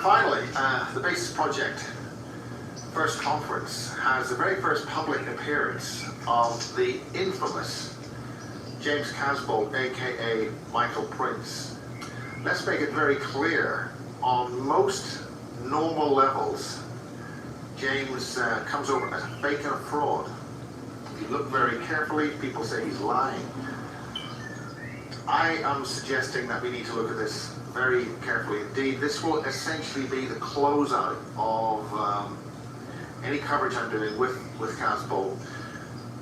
finally, the BASIS Project first conference has the very first public appearance of the infamous James Casbolt, aka Michael Prince. Let's make it very clear, on most normal levels, James comes over as a fake and a fraud. If you look very carefully, people say he's lying. I am suggesting that we need to look at this very carefully indeed. This will essentially be the closeout of any coverage I'm doing with Casbolt.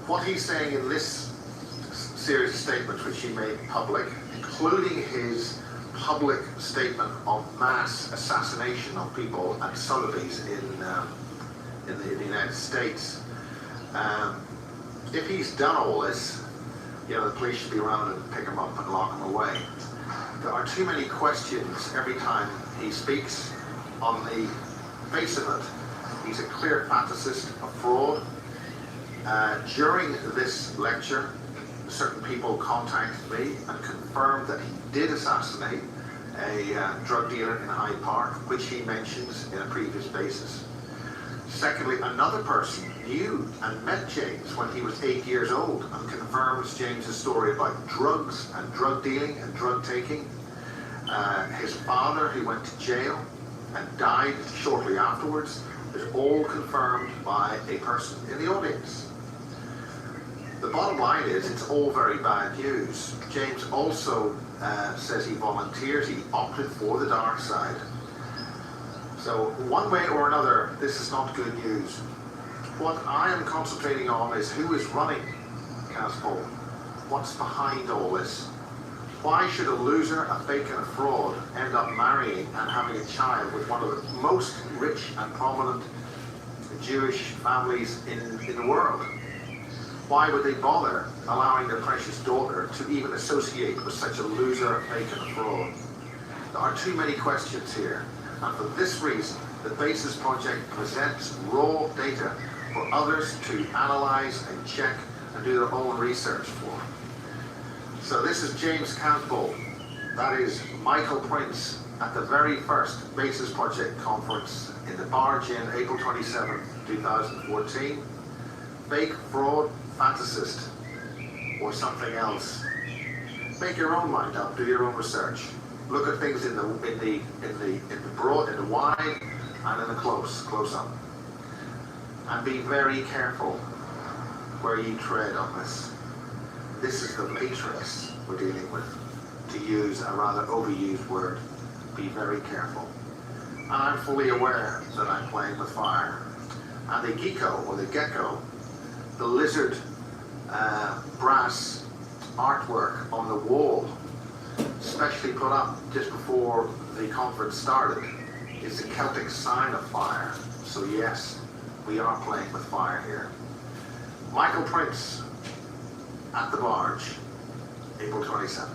What he's saying in this series of statements which he made public, including his public statement of mass assassination of people at Sotheby's in the United States. If he's done all this, you know, the police should be around and pick him up and lock him away. There are too many questions every time he speaks. On the face of it, he's a clear fantasist, a fraud. During this lecture, certain people contacted me and confirmed that he did assassinate a drug dealer in Hyde Park, which he mentions in a previous basis. Secondly, another person knew and met James when he was 8 years old and confirms James's story about drugs and drug dealing and drug taking. His father, who went to jail and died shortly afterwards, is all confirmed by a person in the audience. The bottom line is, it's all very bad news. James also says he volunteers, he opted for the dark side. So one way or another, this is not good news. What I am concentrating on is who is running Casbolt. What's behind all this? Why should a loser, a fake and a fraud end up marrying and having a child with one of the most rich and prominent Jewish families in the world? Why would they bother allowing their precious daughter to even associate with such a loser, a fake and a fraud? There are too many questions here. And for this reason, the BASIS Project presents raw data for others to analyze and check and do their own research for. So this is James Casbolt. That is Michael Prince at the very first BASIS Project conference in the Barge Inn, April 27, 2014. Fake, fraud, fantasist, or something else. Make your own mind up, do your own research. Look at things in the broad, in the wide, and in the close up. And be very careful where you tread on this. This is the matrix we're dealing with, to use a rather overused word. Be very careful. And I'm fully aware that I'm playing with fire. And the gecko, or the gecko, the lizard brass artwork on the wall, specially put up just before the conference started, is the Celtic sign of fire. So yes, we are playing with fire here. Michael Prince at the Barge, April 27th.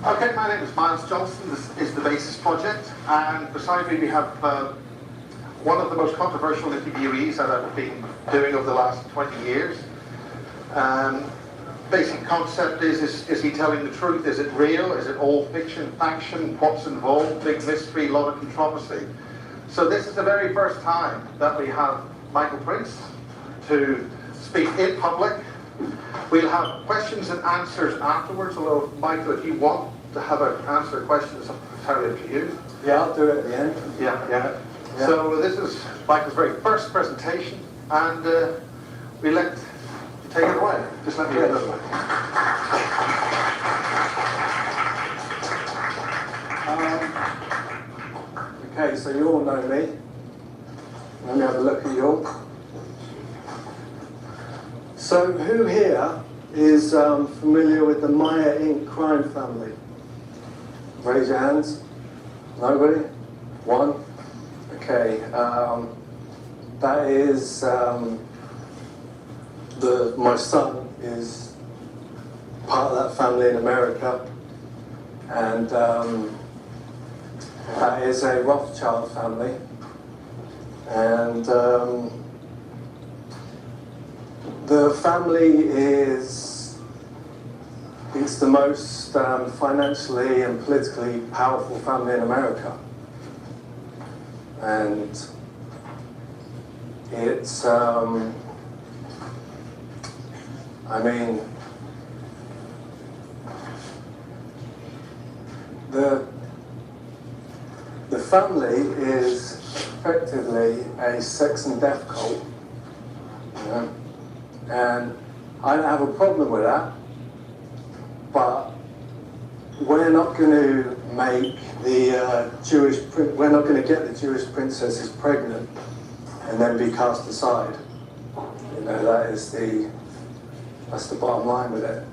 Okay, my name is Miles Johnson. This is the BASIS Project, and beside me we have one of the most controversial interviewees that I've been doing over the last 20 years. Basic concept is he telling the truth? Is it real? Is it all fiction, faction? What's involved? Big mystery, a lot of controversy. So this is the very first time that we have Michael Prince to speak in public. We'll have questions and answers afterwards, although, Michael, if you want to have an answer a question, it's entirely up to you. Yeah, I'll do it at the end. Yeah. So this is Michael's very first presentation, and we let you take it away. Just let me get it away. Okay, so you all know me. Let me have a look at you all. So who here is familiar with the Maya Inc. crime family? Raise your hands. Nobody? One? Okay. That is my son is part of that family in America, and that is a Rothschild family. And the family it's the most financially and politically powerful family in America. And it's, I mean, the family is effectively a sex and death cult, you know? And I don't have a problem with that, but we're not going to make the we're not going to get the Jewish princesses pregnant and then be cast aside. You know, that's the bottom line with it.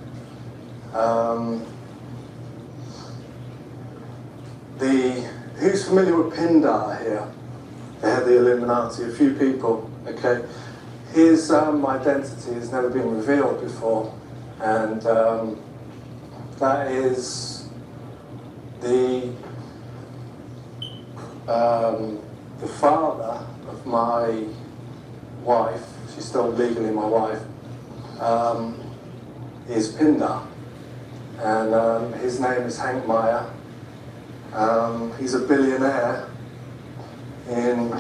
Who's familiar with Pindar here? They had the Illuminati, a few people, okay? His identity has never been revealed before, and that is the father of my wife, she's still legally my wife, is Pindar, and his name is Hank Meyer. He's a billionaire in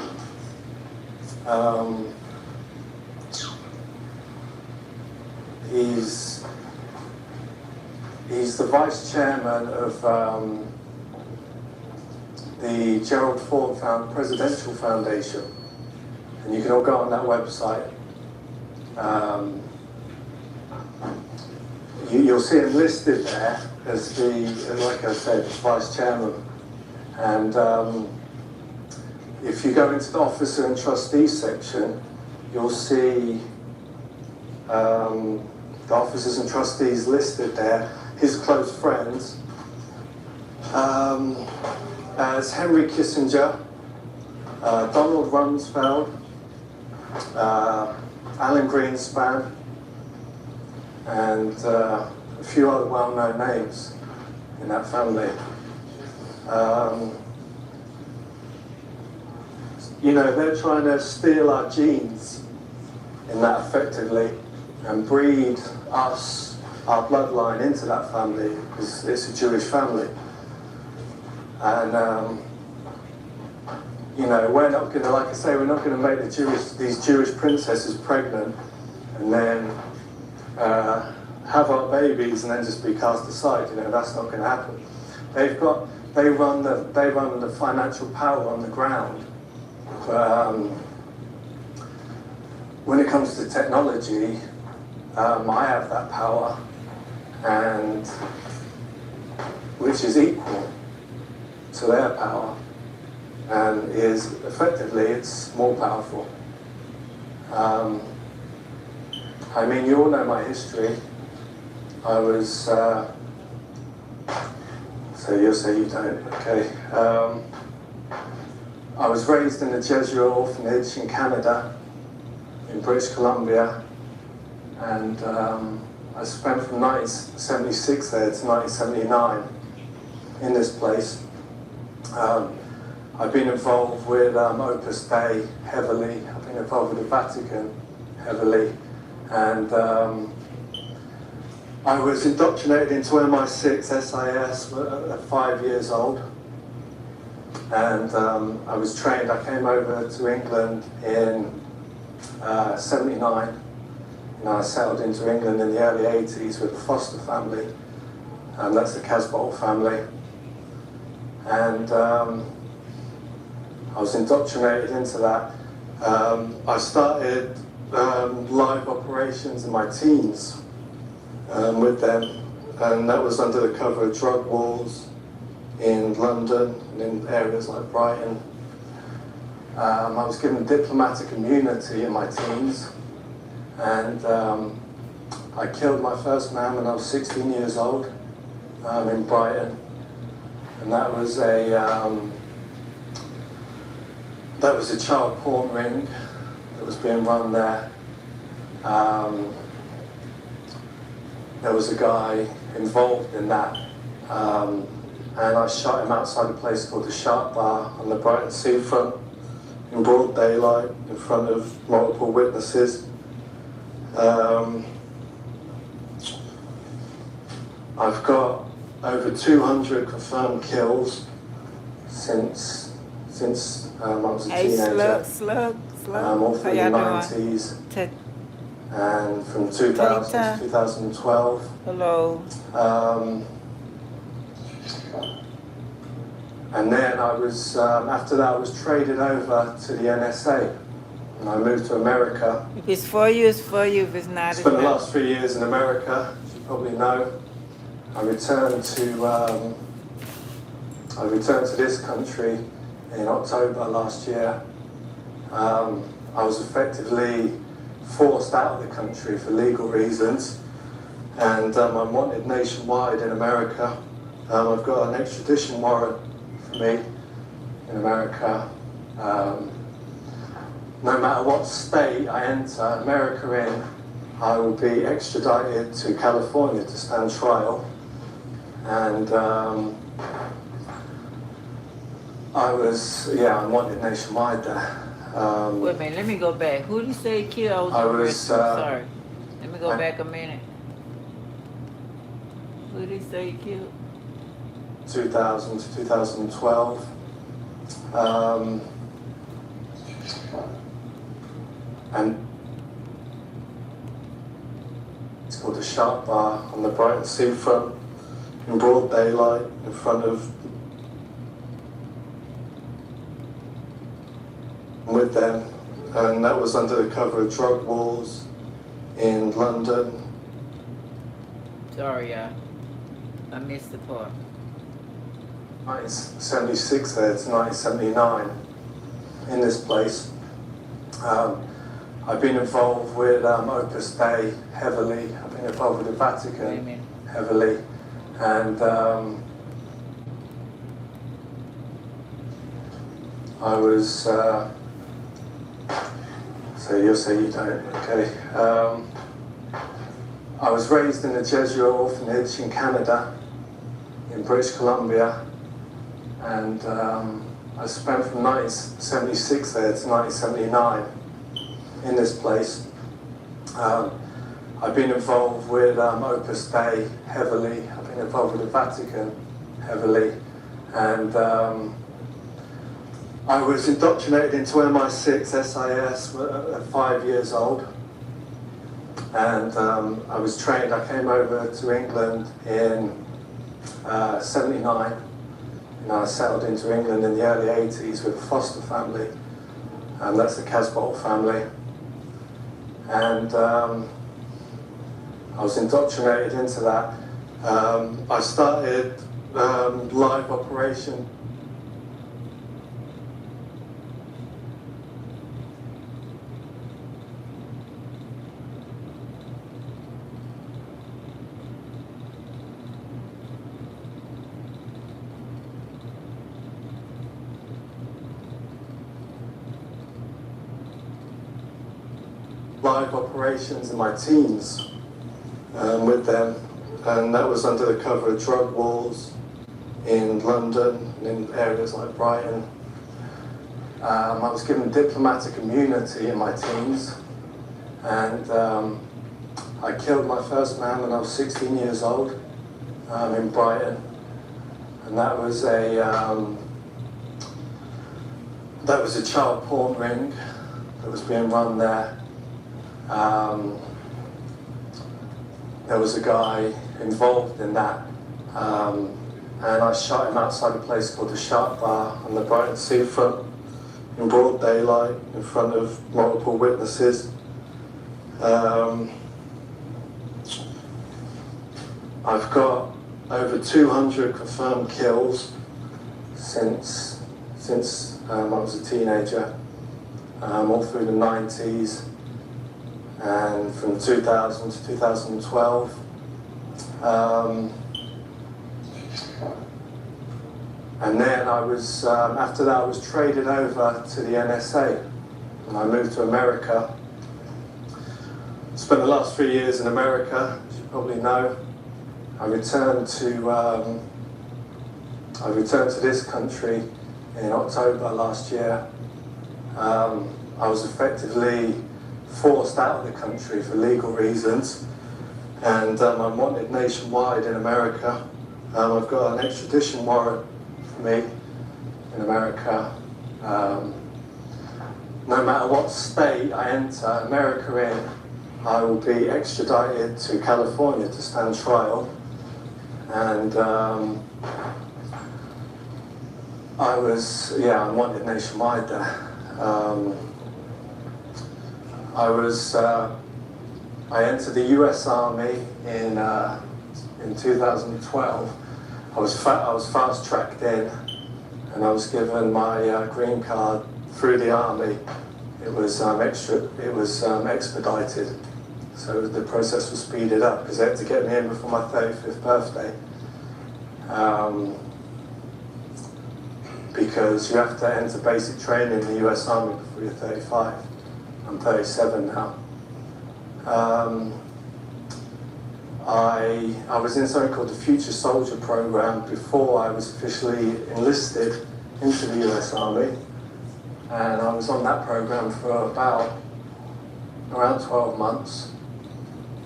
he's the vice chairman of the Gerald Ford Presidential Foundation, and you can all go on that website. You'll see him listed there as like I said, vice chairman. And if you go into the officer and trustee section, you'll see the officers and trustees listed there, his close friends, as Henry Kissinger, Donald Rumsfeld, Alan Greenspan, and a few other well-known names in that family. You know, they're trying to steal our genes in that effectively and breed us, our bloodline, into that family, because it's a Jewish family. And you know, we're not going to, like I say, we're not going to make these Jewish princesses pregnant and then have our babies and then just be cast aside. You know, that's not going to happen. They run the financial power on the ground. When it comes to technology, I have that power, and which is equal to their power, and is effectively, it's more powerful. I mean, you all know my history. I was, so you'll say you don't, okay. I was raised in a Jesuit orphanage in Canada, in British Columbia, and I spent from 1976 there to 1979 in this place. I've been involved with Opus Dei heavily. I've been involved with the Vatican heavily, and I was indoctrinated into MI6 SIS at 5 years old, and I was trained. I came over to England in '79, and I settled into England in the early '80s with the Foster family, and that's the Casbolt family, and I was indoctrinated into that. I started live operations in my teens with them, and that was under the cover of drug wars in London and in areas like Brighton. I was given diplomatic immunity in my teens, and I killed my first man when I was 16 years old in Brighton, and that was a child porn ring that was being run there. There was a guy involved in that, and I shot him outside a place called the Shark Bar on the Brighton seafront in broad daylight in front of multiple witnesses. I've got over 200 confirmed kills since I was a teenager. Slug. All through the 90s and from 2000 to 2012. Hello. And then I was, after that I was traded over to the NSA and I moved to America. If it's for you, it's for you. If it's not, it's Spent the not. last 3 years in America, as you probably know. I returned to this country in October last year. I was effectively forced out of the country for legal reasons, and I'm wanted nationwide in America. I've got an extradition warrant for me in America. No matter what state I enter America in, I will be extradited to California to stand trial. And I'm wanted nationwide there. Wait a minute, let me go back. Who did you say killed? Sorry. Let me go back a minute. Who did he say killed? 2000 to 2012. And it's called the Sharp Bar on the Brighton seafront in broad daylight in front of with them, and that was under the cover of drug wars in London. Sorry, I missed the part. 1976 there to 1979 in this place. I've been involved with Opus Dei heavily. I've been involved with the Vatican heavily, and I was. So you'll say you don't, okay. I was raised in a Jesuit orphanage in Canada, in British Columbia, and I spent from 1976 there to 1979 in this place. I've been involved with Opus Dei heavily. I've been involved with the Vatican heavily, and I was indoctrinated into MI6 SIS at 5 years old, and I was trained. I came over to England in '79, and I settled into England in the early '80s with a foster family, and that's the Casbolt family. And I was indoctrinated into that. I started live operation. Live operations in my teens with them, and that was under the cover of drug wars in London and in areas like Brighton. I was given diplomatic immunity in my teens, and I killed my first man when I was 16 years old in Brighton, and that was a child porn ring that was being run there. There was a guy involved in that, and I shot him outside a place called the Sharp Bar on the Brighton seafront in broad daylight in front of multiple witnesses. I've got over 200 confirmed kills since I was a teenager, all through the 90s. And from 2000 to 2012. And then I was, after that I was traded over to the NSA and I moved to America. Spent the last 3 years in America, as you probably know. I returned to this country in October last year. I was effectively forced out of the country for legal reasons, and I'm wanted nationwide in America. I've got an extradition warrant for me in America. No matter what state I enter America in, I will be extradited to California to stand trial. And I'm wanted nationwide there. I entered the US Army in 2012. I was fast tracked in, and I was given my green card through the army. It was expedited, so the process was speeded up because they had to get me in before my 35th birthday. Because you have to enter basic training in the US Army before you're 35. I'm 37 now. I was in something called the Future Soldier Program before I was officially enlisted into the US Army. And I was on that program for around 12 months.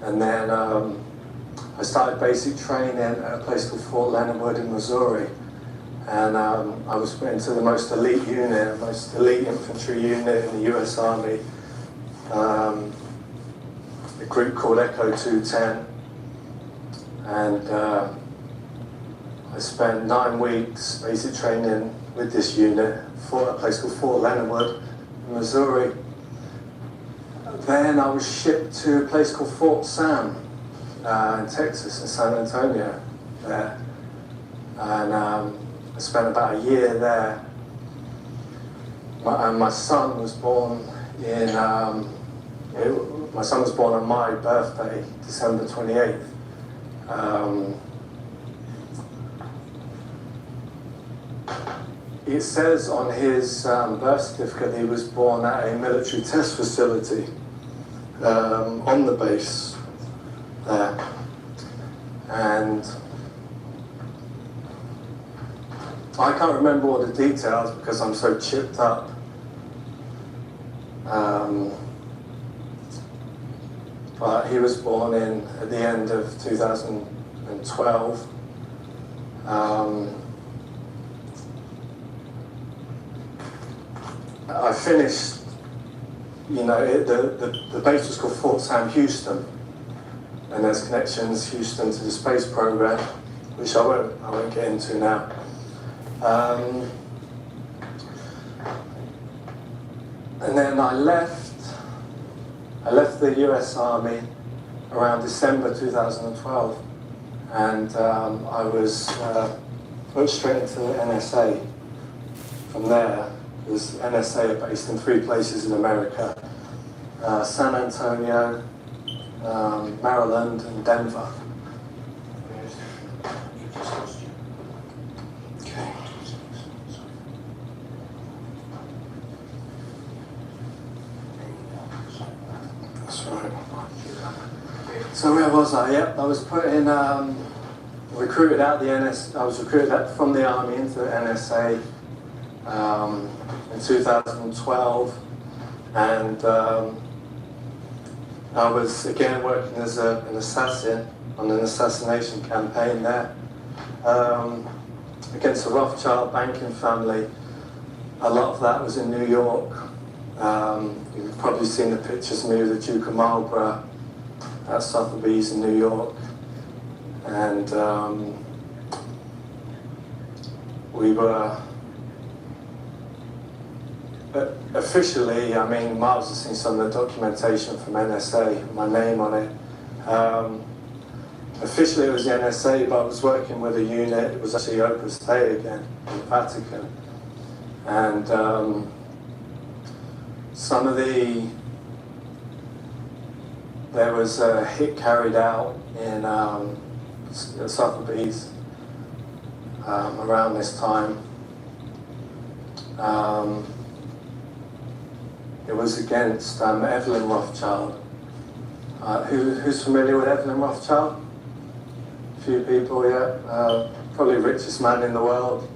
And then I started basic training at a place called Fort Leonard Wood in Missouri. And I was put into the most elite unit, most elite infantry unit in the US Army. A group called Echo 210. And I spent 9 weeks basic training with this unit for a place called Fort Leonard Wood in Missouri. Then I was shipped to a place called Fort Sam in Texas, in San Antonio there. And I spent about a year there. My son was born on my birthday, December 28th. It says on his birth certificate he was born at a military test facility on the base there. And I can't remember all the details because I'm so chipped up. But he was born at the end of 2012. I finished, the base was called Fort Sam Houston, and there's connections Houston to the space program, which I won't get into now. And then I left the US Army around December 2012, and I was put straight into the NSA from there. Because NSA are based in 3 places in America: San Antonio, Maryland, and Denver. Okay. That's right. So where was I? Yep, I was put in, recruited out the NS. I was recruited from the Army into the NSA. In 2012, and I was again working as an assassin on an assassination campaign there against a Rothschild banking family. A lot of that was in New York. You've probably seen the pictures of me with the Duke of Marlborough at Sotheby's in New York, and we were. Officially, Miles has seen some of the documentation from NSA, my name on it. Officially it was the NSA, but I was working with a unit, it was actually Opus Dei again, in the Vatican. And there was a hit carried out in Sotheby's around this time. It was against Evelyn Rothschild. Who's familiar with Evelyn Rothschild? A few people, yeah. Probably richest man in the world.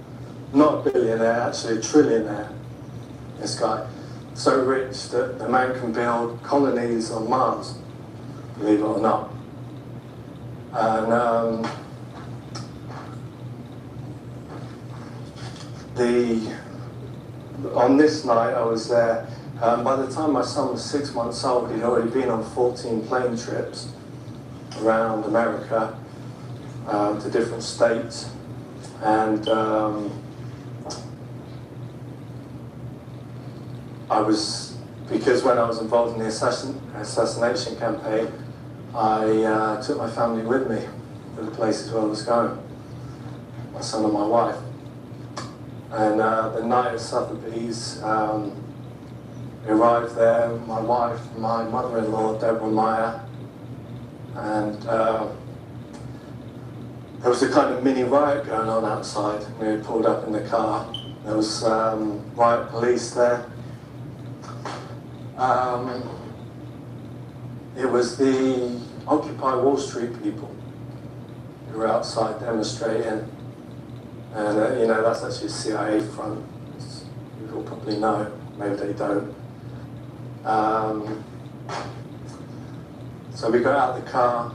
Not a billionaire, actually a trillionaire, this guy. so rich that the man can build colonies on Mars, believe it or not. And on this night I was there. By the time my son was 6 months old, he'd already been on 14 plane trips around America to different states. And because when I was involved in the assassination campaign, I took my family with me to the places where I was going, my son and my wife. And the night of Sotheby's, we arrived there, my wife, my mother-in-law, Deborah Meyer, and there was a kind of mini riot going on outside. We had pulled up in the car. There was riot police there. It was the Occupy Wall Street people who were outside demonstrating. And that's actually a CIA front. You all probably know, maybe they don't. So we got out of the car,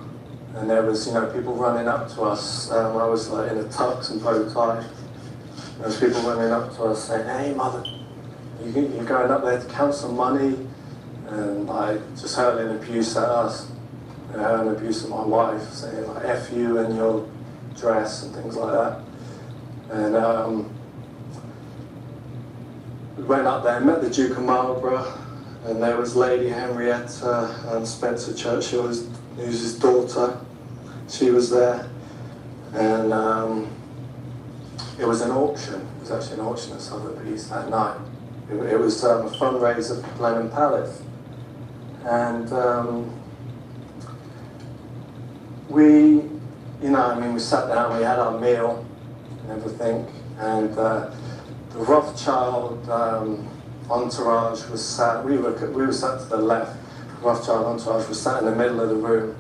and there was, people running up to us. I was like in a tux and bow tie. There was people running up to us saying, "Hey, mother, you're going up there to count some money?" And I just heard an abuse at us. I heard an abuse at my wife, saying like "F you" and your dress and things like that. And we went up there and met the Duke of Marlborough, and there was Lady Henrietta and Spencer Churchill, who's his daughter. She was there, and it was an auction. It was actually an auction at Sotheby's that night. It was a fundraiser for Blenheim Palace, and we sat down, we had our meal and everything, and the Rothschild entourage was sat. We were sat to the left. The Rothschild entourage was sat in the middle of the room.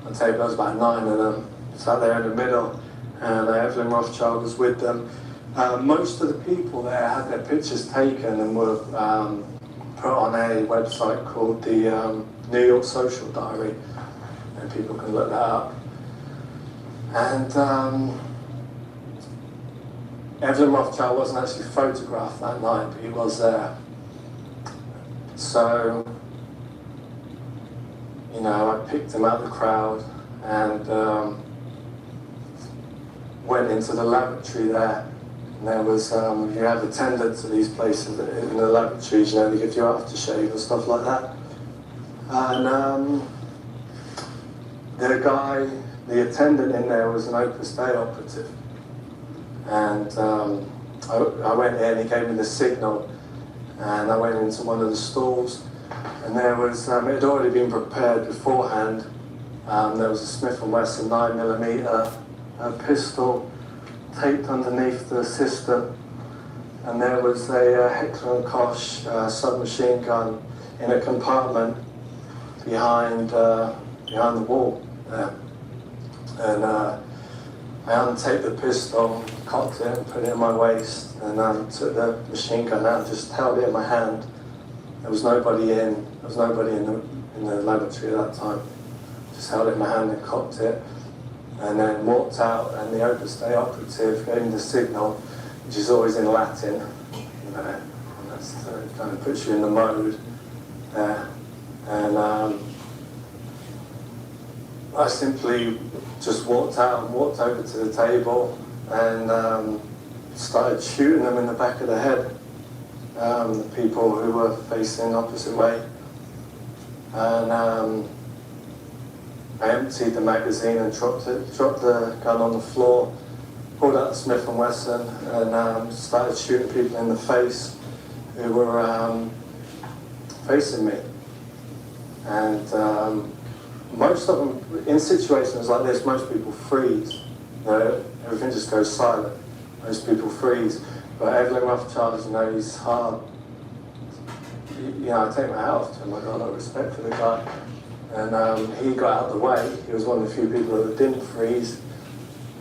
On the table, there was about 9 of them. Sat there in the middle, and Evelyn Rothschild was with them. Most of the people there had their pictures taken and were put on a website called the New York Social Diary, and people can look that up. And Evelyn Rothschild wasn't actually photographed that night, but he was there. So, I picked him out of the crowd and went into the lavatory there. And there was, you have attendants at these places in the lavatories, they give you aftershave and stuff like that. And the attendant in there was an Opus Dei operative. And I went in, he gave me the signal, and I went into one of the stalls, and there was, it had already been prepared beforehand. There was a Smith & Wesson 9mm pistol taped underneath the system, and there was a Heckler & Koch submachine gun in a compartment behind the wall there. And I untaped the pistol, cocked it, and put it in my waist, and took the machine gun out and just held it in my hand. There was nobody in the lavatory at that time. Just held it in my hand and cocked it, and then walked out, and the Opus Dei operative gave me the signal, which is always in Latin, and that's kind of puts you in the mode there. And I simply just walked out and walked over to the table and started shooting them in the back of the head, the people who were facing opposite way. And I emptied the magazine and dropped the gun on the floor, pulled out the Smith & Wesson and started shooting people in the face who were facing me. And most of them, in situations like this, most people freeze. Everything just goes silent. Most people freeze. But Evelyn Rothschild, he's hard. I take my hat off to him. I got a lot of respect for the guy. And he got out of the way. He was one of the few people that didn't freeze.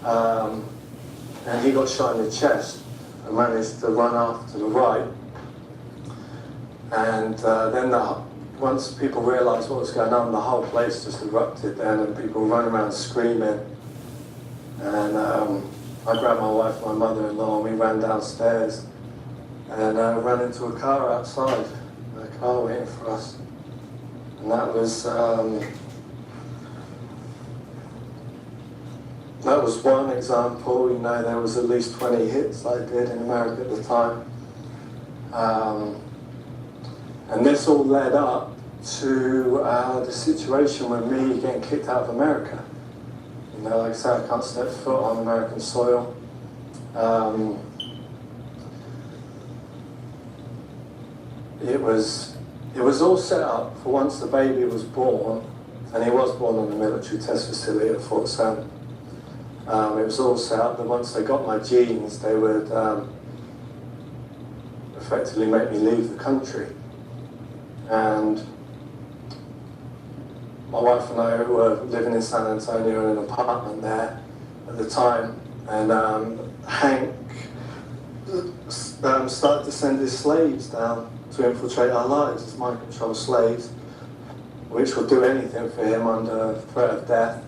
And he got shot in the chest and managed to run off to the right. And then once people realised what was going on, the whole place just erupted then, and people were running around screaming. And I grabbed my wife and my mother-in-law, and we ran downstairs and ran into a car outside, a car waiting for us. And that was one example. You know, there was at least 20 hits I did in America at the time. And this all led up to the situation with me getting kicked out of America. You know, like I said, I can't step foot on American soil. It was all set up for once the baby was born, and he was born on the military test facility at Fort Sam. It was all set up that once they got my genes, they would effectively make me leave the country. And my wife and I were living in San Antonio in an apartment there at the time, and Hank started to send his slaves down to infiltrate our lives as mind-control slaves, which would do anything for him under threat of death.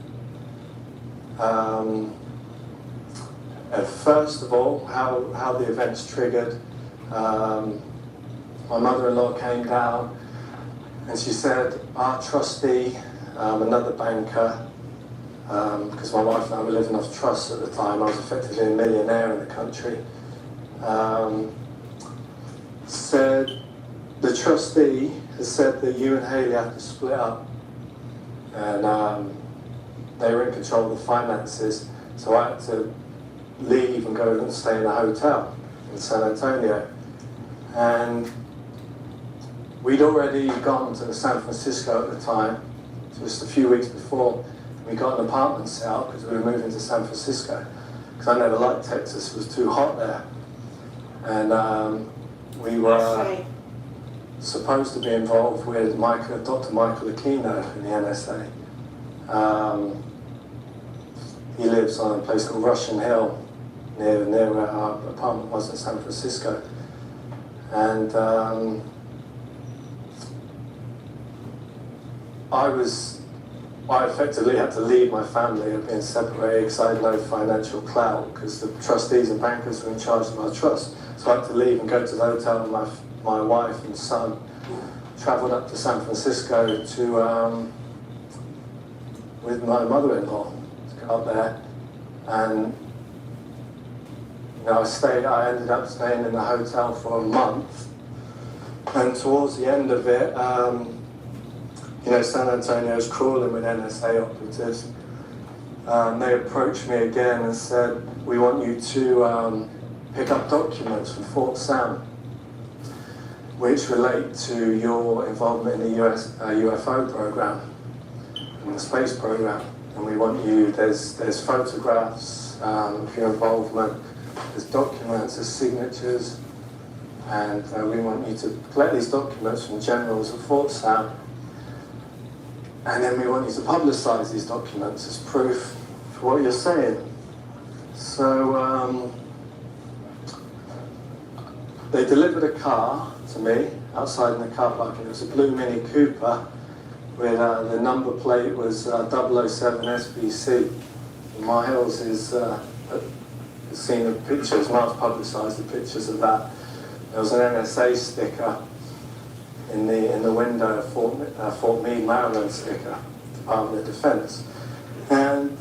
First of all, how the events triggered, my mother-in-law came down and she said, our trustee, another banker, because my wife and I were living off trust at the time, I was effectively a millionaire in the country, said, the trustee has said that you and Haley have to split up, and they were in control of the finances, so I had to leave and go and stay in a hotel in San Antonio. And we'd already gone to San Francisco at the time, just a few weeks before. We got an apartment set up because we were moving to San Francisco, because I never liked Texas, it was too hot there. And we were supposed to be involved with Dr. Michael Aquino in the NSA. He lives on a place called Russian Hill, near where our apartment was in San Francisco. And I effectively had to leave my family. I'd been separated because I had no financial clout, because the trustees and bankers were in charge of our trust. So I had to leave and go to the hotel with my wife and son. Travelled up to San Francisco to with my mother-in-law to go up there, and you know, I ended up staying in the hotel for a month, and towards the end of it, you know, San Antonio's crawling with NSA operatives. They approached me again and said, we want you to pick up documents from Fort Sam, which relate to your involvement in the US UFO program, in the space program. And we want you, there's photographs of your involvement, there's documents, there's signatures, and we want you to collect these documents from generals at Fort Sam, and then we want you to publicize these documents as proof for what you're saying. So they delivered a car to me outside in the car park, and it was a blue Mini Cooper with the number plate was 007 SBC. Miles has seen the pictures, Miles publicised the pictures of that. There was an NSA sticker in the window, Fort Meade, Maryland sticker, Department of Defense. And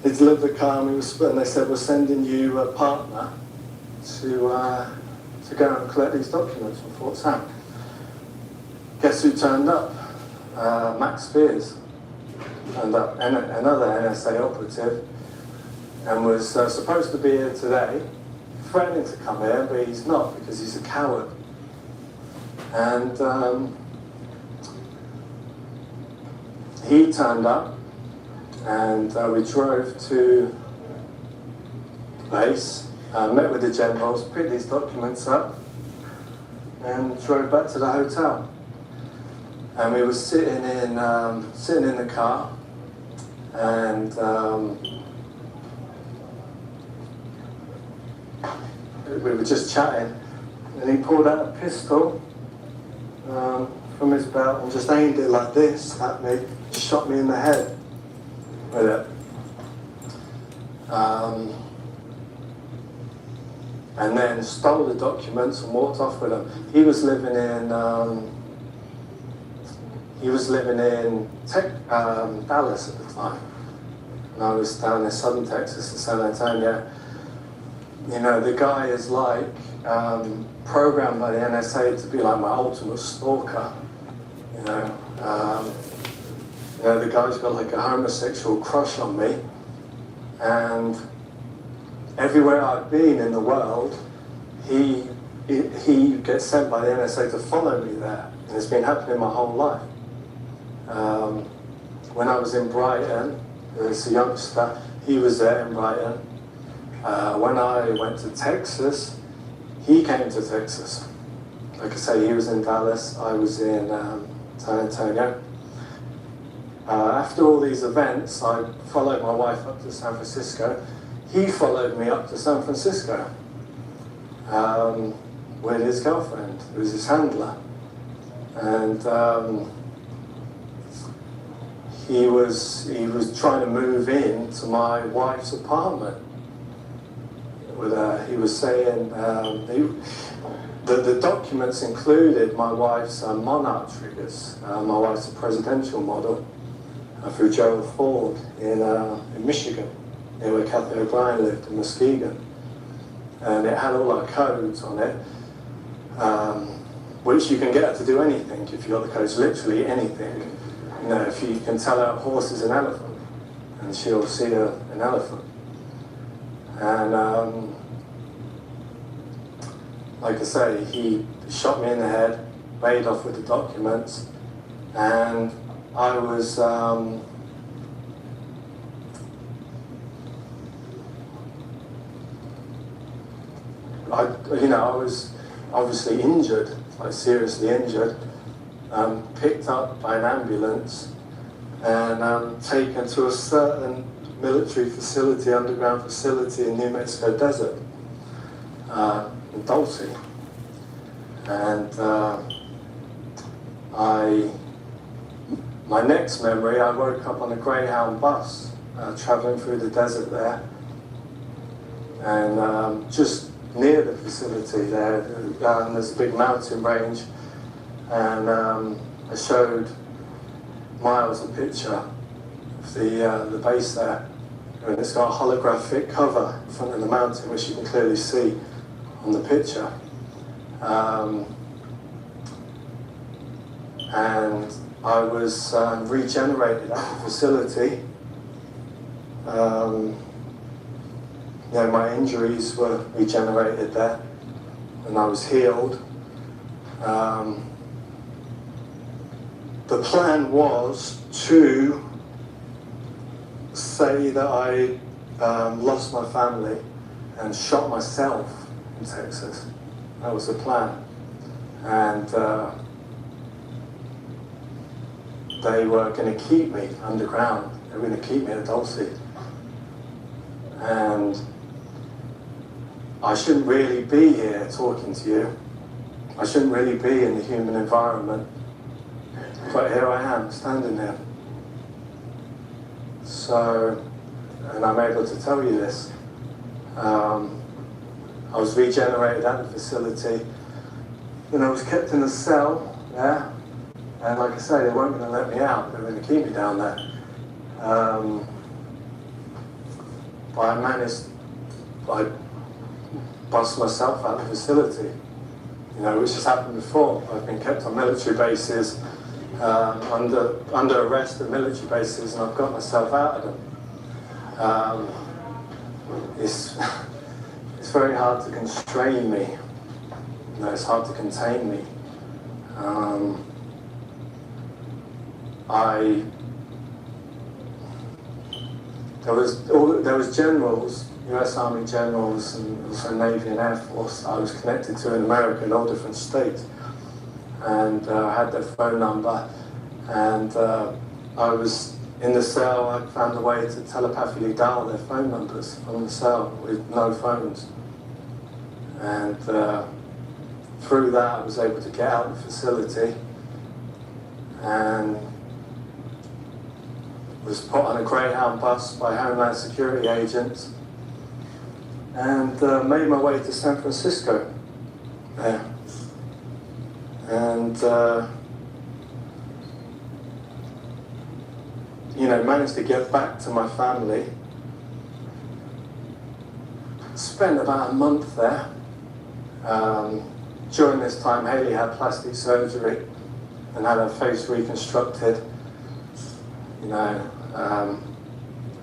they delivered the car, and and they said, we're sending you a partner to go and collect these documents from Fort Sam. Guess who turned up? Max Spears turned up, another NSA operative, and was supposed to be here today, threatening to come here, but he's not because he's a coward. And he turned up, and we drove to the base, met with the generals, picked these documents up, and drove back to the hotel. And we were sitting in the car, and we were just chatting, and he pulled out a pistol from his belt and just aimed it like this at me, shot me in the head with it. And then stole the documents and walked off with them. He was living in Dallas at the time, and I was down in southern Texas in San Antonio. You know, the guy is like programmed by the NSA to be like my ultimate stalker. You know, the guy's got like a homosexual crush on me, and everywhere I've been in the world, he gets sent by the NSA to follow me there, and it's been happening my whole life. When I was in Brighton, as a youngster, he was there in Brighton. When I went to Texas, he came to Texas. Like I say, he was in Dallas, I was in San Antonio. After all these events, I followed my wife up to San Francisco. He followed me up to San Francisco with his girlfriend, who was his handler. And he was trying to move into my wife's apartment. He was saying the documents included my wife's Monarch triggers. My wife's a presidential model through Gerald Ford in Michigan, near where Kathy O'Brien lived in Muskegon. And it had all our codes on it, which you can get her to do anything if you've got the codes, literally anything. You know, if you can tell her a horse is an elephant, and she'll see an elephant. And like I say, he shot me in the head, made off with the documents, and I was I was obviously injured, like seriously injured, picked up by an ambulance and taken to a certain military facility, underground facility in New Mexico desert, in Dulce. And my next memory, I woke up on a Greyhound bus, traveling through the desert there, and just near the facility there, there's a big mountain range, and I showed Miles a picture of the base there, and it's got a holographic cover in front of the mountain, which you can clearly see on the picture. And I was regenerated at the facility. My injuries were regenerated there, and I was healed. The plan was to say that I lost my family and shot myself in Texas. That was the plan. And they were going to keep me underground. They were going to keep me at Dulce. And I shouldn't really be here talking to you. I shouldn't really be in the human environment. But here I am, standing there. So, and I'm able to tell you this. I was regenerated at the facility, and I was kept in a cell there. And like I say, they weren't going to let me out. They were going to keep me down there. But I bust myself out of the facility, which has happened before. I've been kept on military bases, under arrest at military bases, and I've got myself out of them. It's very hard to constrain me. It's hard to contain me. There was generals, U.S. Army generals, and also Navy and Air Force I was connected to in America in all different states, and I had their phone number, and I was in the cell. I found a way to telepathically dial their phone numbers from the cell with no phones, and through that, I was able to get out of the facility and was put on a Greyhound bus by Homeland Security agents and made my way to San Francisco there. And you know, managed to get back to my family. Spent about a month there. During this time, Haley had plastic surgery and had her face reconstructed. You know,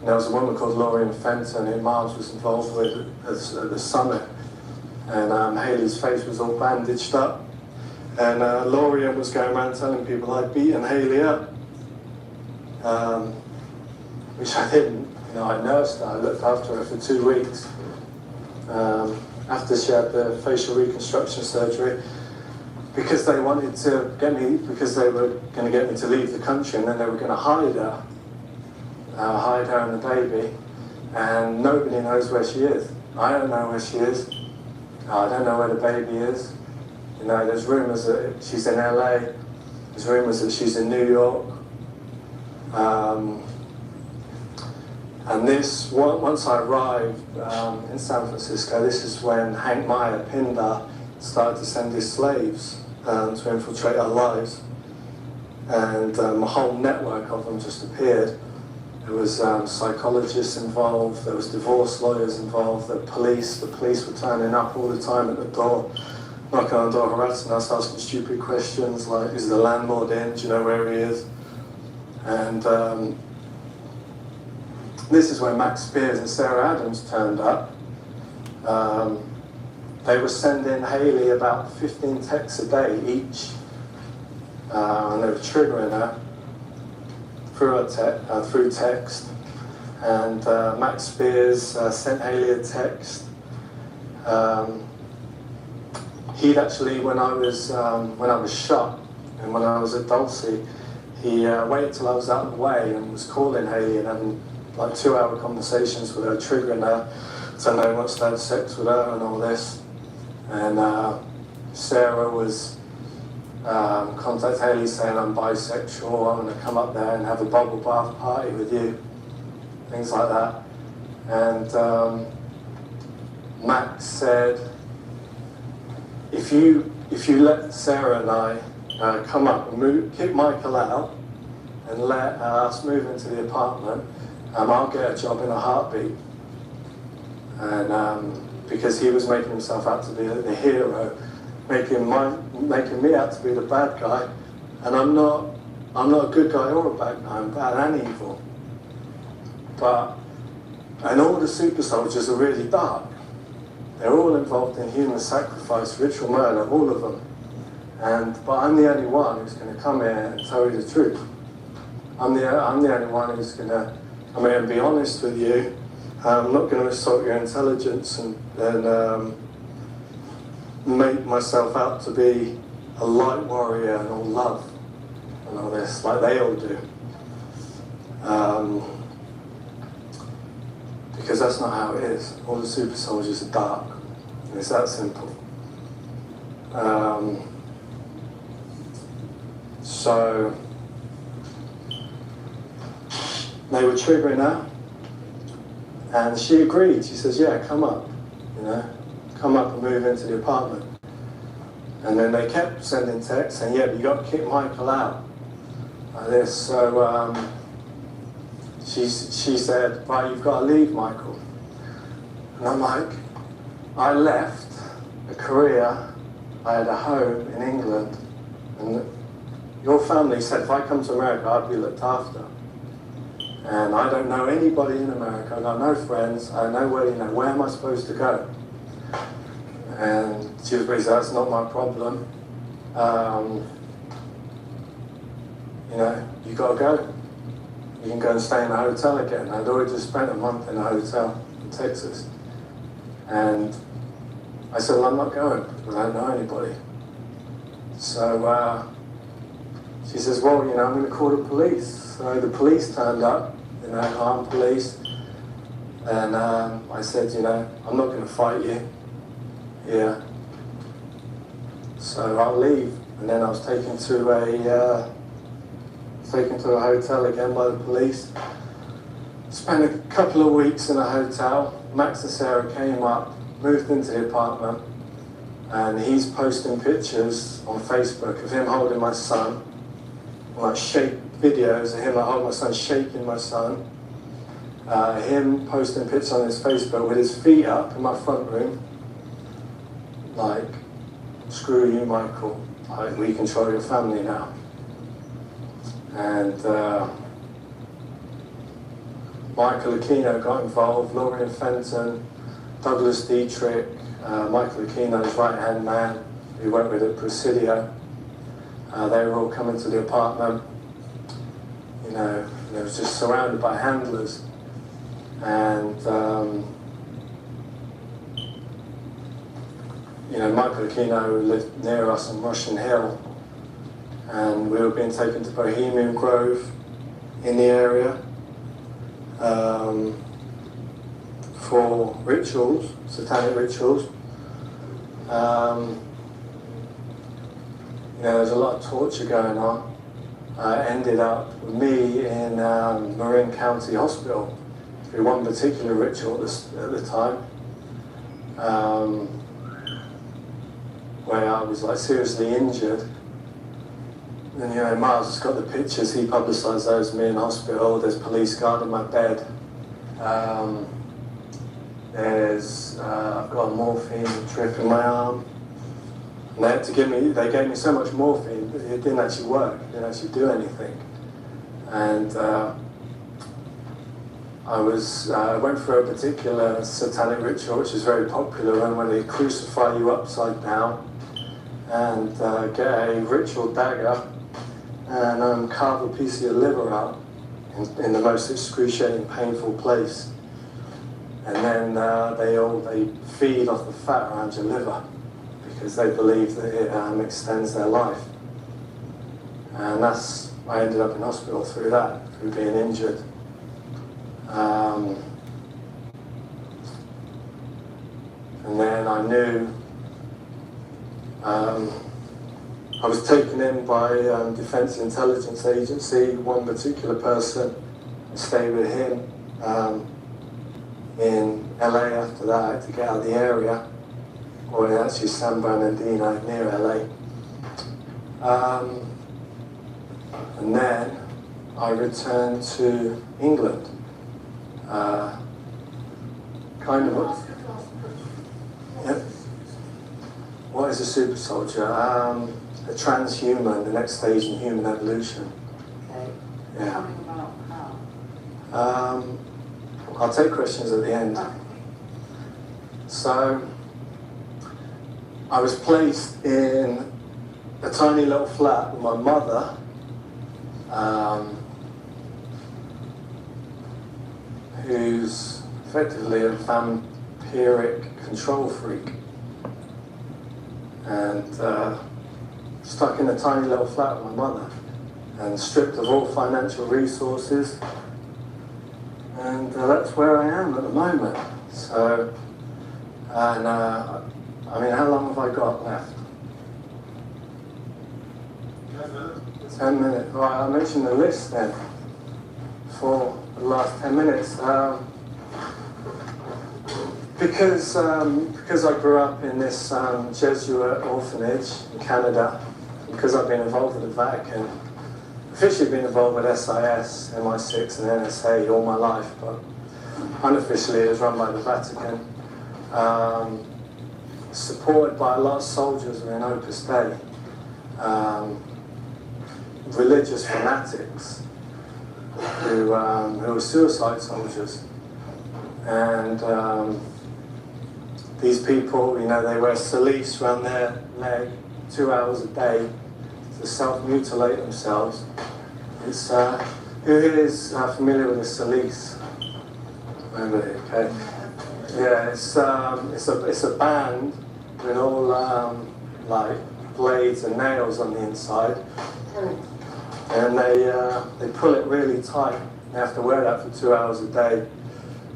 there was a woman called Lorien Fenton who Miles was involved with at the summit, and Haley's face was all bandaged up. And Lorien was going around telling people I'd beaten Haley up, which I didn't. You know, I nursed her, I looked after her for 2 weeks. After she had the facial reconstruction surgery, because they wanted to get me, because they were going to get me to leave the country, and then they were going to hide her and the baby, and nobody knows where she is. I don't know where she is. I don't know where the baby is. You know, there's rumours that she's in LA. There's rumours that she's in New York. And this, once I arrived in San Francisco, this is when Hank Meyer, Pindar, started to send his slaves to infiltrate our lives. And a whole network of them just appeared. There was psychologists involved, there was divorce lawyers involved, the police were turning up all the time at the door, knocking on the door, harassing us, asking stupid questions like, is the landlord in, do you know where he is? And this is when Max Spears and Sarah Adams turned up. They were sending Haley about 15 texts a day each, and they were triggering her through text. And Max Spears sent Haley a text. He'd actually, when I was shot and when I was at Dulce, he waited till I was out of the way and was calling Haley and having like 2-hour conversations with her, triggering her, so no one wants to have sex with her and all this. And Sarah was contacting Haley saying, I'm bisexual, I'm going to come up there and have a bubble bath party with you, things like that. And Max said, if you let Sarah and I come up and kick Michael out and let us move into the apartment, I'll get a job in a heartbeat. And because he was making himself out to be the hero, making me out to be the bad guy, and I'm not a good guy or a bad guy, I'm bad and evil. And all the super soldiers are really dark. They're all involved in human sacrifice, ritual murder, all of them. But I'm the only one who's going to come here and tell you the truth. I'm the only one who's going to come here and be honest with you. I'm not going to assault your intelligence and make myself out to be a light warrior and all love and all this, like they all do. Because that's not how it is. All the super soldiers are dark. And it's that simple. So they were triggering her, and she agreed. She says, yeah, come up, come up and move into the apartment. And then they kept sending texts saying, yeah, but you got to kick Michael out, like this. So she said, right, you've got to leave, Michael. And I'm like, I left a career, I had a home in England, and your family said if I come to America, I'd be looked after. And I don't know anybody in America, I've got no friends, I know where am I supposed to go? And she was basically, that's not my problem. You got to go. You can go and stay in a hotel again. I'd already just spent a month in a hotel in Texas. And I said, well, I'm not going because I don't know anybody. So she says, well, I'm going to call the police. So the police turned up, armed police. And I said, I'm not going to fight you here. So I'll leave, and then I was taken to a hotel again by the police. Spent a couple of weeks in a hotel. Max and Sarah came up, moved into the apartment, and he's posting pictures on Facebook of him holding my son, like videos of him holding my son, shaking my son. Him posting pictures on his Facebook with his feet up in my front room, like, screw you, Michael, like, we control your family now. And Michael Aquino got involved, Lorien Fenton, Douglas Dietrich, Michael Aquino's right-hand man, who went with at Presidio. They were all coming to the apartment. You know, it was just surrounded by handlers. And, you know, Michael Aquino lived near us on Russian Hill, and we were being taken to Bohemian Grove in the area for rituals, satanic rituals. You know, there's a lot of torture going on. I ended up with me in Marin County Hospital through one particular ritual at the time, where I was like seriously injured. And you know, Miles has got the pictures, he publicised those, me in hospital, there's police guarding my bed. I've got a morphine drip in my arm. And they gave me so much morphine, but it didn't actually work, it didn't actually do anything. And I went through a particular satanic ritual, which is very popular, and when they crucify you upside down and get a ritual dagger and carve a piece of your liver out in the most excruciating, painful place. And then they feed off the fat around your liver because they believe that it extends their life. And I ended up in hospital through that, through being injured. And then I knew I was taken in by Defense Intelligence Agency, one particular person. I stayed with him in LA after that. I had to get out of the area, or actually San Bernardino, near LA. And then I returned to England. Yep. What is a super soldier? A transhuman, the next stage in human evolution. Okay. Yeah. Coming about how? I'll take questions at the end. Okay. So, I was placed in a tiny little flat with my mother, who's effectively a vampiric control freak, and stuck in a tiny little flat with my mother, and stripped of all financial resources, and that's where I am at the moment. So, and I mean, how long have I got left? 10 minutes. 10 minutes. Right, I mentioned the list then for the last 10 minutes. Because I grew up in this Jesuit orphanage in Canada, because I've been involved with the Vatican, officially been involved with SIS, MI6 and NSA all my life, but unofficially it was run by the Vatican. Supported by a lot of soldiers in Opus Dei, religious fanatics who were suicide soldiers. And these people, you know, they wear cilice around their leg 2 hours a day to self-mutilate themselves. It's, who is familiar with the cilice? Remember it, okay? Yeah, it's a band with all like blades and nails on the inside, and they pull it really tight. They have to wear that for 2 hours a day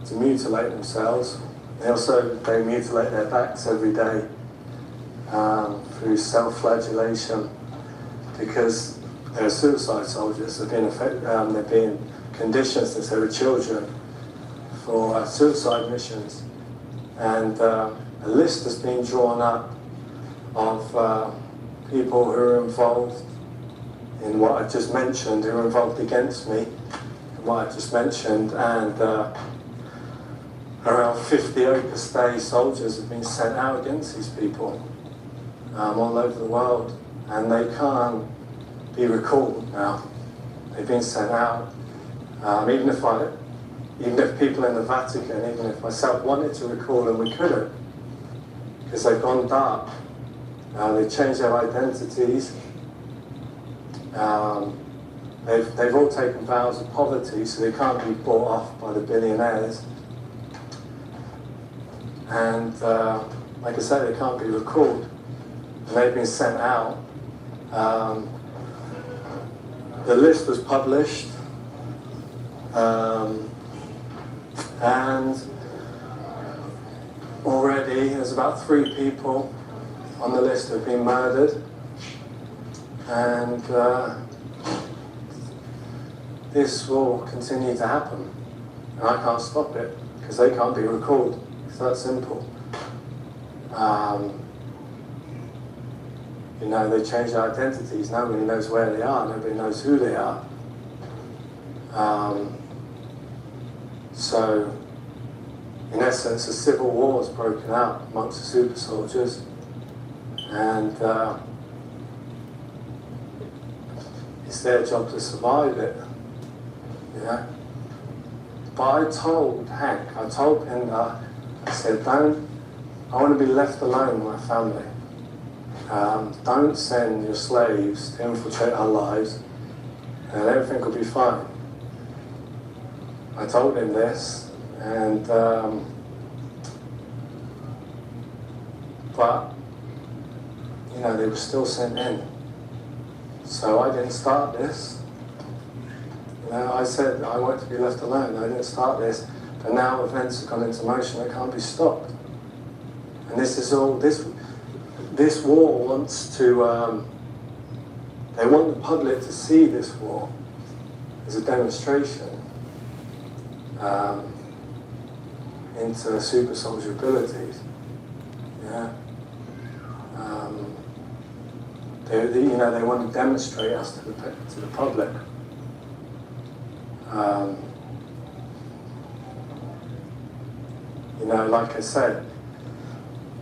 to mutilate themselves. They mutilate their backs every day through self-flagellation, because they're suicide soldiers. They've been conditioned since they were children for suicide missions. And a list has been drawn up of people who are involved in what I just mentioned, who are involved against me, in what I just mentioned, and around 50 Opus Dei soldiers have been sent out against these people all over the world, and they can't be recalled now. They've been sent out. Even if people in the Vatican, even if myself wanted to recall them, we couldn't, because they've gone dark. They've changed their identities. They've all taken vows of poverty, so they can't be bought off by the billionaires. And like I say, they can't be recalled. And they've been sent out. The list was published, and already there's about 3 people on the list who have been murdered, and this will continue to happen, and I can't stop it because they can't be recalled. It's that simple. You know, they change their identities. Nobody knows where they are. Nobody knows who they are. So, in essence, a civil war has broken out amongst the super soldiers, and it's their job to survive it. Yeah. But I told Hank, I told Pindar, I said, I want to be left alone with my family. Don't send your slaves to infiltrate our lives, and everything will be fine. I told him this, and but you know, they were still sent in. So I didn't start this. You know, I said I want to be left alone. I didn't start this, but now events have gone into motion that can't be stopped. And this is all this war wants to. They want the public to see this war as a demonstration into super soldier abilities. Yeah. They want to demonstrate us to the public. Like I said,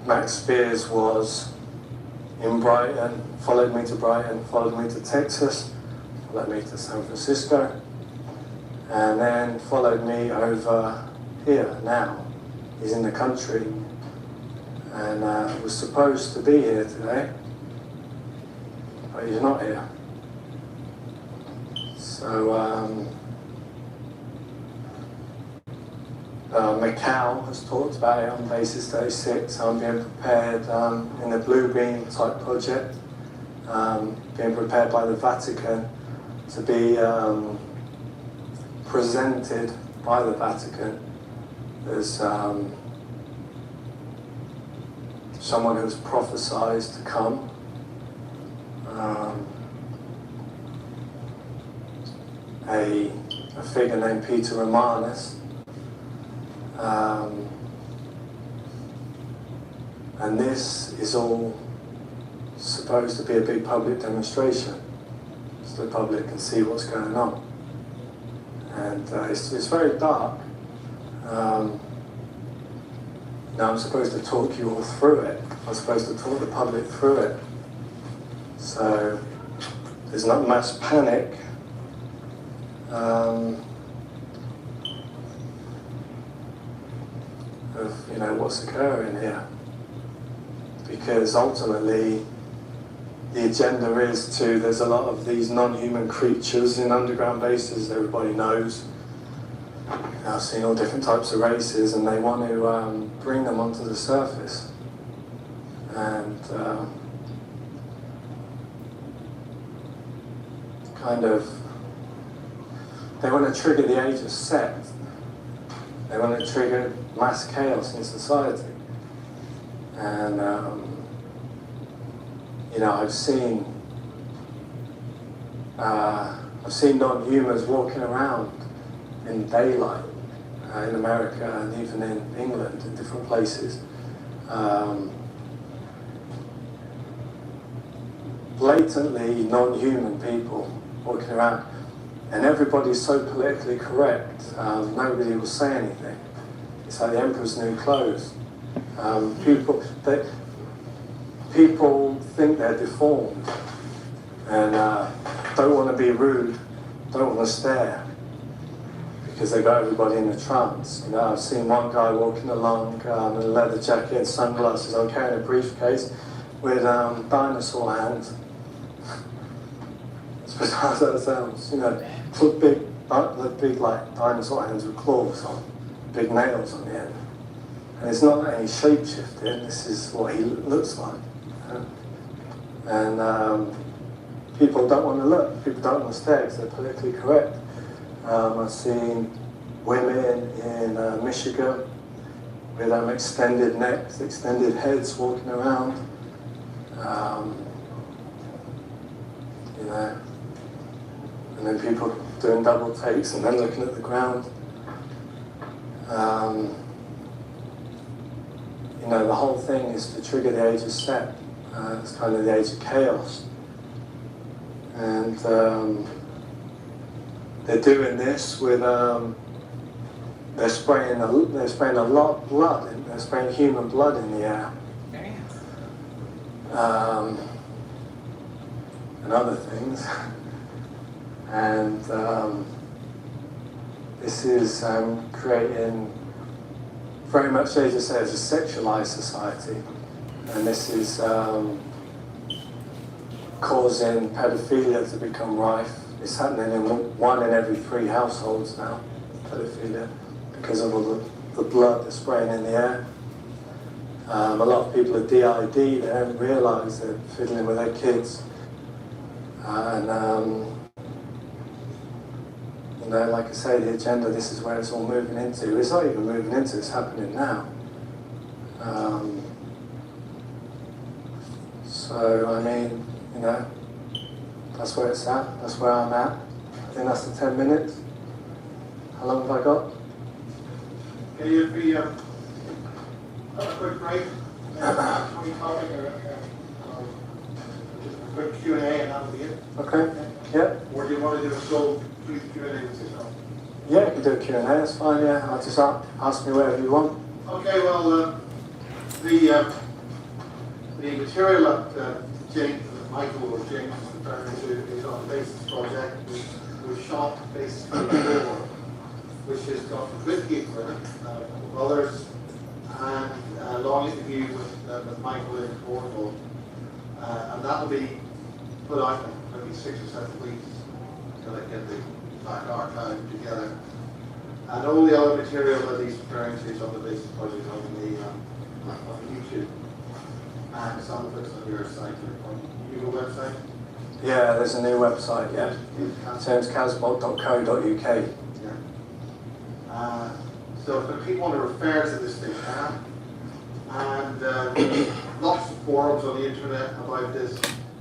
Max Spears was in Brighton, followed me to Brighton, followed me to Texas, followed me to San Francisco, and then followed me over here now. He's in the country, and was supposed to be here today, but he's not here. So, Macau has talked about it on Basis 36. I'm being prepared in the Blue Beam type project, being prepared by the Vatican to be presented by the Vatican as someone who's prophesied to come. A figure named Peter Romanus. And this is all supposed to be a big public demonstration, so the public can see what's going on. And it's very dark. Now I'm supposed to talk you all through it. I'm supposed to talk the public through it. So there's not mass panic. Of what's occurring here, because ultimately the agenda is there's a lot of these non-human creatures in underground bases, everybody knows. I've seen all different types of races, and they want to bring them onto the surface, and they want to trigger the age of Set. They want to trigger mass chaos in society. And you know, I've seen non-humans walking around in daylight in America and even in England, in different places. Blatantly non-human people walking around, and everybody's so politically correct, nobody will say anything. It's like the emperor's new clothes. People think they're deformed and don't want to be rude, don't want to stare, because they got everybody in a trance. You know, I've seen one guy walking along in a leather jacket and sunglasses. I'm carrying a briefcase with dinosaur hands. As bizarre as that sounds, you know, big like dinosaur hands with claws on, big nails on the end. And it's not any shape shifting. This is what he looks like. And people don't want to look. People don't want to stare because they're politically correct. I've seen women in Michigan with extended necks, extended heads walking around. You know, and then people doing double takes and then looking at the ground. You know, the whole thing is to trigger the age of Set. It's kind of the age of chaos. And they're doing this with, they're spraying a lot of blood, they're spraying human blood in the air. And other things. And this is creating, very much, as you say, as a sexualized society. And this is causing pedophilia to become rife. It's happening in 1 in every 3 households now, pedophilia, because of all the blood that's spraying in the air. A lot of people are DID, they don't realise they're fiddling with their kids. And you know, like I say, the agenda, this is where it's all moving into. It's not even moving into, it's happening now. So, I mean, you know, that's where it's at, that's where I'm at. I think that's the 10 minutes. How long have I got? Can you be have a quick break? Any topic or just a quick Q&A and that'll be it? Okay, yeah. Or do you want to do a sole Q&A with yourself? Yeah, you can do a Q&A, that's fine, yeah. I'll just ask me whatever you want. Okay, well, the material that Michael or James is referring to is on the BASIS project. We've shot BASIS 24, which has got good people in it, others, and a long interview with Michael in Cornwall. And that will be put out in maybe 6 or 7 weeks until I get the back archive together. And all the other material that he's referring to is on the BASIS project on YouTube. And some of it's on your site, on your website. Yeah, there's a new website, yeah. jamescasbolt.co.uk. Yeah. So if people want to refer to this, they can. And lots of forums on the internet about this.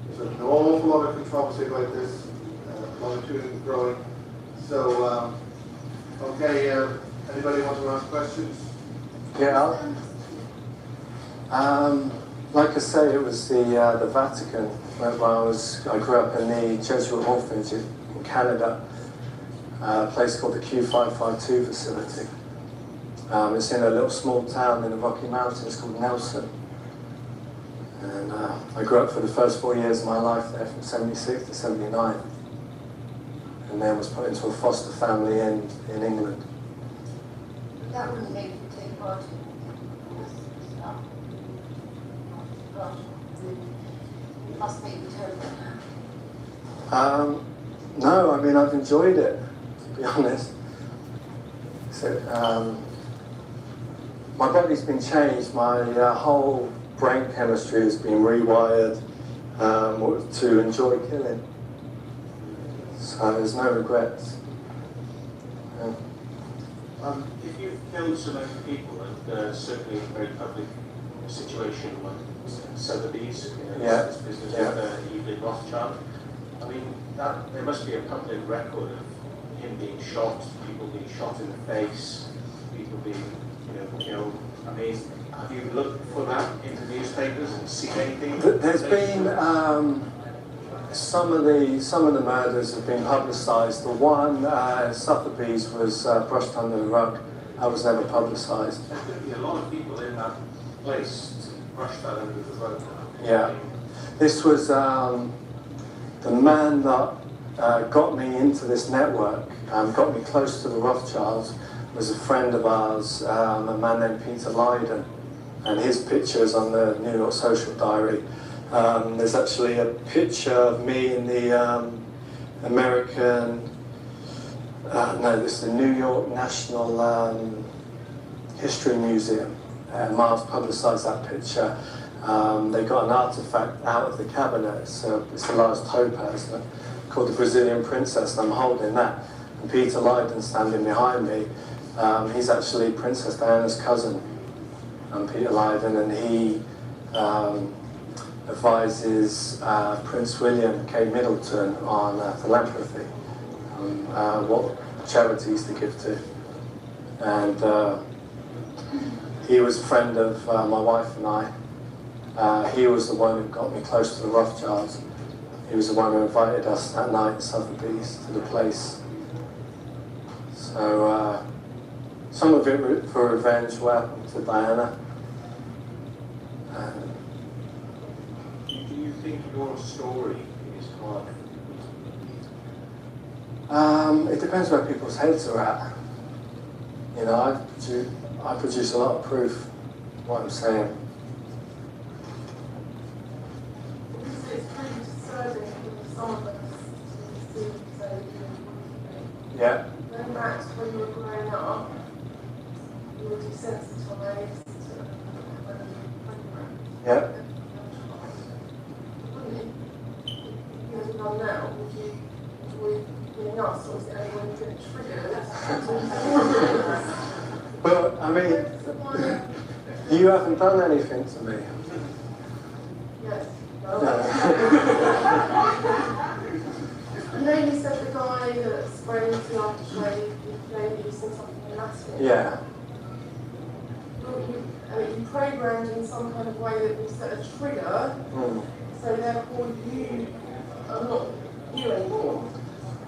There's an awful lot of controversy about this. A lot of doing and growing. So, okay, anybody want to ask questions? Yeah. Like I say, it was the Vatican where I grew up in the Jesuit orphanage in Canada, a place called the Q552 facility. It's in a little small town in the Rocky Mountains called Nelson. And I grew up for the first 4 years of my life there, from 76 to 79. And then was put into a foster family in England. That wouldn't make you take part in stuff. It must make you terrible. No, I mean, I've enjoyed it, to be honest. So, my body's been changed, my whole brain chemistry has been rewired to enjoy killing. So there's no regrets. If you've killed so many people and certainly in very public situation like Sotheby's, Yeah. this business Yeah. with Evelyn Rothschild. I mean, there must be a public record of him being shot, people being shot in the face, people being, killed. I mean, have you looked for that in the newspapers and seen anything? There's been some of the murders have been publicised. The one Sotheby's was brushed under the rug. That was never publicised. There's going to be a lot of people in that place to brush that under the rug. Yeah. This was the man that got me into this network, got me close to the Rothschilds, was a friend of ours, a man named Peter Lydon, and his picture is on the New York Social Diary. There's actually a picture of me in the American, this is the New York National History Museum. Miles publicised that picture. They got an artefact out of the cabinet. It's a large topaz called the Brazilian Princess, and I'm holding that. And Peter Lydon standing behind me. He's actually Princess Diana's cousin, Peter Lydon, and he advises Prince William, Kate Middleton on philanthropy, what charities to give to. And he was a friend of my wife and I. He was the one who got me close to the Rothschilds. He was the one who invited us that night at Sotheby's to the place. So some of it for revenge, what happened to Diana. Do you think your story is hard? It depends where people's heads are at. You know, I produce a lot of proof of what I'm saying. It's kind of disturbing for some of us to see so Yeah. going back to when you were growing up, you were desensitized to Yeah. if you had done now, would you enjoy being us, or is it only when you get triggered? Well, I mean, you haven't done anything to me. Yes. No. You know, you said the guy that sprayed into the aftershave, maybe you said something elastic. Yeah. You programmed in some kind of way that will set a trigger, so therefore you are not you anymore.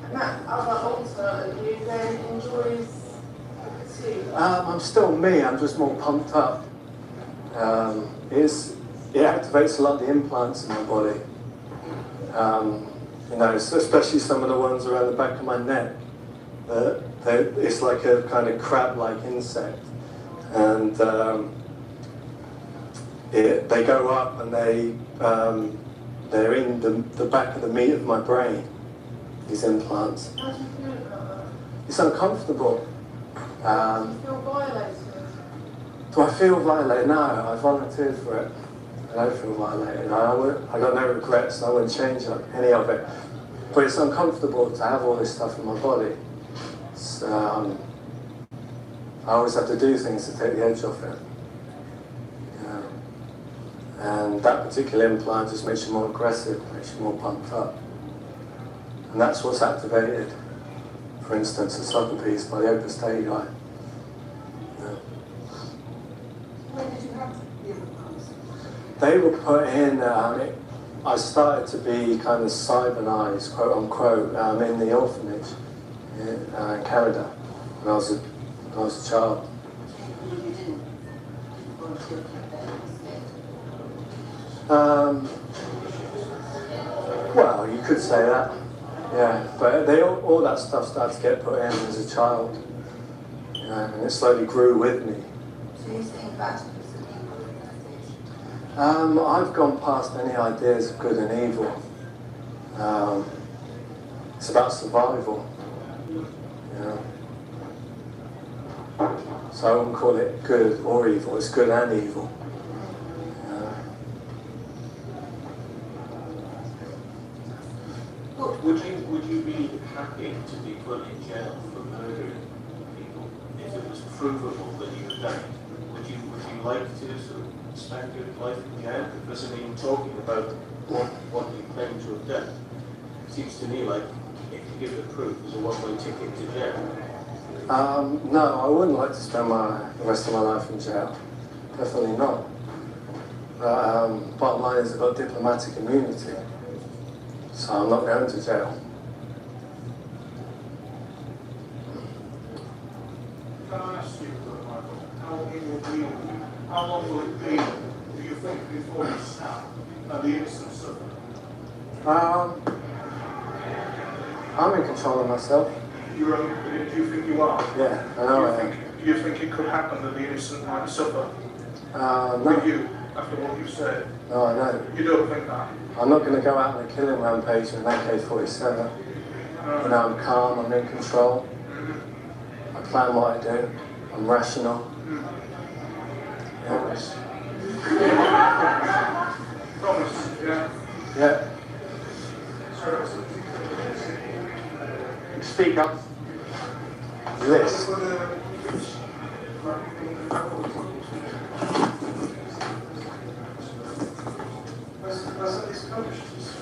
And that other alter you then enjoys too. I'm still me, I'm just more pumped up. It activates a lot of the implants in my body. You know, especially some of the ones around the back of my neck. It's like a kind of crab-like insect. And they go up and they're in the back of the meat of my brain, these implants. How do you feel about that? It's uncomfortable. Do you feel violated? Do I feel violated? No, I volunteered for it. I don't feel violated. I got no regrets, and I wouldn't change any of it. But it's uncomfortable to have all this stuff in my body. I always have to do things to take the edge off it. Yeah. And that particular implant just makes you more aggressive, makes you more pumped up. And that's what's activated, for instance, at Sotheby's by the Opus Dei guy. Yeah. When did you have the implants? They were put in, I started to be kind of cybernized, quote unquote, in the orphanage in Canada when I was a child. You didn't volunteer for that instead? Well, you could say that, yeah. But all that stuff started to get put in as a child, and it slowly grew with me. So you think that was an evil organization? I've gone past any ideas of good and evil. It's about survival. Yeah. So I wouldn't call it good or evil, it's good and evil. Would you be happy to be put in jail for murdering people if it was provable that you had done it? Would you like to? So spend your life in jail? It doesn't even talking about what you claim to have done. It seems to me like if you give the proof, there's a one-way ticket to jail. No, I wouldn't like to spend the rest of my life in jail. Definitely not. Bottom line is I've got diplomatic immunity, so I'm not going to jail. Can I ask you, Michael, how long will it be, do you think, before you snap and the innocent suffer? I'm in control of myself. Do you think you are? Yeah, I know I am. Do you think it could happen that the innocent might suffer No. with you after what you've said? No, I don't. You don't think that? I'm not going to go out on a killing rampage with an AK-47. You know, I'm calm, I'm in control. I plan what I do. I'm rational. Promise. Promise, yeah. Yeah. Speak up. List.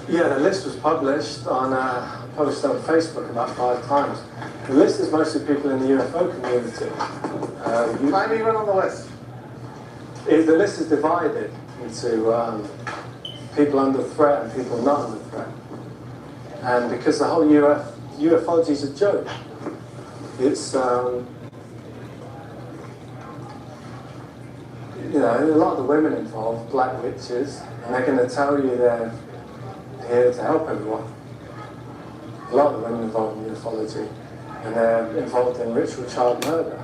Yeah, the list was published on Facebook about 5 times. The list is mostly people in the UFO community. Find anyone on the list? The list is divided into people under threat and people not under threat. And because the whole ufology is a joke, it's you know, a lot of the women involved, black witches, and they're going to tell you they're here to help everyone. A lot of the women involved in ufology, and they're involved in ritual child murder.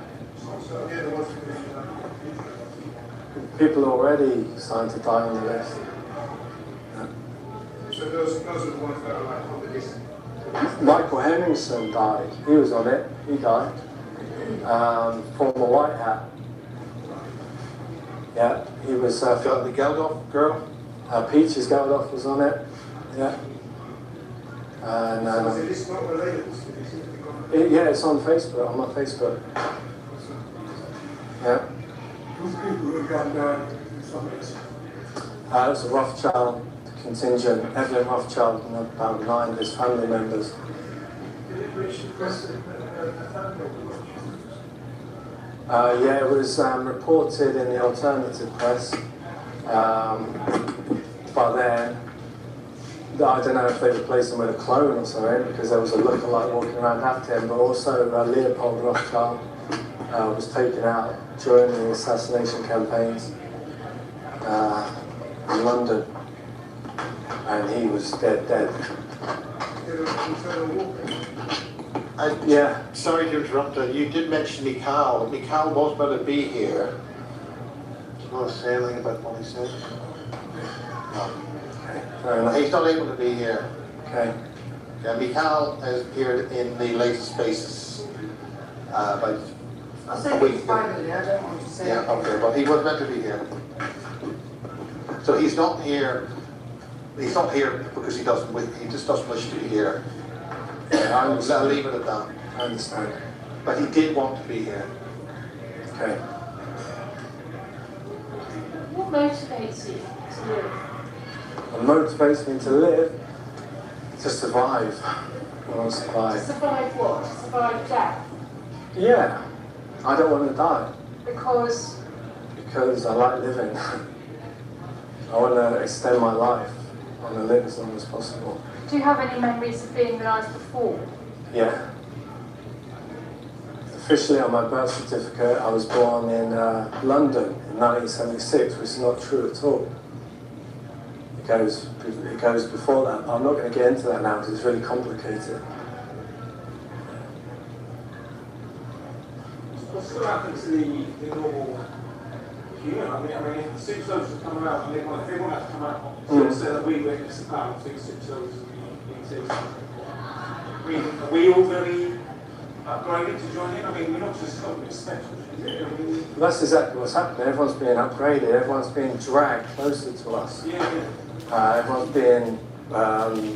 People are already starting to die on the list. So those are the ones that are like on the list. Michael Henningsen died. He was on it. He died. Former White Hat. Yeah, he was. Got the Geldof girl? Peaches Geldof was on it. Yeah. And So is this not related? yeah, it's on Facebook. On my Facebook. Yeah. Those people who have gone down in some ways. It was a Rothschild contingent. Evelyn Rothschild and about 9 of his family members. Did it reach the press? Yeah, it was reported in the alternative press, but then I don't know if they replaced him with a clone or something, because there was a lookalike walking around after him, but also Leopold Rothschild was taken out during the assassination campaigns in London, and he was dead. Yeah. Sorry to interrupt. You did mention Mikhail. Mikhail was going to be here. Do you want to say anything about what he said? No. Okay, fair enough. He's not able to be here. Okay. Yeah, Mikhail has appeared in the latest Spaces about I a said week it's ago. finally, I don't want to say Yeah, anything. okay, but he was meant to be here. So he's not here. He's not here because he just doesn't wish to be here. Yeah, I'll leave it at that. I understand. But he did want to be here. Okay. What motivates you to live? What motivates me to live? To survive. I want to To survive. survive what? To survive death? Yeah. I don't want to die Because because I like living. I want to extend my life. I want to live as long as possible. do you have any memories of being alive before? Yeah. Officially on my birth certificate, I was born in London in 1976, which is not true at all. It goes before that, but I'm not going to get into that now because it's really complicated. What's going to happen to the normal human? I mean, if the six loaves are coming out, and they want to come out, so say that we witness the power of six loaves exist. Are we all going to be upgraded to join in? I mean, we're not just helping special, is it? I mean, That's exactly what's happening. Everyone's being upgraded. Everyone's being dragged closer to us. yeah. Everyone's being,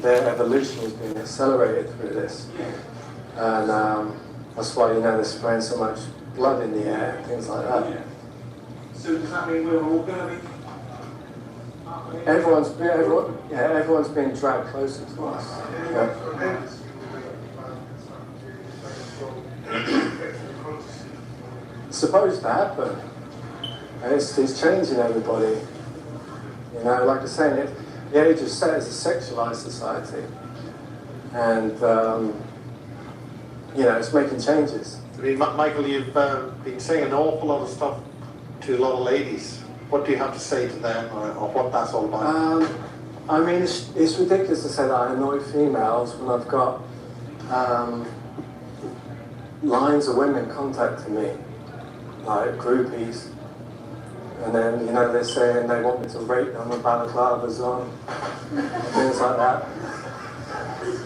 their evolution is being accelerated through this. And that's why, they're spraying so much blood in the air, things like that. So does that mean we're all going to be Everyone's being dragged closer to us. Yeah. It's supposed to happen. It's changing everybody. You know, like I was saying, the age of sex is a sexualized society. And, you know, it's making changes. I mean, Michael, you've been saying an awful lot of stuff to a lot of ladies. What do you have to say to them, or what that's all about? I mean, it's ridiculous to say that I annoy females when I've got lines of women contacting me, like groupies, and then, you know, they're saying they want me to rape them with balaclavas on, things like that.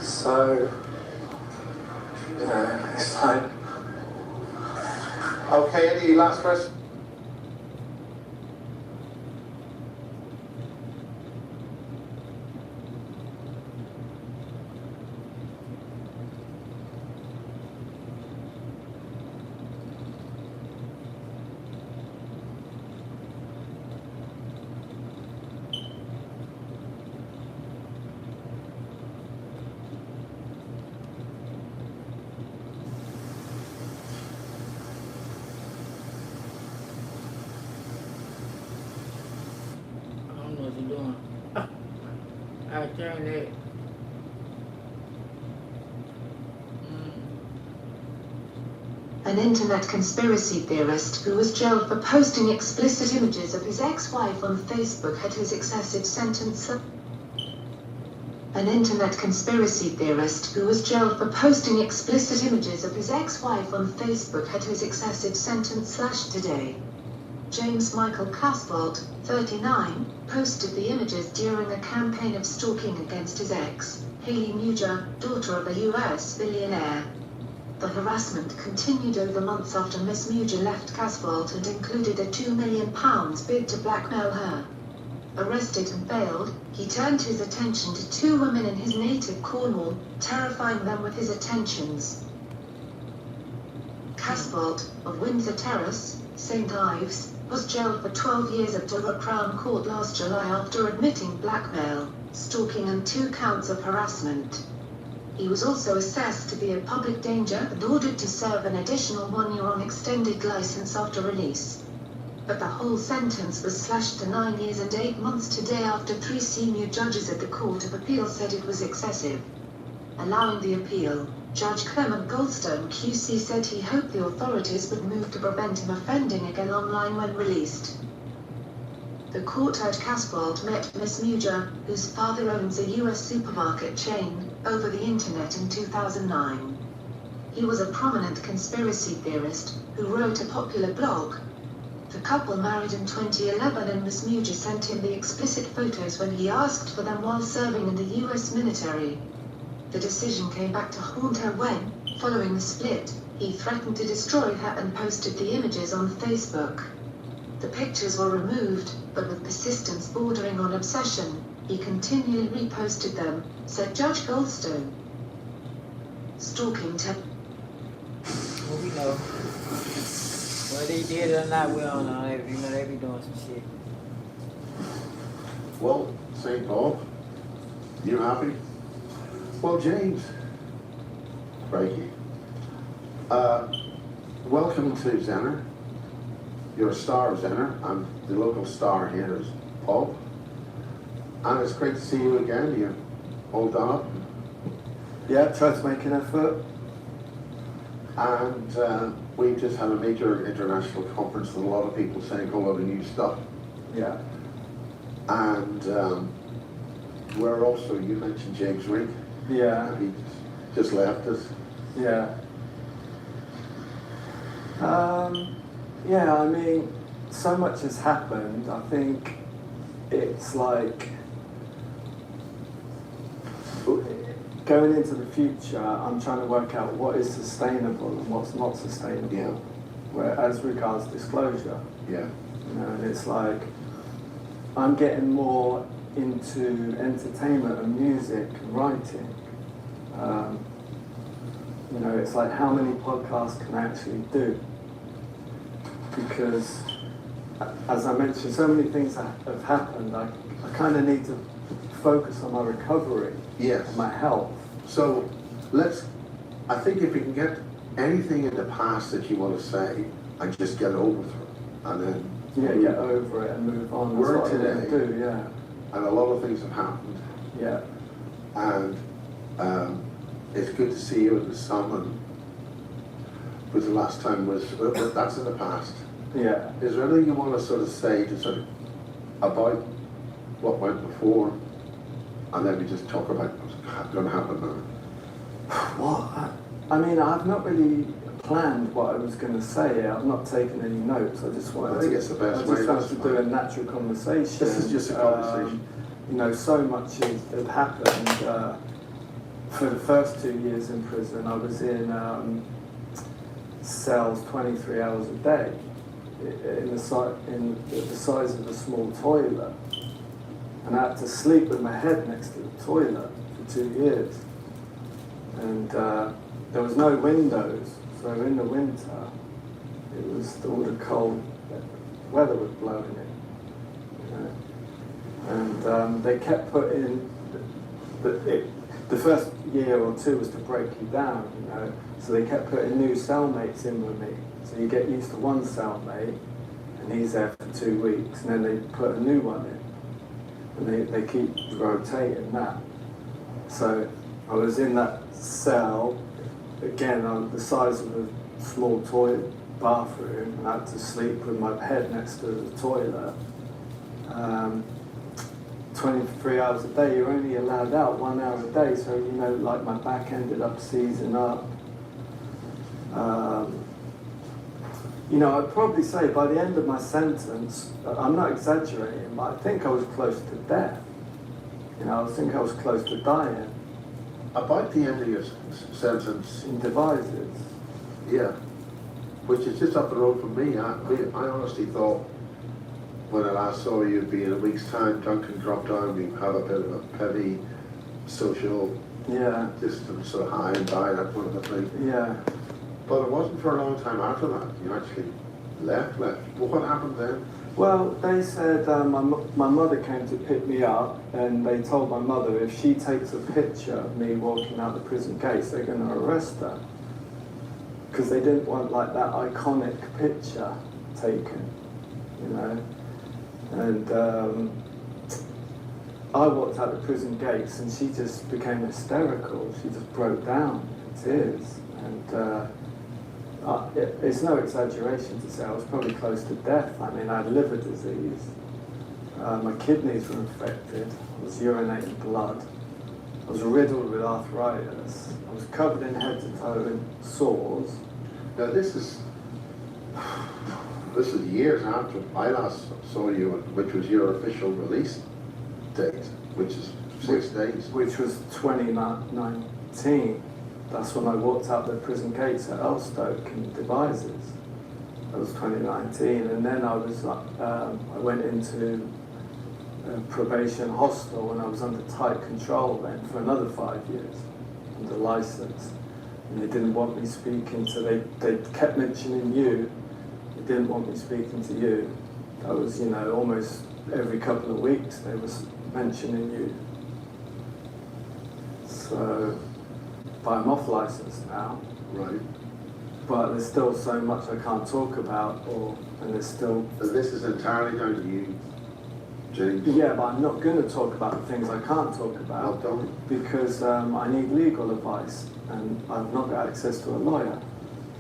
So, you know, it's like... Okay, any last question? I turn it. An internet conspiracy theorist who was jailed for posting explicit images of his ex-wife on Facebook had his excessive sentence. An internet conspiracy theorist who was jailed for posting explicit images of his ex-wife on Facebook had his excessive sentence slashed today. James Michael Casbolt, 39, posted the images during a campaign of stalking against his ex, Haley Muger, daughter of a US billionaire. The harassment continued over months after Miss Muger left Casbolt and included a £2 million bid to blackmail her. Arrested and bailed, he turned his attention to two women in his native Cornwall, terrifying them with his attentions. Casbolt, of Windsor Terrace, St Ives, was jailed for 12 years at Dover Crown Court last July after admitting blackmail, stalking and 2 counts of harassment. He was also assessed to be a public danger and ordered to serve an additional 1 year on extended license after release. But the whole sentence was slashed to 9 years and 8 months today after 3 senior judges at the Court of Appeal said it was excessive. Allowing the appeal, Judge Clement Goldstone QC said he hoped the authorities would move to prevent him offending again online when released. The court heard Casbolt met Miss Muger, whose father owns a US supermarket chain, over the internet in 2009. He was a prominent conspiracy theorist, who wrote a popular blog. The couple married in 2011 and Miss Muger sent him the explicit photos when he asked for them while serving in the US military. The decision came back to haunt her when, following the split, he threatened to destroy her and posted the images on Facebook. The pictures were removed, but with persistence bordering on obsession, he continually reposted them, said Judge Goldstone. Stalking Well, we know. Whether they did it or not, we don't know. You know, they be doing some shit. Well, St. Paul, you happy? Well, James, crikey. Welcome to Zenner. You're a star of Zenner. I'm the local star here is Paul. And it's great to see you again. You're all done up. Yeah, try to make an effort. And we just had a major international conference with a lot of people saying a lot of new stuff. Yeah. And we're also, you mentioned James Reed. Yeah. He just left us. Yeah. Yeah, I mean, so much has happened. I think it's like going into the future, I'm trying to work out what is sustainable and what's not sustainable. Yeah. Where, as regards disclosure. Yeah. You know, and it's like I'm getting more into entertainment and music and writing. You know, it's like how many podcasts can I actually do? Because as I mentioned, so many things have happened. I kind of need to focus on my recovery, Yes. and my health. So I think if you can get anything in the past that you want to say, and just get over it, and then Yeah, get over it and move on. That's Work what I want to today. do, yeah. and a lot of things have happened, Yeah. and it's good to see you in the sun, and but the last time was, but that's in the past. Yeah. Is there anything you want to sort of say to sort of about what went before, and then we just talk about what's going to happen now? What? I mean, I've not really planned what I was going to say. I've not taken any notes. I just wanted I think to, it's the best I way, just wanted that's to do a fine. natural conversation. This is just a conversation. You know, so much had happened. For the first 2 years in prison, I was in cells 23 hours a day, in the size of a small toilet. And I had to sleep with my head next to the toilet for 2 years. And there was no windows, so in the winter, it was all the cold weather was blowing in. You know? And they kept putting, the first year or two was to break you down, you know, so they kept putting new cellmates in with me. So you get used to one cellmate, and he's there for 2 weeks, and then they put a new one in. And they keep rotating that. So I was in that cell, again, on the size of a small toilet bathroom, and I had to sleep with my head next to the toilet. 23 hours a day, you're only allowed out 1 hour a day, so, you know, like my back ended up seizing up. You know, I'd probably say by the end of my sentence, I'm not exaggerating, but I think I was close to death. You know, I think I was close to dying. About the end of your sentence, In devices. yeah, which is just up the road from me. I honestly thought when I last saw you, it'd be in a week's time, Duncan dropped down, we have a bit of a petty social Yeah, distance, sort of high and die, that kind of a thing. yeah. But it wasn't for a long time after that. You actually left. Well, what happened then? Well, they said my mother came to pick me up, and they told my mother if she takes a picture of me walking out the prison gates, they're going to arrest her. Because they didn't want like that iconic picture taken, you know. And I walked out the prison gates, and she just became hysterical. She just broke down in tears. And it's no exaggeration to say I was probably close to death. I mean, I had liver disease. My kidneys were infected. I was urinating blood. I was riddled with arthritis. I was covered in head to toe in sores. Now this is years after I last saw you, which was your official release date, which is 6 days. Which was 2019. That's when I walked out the prison gates at Elstoke in Devizes. That was 2019, and then I went into a probation hostel, and I was under tight control then for another 5 years under license. And they didn't want me speaking to. They kept mentioning you. They didn't want me speaking to you. That was, you know, almost every couple of weeks they was mentioning you. So. But I'm off license now. Right. But there's still so much I can't talk about, and there's still. So this is entirely down to you, James. Yeah, but I'm not going to talk about the things I can't talk about Well done. because I need legal advice, and I've not got access to a lawyer.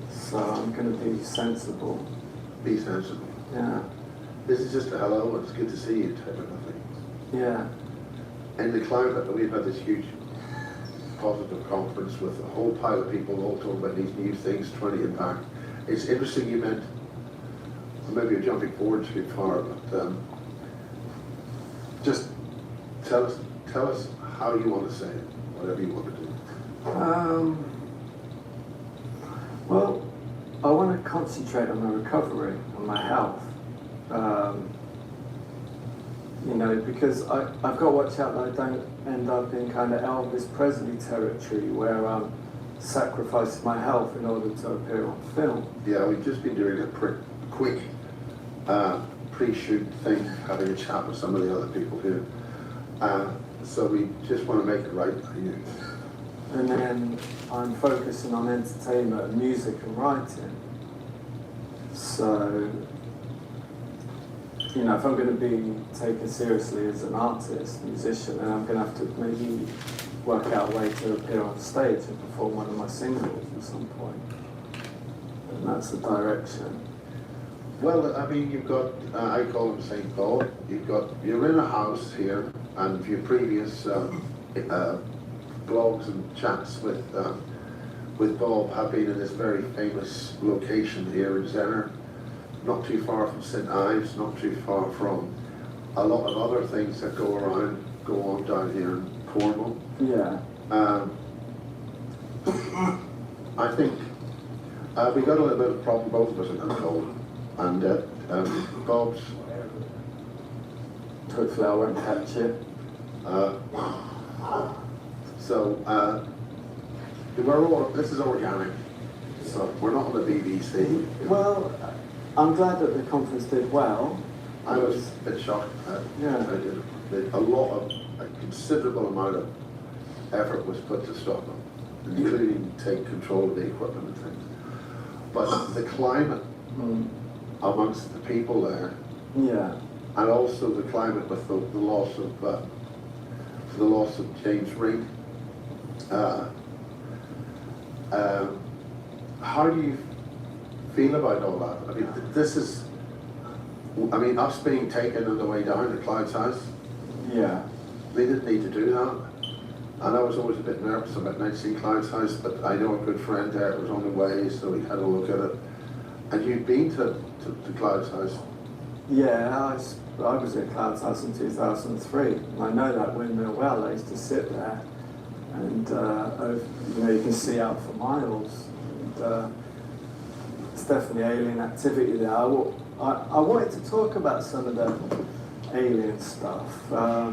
So I'm going to be sensible. Be sensible. Yeah, This is just a hello, it's good to see you type of thing. yeah, In the climate that we've had this huge positive conference with a whole pile of people all talking about these new things trying to impact. It's interesting you meant, maybe you're jumping forward too far, but just tell us how you want to say it, whatever you want to do. Well, I want to concentrate on my recovery, on my health. You know, because I've got to watch out that I don't end up in kind of Elvis Presley territory where I'm sacrificing my health in order to appear on film. Yeah, we've just been doing a quick pre-shoot thing, having a chat with some of the other people here. So we just want to make it right by you. And then I'm focusing on entertainment and music and writing. So, you know, if I'm going to be taken seriously as an artist, musician, then I'm going to have to maybe work out a way to appear on stage and perform one of my singles at some point. And that's the direction. Well, I mean, you've got, I call him St. Paul, you're in a house here, and your previous blogs and chats with Bob have been in this very famous location here in Zenner, not too far from St. Ives, not too far from a lot of other things that go on down here in Cornwall. Yeah. I think we got a little bit of a problem, both of us are controlled. And Bob's. Hopefully I won't catch it. This is organic, so we're not on the BBC. Well, I'm glad that the conference did well. I was a bit shocked. Yeah. I did. A considerable amount of effort was put to stop them, including take control of the equipment and things. But the climate amongst the people there, yeah, and also the climate with the loss of James Reed. How do you feel about all that? I mean, us being taken on the way down to Cloud's house. Yeah. They didn't need to do that. And I was always a bit nervous about not seeing Cloud's house, but I know a good friend there. It was on the way, so we had a look at it. And you've been to Cloud's house? Yeah, I was at Cloud's house in 2003, and I know that windmill well. I used to sit there, and you know, you can see out for miles. And, it's definitely alien activity there. I wanted to talk about some of the alien stuff. I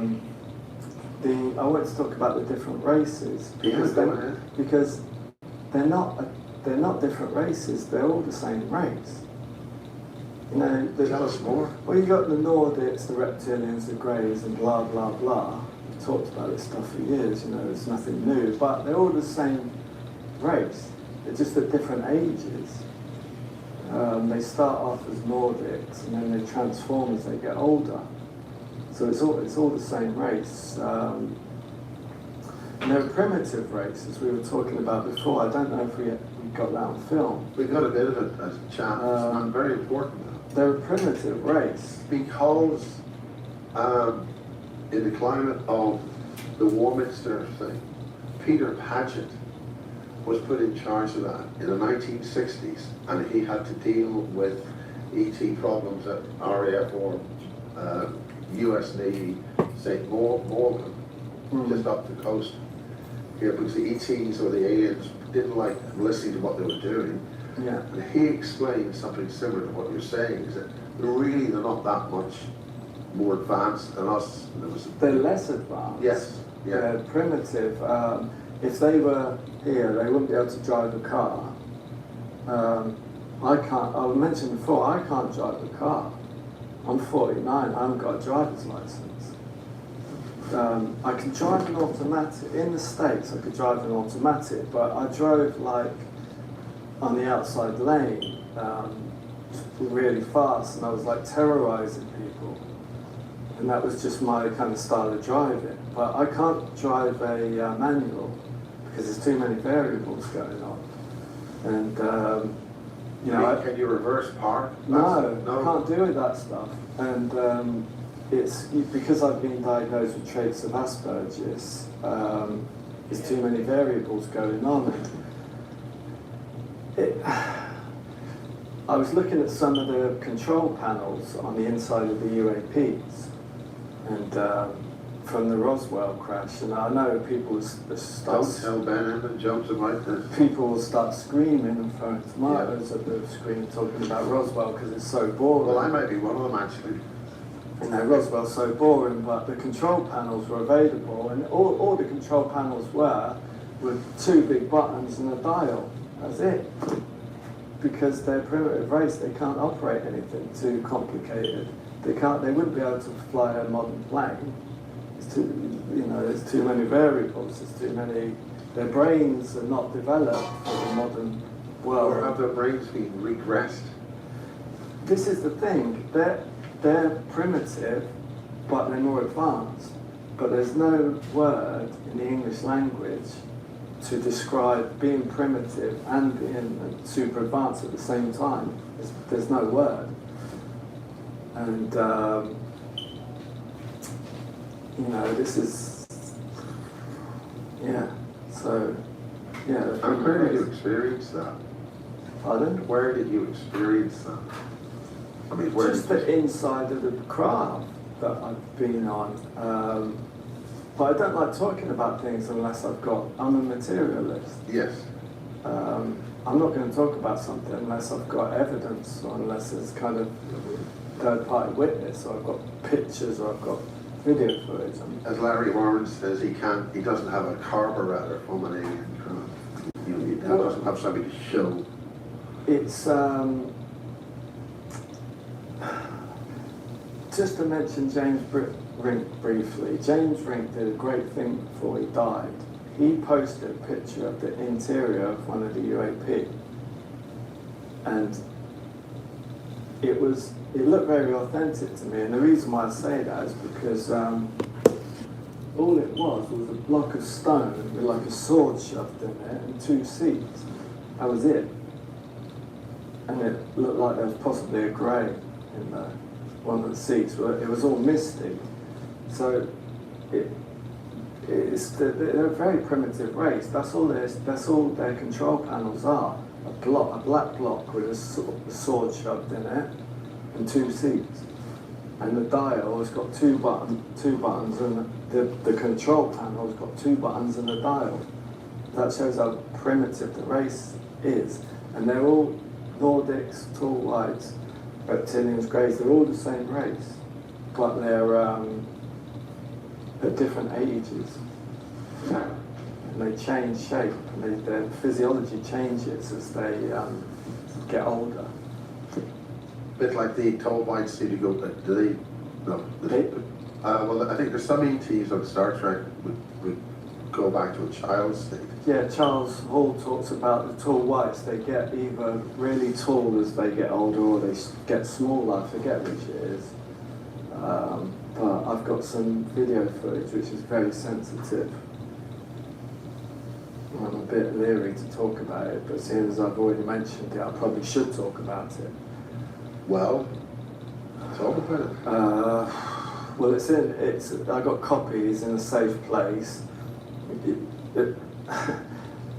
wanted to talk about the different races because they're not different races. They're all the same race. You know, tell us more. Well, you got the Nordics, the reptilians, the Greys, and blah blah blah. We've talked about this stuff for years. You know, it's nothing new, but they're all the same race. They're just at different ages. They start off as Nordics, and then they transform as they get older. So it's all the same race. And they're a primitive race, as we were talking about before. I don't know if we got that on film. We got a bit of it as a chat. It's not very important. They're a primitive race. Because in the climate of the Warminster thing, Peter Paget was put in charge of that in the 1960s, and he had to deal with ET problems at RAF or US Navy, St. Morgan, just up the coast here, because the ETs or the aliens didn't like listening to what they were doing. Yeah. And he explained something similar to what you're saying, is that they're not that much more advanced than us. They're less advanced. Yes. Yeah. They're primitive. If they were here, they wouldn't be able to drive a car. I mentioned before, I can't drive a car. I'm 49, I haven't got a driver's license. I can drive an automatic. In the States, I could drive an automatic, but I drove like on the outside lane really fast, and I was like terrorizing people. And that was just my kind of style of driving. But I can't drive a manual because there's too many variables going on. And you know, can you reverse park? No, I can't do that stuff. And it's because I've been diagnosed with traits of Asperger's. There's too many variables going on. I was looking at some of the control panels on the inside of the UAPs, and from the Roswell crash, and I know people start. Don't tell Ben Emmett jumps about this. People will start screaming and throwing tomatoes at the screen talking about Roswell because it's so boring. Well, I might be one of them actually. You know, Roswell's so boring, but the control panels were available, and all the control panels were two big buttons and a dial. That's it. because they're a primitive race, they can't operate anything too complicated. They wouldn't be able to fly a modern plane. It's too, there's too many variables, there's too many, their brains are not developed for the modern world. Or have their brains been regressed? This is the thing, they're primitive, but they're more advanced. But there's no word in the English language to describe being primitive and being super advanced at the same time. There's no word. And, this is, so, And where did you experience that? Pardon? Where did you experience that? I mean, where Just did the inside of the craft that I've been on. But I don't like talking about things unless I'm a materialist. Yes. I'm not going to talk about something unless I've got evidence or unless there's kind of third-party witness or I've got pictures or I've got video footage. As Larry Warren says, he doesn't have a carburetor from an alien craft. He doesn't have something to show. It's just to mention James Rink briefly. James Rink did a great thing before he died. He posted a picture of the interior of one of the UAP, and it looked very authentic to me. And the reason why I say that is because all it was a block of stone with like a sword shoved in it and 2 seats. That was it. And it looked like there was possibly a grave in one of the seats. It was all misty. So they're a very primitive race. That's all their control panels are. A black block with a sword shoved in it and 2 seats. And the dial has got two buttons, and the control panel has got 2 buttons and a dial. That shows how primitive the race is. And they're all Nordics, tall whites, reptilians, greys. They're all the same race, but they're at different ages. And they change shape, and their physiology changes as they get older. A bit like the tall whites seem to go, do they? No. Well, I think there's some ETs on Star Trek would go back to a child's state. Yeah, Charles Hall talks about the tall whites. They get either really tall as they get older or they get smaller. I forget which it is. But I've got some video footage which is very sensitive. I'm a bit leery to talk about it, but seeing as I've already mentioned it, I probably should talk about it. Well, talk about it. Well, I got copies in a safe place.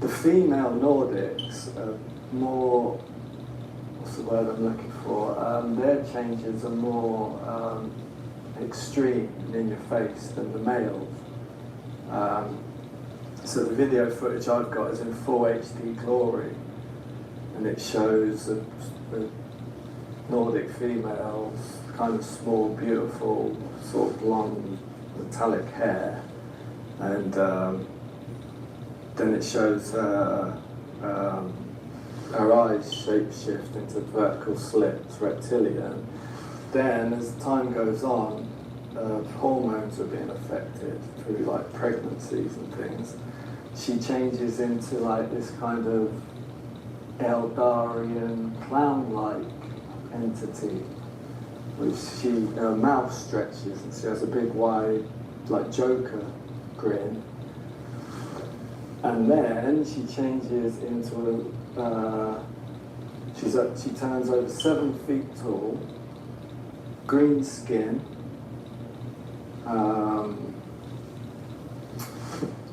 The female Nordics are more, what's the word I'm looking for? Their changes are more extreme and in your face than the males. So the video footage I've got is in full HD glory, and it shows the Nordic females, kind of small, beautiful, sort of blonde, metallic hair, and then it shows her eyes shape-shift into vertical slits, reptilian. Then, as time goes on, hormones are being affected through like pregnancies and things. She changes into like this kind of Eldarian clown-like entity, which her mouth stretches and she has a big wide like Joker grin. And then she changes into she turns over 7 feet tall, green skin.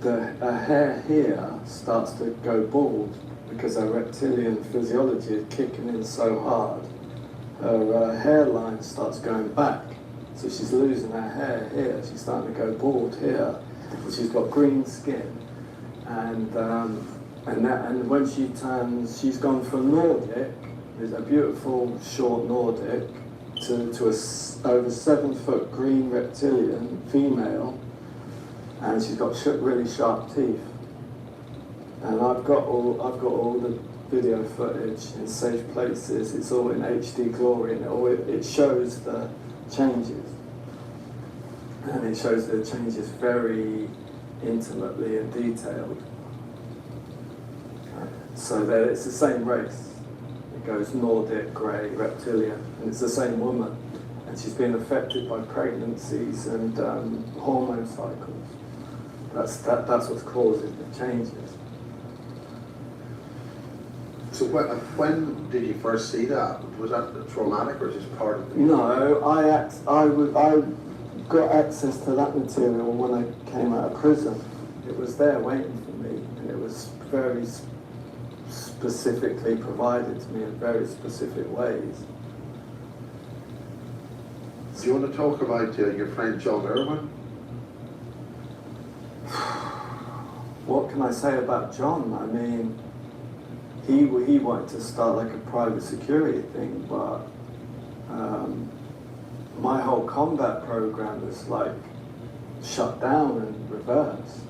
Her hair here starts to go bald because her reptilian physiology is kicking in so hard. Her hairline starts going back, so she's losing her hair here. She's starting to go bald here. She's got green skin, and when she turns, she's gone from Nordic, is a beautiful short Nordic, to a over 7 foot green reptilian female, and she's got really sharp teeth. And I've got all the video footage in safe places. It's all in HD glory, and it shows the changes. And it shows the changes very intimately and detailed. So that it's the same race. It goes Nordic, grey, reptilian, and it's the same woman. And she's been affected by pregnancies and hormone cycles. That's what's causing the changes. So when did you first see that? Was that traumatic or just part of the... No, I got access to that material when I came out of prison. It was there waiting for me, and it was very specifically provided to me in very specific ways. Do you want to talk about your friend John Irwin? What can I say about John? I mean, he wanted to start like a private security thing, but my whole combat program was like shut down and reversed.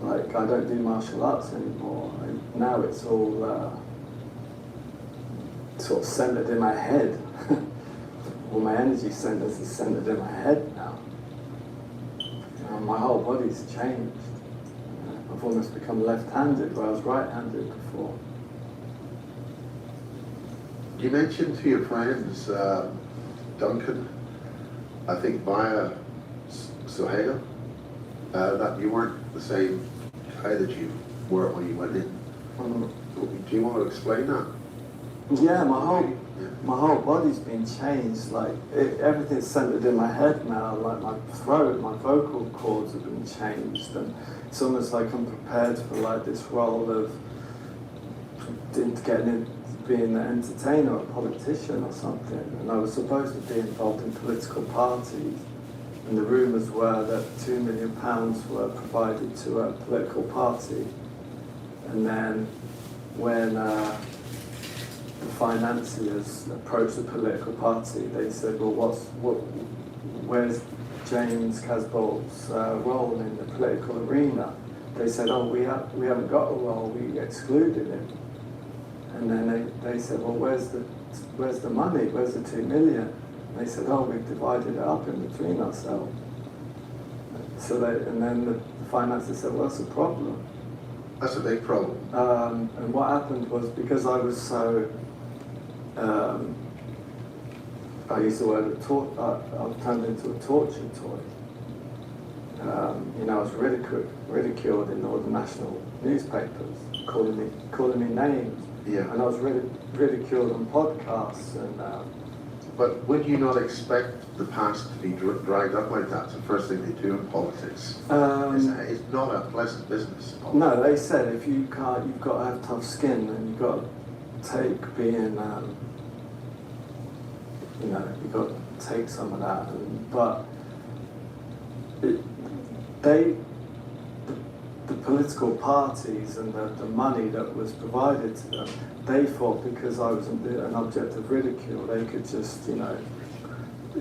Like, I don't do martial arts anymore. Now it's all sort of centered in my head. All my energy centers are centered in my head now. My whole body's changed. I've almost become left-handed where I was right-handed before. You mentioned to your friends, Duncan, I think via Sohail, that you weren't the same guy that you were when you went in. Do you want to explain that? Yeah, my whole body's been changed. Like everything's centered in my head now. Like my throat, my vocal cords have been changed, and it's almost like I'm prepared for like this role of being an entertainer, a politician or something. And I was supposed to be involved in political parties. And the rumours were that £2 million were provided to a political party. And then when the financiers approached the political party, they said, well, where's James Casboult's role in the political arena? They said, oh, we haven't got a role, we excluded him. And then they said, well, where's the money? Where's the 2 million? They said, oh, we've divided it up in between ourselves. And then the financiers said, well, that's a problem. That's a big problem. And what happened was, because I was so, I used the word I was turned into a torture toy. I was ridiculed in all the national newspapers, calling me names. Yeah. And I was ridiculed on podcasts and. But would you not expect the past to be dragged up like that? It's the first thing they do in politics. It's not a pleasant business. No, they said if you can't, you've got to have tough skin, and you've got to take being, you've got to take some of that. But the political parties and the money that was provided to them, they thought because I was an object of ridicule, they could just,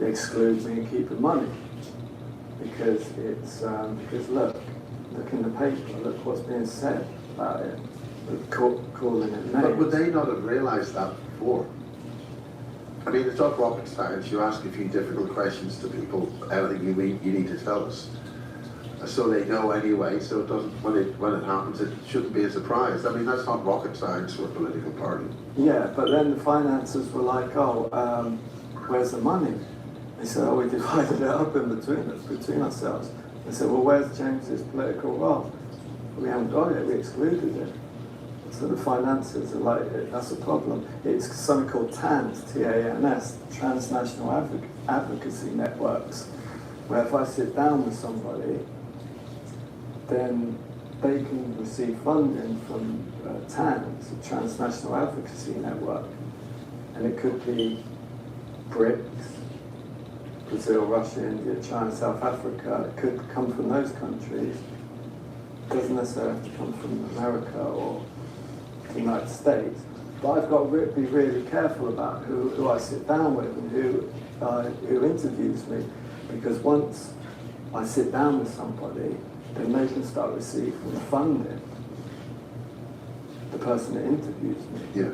exclude me and keep the money. Because because look in the paper, look what's being said about it, calling it names. But would they not have realised that before? I mean, it's not rocket science. You ask a few difficult questions to people, everything you need to tell us. So they know anyway, so it doesn't, when it happens, it shouldn't be a surprise. I mean, that's not rocket science for a political party. Yeah, but then the financiers were like, oh, where's the money? They said, oh, we divided it up in between ourselves. They said, well, where's James's political role? We haven't got it, we excluded it. So the financiers are like, that's a problem. It's something called TANS, T-A-N-S, Transnational Advocacy Networks, where if I sit down with somebody, then they can receive funding from TANS, a Transnational Advocacy Network. And it could be BRICS, Brazil, Russia, India, China, South Africa. It could come from those countries. It doesn't necessarily have to come from America or the United States. But I've got to be really careful about who I sit down with and who interviews me. Because once I sit down with somebody, then they can start receiving funding. The person that interviews me. Yeah.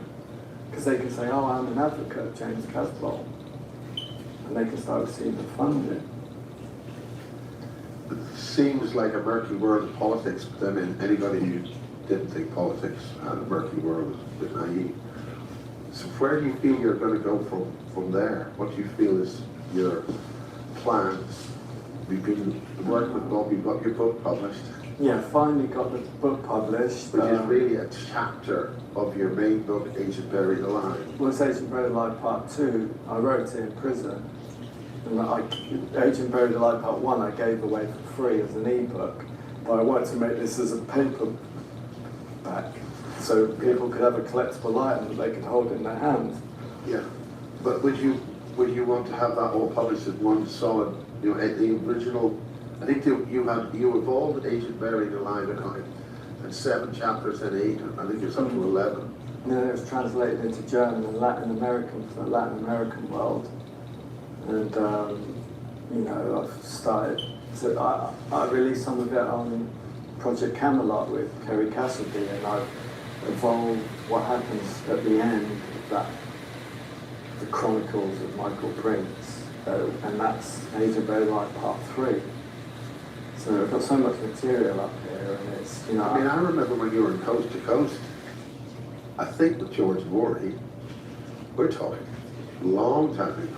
Because they can say, oh, I'm an advocate of James Casbolt. And they can start receiving funding. It seems like a murky world of politics, but then anybody who didn't think politics had a murky world was a bit naive. So where do you feel you're going to go from there? What do you feel is your plans? You've been working with Bob, you've got your book published. Yeah, finally got the book published. Which is really a chapter of your main book, Agent Buried Alive. Well, it's Agent Buried Alive Part 2. I wrote it in prison. And Agent Buried Alive Part 1 I gave away for free as an ebook. But I wanted to make this as a paperback so people could have a collectible item that they could hold in their hand. Yeah. But would you want to have that all published as one solid, you know, the original? I think you evolved Agent Buried Alive in 7 chapters and 8, and I think it's up to 11. And then it was translated into German and Latin American for the Latin American world. And you know, I've started to, I released some of it on Project Camelot with Kerry Cassidy, and I've evolved what happens at the end of that, the Chronicles of Michael Prince, and that's Agent Buried Alive Part 3. So I've got so much material up here, and it's, you know... I mean, I remember when you were in Coast to Coast, I think with George Morley, we're talking a long time ago.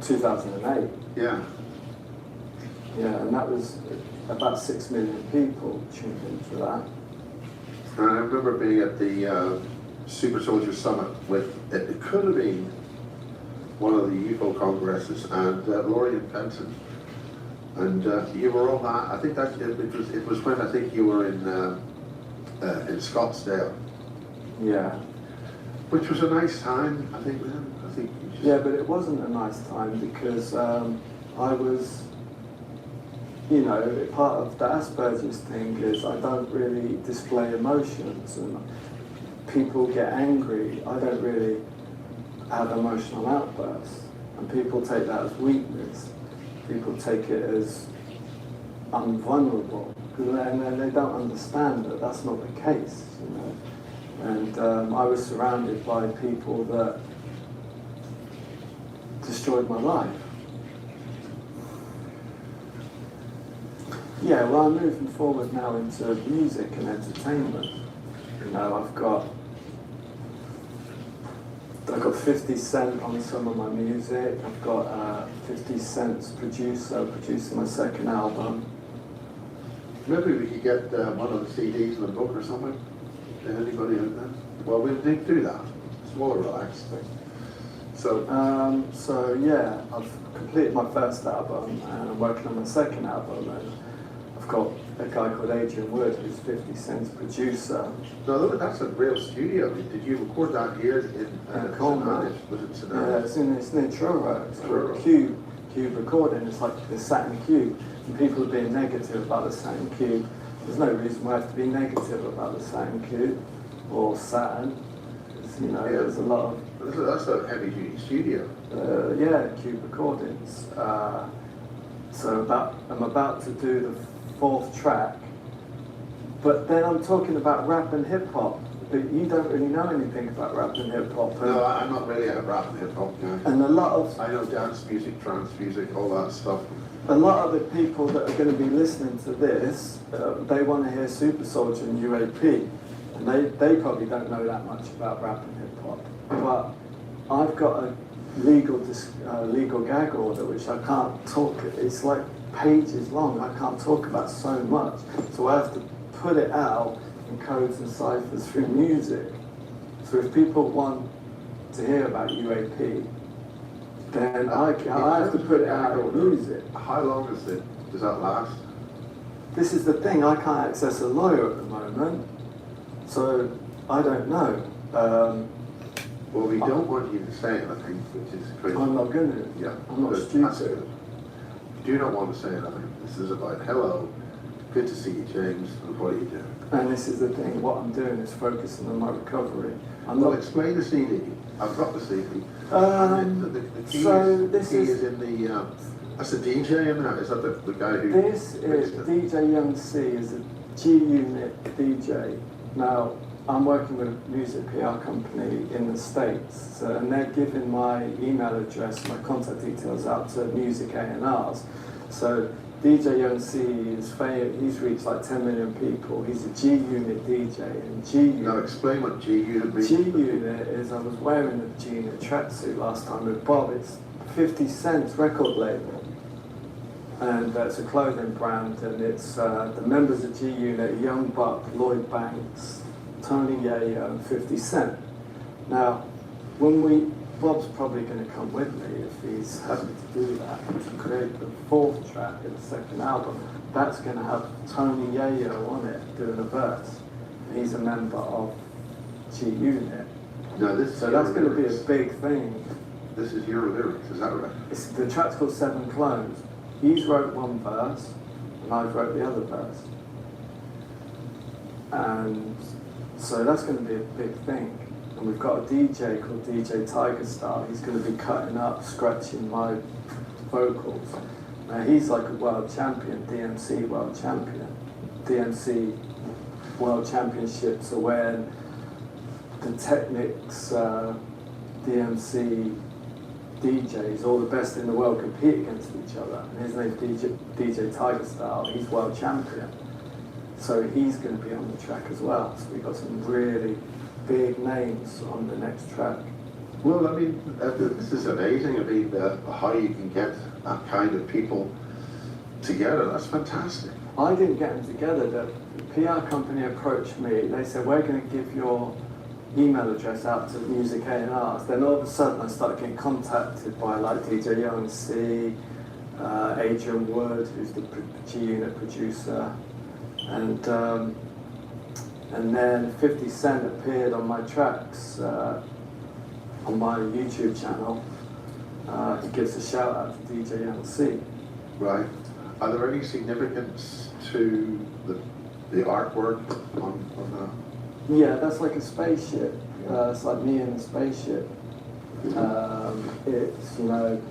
2008. Yeah. Yeah, and that was about 6 million people tuned into that. And I remember being at the Super Soldier Summit with, it could have been one of the UFO congresses, and Laurie and Benson. And you were on that. I think that it was when I think you were in Scottsdale. Yeah. Which was a nice time, I think. Then I think. Yeah, but it wasn't a nice time because I was, you know, part of the Asperger's thing is I don't really display emotions, and people get angry. I don't really have emotional outbursts, and people take that as weakness. People take it as I'm vulnerable, and they don't understand that that's not the case, you know. And I was surrounded by people that destroyed my life. Yeah, well, I'm moving forward now into music and entertainment. You know, I've got 50 Cent on some of my music. I've got 50 Cent's producing my second album. Maybe we could get one of the CDs in a book or something. Anybody out there? Well, we'll do that. Smaller, relaxed thing. So yeah, I've completed my first album and I'm working on my second album, and I've got a guy called Adrian Wood who's 50 Cent's producer. No, look, that's a real studio. Did you record that here in Coleman? Was it St. Yeah, it's near Truro. It's called Cube Recording. It's like the Saturn Cube. And people are being negative about the Saturn Cube. There's no reason why I have to be negative about the Saturn Cube or Saturn. You know, there's a lot of... That's a heavy-duty studio. Yeah, Cube Recordings. So I'm about to do the 4th track, but then I'm talking about rap and hip-hop, but you don't really know anything about rap and hip-hop. No, I'm not really a rap and hip-hop guy. And a lot of... I know dance music, trance music, all that stuff. A lot of the people that are going to be listening to this, they want to hear Super Soldier and UAP. And they probably don't know that much about rap and hip-hop. But I've got a legal gag order, which I can't talk, it's like pages long, I can't talk about so much. So I have to put it out in codes and ciphers through music. So if people want to hear about UAP, then I have to put it out in music. How long does that last? This is the thing, I can't access a lawyer at the moment, so I don't know. Well, we don't want you to say anything, which is crazy. I'm not going to. Yeah. I'm not Good. stupid. You do not want to say anything. This is about, hello, good to see you, James, and what are you doing? And this is the thing, what I'm doing is focusing on my recovery. Well, explain the CD. I've got the CD. The key is in the, that's the DJ in there? Is that the guy who... This is, DJ Young C is a G-Unit DJ. Now, I'm working with a music PR company in the States, so, and they're giving my email address, my contact details out to music A&Rs. So DJ Young C is famous, he's reached like 10 million people. He's a G-Unit DJ, and G-Unit... Now explain what G-Unit means. G-Unit is, I was wearing a G-Unit tracksuit last time with Bob. It's 50 Cent's record label. And it's a clothing brand, and it's the members of G-Unit, Young Buck, Lloyd Banks, Tony Yayo, and 50 Cent. Now, Bob's probably going to come with me if he's happy to do that, to create the 4th track of the 2nd album. That's going to have Tony Yayo on it doing a verse. He's a member of G-Unit. No, so that's going to be a big thing. This is your lyrics, is that right? The track's called 7 Clones. He's wrote one verse, and I've wrote the other verse. And so that's going to be a big thing. And we've got a DJ called DJ Tiger Star. He's going to be cutting up, scratching my vocals. Now he's like a world champion, DMC world champion. DMC World Championships are when the Technics, DMC DJs, all the best in the world, compete against each other. And his name's DJ Tiger Star. He's world champion. So he's going to be on the track as well. So we've got some really big names on the next track. Well, I mean, this is amazing. I mean, how you can get that kind of people together. That's fantastic. I didn't get them together. The PR company approached me. They said, we're going to give your email address out to music A&Rs. Then all of a sudden I started getting contacted by like DJ Young C, Adrian Wood, who's the G-Unit producer, and then 50 Cent appeared on my tracks on my YouTube channel. He gives a shout out to DJ Young C. Right. Are there any significance to the artwork on that? Yeah, that's like a spaceship. It's like me in a spaceship. It's, you know,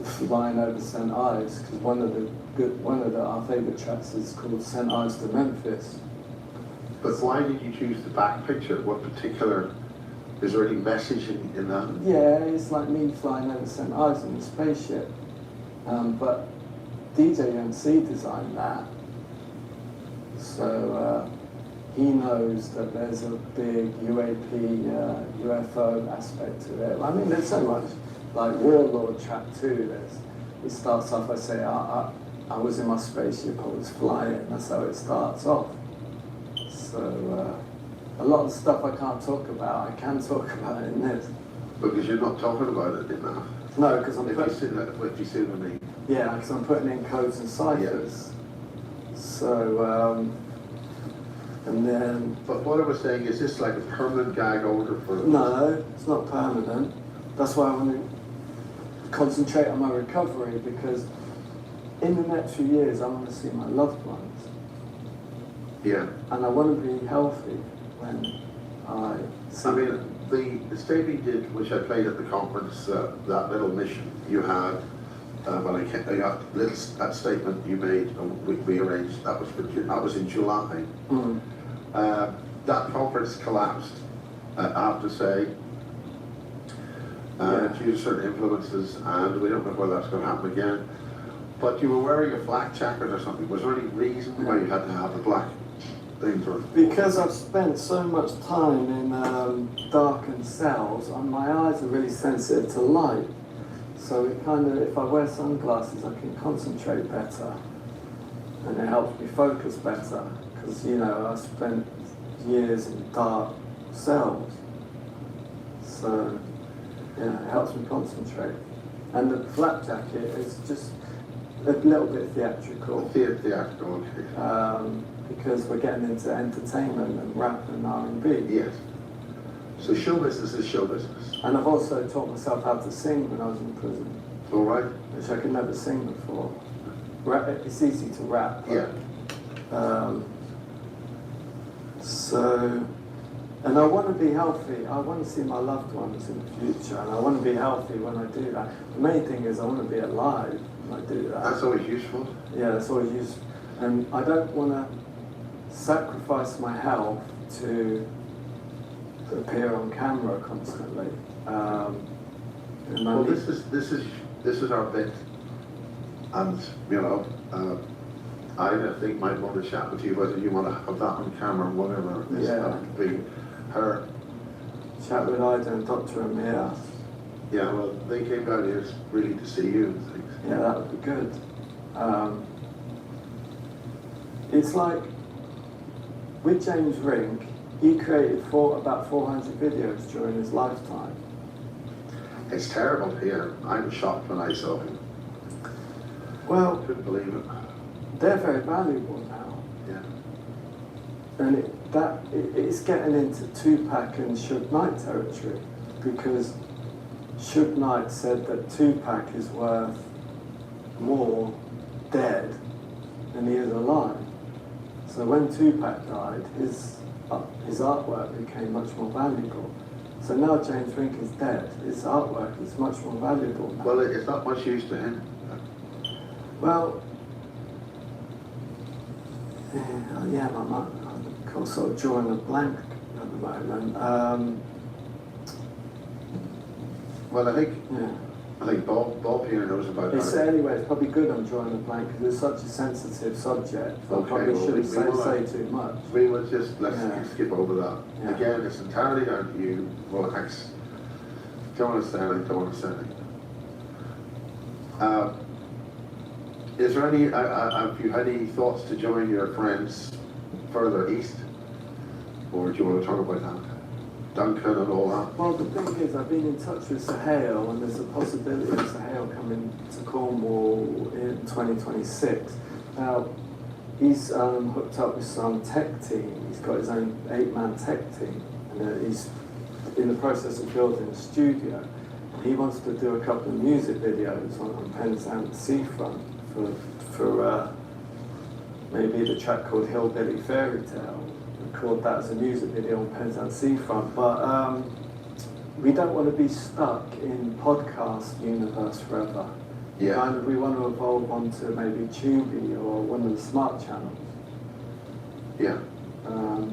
flying over St. Ives, because one of our favourite tracks is called St. Ives to Memphis. But why did you choose the back picture? What particular, is there any message in that? Yeah, it's like me flying over St. Ives in a spaceship. But DJ Young C designed that. So he knows that there's a big UAP, UFO aspect to it. I mean, there's so much, like Warlord track 2, it starts off, I say, I was in my spaceship, I was flying, that's how it starts off. So a lot of stuff I can't talk about, I can talk about in this. Because you're not talking about it enough. No, because I'm if you see what I mean. Yeah, because I'm putting in codes and ciphers. Yeah. So, and then... But what I was saying, is this like a permanent gag order for... No, it's not permanent. That's why I want to concentrate on my recovery, because in the next few years I want to see my loved ones. Yeah. And I want to be healthy when I see them. The statement you did, which I played at the conference, that little mission you had, when I got that statement you made, we arranged, that was in July. Mm. That conference collapsed, I have to say, due to certain influences, and we don't know whether that's going to happen again. But you were wearing a black jacket or something. Was there any reason why you had to have the black things? Because I've spent so much time in darkened cells, and my eyes are really sensitive to light. So it kind of, if I wear sunglasses, I can concentrate better, and it helps me focus better. Because, you know, I spent years in dark cells, so yeah, it helps me concentrate. And the flak jacket is just a little bit theatrical. Theatrical, okay. Because we're getting into entertainment and rap and R&B. Yes. So show business is show business. And I've also taught myself how to sing when I was in prison. All right. Which I could never sing before. It's easy to rap. But, yeah. So, and I want to be healthy. I want to see my loved ones in the future, and I want to be healthy when I do that. The main thing is I want to be alive when I do that. That's always useful. Yeah, that's always useful. And I don't want to sacrifice my health to appear on camera constantly. And I Well, need- this is our bit, and you know, I think might want to chat with you whether you want to have that on camera or whatever. This Yeah. could be her. chat with Ida and Dr. Amir. Yeah, well, they came down here really to see you and things. Yeah, that would be good. It's like with James Rink, he created about 400 videos during his lifetime. It's terrible here. I'm shocked when I saw him. Well, Couldn't believe it. they're very valuable now. Yeah. And it's getting into Tupac and Suge Knight territory, because Suge Knight said that Tupac is worth more dead than he is alive. So when Tupac died, his artwork became much more valuable. So now James Rink is dead, his artwork is much more valuable now. Well, it's not much use to him. Well, yeah, I'm sort of drawing a blank at the moment. Well, I think Yeah. Bob here knows about It's, that. anyway, it's probably good I'm drawing a blank because it's such a sensitive subject. I Okay, probably well, shouldn't we will- say too much. We will just let's Yeah. skip over that. Yeah. Again, it's entirely down to you. Relax. Don't want to say anything. Don't want to say anything. Is there any? Have you had any thoughts to join your friends further east, or do you want to talk about that? Duncan and all that. Well, the thing is, I've been in touch with Sahel, and there's a possibility of Sahel coming to Cornwall in 2026. Now, he's hooked up with some tech team. He's got his own 8-man tech team, and he's in the process of building a studio. And he wants to do a couple of music videos on Penzance Seafront for maybe the track called Hillbilly Fairy Tale. Record that as a music video on Penzance Seafront, but we don't want to be stuck in podcast universe forever. Yeah. We want to evolve onto maybe Tubi or one of the smart channels. Yeah.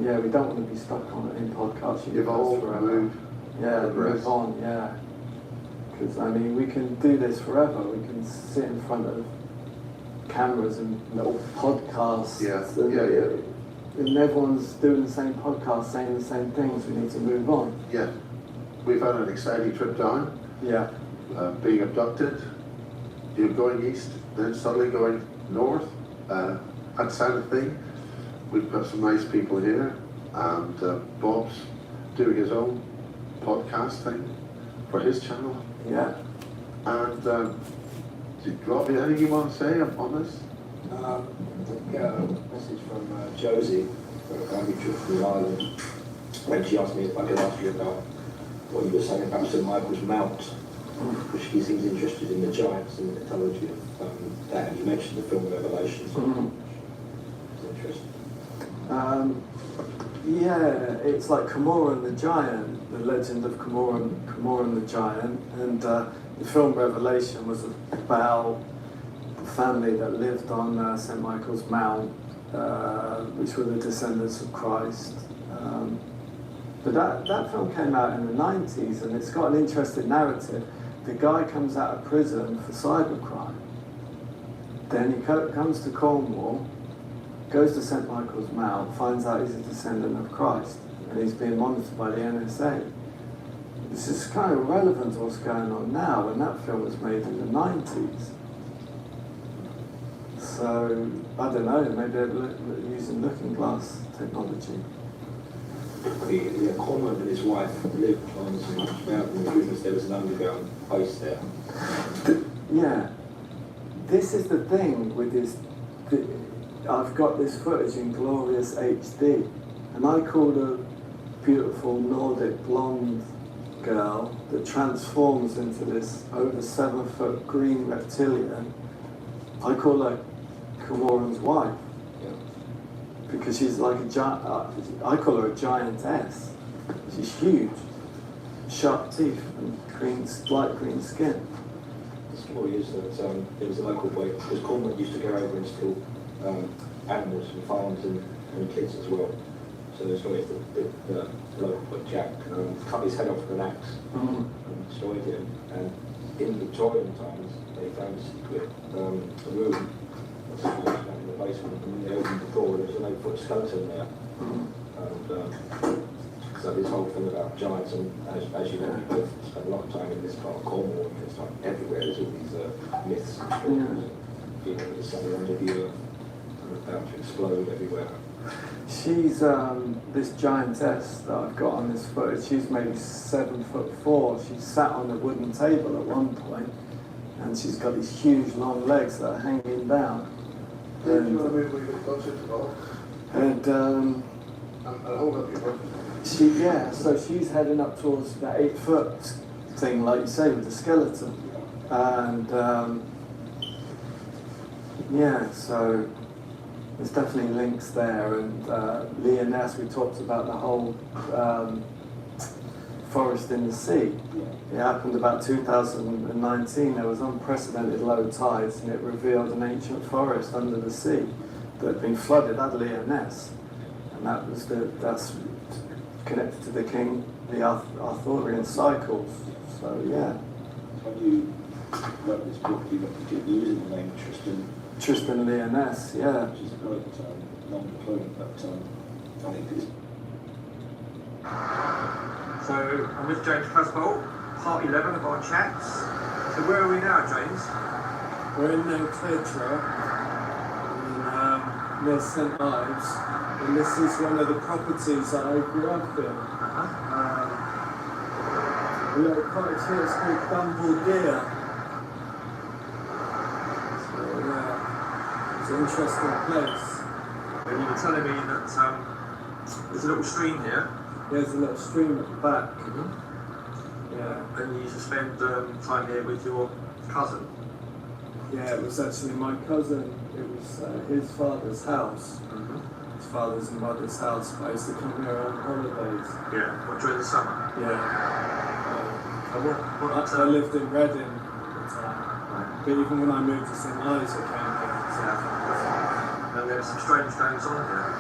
Yeah, we don't want to be stuck in podcast universe Evolve, forever. move. Yeah, progress. move on. Yeah, because I mean, we can do this forever. We can sit in front of cameras and little podcasts. Yeah, And, yeah. and everyone's doing the same podcast, saying the same things. We need to move on. Yeah. We've had an exciting trip down. Yeah. Being abducted. You're going east, then suddenly going north. That kind of thing. We've got some nice people here, and Bob's doing his own podcast thing for his channel. Yeah. And do you have anything you want to say on this? I think a message from Josie, a family trip to the island, when she asked me if I could ask you about what you were saying about St Michael's Mount, because she seems interested in the giants and the mythology of that, and you mentioned the film Revelations. It's interesting. Yeah, it's like Comoran the Giant, the legend of Comoran the Giant, and the film Revelation was about the family that lived on St Michael's Mount, which were the descendants of Christ. But that film came out in the 90s, and it's got an interesting narrative. The guy comes out of prison for cybercrime. Then he comes to Cornwall, goes to St Michael's Mount, finds out he's a descendant of Christ, and he's being monitored by the NSA. This is kind of relevant to what's going on now, when that film was made in the 90s. So, I don't know, maybe they're using looking glass technology. The Cormac and his wife lived on St Michael's Mount, and the rumors there was an underground base there. Yeah, this is the thing with this. I've got this footage in glorious HD, and I called a beautiful Nordic blonde girl that transforms into this over 7-foot green reptilian. I call her Comoran's wife, because she's like a giant. I call her a giantess. She's huge, sharp teeth and light green skin. The story is that there was a local boy, because Cormac used to go over and steal animals from farms, and and kids as well. So there's always the bloke Jack cut his head off with an axe and destroyed him. And in Victorian times, they found a secret room in the basement, and when they opened the door, there was an 8-foot skeleton there. And so this whole thing about giants, and as you know, we both spend a lot of time in this part of Cornwall, and it's like everywhere, there's all these myths and stories, feeling there's something under the earth and about to explode everywhere. She's this giantess that I've got on this footage. She's maybe 7'4". She's sat on a wooden table at one point, and she's got these huge long legs that are hanging down. Do you want to move a little bit closer to Bob? And I'll hold up your book. so she's heading up towards that 8-foot thing, like you say, with the skeleton. And so there's definitely links there. And Lyonesse, we talked about the whole forest in the sea. It happened about 2019. There was unprecedented low tides, and it revealed an ancient forest under the sea that had been flooded at Lyonesse. And that's connected to the king, the Arthurian cycles. So yeah. When you wrote this book, you keep using the name Tristan Lyonesse, yeah. which is a great non-deployment, but I think it's. So I'm with James Casbolt, part 11 of our chats. So where are we now, James? We're in Cletra, near St Ives, and this is one of the properties that I grew up in. A little cottage here is called Dumble Deer. So yeah, it's an interesting place. And you were telling me that there's a little stream here. There's a little stream at the back. Yeah. And you used to spend time here with your cousin. Yeah, it was actually my cousin. It was his father's house. His father's and mother's house. I used to come here on holidays. Yeah. What, during the summer? Yeah. I I lived in Reading at the time. But even when I moved to St Ives, I came here. And there's some strange goings on here.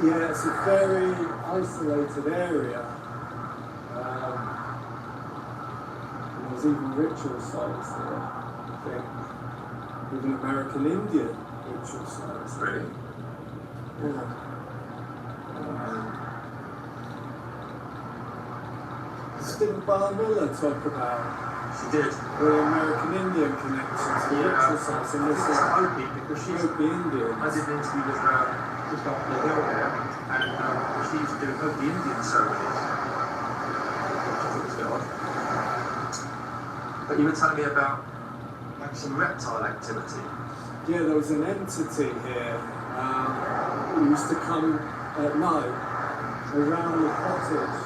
Yeah, it's a very isolated area. And there's even ritual sites there, I think. Even American Indian ritual sites. Really? Yeah. Didn't Bar Miller talk about She did. the American Indian connections, the ritual sites, and this is Hopi, because she's Hopi Indians. I did an interview with her just up the hill there, and she used to do Hopi Indian ceremonies, which I thought was a bit odd. But you were telling me about like some reptile activity. Yeah, there was an entity here who used to come at night around the cottage,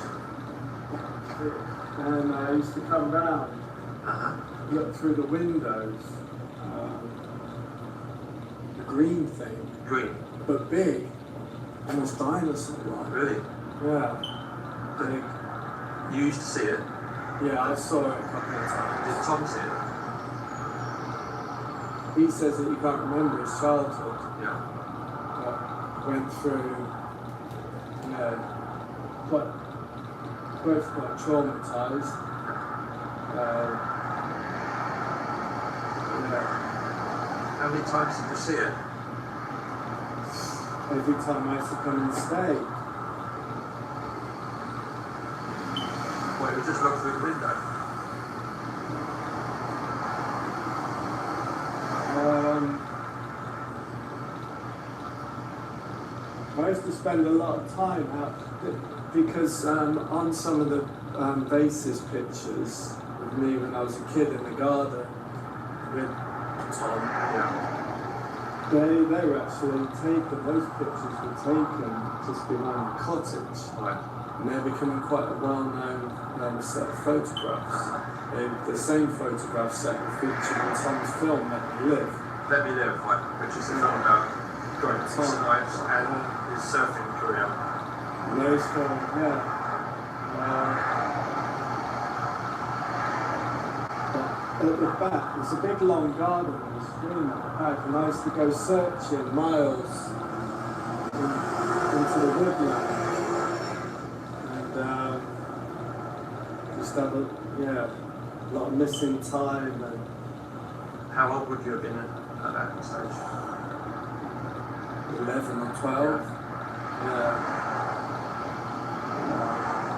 and I used to come round, look through the windows, the green thing, Green. but big, almost dinosaur-like. Really? Yeah, big. You used to see it. Yeah, I saw it a couple of times. Did Tom see it? He says that he can't remember his childhood. Yeah. But went through, both quite traumatised. How many times did you see it? Every time I used to come and stay. Well, it would just look through the window. I used to spend a lot of time out because on some of the basis pictures of me when I was a kid in the garden with Tom, they were actually taken, those pictures were taken just behind the cottage. Right. And they're becoming quite a well-known set of photographs. The same photograph set featured in Tom's film, Let Me Live. Let Me Live, right, which is the film about going to St Ives and his surfing career. And those films, yeah. But at the back, there's a big long garden with a stream at the back, and I used to go searching miles in to the woodland and just have a lot of missing time. And How old would you have been at that stage? 11 or 12. Yeah.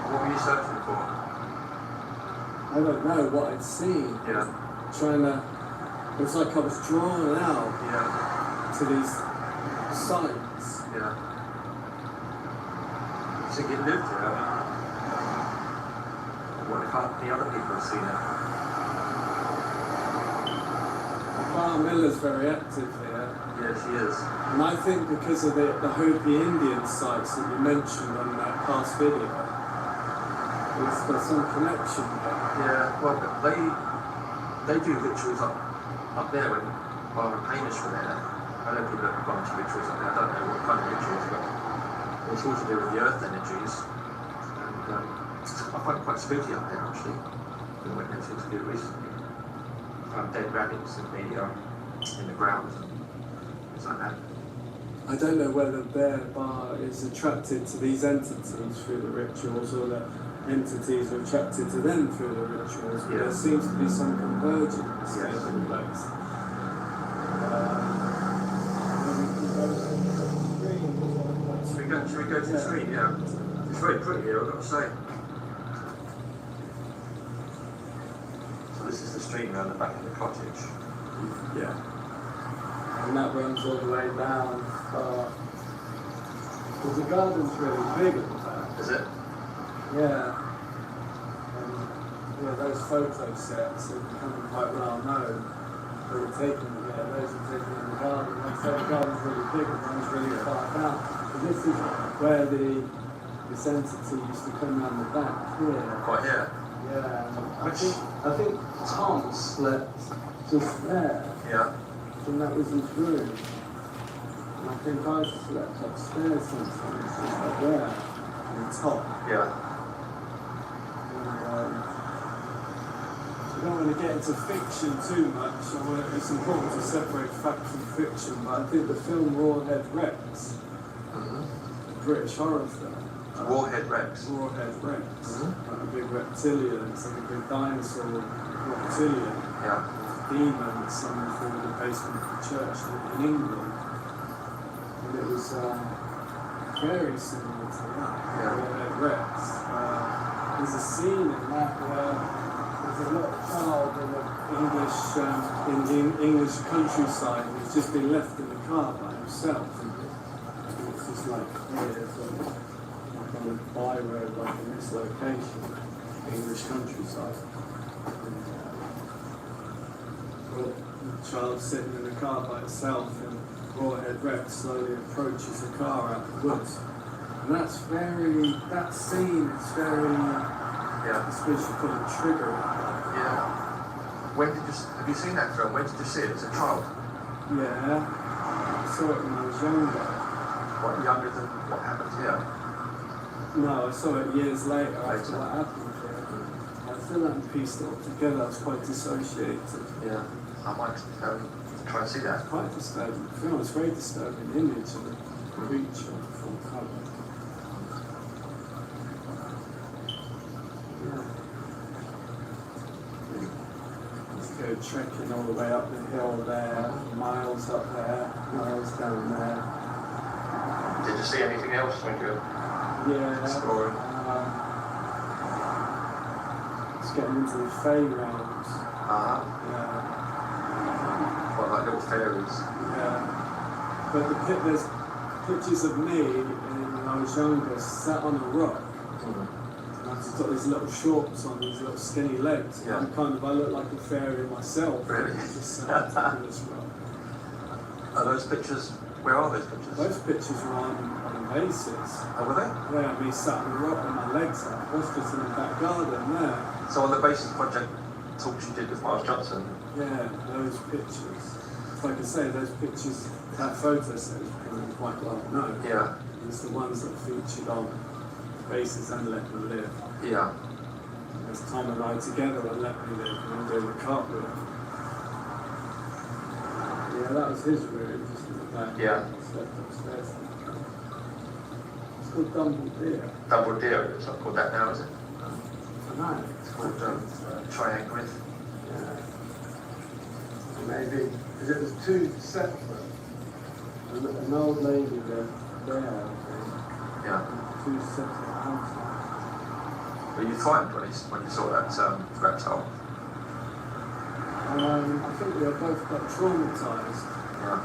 What were you searching for? I don't know what I'd seen. Yeah. Trying to, it was like I was drawn out to these sights. Yeah. You think it lived here? What if the other people have seen it? Bar Miller's very active here. Yeah, she is. And I think because of the Hopi Indian sites that you mentioned on that past video, there's some connection there. Yeah, well, they do rituals up there when Barbara Paynish were there. I know people have gone to rituals up there. I don't know what kind of rituals, but it's all to do with the earth energies. And I find it quite spooky up there, actually. We went there to do it recently. Dead rabbits in the ground and things like that. I don't know whether their bar is attracted to these entities through the rituals or the entities are attracted to them through the rituals, but there seems to be some convergence taking place. Should we go to the screen? Yeah. It's very pretty here, I've got to say. So this is the stream around the back of the cottage. Yeah. And that runs all the way down. Because the garden's really big at the back. Is it? Yeah. And those photo sets are becoming quite well known. They were taken here, those were taken in the garden. Like I said, the garden's really big and runs really far down. But this is where this entity used to come around the back here. Quite here? Yeah. I think Tom slept just there. Yeah. And that was his room. And I think I slept upstairs sometimes, just up there, on the top. Yeah. And, I don't want to get into fiction too much. It's important to separate fact from fiction, but I think the film Rawhead Rex, British horror film. Rawhead Rex? Rawhead Rex. Like a big reptilian, it's like a big dinosaur reptilian. Yeah. Demon summoned through the basement of the church in England. And it was very similar to that. Rawhead Rex. There's a scene in that where there's a little child in the English countryside who's just been left in the car by himself. And it's just like here, so like on a by road, like in this location, English countryside. And, the child sitting in the car by itself, and Rawhead Rex slowly approaches the car out of the woods. And that scene is very, I suppose you call it triggering. Yeah. Have you seen that film? When did you see it as a child? Yeah, I saw it when I was younger. What, younger than what happened here? No, I saw it years later after what happened here. I still haven't pieced it all together, I was quite dissociated. Yeah, I might try and see that. It's quite disturbing film, it's a very disturbing image of the creature from colour. Go trekking all the way up the hill there, miles up there, miles down there. Did you see anything else when you were exploring? It's getting into the fey realms. Yeah. Well, like little fairies. Yeah. But there's pictures of me when I was younger, sat on a rock. I've just got these little shorts on, these little skinny legs. Yeah. I look like a fairy myself. Really? Just sat on this rock. Are those pictures, where are those pictures? Those pictures were on bases. Oh, were they? Yeah, me sat on the rock with my legs up. That's just in the back garden there. So on the Basis Project talks you did with Miles Johnson? Yeah, those pictures. Like I say, those pictures, that photo set is becoming quite well known. Yeah. It's the ones that featured on Bases and Let Me Live. Yeah. There's Tom and I together on Let Me Live and I'm doing a cartwheel. Yeah, that was his room, just in the back. Yeah. Slept upstairs. called Dumble Deer. Double Deer, it's not called that now, is it? I know. It's called Triangle. Yeah. Maybe, because it was two separate. An old lady lived there, I think. Yeah. Two separate houses. Were you frightened when you saw that reptile? I think we were both quite traumatised. Yeah.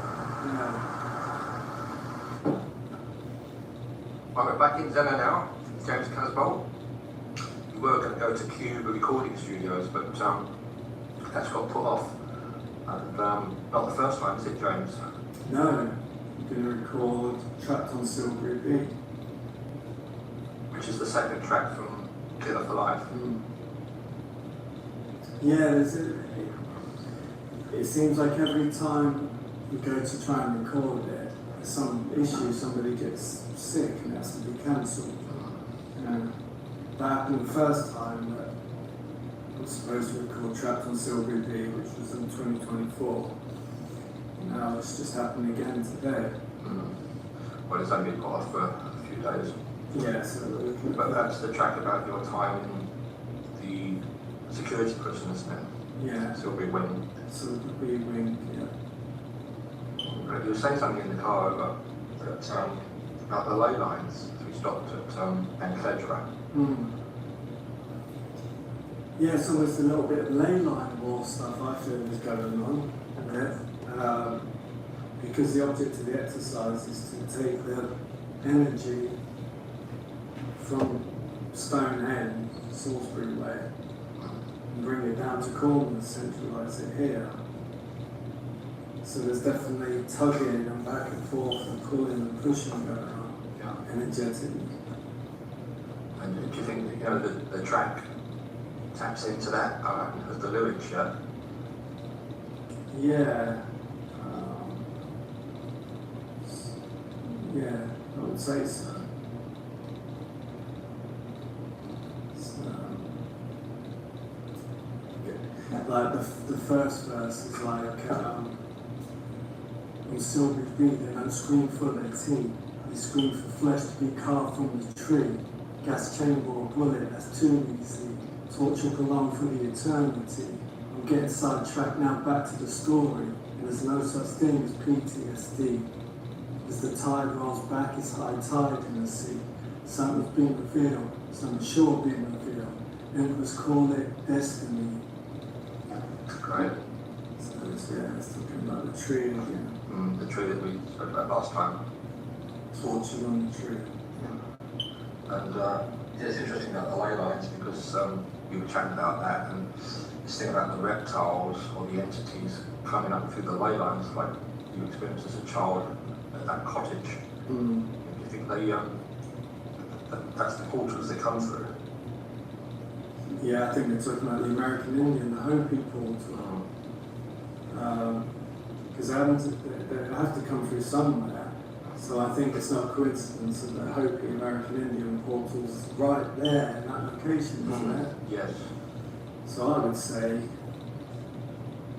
Right, we're back in Zena now, James Casbolt. We were going to go to Cube recording studios, but that's got put off. And not the first time, is it, James? No, we're going to record Trapped on Silbury Beach. Which is the second track from Killer for Life. Yeah, it seems like every time we go to try and record it, there's some issue, somebody gets sick and it has to be cancelled. That happened the first time that I was supposed to record Trapped on Silbury Beach, which was in 2024. Now it's just happened again today. Well, it's only been put off for a few days. Yeah, so but that's the track about your time in the security prison, isn't it? Yeah. Silbury Wing. Silbury Wing, yeah. You were saying something in the car about the ley lines. We stopped at Encledra. Yeah, so there's a little bit of ley line war stuff I feel is going on there. Because the object of the exercise is to take the energy from Stonehenge, Salisbury Way, and bring it down to Cornwall and centralise it here. So there's definitely tugging and back and forth and pulling and pushing going on, energetically. And do you think the track taps into that as the lyrics, yeah? Yeah. Yeah, I would say so. Like the first verse is like, on Silbury Beach, they don't scream for their tea. They scream for flesh to be carved from the tree. Gas chamber or bullet, that's too easy. Torture prolonged for the eternity. I'm getting sidetracked now, back to the story. And there's no such thing as PTSD. As the tide rolls back, it's high tide in the sea. Something's being revealed, something sure being revealed. Emperors call it destiny. Right. So it's talking about the tree again. The tree that we spoke about last time. Torture on the tree. And it's interesting about the ley lines because we were chatting about that and this thing about the reptiles or the entities coming up through the ley lines like you experienced as a child at that cottage. Do you think they that's the portals they come through? Yeah, I think they're talking about the American Indian, the Hopi portal. Because they have to come through somewhere. So I think it's not a coincidence that the Hopi American Indian portal's right there in that location, isn't it? Yes. So I would say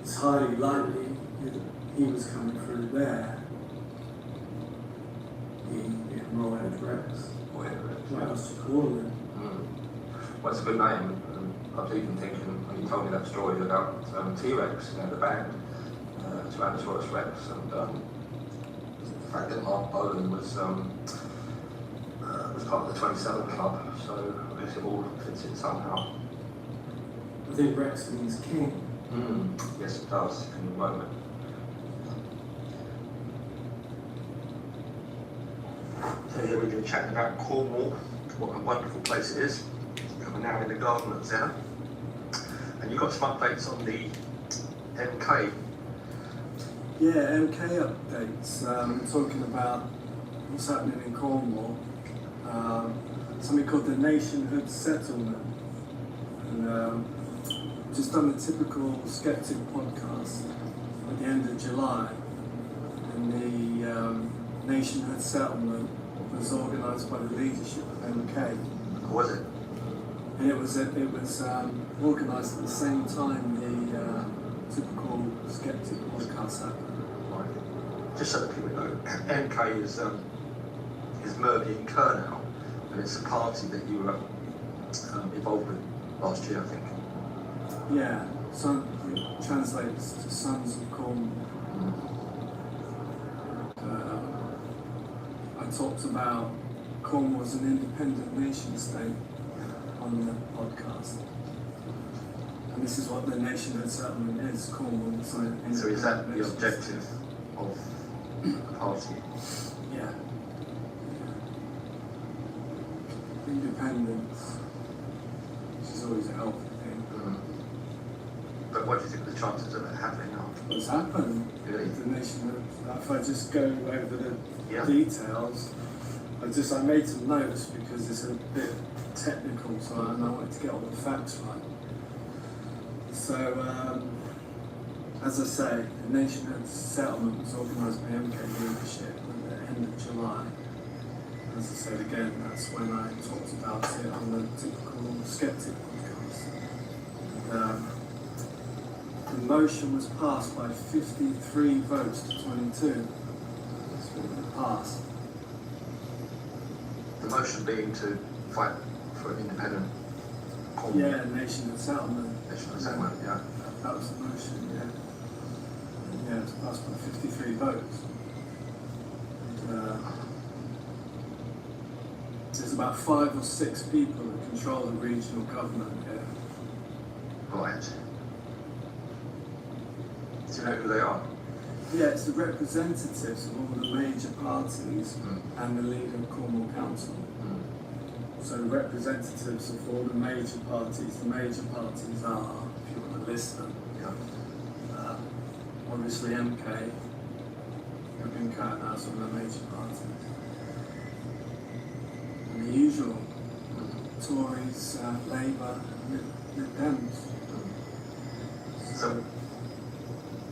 it's highly likely that he was coming through there. The Rawhead Rex. What else to call him? Well, it's a good name. I was even thinking when you told me that story about T-Rex, the band, Tyrannosaurus Rex, and the fact that Mark Bolan was part of the 27 Club, so I guess it all fits in somehow. I think Rex means king. Yes, it does, in the moment. So here we're going to chat about Cornwall, what a wonderful place it is. We're now in the garden at Zena. And you've got some updates on the MK. Yeah, MK updates. Talking about what's happening in Cornwall. Something called the Nationhood Settlement. And just done the typical Skeptic podcast at the end of July. And the Nationhood Settlement was organised by the leadership of MK. Was it? And it was organised at the same time the typical Skeptic podcast happened. Right. Just so that people know, MK is Merby and Kernow. and it's a party that you were involved with last year, I think. Yeah, it translates to Sons of Cornwall. I talked about Cornwall as an independent nation state on the podcast. And this is what the nationhood settlement is, Cornwall. So is that the objective of the party? Yeah. Independence, which is always a healthy thing. But what do you think of the chances of it happening now? What's happened? Really? The nationhood. If I just go over the Yeah. details, I made some notes because it's a bit technical, so I wanted to get all the facts right. So, as I say, the nationhood settlement was organised by MK leadership at the end of July. As I said again, that's when I talked about it on the Typical Skeptic podcast. The motion was passed by 53 votes to 22. That's what it passed. The motion being to fight for an independent Cornwall. Yeah, nationhood settlement. Nationhood settlement, yeah. That was the motion, yeah. Yeah, it was passed by 53 votes. And, there's about 5 or 6 people that control the regional government here. Right. Do you know who they are? Yeah, it's the representatives of all the major parties and the leader of Cornwall Council. So the representatives of all the major parties are, if you want to list them, obviously MK, have been counted as one of the major parties. And the usual, Tories, Labour, Lib Dems. So,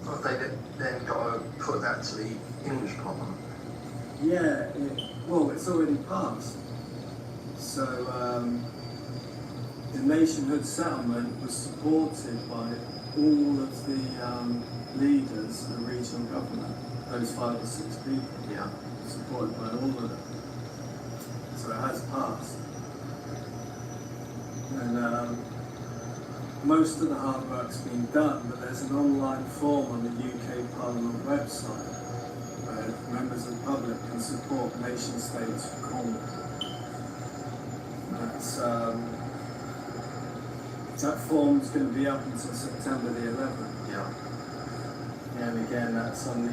have they then got to put that to the English Parliament? Yeah, it's already passed. So the nationhood settlement was supported by all of the leaders of the regional government, those 5 or 6 people. Yeah. Supported by all of them. So it has passed. And most of the hard work's been done, but there's an online form on the UK Parliament website where members of the public can support nation states for Cornwall. That form's going to be up until September the 11th. Yeah. And again, that's on the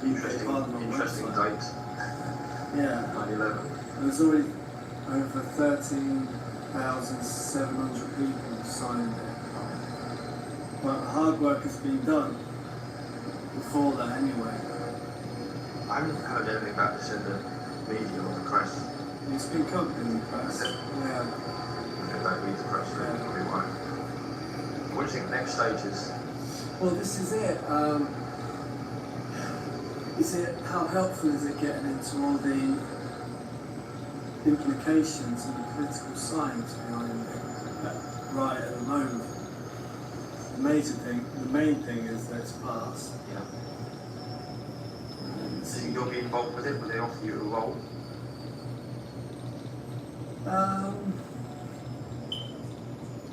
UK Parliament interesting website. date. Yeah. 9/11. There's already over 13,700 people signed it. But hard work has been done before that anyway. I haven't heard anything about this in the media or the press. It's been covered in the press. Yeah. If they read the press, they probably won't. What do you think the next stage is? Well, this is it. How helpful is it getting into all the implications and the political science behind it right at the moment? The main thing is that it's passed. Yeah. Do you think you'll be involved with it? Will they offer you a role?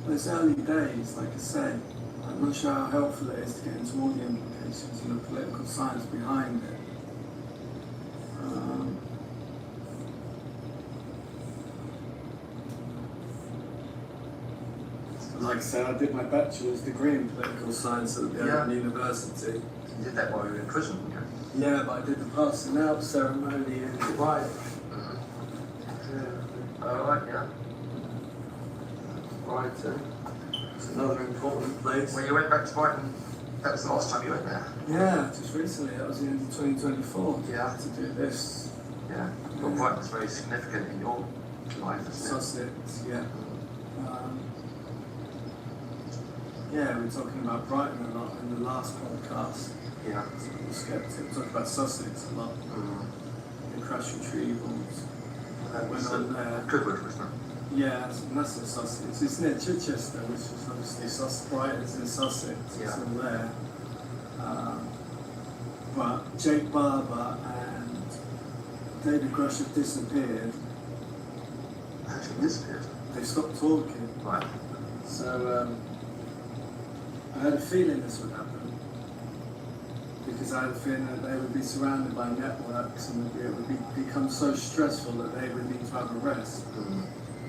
It's early days, like I say. I'm not sure how helpful it is to get into all the implications and the political science behind it. Like I said, I did my bachelor's degree in political science at the Open University. You did that while you were in prison, didn't you? Yeah, but I did the passing out ceremony in Brighton. Right, yeah. Brighton. It's another important place. When you went back to Brighton, that was the last time you went there? Yeah, just recently. That was the end of 2024. Yeah. To do this. Yeah. Well, Brighton's very significant in your life, isn't it? Sussex, yeah. Yeah, we were talking about Brighton a lot in the last podcast. Yeah. Typical Skeptic. We talked about Sussex a lot. The crash retrievals. That went on there. Goodwood, wasn't it? Yeah, that's in Sussex. It's near Chichester, which is obviously Brighton's in Sussex. Yeah. It's all there. But Jake Barber and David Grush have disappeared. actually disappeared. They stopped talking. Right. So I had a feeling this would happen. Because I had a feeling that they would be surrounded by networks and it would become so stressful that they would need to have a rest.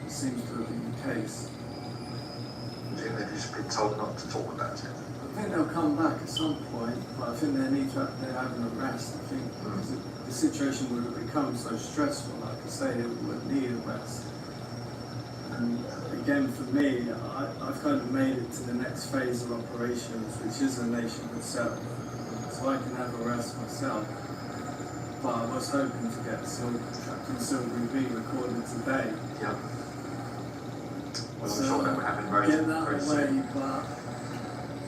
It seems to have been the case. Do you think they've just been told not to talk about it? I think they'll come back at some point, but I think they need to have a rest. I think the situation would have become so stressful, like I say, it would need a rest. And again, for me, I've kind of made it to the next phase of operations, which is the nation itself. So I can have a rest myself. But I was hoping to get Captain Silvery B recorded today. Yeah. Well, So I'm sure that would happen very get that very away, soon. but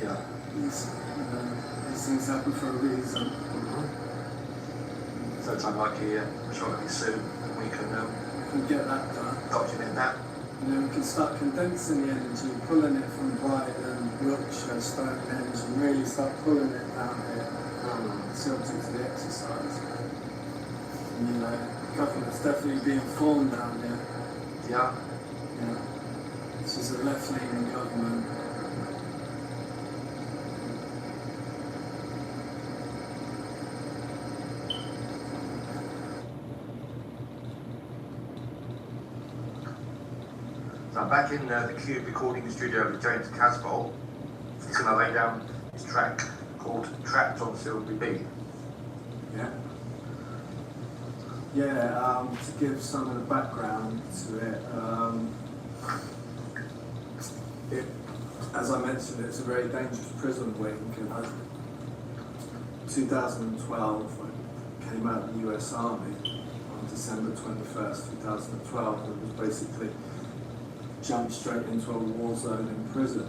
Yeah. these things happen for a reason. So it's unlikely, I'm sure it'll be soon. We can get that done. Document that. And then we can start condensing the energy, pulling it from Brighton, Wiltshire, Stonehenge, and really start pulling it down here. It's the object of the exercise. And, the government's definitely being formed down here. Yeah. Yeah. This is a left-leaning government. So I'm back in the Cube recording studio with James Casbolt. He's going to lay down his track called Trapped on Silvery B. Yeah. Yeah, to give some of the background to it, as I mentioned, it's a very dangerous prison wing. And 2012, I came out of the US Army on December 21st, 2012, and was basically jumped straight into a war zone in prison.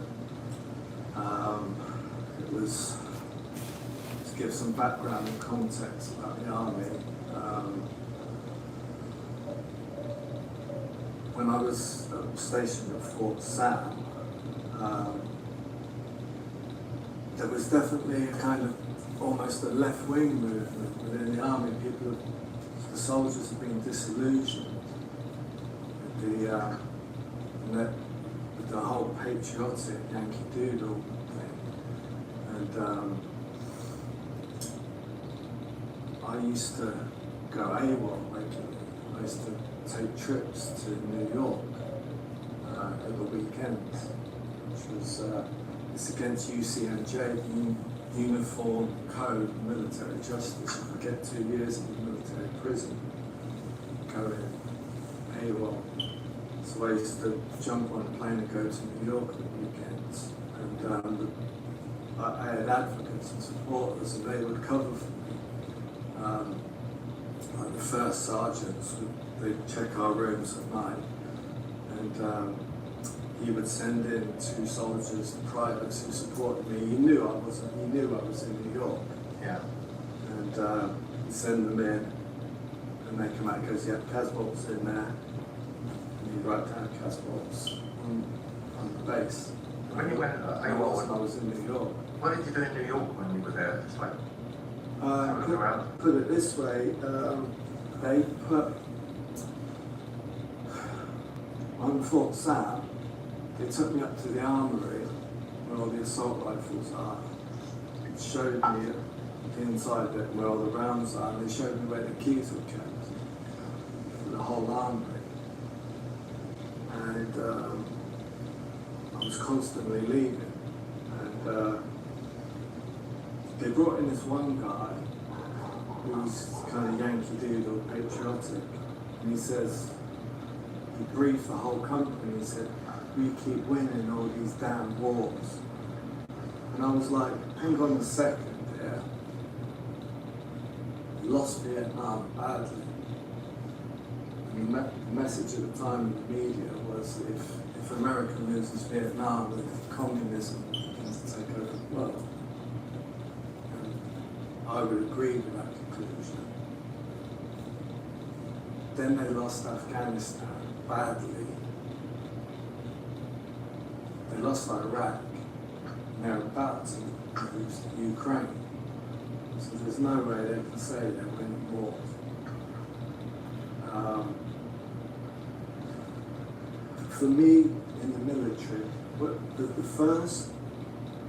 It was to give some background and context about the army. When I was stationed at Fort Sam, there was definitely a kind of almost a left-wing movement within the army. The soldiers had been disillusioned with the whole patriotic Yankee Doodle thing. And I used to go AWOL regularly. I used to take trips to New York over weekends, which was it's against UCMJ, Uniform Code Military Justice. You could get 2 years in the military prison, go in AWOL. So I used to jump on a plane and go to New York on weekends, and I had advocates and supporters, and they would cover for me. Like the first sergeants, they'd check our rooms at night, and he would send in 2 soldiers, privates who supported me. He knew I was in New York. Yeah. And he'd send them in, and they come out and goes, yeah, Casbolt's in there. And he'd write down Casbolt's on the base. When you went I was in New York. What did you do in New York when you were there? Just like have a look around? Put it this way, they put on Fort Sam, they took me up to the armory where all the assault rifles are. It showed me the inside of it where all the rounds are, and they showed me where the keys were kept for the whole armory. And I was constantly leaving. And they brought in this one guy who's kind of Yankee Doodle, patriotic, and he says, he briefed the whole company, he said, we keep winning all these damn wars. And I was like, hang on a second there. We lost Vietnam badly. And the message at the time in the media was if America loses Vietnam, then communism begins to take over the world. And I would agree with that conclusion. Then they lost Afghanistan badly. They lost Iraq, and they're about to lose Ukraine. So there's no way they can say they're winning wars. for me in the military, the first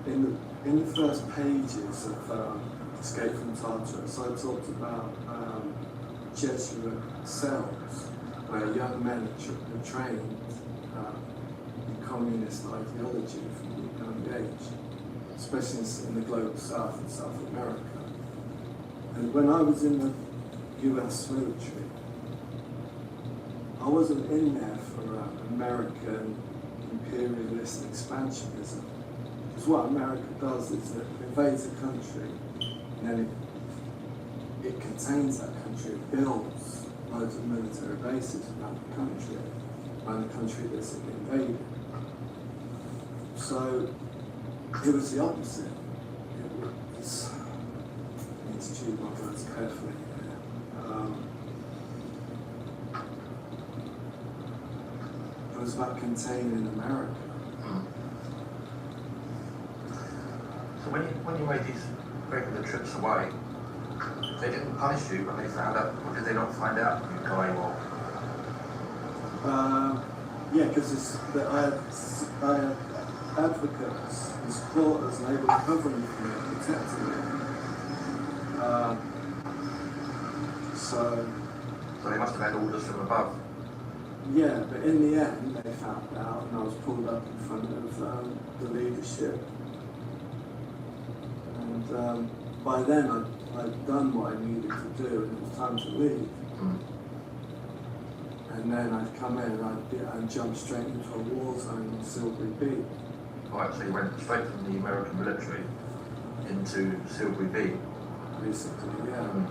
in the first pages of Escape from Tartarus, I talked about Jesuit cells where young men are trained in communist ideology from a young age, especially in the global south and South America. And when I was in the US military, I wasn't in there for American imperialist expansionism. Because what America does is it invades a country and then it contains that country, it builds loads of military bases around the country that's invaded. So it was the opposite. I need to choose my words carefully here. It was about containing America. So when you made these regular trips away, they didn't punish you when they found out, or did they not find out you'd go AWOL? Yeah, because I had advocates and supporters, and they were covering for me, protecting me. So they must have had orders from above. Yeah, but in the end, they found out, and I was pulled up in front of the leadership. And by then, I'd done what I needed to do, and it was time to leave. And then I'd come in and I'd jump straight into a war zone in Silbury Beach. Right, so you went straight from the American military into Silbury Beach? Basically, yeah.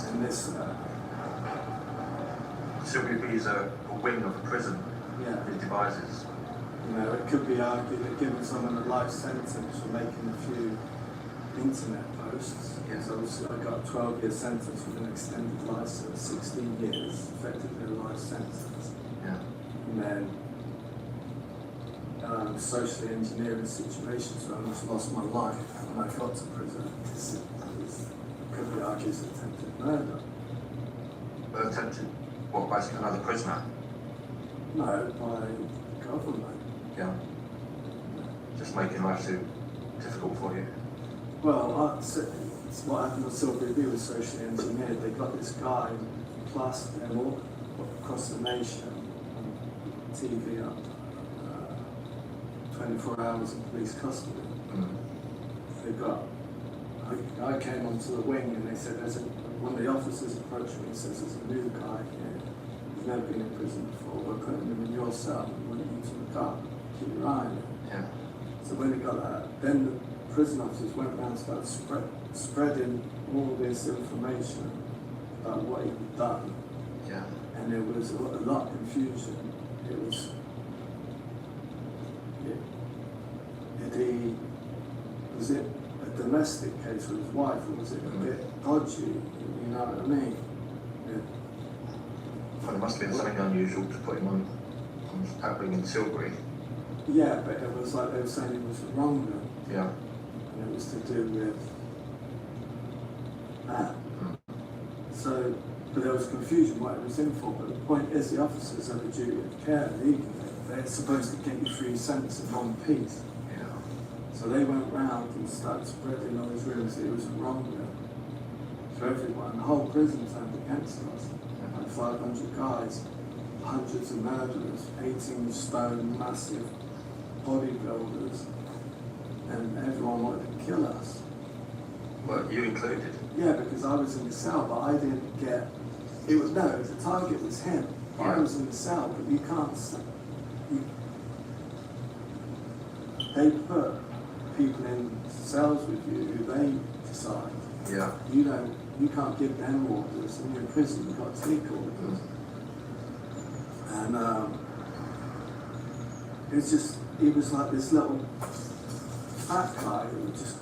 And this... Silbury Beach is a wing of a prison. Yeah. It devises. You know, it could be argued that giving someone a life sentence for making a few internet posts. Yes. Obviously, I got a 12-year sentence with an extended license, 16 years, effectively a life sentence. Yeah. And then socially engineering situations where I almost lost my life when I got to prison. It could be argued as attempted murder. Attempted, what, basically another prisoner? No, by government. Yeah. Just making life too difficult for you. Well, what happened with Silbury Beach was socially engineered. They got this guy plastered him all across the nation, on TV up, 24 hours in police custody. They got, I came onto the wing and they said, one of the officers approached me and says, there's a new guy here. He's never been in prison before. We're putting him in your cell. We want you to look up, keep your eye on him. Yeah. So when he got that, then the prison officers went around and started spreading all this information about what he'd done. Yeah. And there was a lot of confusion. It was, was it a domestic case with his wife, or was it a bit dodgy? You know what I mean? Yeah. Well, it must have been something unusual to put him on happening in Silbury. Yeah, but it was like they were saying he was wrong then. Yeah. And it was to do with that. So, but there was confusion what it was in for. But the point is, the officers have a duty of care legally. They're supposed to get you through your sentence in one piece. Yeah. So they went round and started spreading all these rumours that it was wrong for everyone. The whole prison turned against us. Like 500 guys, hundreds of murderers, 18 stone, massive bodybuilders, and everyone wanted to kill us. Well, you included? Yeah, because I was in the cell, but I didn't get. It was the target was him. Yeah. I was in the cell, but you can't. They put people in cells with you who they decide. Yeah. You can't give them orders. When you're in prison, you've got to take orders. And it was like this little fat guy who just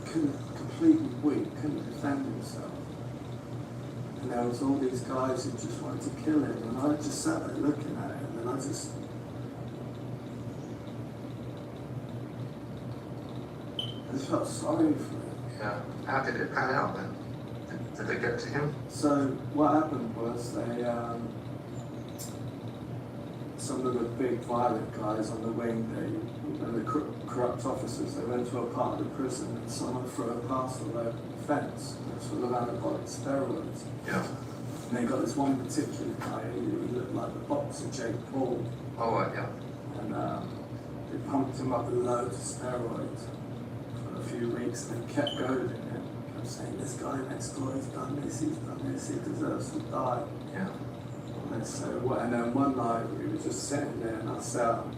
completely weak, couldn't defend himself. And there was all these guys who just wanted to kill him, and I just sat there looking at him, and I just felt sorry for him. Yeah. How did it pan out then? Did they get to him? So what happened was some of the big violent guys on the wing, and the corrupt officers, they went to a part of the prison and someone threw a parcel over the fence. It was full of anabolic steroids. Yeah. And they got this one particular guy, he looked like the boxer Jake Paul. Oh, right, yeah. And they pumped him up with loads of steroids for a few weeks and they kept goading him. Kept saying, this guy next door, he's done this, he deserves to die. Yeah. And so, and then one night we were just sitting there in our cell,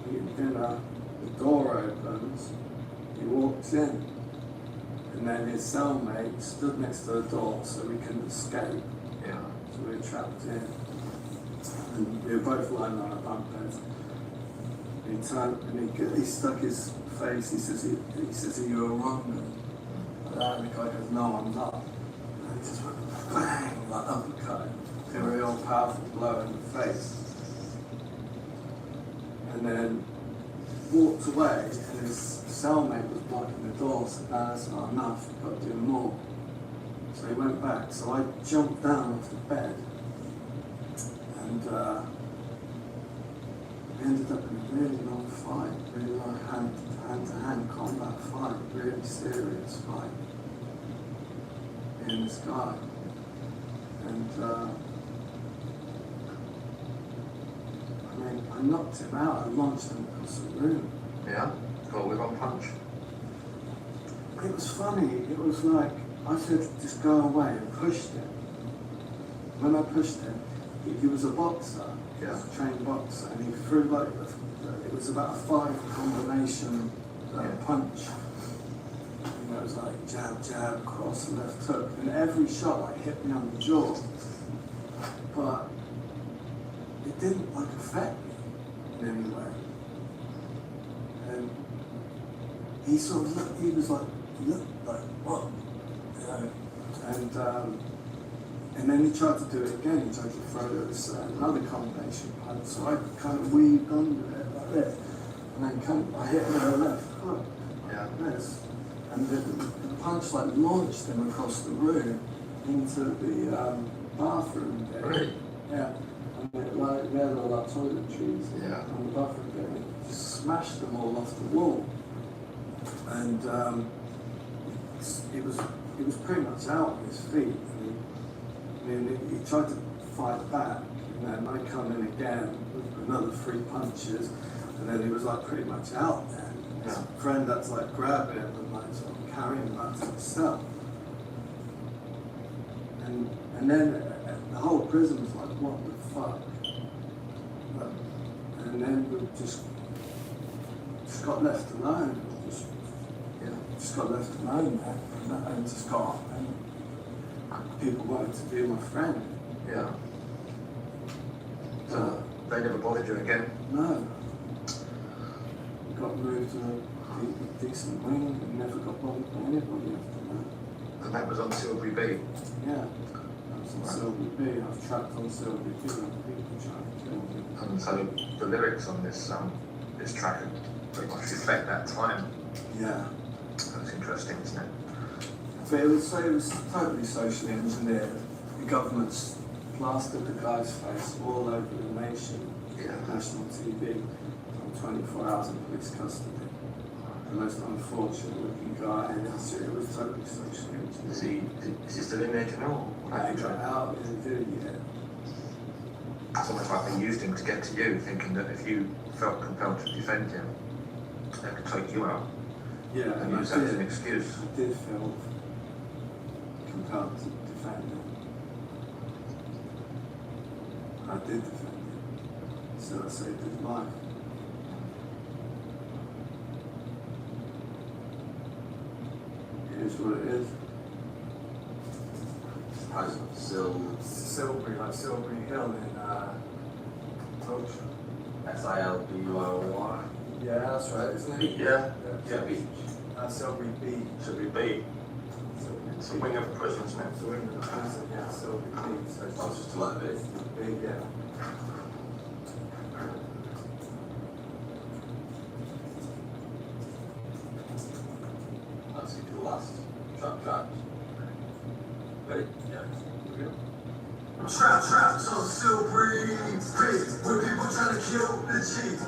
eating dinner, the door opens, he walks in, and then his cellmate stood next to the door so we couldn't escape. Yeah. So we were trapped in. And we were both lying on our bunk beds. He turned and he stuck his face, he says, are you a wrongman? And the guy goes, no, I'm not. And he just went bang, like uppercut. A real powerful blow in the face. And then walked away and his cellmate was blocking the door, so that's not enough, we've got to do more. So he went back, so I jumped down off the bed and we ended up in a really long fight, really long hand-to-hand combat fight, really serious fight in this guy. And I knocked him out, I launched him across the room. Yeah? Got with one punch? It was funny, it was like, I said, just go away and pushed him. When I pushed him, he was a boxer, he was a trained boxer, and he threw like, it was about a 5 combination punch. You know, it was like jab, jab, cross, left hook, and every shot like hit me on the jaw. But it didn't like affect me in any way. And he sort of looked, he looked like, what? You know? And then he tried to do it again, he tried to throw another combination punch, so I kind of weaved under it like this. And then I hit him with a left hook, like this. And the punch like launched him across the room into the bathroom there. Really? Yeah. We had all our toiletries on the bathroom bed, and just smashed them all off the wall. And it was pretty much out on his feet. I mean, he tried to fight back, and then I come in again with another 3 punches, and then he was like pretty much out there. His friend had to like grab him and like sort of carry him back to the cell. And then the whole prison was like, what the fuck? And then we just got left alone. Just got left alone there, and just got up, and people wanted to be my friend. Yeah. So they never bothered you again? No. We got moved to a decent wing and never got bothered by anybody after that. And that was on Silbury B? Yeah. On Silbury B, I was trapped on Silbury B, and people trying to kill me. And so the lyrics on this this track pretty much reflect that time. Yeah. That's interesting, isn't it? But it was totally socially engineered. The government's plastered the guy's face all over the nation, national TV, on 24 hours in police custody. The most unfortunate looking guy in history. It was totally socially engineered. Is he still in there, do you know? I got out in the yet. It's almost like they used him to get to you, thinking that if you felt compelled to defend him, they could take you out. Yeah, and use that as an excuse. I did feel compelled to defend him. I did defend him. So I saved his life. It is what it is. Silbury, like Silbury Hill in Wiltshire. S-I-L-B-U-R-Y. Yeah, that's right, isn't it? Yeah. Beach. Silbury B. Silbury B. It's a wing of a prison, isn't it? It's a wing of a prison, yeah, Silbury B. So it's just a little bit. B, yeah. That's the last track. Ready? Yeah. Here we go. Trapped on still breathe, when people trying to kill the G.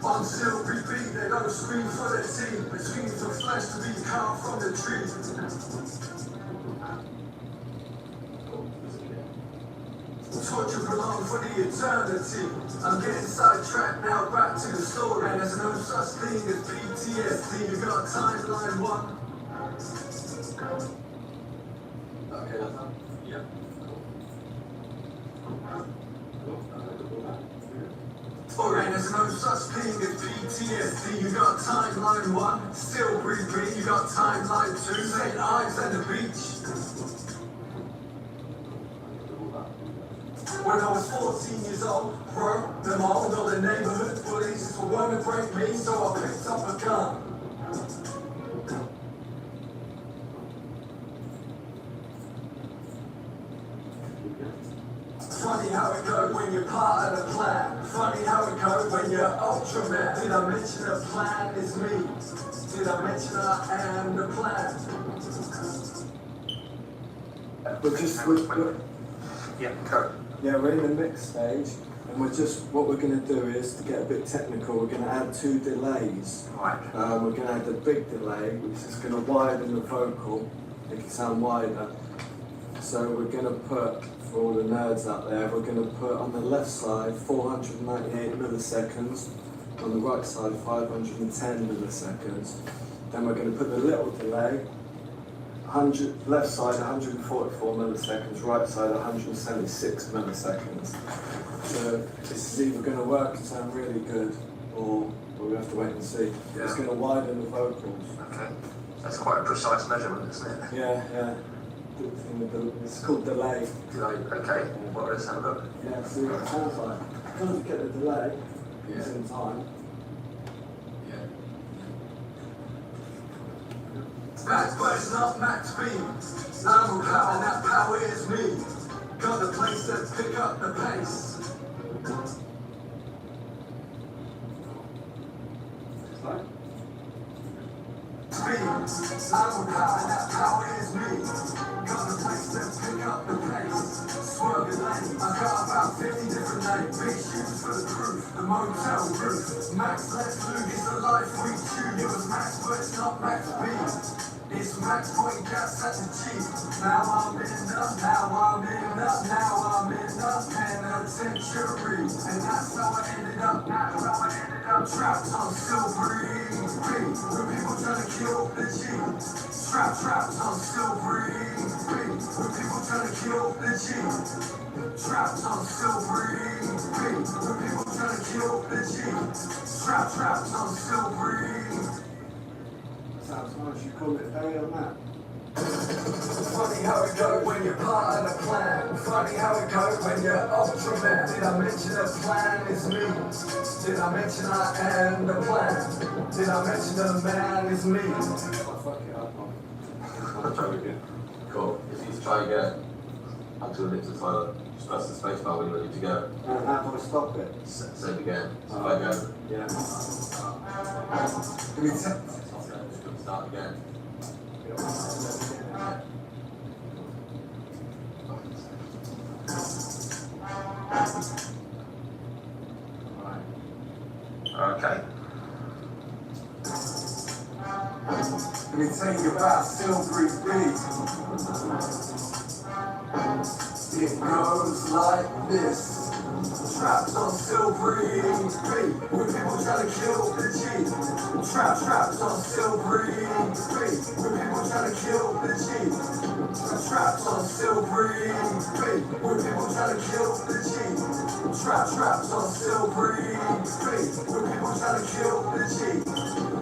On still repeat, they gotta scream for their team. They scream for flesh to be carved from the tree. Torture belong for the eternity. I'm getting sidetracked now, back to the story. And there's no such thing as PTSD. You got timeline 1. Okay, that's done? Yeah. Alright, there's no such thing as PTSD. You got timeline 1, still breathing. You got timeline 2, St. Ives and the beach. When I was 14 years old, broke them all. All the neighborhood bullies were wanting to break me, so I picked up a gun. Funny how it goes when you're part of the plan. Funny how it goes when you're Ultraman. Did I mention the plan is me? Did I mention I am the plan? We're in the mix stage, and what we're going to do is, to get a bit technical, we're going to add 2 delays. Right. We're going to add the big delay, which is going to widen the vocal, make it sound wider. So we're going to put, for all the nerds out there, we're going to put on the left side 498 milliseconds, on the right side 510 milliseconds. Then we're going to put the little delay, left side 144 milliseconds, right side 176 milliseconds. So this is either going to work and sound really good, or we have to wait and see. Yeah. It's going to widen the vocals. Okay. That's quite a precise measurement, isn't it? Yeah. It's called delay. Delay, okay. Well, let's have a look. Yeah, see what it sounds like. As long as you get the delay, it's in time. Max, but it's not max speed. I'm power, and that power is me. Got the place to pick up the pace. Speed. I'm power, and that power is me. Got the place to pick up the pace. Swerving lane. I got about 50 different names. Big shoes for the crew. The motel roof. Max, let's move. It's the life we choose. It was Max, but it's not max speed. It's Max point gas at the G. Now I'm in the penitentiary. And that's how I ended up. Trapped on still breathing. When people trying to kill the G. Trapped on still breathing. When people trying to kill the G. Trapped on still breathing. When people trying to kill the G. Trapped on still breathing. Sounds nice, you call it day on that. Funny how it goes when you're part of the plan. Funny how it goes when you're Ultraman. Did I mention the plan is me? Did I mention I am the plan? Did I mention the man is me? Fuck it up, I'll try again. Cool. If you try again, until the lips of fire, just press the space bar when you're ready to go. How do I stop it? Say it again. So if I go. Yeah. Give me 10. Start again. Okay. Let me tell you about Silvery Beat. It goes like this. Trapped on Silvery Beat. When people try to kill the G. Trapped on Silvery Beat. When people try to kill the G. Trapped on Silvery Beat. When people try to kill the G. Trapped on Silvery Beat. When people try to kill the G.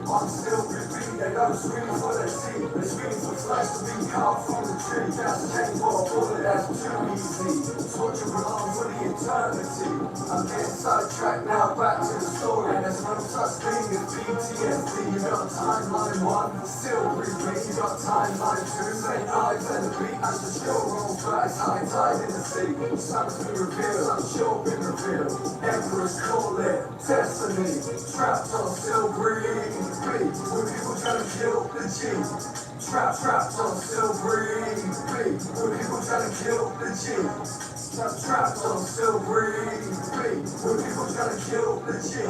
On Silvery Beat, they gotta scream for their teeth. They scream for flesh to be carved from the tree. That's chain for a bullet, that's too easy. Torture belong for the eternity. I'm getting sidetracked now, back to the story. And there's no such thing as PTSD. You got timeline 1, Silvery Beat. You got timeline 2, St. Ives and the beat. As the show rolls back, high tide in the sea. Something's been revealed, I'm sure been revealed. Emperors call it destiny. Trapped on Silvery Beat. When people try to kill the G. Trapped on Silvery Beat. When people try to kill the G. Trapped on silvery beat, when people try to kill the G.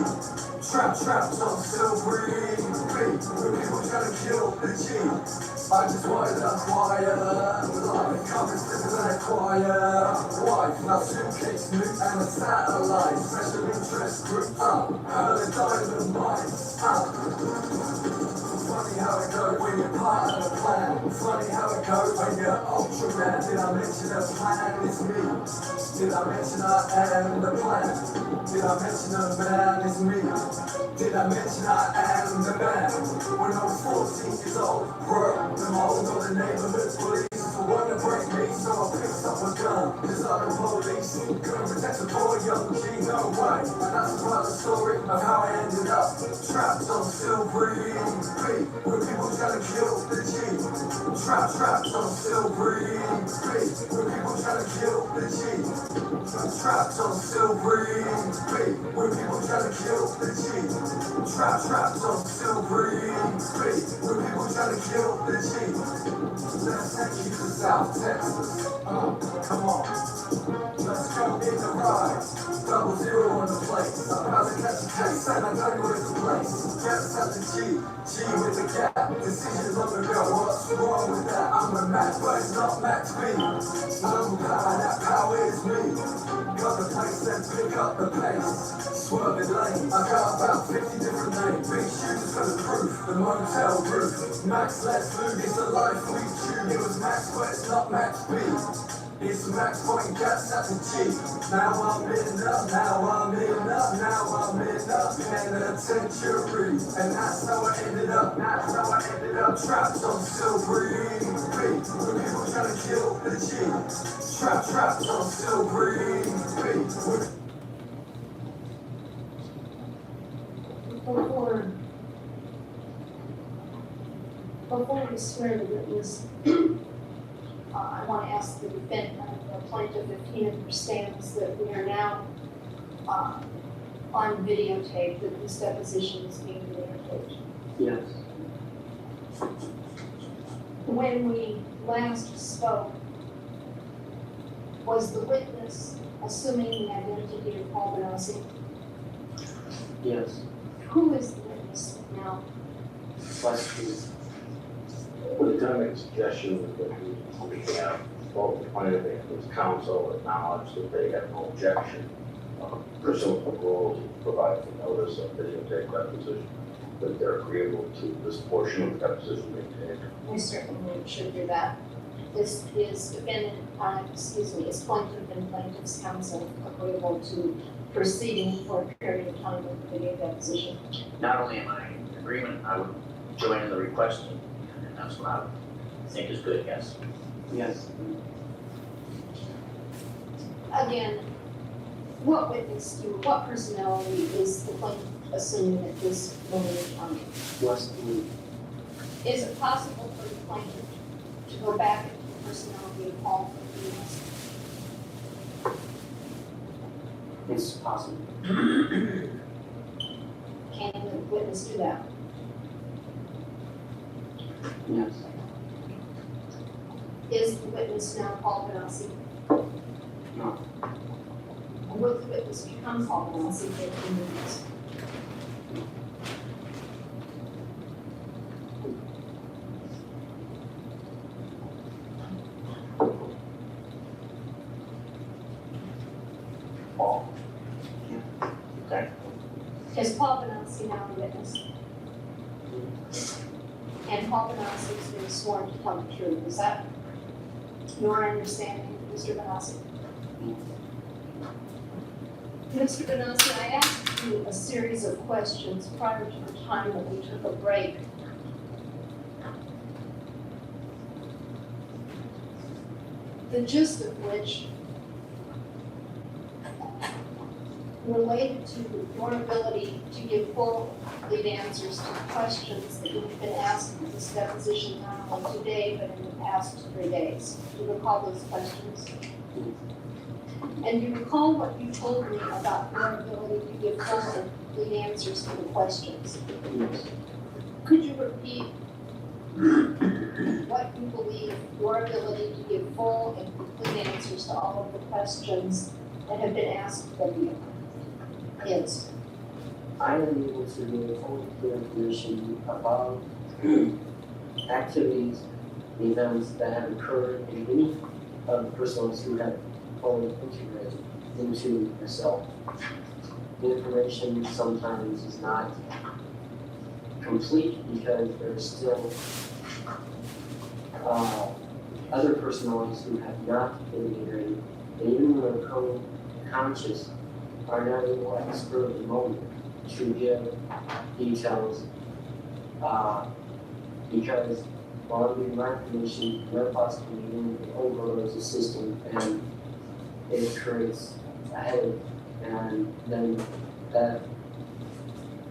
Trapped on silvery beat, when people try to kill the G. I just wanted a quiet life, coming slipping in a quiet wife. Now suitcase, new and a satellite, special interest group up, and a diamond mine. Funny how it goes when you're part of the plan. Funny how it goes when you're Ultraman. Did I mention the plan is me? Did I mention I am the plan? Did I mention the man is me? Did I mention I am the man? When I was 14 years old, broke the mold of the neighborhood police for wanting to break me, so I picked up a gun. Cause I'm the police, gonna protect the poor young G, no way. And that's part of the story of how I ended up trapped on silvery beat, when people try to kill the G. Trapped on silvery beat, when people try to kill the G. Trapped on silvery beat, when people try to kill the G. Trapped on silvery beat, when people try to kill the G. Let's take you to South Texas. Come on. Let's go in the ride. 00 on the plate. I'm about to catch a case, and I know where's the place. Gas at the G with the gap. Decisions on the go. What's wrong with that? I'm a Mac, but it's not Max B. I'm power, that power is me. Got the place, then pick up the pace. Swerving lane, I got about 50 different names. Big shooters for the proof, the motel roof. Max, let's move, it's the life we choose. It was Max, but it's not Max B. It's Max pointing cats at the G. Now I'm in up, now I'm in up, now I'm in up penitentiary. And that's how I ended up, trapped on silvery beat. When people try to kill the G. Trapped on silvery beat. Before we swear the witness, I want to ask the defendant, the plaintiff, if he understands that we are now on videotape, that this deposition is being videotaped. Yes. When we last spoke, was the witness assuming the identity of Paul Benassi? Yes. Who is the witness now? Well, the make a suggestion that we have both the plaintiff and his counsel acknowledge that they have no objection pursuant to the rules provided for notice of videotape deposition, that they're agreeable to this portion of the deposition maintained. We certainly should do that. Is defendant, is plaintiff and plaintiff's counsel agreeable to proceeding for a period of time with the video deposition? Not only am I in agreement, I would join in the request, and that's what I would think is good, yes. Yes. Again, what personality is the plaintiff assuming at this moment in time? What's Is it possible for the plaintiff to go back into the personality of Paul Benassi? It's possible. Can the witness do that? Yes. Is the witness now Paul Benassi? No. And will the witness become Paul Benassi for 15 minutes? Okay. Is Paul Benassi now the witness? And Paul Benassi has been sworn to tell the truth. Is that your understanding, Mr. Benassi? Mr. Benassi, I asked you a series of questions prior to the time that we took a break. The gist of which related to your ability to give full, complete answers to questions that you've been asked in this deposition not only today, but in the past 3 days. Do you recall those questions? And you recall what you told me about your ability to give full and complete answers to the questions? Yes. Could you repeat what you believe your ability to give full and complete answers to all of the questions that have been asked of you is. I am able to give full clear information about activities, events that have occurred in any of the personas who have fully integrated into myself. The information sometimes is not complete because there's still other personalities who have not integrated, and even when they're co-conscious, are not able at the spur of the moment to give details because while I'm giving my information, their thoughts can be in the overloads the system and it creates a headache, and then that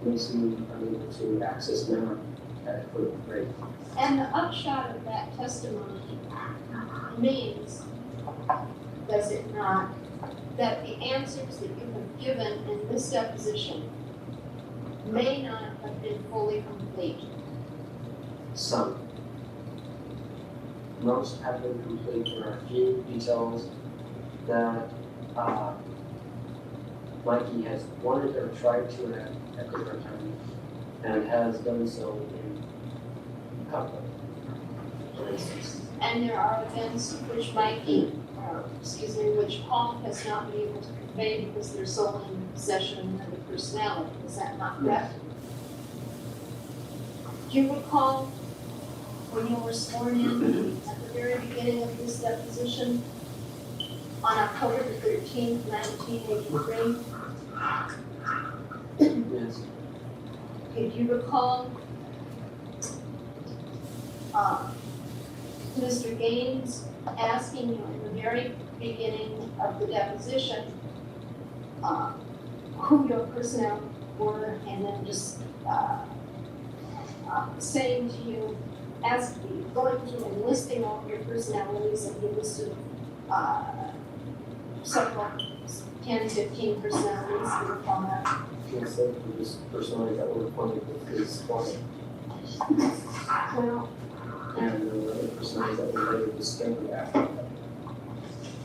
makes me unable to access memory at a quick rate. And the upshot of that testimony means, does it not, that the answers that you have given in this deposition may not have been fully complete. Some. Most have been complete. There are a few details that Mikey has wanted or tried to add at different times and has done so in public, for instance. And there are events which which Paul has not been able to convey because they're solely in the possession of another personality. Is that not correct? Do you recall when you were sworn in at the very beginning of this deposition on October the 13th, 1983? Yes. Okay, do you recall Mr. Gaines asking you in the very beginning of the deposition who your personnel were, and then just saying to you, going through and listing all of your personalities, and he listed several, 10, 15 personalities, do you recall that? Yes, they were just personalities that were appointed with his body. Well, And there were other personalities that were later discovered after that.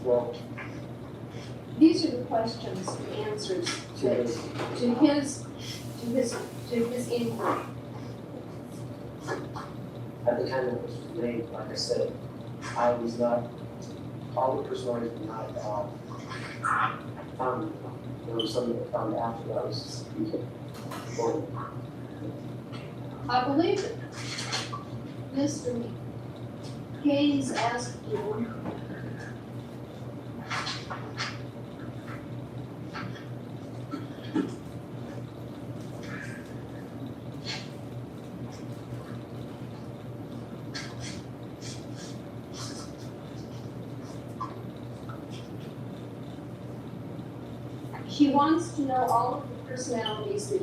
Well, these are the questions and answers to his inquiry. at the time it was made, like I said, I was not, all the personalities were not found. There was some that were found after I was born. I believe that Mr. Gaines asked you he wants to know all of the personalities that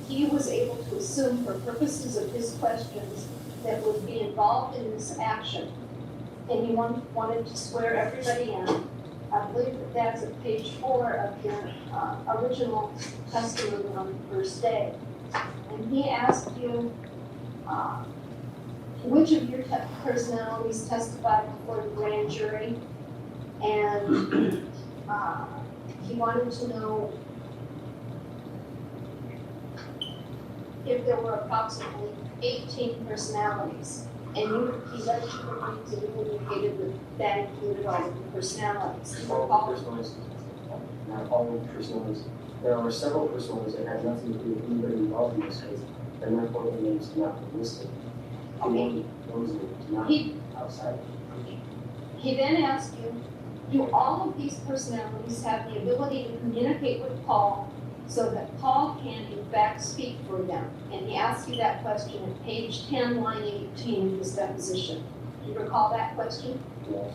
he was able to assume for purposes of his questions that would be involved in this action. And he wanted to swear everybody in. I believe that that's at page 4 of your original testimony on the first day. And he asked you which of your personalities testified before the grand jury, and he wanted to know if there were approximately 18 personalities. And he let you believe that you indicated that that included all of the personalities. All the personalities, not all the personalities. There are several personalities that had nothing to do with anybody involved in this case, and therefore their names do not be listed. Okay. Those names not outside. He then asked you, do all of these personalities have the ability to communicate with Paul so that Paul can in fact speak for them? And he asked you that question at page 10, line 18 of his deposition. Do you recall that question? Yes.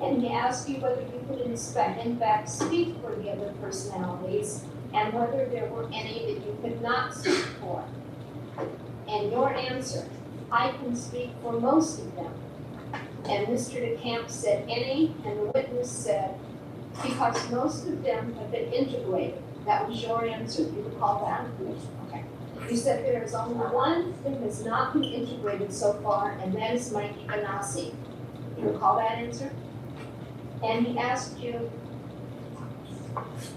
And he asked you whether you could in fact speak for the other personalities and whether there were any that you could not speak for. And your answer, I can speak for most of them. And Mr. DeCamp said any, and the witness said, because most of them have been integrated. That was your answer. Do you recall that? Yes. Okay. You said there is only one thing that's not been integrated so far, and that is Mikey Ganassi. You recall that answer? And he asked you,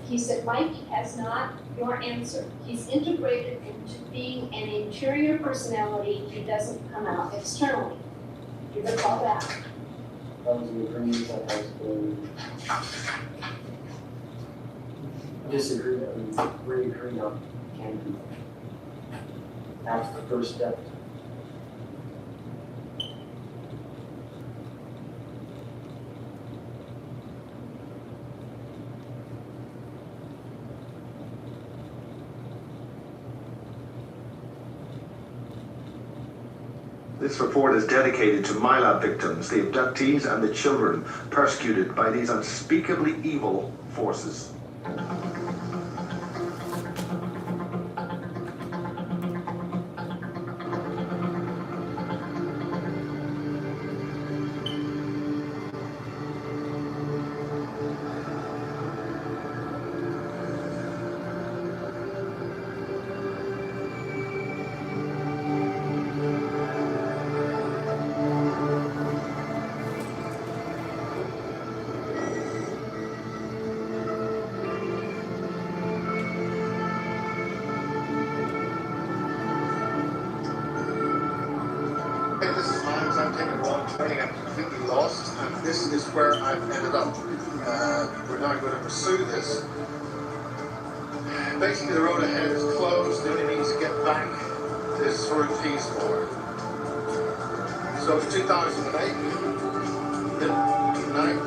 he said, Mikey has not your answer. He's integrated into being an interior personality. He doesn't come out externally. Do you recall that? That was the agreement that has been disagreed and re-agreed on, can be. That's the first step. This report is dedicated to MyLab victims, the abductees and the children persecuted by these unspeakably evil forces. This is mine, I'm taking one training, I'm completely lost, and this is where I've ended up. We're now going to pursue this. Basically, the road ahead is closed. The only means to get back is through Peacecore. So it's 2008, midnight,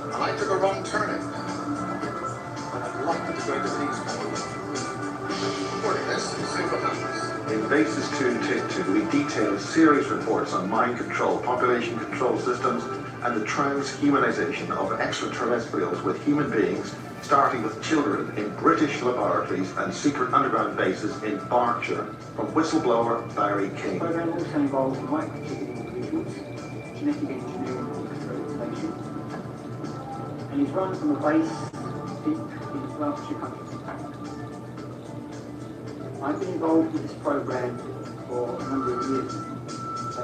and I took a wrong turning, and I'd like to go to Peacecore. Recording this and see what happens. In Bases 2 and Take 2, we detail serious reports on mind control, population control systems, and the transhumanization of extraterrestrials with human beings, starting with children in British laboratories and secret underground bases in Berkshire, from whistleblower Barry King. The program also involves microchipping individuals, genetic engineering and experimentation, and is run from a base deep in Berkshire country. I've been involved with this program for a number of years. I was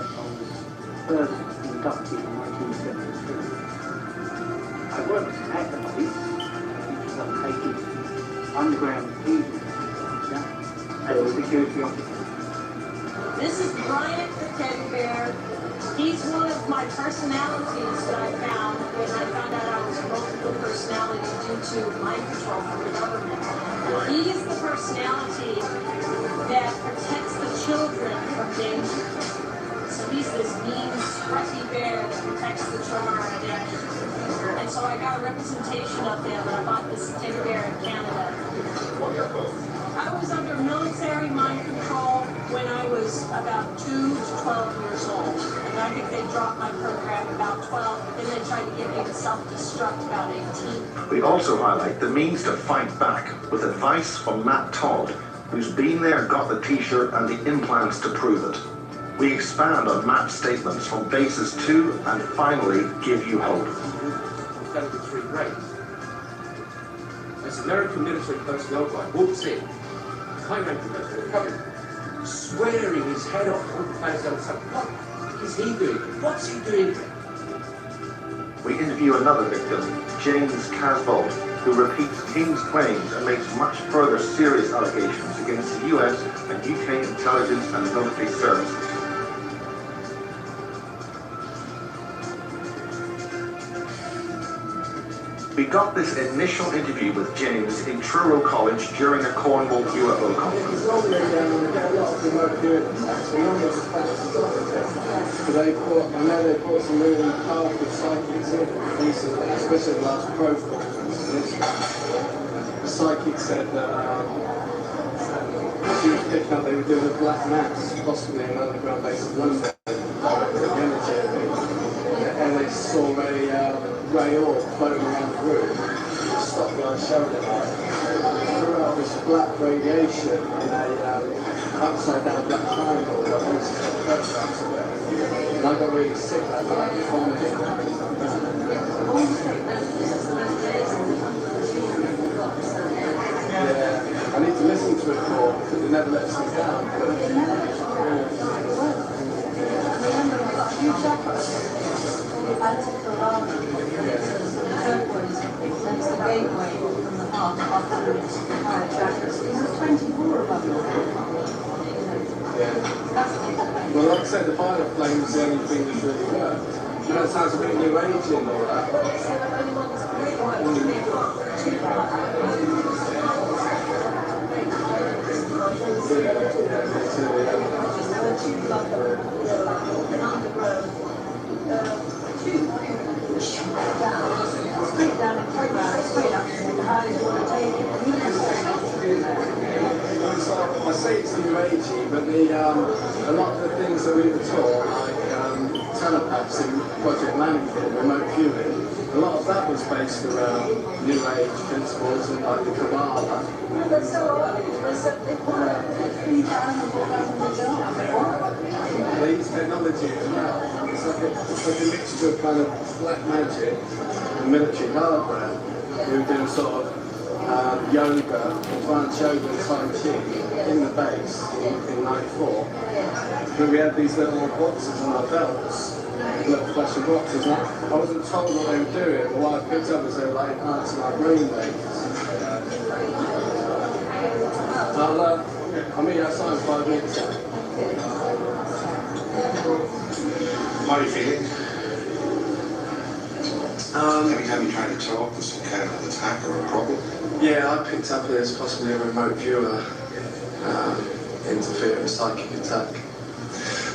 first inducted in 1973. I worked at the base, which was undertaking underground fusion as a security officer. This is Bryant the teddy bear. He's one of my personalities that I found when I found out I was a multiple personality due to mind control from the government. He is the personality that protects the children from danger. So he's this mean, scruffy bear that protects the children from danger. And so I got a representation of him, and I bought this teddy bear in Canada. I was under military mind control when I was about 2 to 12 years old. And I think they dropped my program about 12, but then they tried to get me to self-destruct about 18. We also highlight the means to fight back with advice from Matt Todd, who's been there, got the t-shirt and the implants to prove it. We expand on Matt's statements from Bases 2 and finally give you hope. We've done it with 3 grades. As American military personnel guy walks in, high-ranking military coming, swearing his head off all the players down the side. What is he doing? What's he doing here? We interview another victim, James Casbolt, who repeats King's claims and makes much further serious allegations against the US and UK intelligence and military services. We got this initial interview with James in Truro College during a Cornwall UFO conference. They put, I know they put some really powerful psychics in recently, especially the last protocol. The psychic said that she was picking up, they were doing a black mass, possibly in an underground base of London, and they saw a grey orb floating around the room, stopped behind shoulder line, threw out this black radiation in a upside down black triangle, and I got really sick that night, vomiting. Yeah, I I need to listen to it more because it never lets me down. It never lets you down. Remember, we've got a few chakras. The anti-corona. Turquoise represents the gateway from the heart up to the higher chakras. There's 24 of them. Yeah. Well, like I said, the violet flame is the only thing that's really worked. You know, it sounds a bit new age and all that. I say it's new agey, but a lot of the things that we were taught, like telepaths in project management, remote viewing, a lot of that was based around new age principles and like the Kabbalah. That's so old. They use technology as well. It's like a mixture of kind of black magic and military hardware. We were doing sort of yoga, advanced yoga and Tai Chi in the base in 94. But we had these little boxes on our belts, little flashing boxes. And I wasn't told what they were doing, but what I picked up was they were like enhancing our brain waves. I'll meet you outside in 5 minutes. How are you feeling? Every time you try to talk, there's some kind of an attack or a problem? Yeah, I picked up as possibly a remote viewer interfering psychic attack.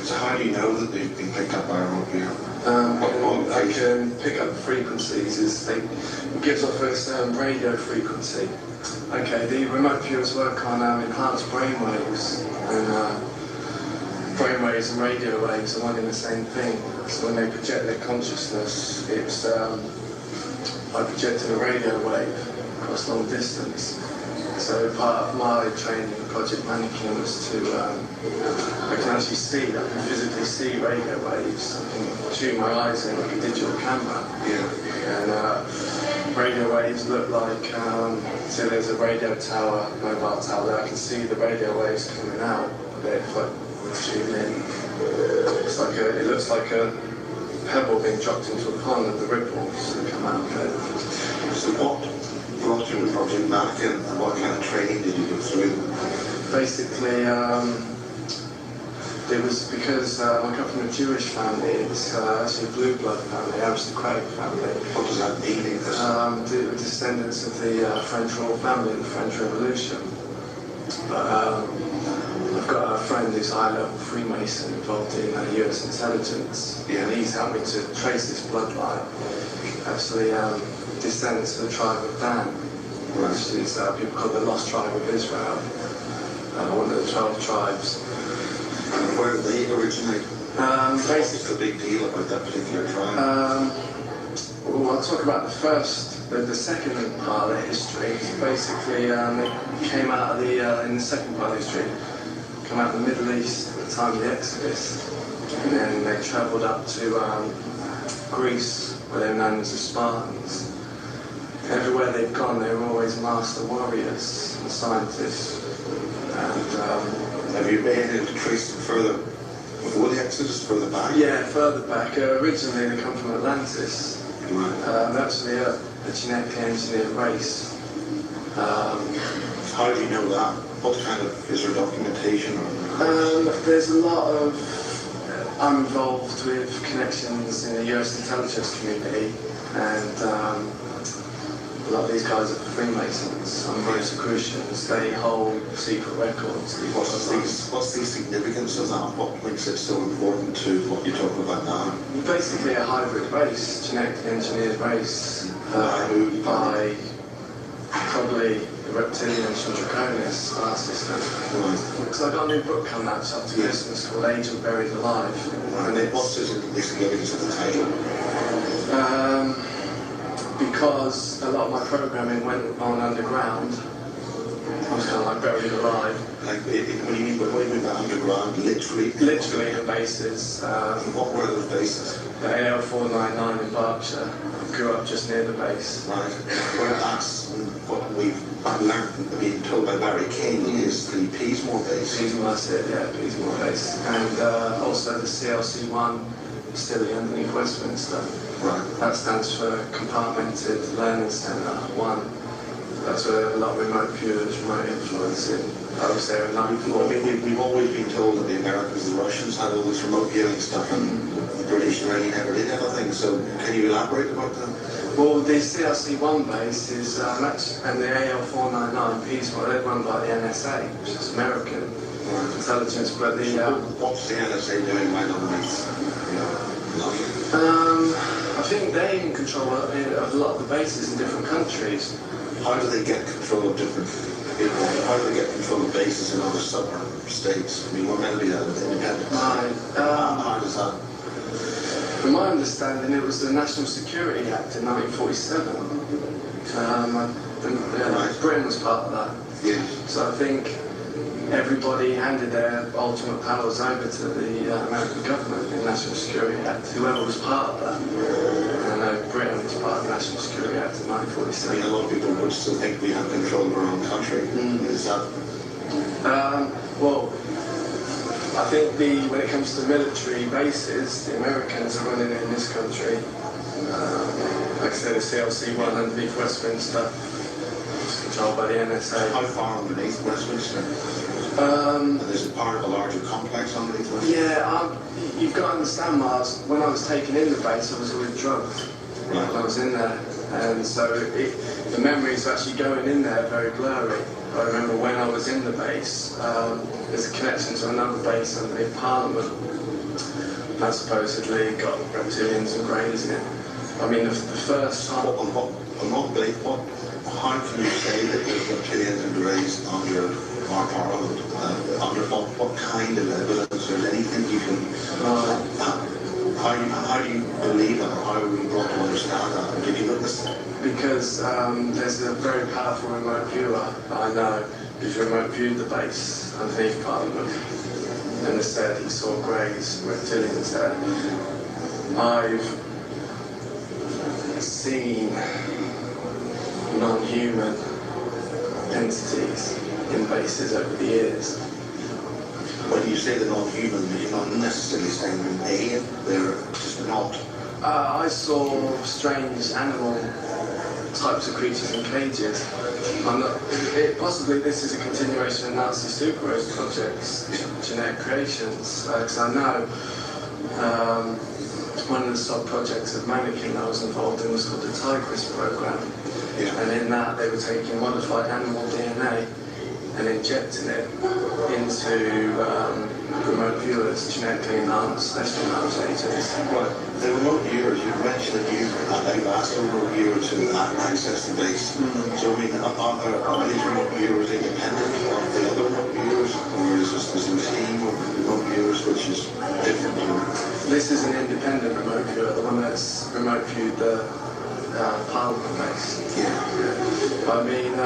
So how do you know that they've been picked up by a remote viewer? I can pick up frequencies. It gives off a certain radio frequency. Okay, the remote viewers work on enhanced brainwaves, and brainwaves and radio waves are one and the same thing. So when they project their consciousness, it's by projecting a radio wave across long distance. So part of my training in Project Mannequin was to, I can actually see, I can physically see radio waves. I can tune my eyes in like a digital camera. And radio waves look like, so there's a radio tower, mobile tower there. I can see the radio waves coming out of it if I tune in. It's like it looks like a pebble being dropped into a pond and the ripples that come out of it. So what brought you to Project Mannequin and what kind of training did you go through? Basically, it was because I come from a Jewish family. It's actually a blue blood family, aristocratic family. What does that mean? The descendants of the French royal family in the French Revolution. But I've got a friend who's a high-level Freemason involved in US intelligence. And he's helped me to trace this bloodline. Actually, descendants of the tribe of Dan, which is people call the Lost Tribe of Israel, one of the 12 tribes. And where did they originate? What's the big deal about that particular tribe? Well, I'll talk about the second part of the history. Basically, they came out of in the second part of the history, come out of the Middle East at the time of the Exodus, and then they travelled up to Greece, where they were known as the Spartans. Everywhere they've gone, they were always master warriors and scientists. And have you been able to trace them further before the Exodus, further back? Yeah, further back. Originally, they come from Atlantis. Actually, a genetically engineered race. How do you know that? What kind of, is there documentation? There's a lot of, I'm involved with connections in the US intelligence community, and a lot of these guys are Freemasons, some Rosicrucians. They hold secret records. What's the significance of that? What makes it so important to what you're talking about now? Basically a hybrid race, genetically engineered race, by probably the reptilians from Draconis star system. Because I've got a new book coming out after Christmas called Angel Buried Alive. And what's the significance of the title? Because a lot of my programming went on underground, I was kind of like buried alive. Like, what do you mean by underground? Literally? Literally in bases. What were those bases? The AL499 in Berkshire. I grew up just near the base. Right. Well, that's what we've learned, being told by Barry King, is the Peasmore base. Peasmore, that's it, yeah, Peasmore base. And also the CLC1 facility underneath Westminster. Right. That stands for Compartmented Learning Centre 1. That's where a lot of remote viewers, remote influencing. I was there in 94. We've always been told that the Americans and the Russians had all this remote viewing stuff, and the British really never did anything. So can you elaborate about that? Well, the CLC1 base is and the AL499 Peasmore, they're run by the NSA, which is American intelligence. But the what's the NSA doing right underneath? I think they're in control of a lot of the bases in different countries. How do they get control of different people? How do they get control of bases in other southern states? I mean, we're meant to be independent. Right. How does that? From my understanding, it was the National Security Act in 1947. Britain was part of that. Yeah. So I think everybody handed their ultimate powers over to the American government in the National Security Act, whoever was part of that. And I know Britain was part of the National Security Act in 1947. I mean, a lot of people would still think we have control of our own country. Is that? Well, I think when it comes to military bases, the Americans are running it in this country. Like I said, the CLC1 underneath Westminster is controlled by the NSA. How far underneath Westminster? There's a part of a larger complex underneath Westminster? Yeah, you've got to understand, Mars, when I was taken in the base, I was always drugged when I was in there. And so the memories of actually going in there are very blurry. I remember when I was in the base, there's a connection to another base underneath Parliament that supposedly got reptilians and greys in it. I mean, the first time... How can you say that there's reptilians and greys under our Parliament? Under what kind of evidence or anything you can... How do you believe that, or how are we brought to understand that? Did you witness that? Because there's a very powerful remote viewer I know who's remote viewed the base underneath Parliament, and has said he saw greys, reptilians there. I've seen non-human entities in bases over the years. When you say they're not human, you're not necessarily saying they're alien, they're just not. I saw strange animal types of creatures in cages. Possibly this is a continuation of Nazi superheroes projects, genetic creations, because I know one of the sub-projects of Mannequin I was involved in was called the Tigris program. Yeah. And in that they were taking modified animal DNA and injecting it into remote viewers, genetically enhanced espionage agents. Right. The remote viewers, you mentioned that you've asked a remote viewer to access the base. So, I mean, are these remote viewers independent of the other remote viewers, or is this a team of remote viewers which is different? This is an independent remote viewer, the one that's remote viewed the Parliament base. Yeah. I mean,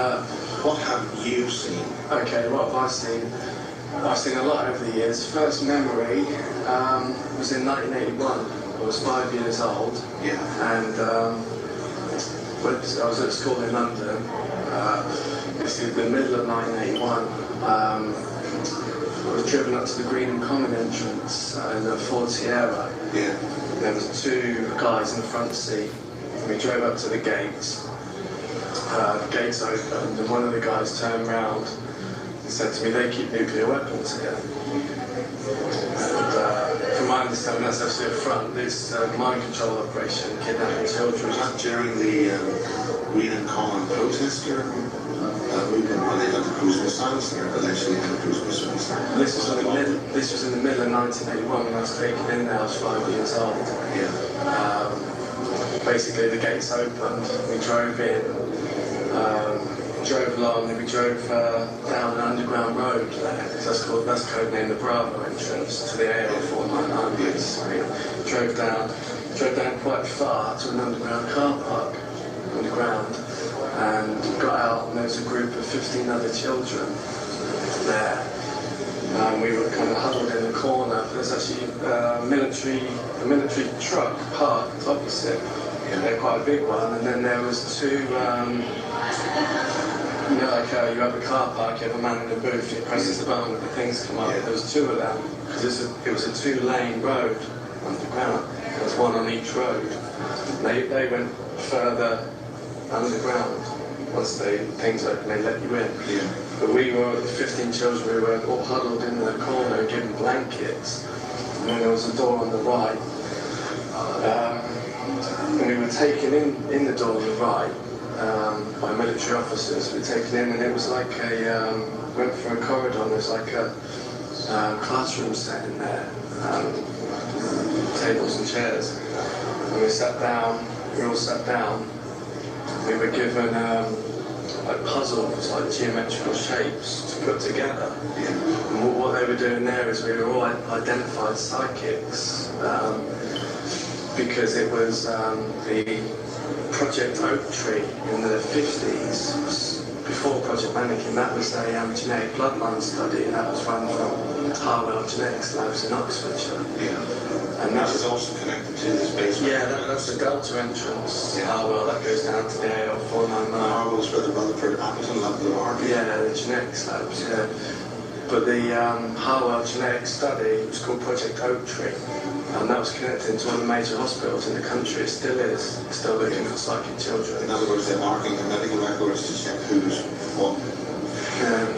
what have you seen? Okay, what have I seen? I've seen a lot over the years. First memory was in 1981. I was 5 years old. Yeah. And I was at school in London. This is the middle of 1981. I was driven up to the Green and Common entrance in a Ford Sierra. Yeah. There was two guys in the front seat. We drove up to the gates. The gates opened, and one of the guys turned round and said to me, "They keep nuclear weapons here." And from my understanding, that's actually a front. It's a mind control operation, kidnapping children. Was that during the Green and Common protest movement, when they had the cruise missiles there, allegedly had the cruise missiles there? This was in the middle of 1981 when I was taken in there. I was 5 years old. Yeah. Basically, the gates opened. We drove in. Drove along, and we drove down an underground road there. That's codenamed the Bravo entrance to the AL499 base. We drove down quite far to an underground car park underground, and got out, and there was a group of 15 other children there. We were kind of huddled in the corner. There's actually a military truck parked opposite. They're quite a big one, and then there was two, you know, like you have a car park, you have a man in a booth, he presses the button and the things come up. There was two of them, because it was a two-lane road underground. There was one on each road. They went further underground. Once things opened, they let you in. But we were, the 15 children, we were all huddled in the corner, given blankets. And then there was a door on the right. And we were taken in the door on the right by military officers. We were taken in, and it was like went through a corridor, and there's like a classroom set in there, tables and chairs. And we sat down, we all sat down. We were given like puzzles, like geometrical shapes to put together. And what they were doing there is we were all identified psychics, because it was the Project Oak Tree in the 50s, before Project Mannequin. That was a genetic bloodline study, and that was run from Harwell Genetics Labs in Oxfordshire. And that was also connected to this basement. Yeah, that's the Delta entrance. Harwell, that goes down to the AL499. Harwell's where the Rutherford Appleton Lab are. Yeah, the genetics labs, yeah. But the Harwell genetics study was called Project Oak Tree, and that was connected to all the major hospitals in the country. It still is. It's still looking for psychic children. In other words, they're marking the medical records to check who's what.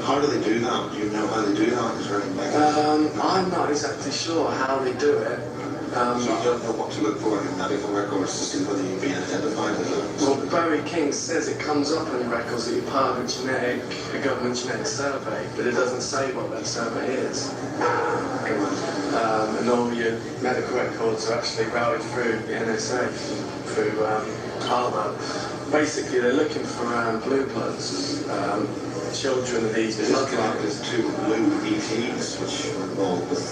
How do they do that? Do you know how they do that? Is there any I'm not exactly sure how they do it. So you don't know what to look for in medical records to see whether you've been identified as a... Well, Barry King says it comes up in the records that you're part of a government genetic survey, but it doesn't say what that survey is. And all your medical records are actually routed through the NSA, through Harvard. Basically, they're looking for blue bloods, children of these bloodlines. There's two blue ETs, which were involved with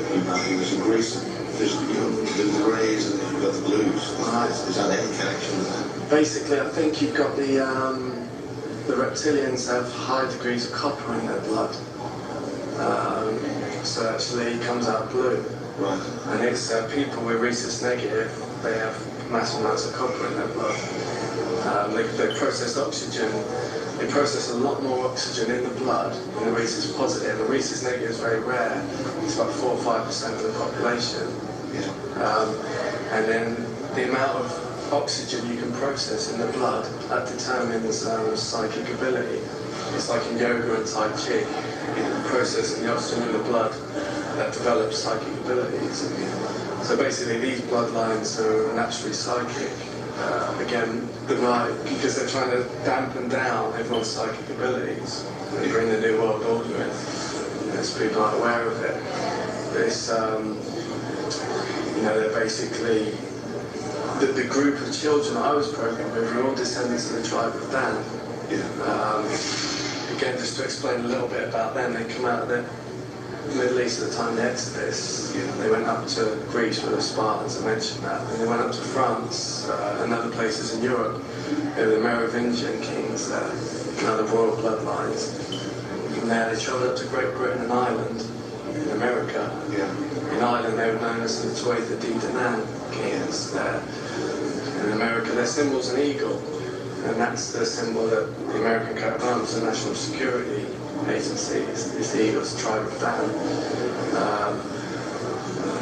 humanity. There's a Greece. There's the greys and then you've got the blues. Right. Is that any connection with that? Basically, I think you've got the reptilians have high degrees of copper in their blood. So actually it comes out blue. Right. And it's people with rhesus negative, they have massive amounts of copper in their blood. They process oxygen. They process a lot more oxygen in the blood than the rhesus positive. The rhesus negative is very rare. It's about 4 or 5% of the population. And then the amount of oxygen you can process in the blood, that determines psychic ability. It's like in yoga and Tai Chi, processing the oxygen in the blood that develops psychic abilities. So basically these bloodlines are naturally psychic. Again, because they're trying to dampen down everyone's psychic abilities and bring the New World Order in. As people aren't aware of it. It's, they're basically, the group of children I was programmed with were all descendants of the tribe of Dan. Again, just to explain a little bit about them, they come out of the Middle East at the time of the Exodus. They went up to Greece with the Spartans, I mentioned that, and they went up to France and other places in Europe. There were the Merovingian kings there, and other royal bloodlines. From there they travelled up to Great Britain and Ireland, in America. In Ireland they were known as the Tuatha De Danann kings there. In America their symbol's an eagle, and that's the symbol that the American coat of arms, the national security agency, is the eagle's tribe of Dan.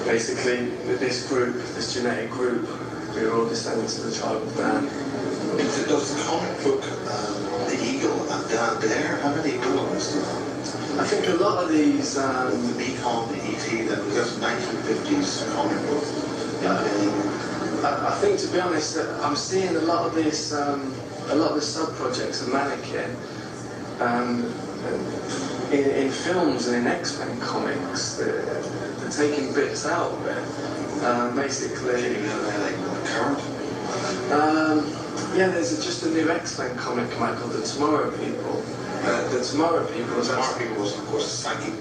Basically, this group, this genetic group, we were all descendants of the tribe of Dan. Does the comic book, The Eagle and Dan Dare, have any villains? I think a lot of these... the Beacon, the E.T., that's 1950s comic book. I think, to be honest, I'm seeing a lot of this, a lot of the sub-projects of Mannequin in films and in X-Men comics. They're taking bits out of it. Basically... current? Yeah, there's just a new X-Men comic come out called The Tomorrow People. The Tomorrow People was of course, a psychic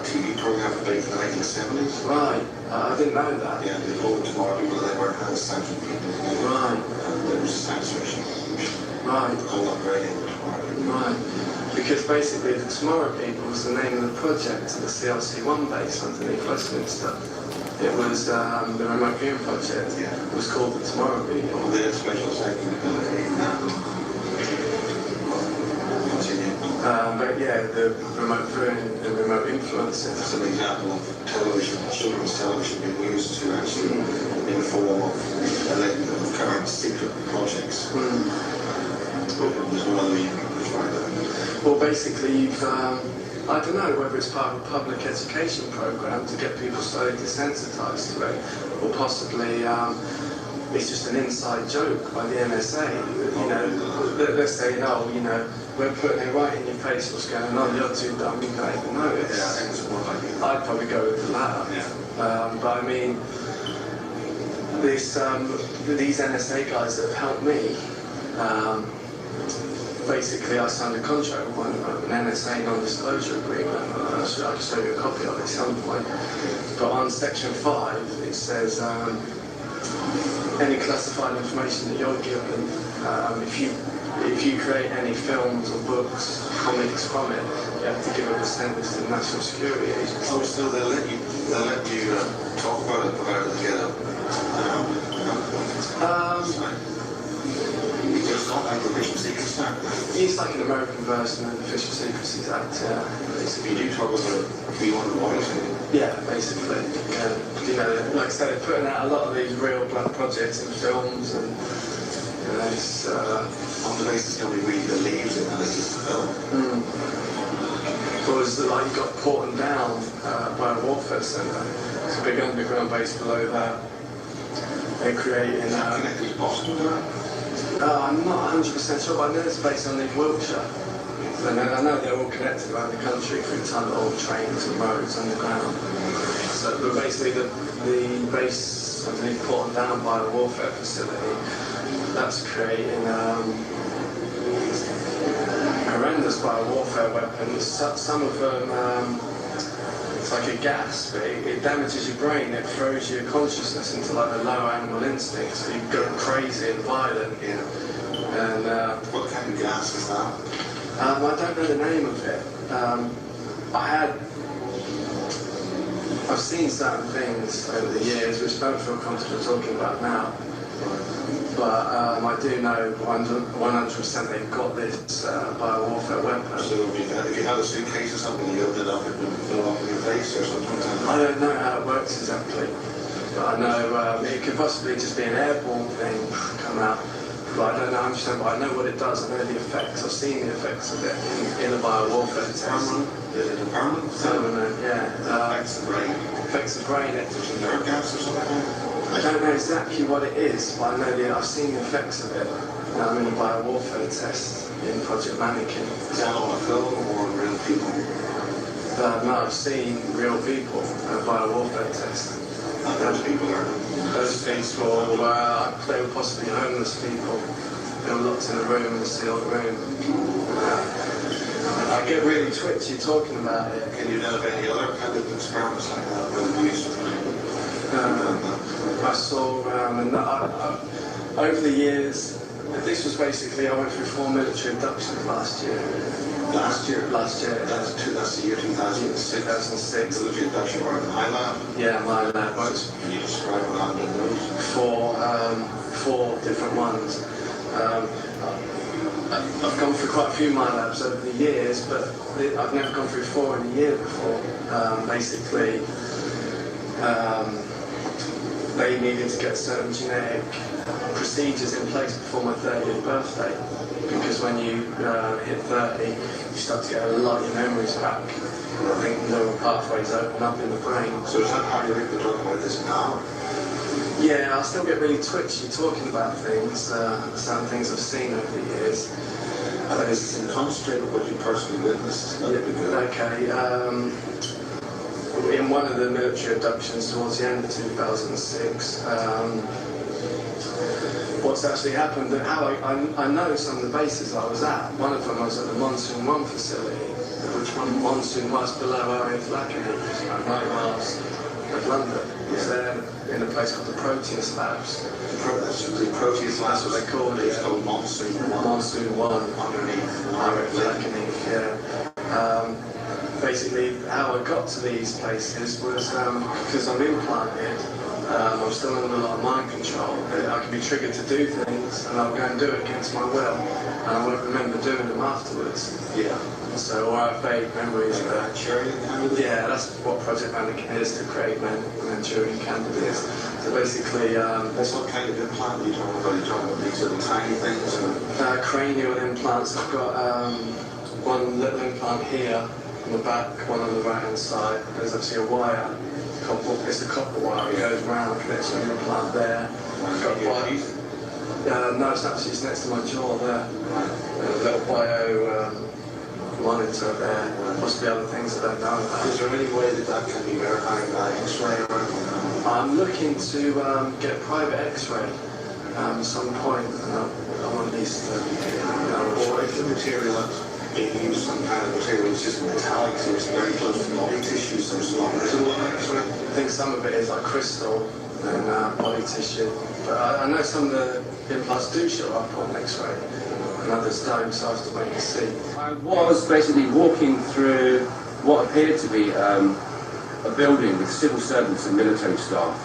TV program based in the 1970s. Right, I didn't know that. Yeah, the old Tomorrow People, they were psychic people. Right. There was science fiction. Right. Called upgrading. Right. Because basically the Tomorrow People was the name of the project to the CLC-1 base underneath Westminster. It was the remote viewing project. Yeah. It was called the Tomorrow People. They had special second ability. Continue. But yeah, the remote viewing and remote influencing. That's an example of television, children's television being used to actually inform of current secret projects. There's no other way you can try that. Well, basically, you've, I don't know whether it's part of a public education program to get people slowly desensitized to it, or possibly it's just an inside joke by the NSA. You know, they're saying, oh, you know, we're putting it right in your face what's going on, you're too dumb, you don't even notice. Yeah, I think it's more like it. I'd probably go with the latter. Yeah. But I mean, these NSA guys that have helped me, basically I signed a contract with one of them, an NSA non-disclosure agreement. I can show you a copy of it at some point. But on section 5, it says any classified information that you're given, if you create any films or books, comics from it, you have to give a percentage to the National Security Agency. Oh, so they'll let you talk about it without it together. It's not like the Official Secrets Act. It's like an American version of the Official Secrecies Act, yeah. Basically, you do talk about it beyond the voice. Yeah, basically. Yeah. You know, like I said, they're putting out a lot of these real black projects and films, and you know, it's on the basis nobody really believes it, and it's just a film. Well, it's like you got Porton Down by a warfare centre. It's a big underground base below that. They're creating. Connected with Boston, right? I'm not 100% sure, but I know it's based on Wiltshire. And I know they're all connected around the country through tunnel, trains and roads underground. So, but basically the base underneath Porton Down by a warfare facility, that's creating horrendous biowarfare weapons. Some of them, it's like a gas, but it damages your brain. It throws your consciousness into like the lower animal instincts, so you go crazy and violent. Yeah. And what kind of gas is that? I don't know the name of it. I've seen certain things over the years which I don't feel comfortable talking about now. But I do know 100% they've got this biowarfare weapon. So if you had a suitcase or something, you opened it up, it would fill up in your face or something? I don't know how it works exactly. But I know it could possibly just be an airborne thing come out. But I don't know 100%, but I know what it does. I know the effects. I've seen the effects of it in a biowarfare test. Permanent? Permanent, yeah. Affects the brain? Affects the brain. Nerve gas or something? I don't know exactly what it is, but I know I've seen the effects of it. I'm in a biowarfare test in Project Mannequin. Is that on a film or real people? No, I've seen real people at a biowarfare test. Those people are? Those people, they were possibly homeless people. They were locked in a room, in a sealed room. I get really twitchy talking about it. Can you know of any other kind of experiments like that with use? I saw, and over the years, this was basically, I went through 4 military inductions last year. Last year? Last year. That's the year 2006. 2006. Military induction or in my lab? Yeah, my lab. Can you describe what happened in those? 4 different ones. I've gone through quite a few my labs over the years, but I've never gone through 4 in a year before. Basically, they needed to get certain genetic procedures in place before my 30th birthday, because when you hit 30, you start to get a lot of your memories back. I think neural pathways open up in the brain. So is that how you think to talk about this now? Yeah, I still get really twitchy talking about things, certain things I've seen over the years. Concentrate on what you personally witnessed. Okay. In one of the military abductions towards the end of 2006, what's actually happened, and how I know some of the bases I was at. One of them was at the Monsoon 1 facility, which one Monsoon was below RAF Lakenheath, about 9 miles of London. I was there in a place called the Proteus Labs. The Proteus Labs, That's what they called it. It's called Monsoon 1. Monsoon 1. Underneath. Yeah. Basically, how I got to these places was because I'm implanted. I'm still under a lot of mind control. I can be triggered to do things, and I'll go and do it against my will, and I won't remember doing them afterwards. Yeah. So, or I have vague memories. Yeah, that's what Project Mannequin is, to create Manchurian candidates. So basically, that's what kind of implant are you talking about? Are you talking about these little tiny things? Cranial implants. I've got one little implant here on the back, one on the right hand side. There's actually a wire. It's a copper wire. It goes round, connects to an implant there. I've got wire. No, it's actually next to my jaw there. A little bio monitor there. Possibly other things I don't know about. Is there any way that can be verified by X-ray or anything? I'm looking to get a private X-ray at some point, and I want these to, or if the material that's being used, some kind of material is just metallic, so it's very close to body tissue, so it's not visible on X-ray. I think some of it is like crystal and body tissue, but I know some of the implants do show up on X-ray, and others don't, so I have to wait and see. I was basically walking through what appeared to be a building with civil servants and military staff,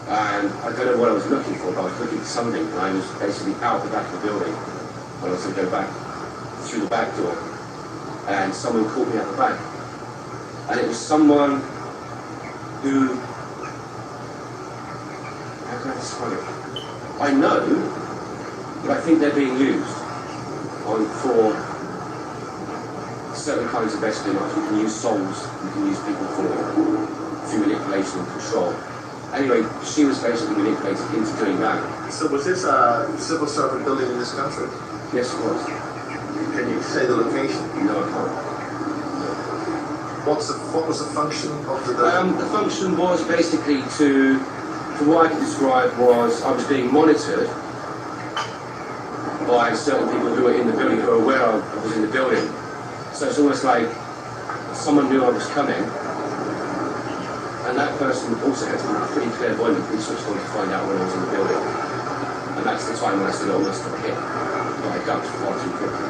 and I don't know what I was looking for, but I was looking for something, and I was basically out the back of the building, and I was going to go back through the back door, and someone caught me at the back, and it was someone who, how can I describe it? I know, but I think they're being used for certain kinds of espionage. You can use souls, you can use people through manipulation and control. Anyway, she was basically manipulated into doing that. So was this a civil servant building in this country? Yes, it was. Can you say the location? No, I can't. What was the function of the building? The function was basically to what I can describe was I was being monitored by certain people who were in the building, who were aware I was in the building. So it's almost like someone knew I was coming, and that person also had to be pretty clairvoyant, pretty switched on to find out when I was in the building. And that's the time when I said I almost got hit, but I ducked far too quickly.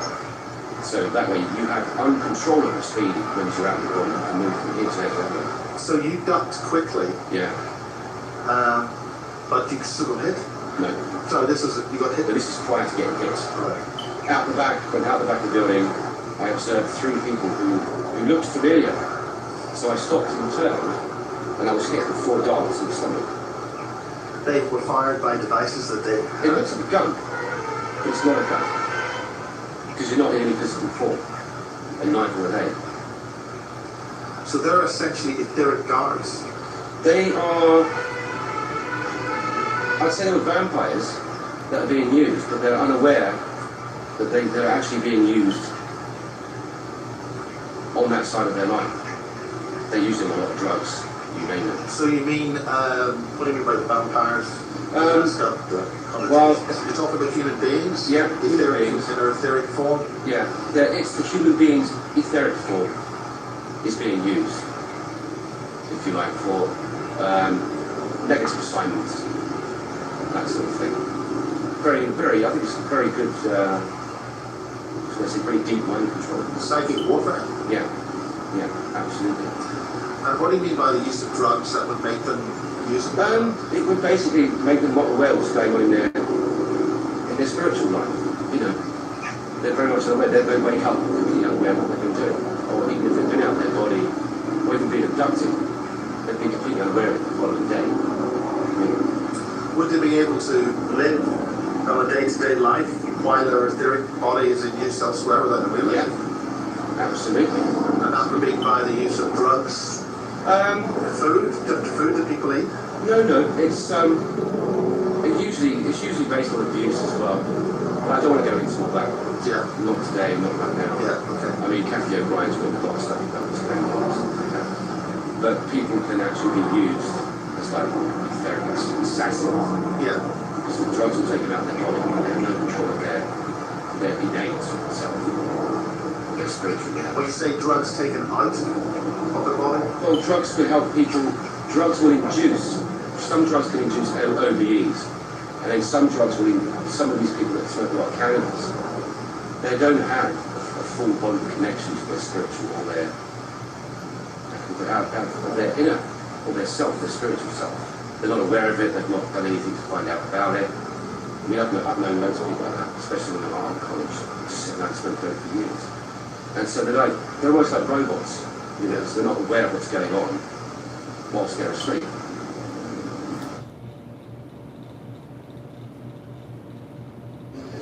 So that way you have uncontrollable speed when you're out in the building and move from here to there. So you ducked quickly? Yeah. But you still got hit? No. So this was, you got hit? But this is prior to getting hit. Right. Out the back of the building, I observed three people who looked familiar. So I stopped and turned, and I was hit with 4 darts in the stomach. They were fired by devices that they... It looks like a gun, but it's not a gun. Because you're not in any physical form, and neither were they. So they're essentially etheric guards? They are... I'd say they were vampires that are being used, but they're unaware that they're actually being used on that side of their life. They're using a lot of drugs, you name it. So you mean, what do you mean by the vampires? Well, you're talking about human beings? Yeah, human beings in their etheric form? Yeah, it's the human being's etheric form is being used, if you like, for negative assignments, that sort of thing. I think it's very good, very deep mind control. Psychic warfare? Yeah, absolutely. And what do you mean by the use of drugs that would make them use them? It would basically make them not aware what's going on in their spiritual life. You know, they're very much aware. They don't wake up, aware of what they've been doing, or even if they've been out of their body, or even being abducted, they'd be completely unaware of it the following day. Would they be able to live a day-to-day life while their etheric body is in use elsewhere without them realizing? Yeah, absolutely. And that would be by the use of drugs? Food that people eat? No. It's usually based on abuse as well. But I don't want to go into all that. Yeah. Not today, not right now. Yeah, okay. I mean, Kathy O'Brien's got a lot of stuff about this kind of stuff like that. But people can actually be used as like therapists, assassins. Yeah. Because the drugs will take them out of their body and they have no control of their innate self. Their spiritual reality. When you say drugs taken out of the body? Well, drugs could help people. Drugs will induce some drugs can induce OBEs, and then some drugs will, some of these people that smoke a lot of cannabis, they don't have a full body connection to their spiritual or their inner, or their self, their spiritual self. They're not aware of it, they've not done anything to find out about it. I mean, I've known loads of people like that, especially when they were in college, just sitting out and smoking dope for years. And so they're almost like robots, you know, so they're not aware of what's going on whilst they're asleep.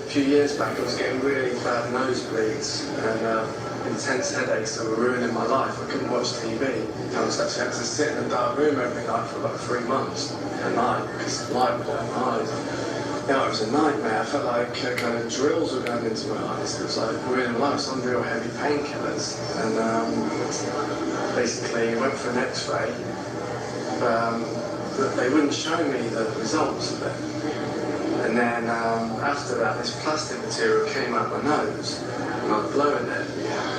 A few years back, I was getting really bad nosebleeds and intense headaches that were ruining my life. I couldn't watch TV. I was actually had to sit in a dark room every night for about 3 months a night because the light would go in my eyes. You know, it was a nightmare. I felt like kind of drills were going into my eyes. It was like ruining my life. Some real heavy painkillers, and basically went for an X-ray. But they wouldn't show me the results of it. And then after that, this plastic material came out my nose, and I was blowing it.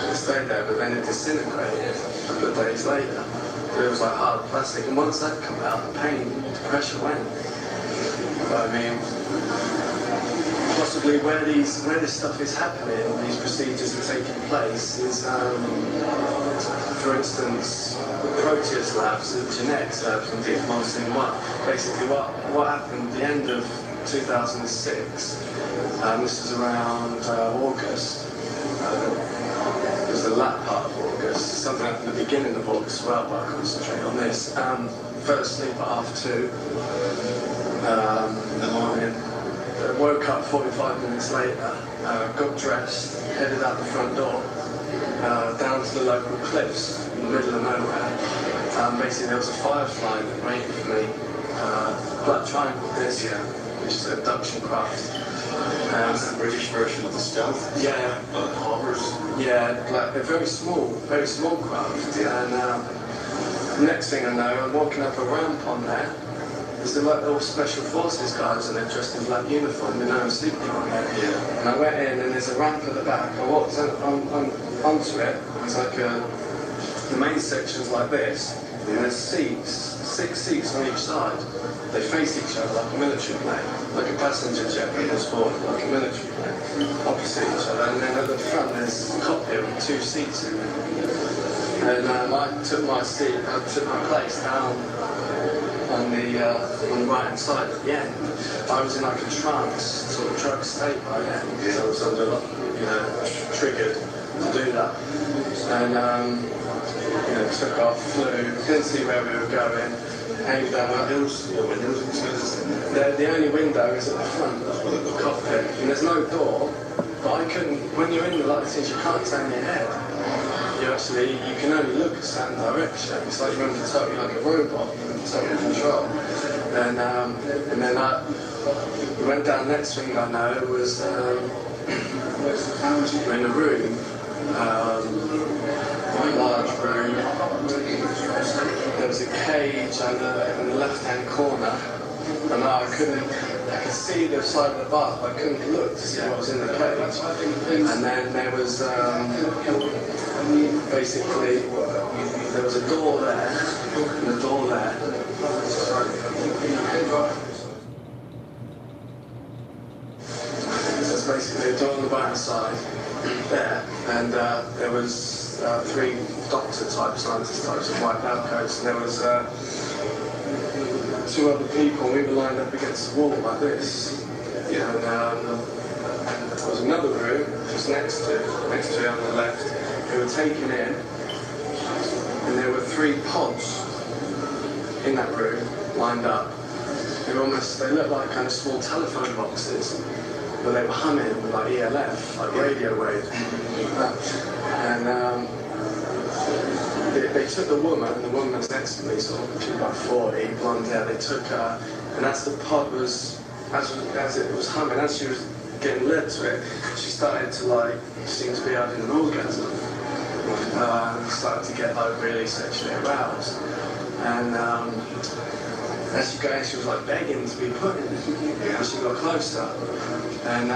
It stayed there, but then it disintegrated a couple of days later. But it was like hard plastic, and once that came out, the pain, the pressure went. But I mean, possibly where this stuff is happening, these procedures are taking place, is, for instance, the Proteus labs, the genetics labs, and deep monitoring. Basically, what happened at the end of 2006, this is around August, it was the latter part of August, something happened at the beginning of August as well, but I'll concentrate on this. Fell asleep at 2:30 in the morning, woke up 45 minutes later, got dressed, headed out the front door, down to the local cliffs in the middle of nowhere. Basically there was a firefly that waited for me, Black Triangle this year, which is an abduction craft. That's the British version of the stealth? Yeah. Hoppers? Yeah, like a very small craft. And next thing I know, I'm walking up a ramp on there. There's like all special forces guys, and they're dressed in black uniform. They know I'm sleeping on there. Yeah. And I went in, and there's a ramp at the back. I walked onto it. It's like the main section's like this, and there's seats, 6 seats on each side. They face each other like a military plane, like a passenger jet that goes forward, like a military plane, opposite each other. And then at the front there's a cockpit with 2 seats in it. And I took my place down on the right hand side at the end. I was in like a trance, sort of drug state by then, because I was under, triggered to do that. And took off, flew, didn't see where we were going. Aimed down. The only window is at the front of the cockpit, and there's no door. But I couldn't. When you're in the lights, you can't turn your head. You can only look a certain direction. It's like you're totally like a robot, total control. And then we went down. Next thing I know was we're in a room, quite large room. There was a cage in the left-hand corner, and I could see the side of the bath, but I couldn't look to see what was in the cage. And then there was basically there was a door there, and a door there. So it's basically a door on the right side there, and there was 3 doctor-type, scientist-types in white lab coats, and there was 2 other people. We were lined up against the wall like this. And there was another room just next to it on the left. We were taken in, and there were 3 pods in that room lined up. They looked like kind of small telephone boxes, but they were humming with like ELF, like radio waves. And they took the woman, and the woman was next to me, sort of, she was about 40, blonde hair. They took her, and as the pod was, as it was humming, as she was getting led to it, she started to seemed to be having an orgasm. Started to get really sexually aroused. And as she got in, she was begging to be put in it as she got closer. And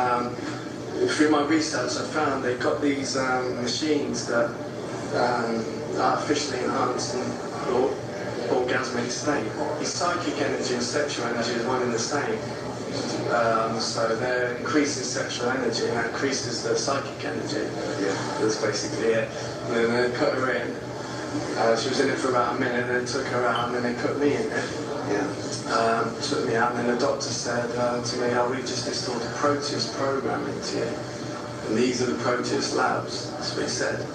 through my research, I found they got these machines that artificially enhance and orgasmic state. His psychic energy and sexual energy is one in the same. So they're increasing sexual energy, and that increases the psychic energy. Yeah, that's basically it. And then they put her in. She was in it for about a minute, and then took her out, and then they put me in it. Yeah. Took me out, and then the doctor said to me, "Oh, we just installed a Proteus program into you, and these are the Proteus labs." That's what he said.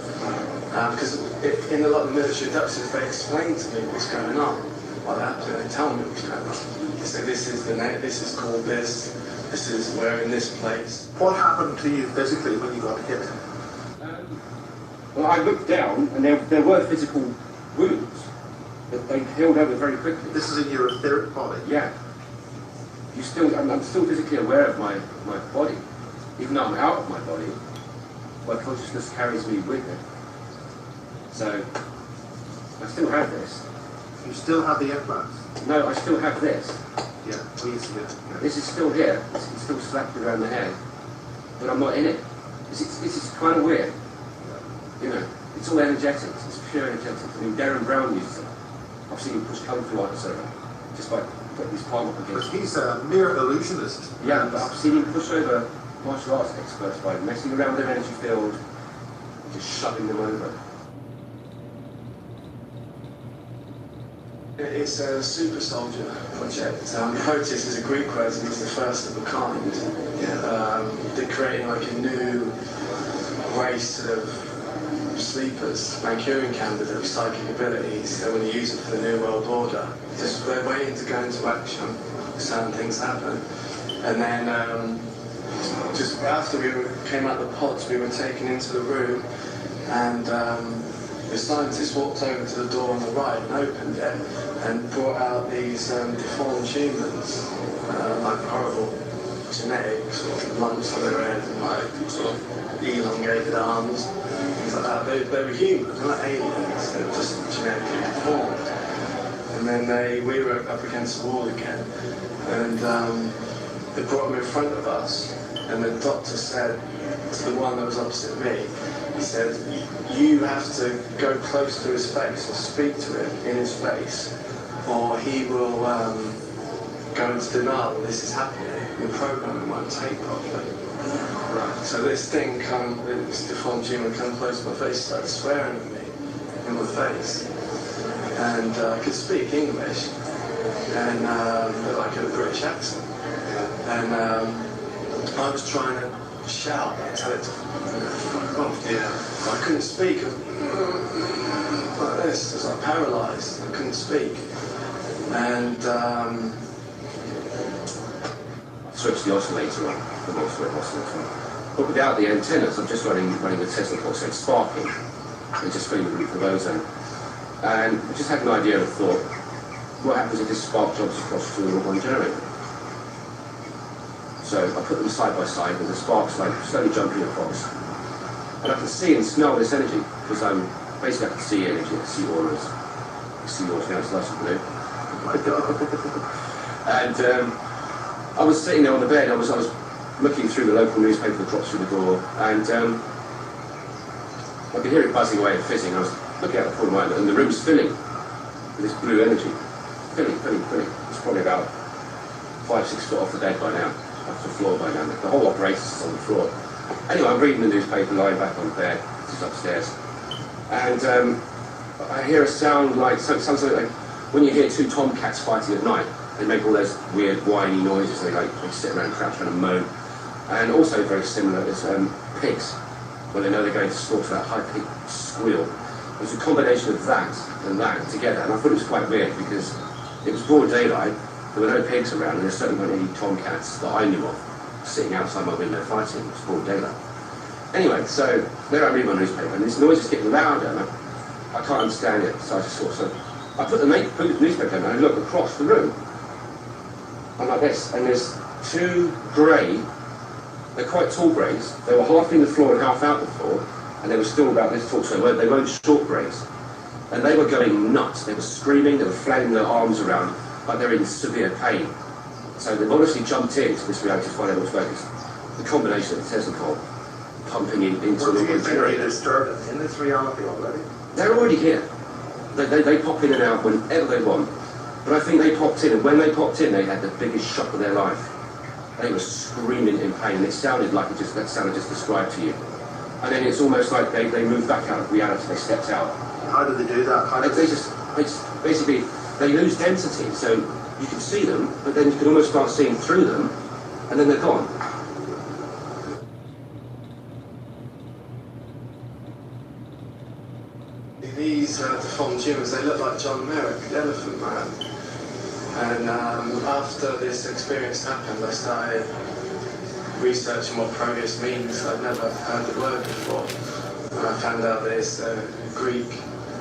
Because in a lot of military inductions, they explained to me what's going on. Well, they tell me what's going on. They say, this is called this, we're in this place. What happened to you physically when you got hit? Well, I looked down, and there were physical wounds, but they healed over very quickly. This is in your etheric body? Yeah. I'm still physically aware of my body. Even though I'm out of my body, my consciousness carries me with it. So, I still have this. You still have the implants? No, I still have this. Yeah, please. Yeah. This is still here. It's still slapped around the head, but I'm not in it. It's kind of weird. You know, it's all energetics. It's pure energetics. I mean, Darren Brown uses it. I've seen him push kung fu artists over just by putting his palm up against. But he's a mere illusionist. Yeah, but I've seen him push over martial arts experts by messing around with their energy field, and just shoving them over. It's a super soldier project. Proteus is a Greek word and it's the first of a kind. They're creating like a new race of sleepers, Manchurian candidates with psychic abilities. They want to use it for the New World Order. They're waiting to go into action. Certain things happen. And then just after we came out of the pods, we were taken into the room, and the scientist walked over to the door on the right and opened it and brought out these deformed humans, like horrible genetic sort of lumps on their head and like sort of elongated arms, things like that. They were human, they're not aliens, they were just genetically deformed. And then we were up against the wall again, and they brought them in front of us, and the doctor said to the one that was opposite me, he said, "You have to go close to his face or speak to him in his face, or he will go into denial that this is happening. The program won't take properly." Right. So this deformed human come close to my face, started swearing at me in my face, and I could speak English, and but like a British accent, and I was trying to shout and tell it to fuck off. Yeah. I couldn't speak. Like this, I was like paralysed. I couldn't speak. And switched the oscillator on, the Volkswagen oscillator. But without the antennas, I'm just running the Tesla clock, so it's sparking. It's just filling the roof of ozone. And I just had an idea of thought, what happens if this spark jumps across to one generator? So I put them side by side with the sparks like slowly jumping across. And I can see and smell this energy, because basically I can see energy, I can see auras. I see yours now, it's nice and blue. And I was sitting there on the bed, I was looking through the local newspaper that drops through the door, and I could hear it buzzing away and fizzing. I was looking out the corner of my eye, and the room's filling with this blue energy. Filling. It's probably about 5-6 foot off the bed by now. Off the floor by now. The whole apparatus is on the floor. Anyway, I'm reading the newspaper, lying back on the bed, just upstairs, and I hear a sound like something like when you hear two tomcats fighting at night. They make all those weird whiny noises. They sit around crouched around and moan. And also very similar is pigs, when they know they're going to slaughter, that high-pitched squeal. It was a combination of that and that together, and I thought it was quite weird because it was broad daylight. There were no pigs around, and there certainly weren't any tomcats that I knew of sitting outside my window fighting. It was broad daylight. Anyway, so there I read my newspaper, and this noise is getting louder, and I can't understand it. So I just thought, I put the newspaper down and I look across the room. I'm like this, and there's two grey, they're quite tall greys. They were half in the floor and half out the floor, and they were still about this tall, so they weren't short greys. And they were going nuts. They were screaming, they were flailing their arms around, like they're in severe pain. So they've obviously jumped into this reality to find out what's focused. The combination of the Tesla coil pumping into the generator. Disturbed in this reality already? They're already here. They pop in and out whenever they want. But I think they popped in, and when they popped in, they had the biggest shock of their life. They were screaming in pain, and it sounded like that sounded just described to you. And then it's almost like they moved back out of reality, they stepped out. How do they do that? They just basically, they lose density, so you can see them, but then you can almost start seeing through them, and then they're gone. These deformed humans, they look like John Merrick, the Elephant Man. And after this experience happened, I started researching what Proteus means. I'd never heard the word before. And I found out that it's a Greek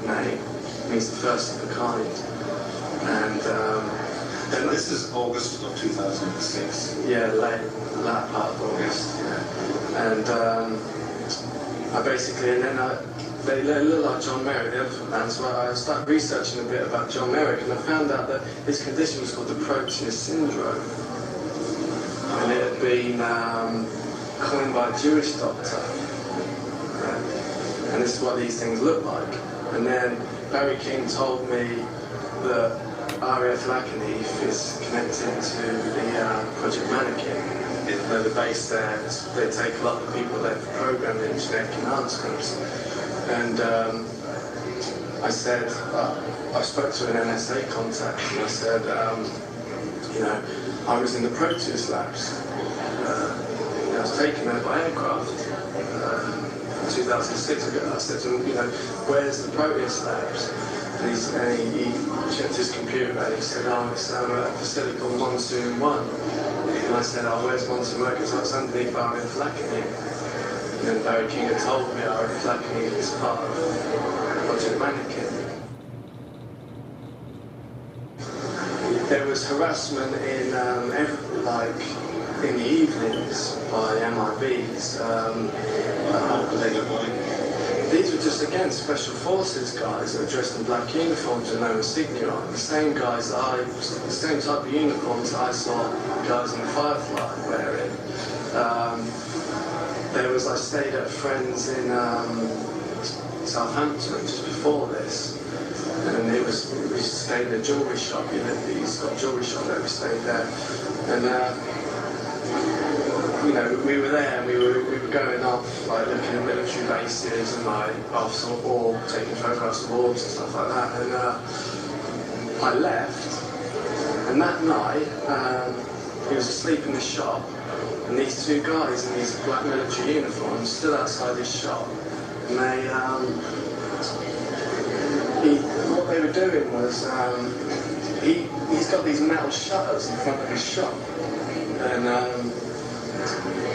name, it means the first of a kind. And this is August of 2006. Yeah, late part of August. Yeah. And they look like John Merrick, the Elephant Man, so I started researching a bit about John Merrick, and I found out that his condition was called the Proteus syndrome. And it had been coined by a Jewish doctor. And this is what these things look like. And then Barry King told me that RAF Lacanheath is connected to the Project Mannequin. They're the base there. They take a lot of people there for programming and genetic enhancements. And I said, I spoke to an NSA contact, and I said, I was in the Proteus labs. I was taken there by aircraft in 2006. I said to him, where's the Proteus labs? And he checked his computer and he said, it's at a facility called Monsoon 1. And I said, where's Monsoon 1? Because I was underneath RAF Lacanheath. And then Barry King had told me RAF Lacanheath is part of Project Mannequin. There was harassment in in the evenings by MIBs. These were just, again, special forces guys that were dressed in black uniforms with no insignia on. The same guys the same type of uniforms I saw guys in Firefly wearing. I stayed at a friend's in Southampton just before this. And we stayed in a jewellery shop. He's got a jewellery shop there, we stayed there. And we were there and we were going off, like looking at military bases and off some orb, taking photographs of orbs and stuff like that. And I left, and that night he was asleep in the shop, and these two guys in these black military uniforms stood outside his shop, and what they were doing was he's got these metal shutters in front of his shop, and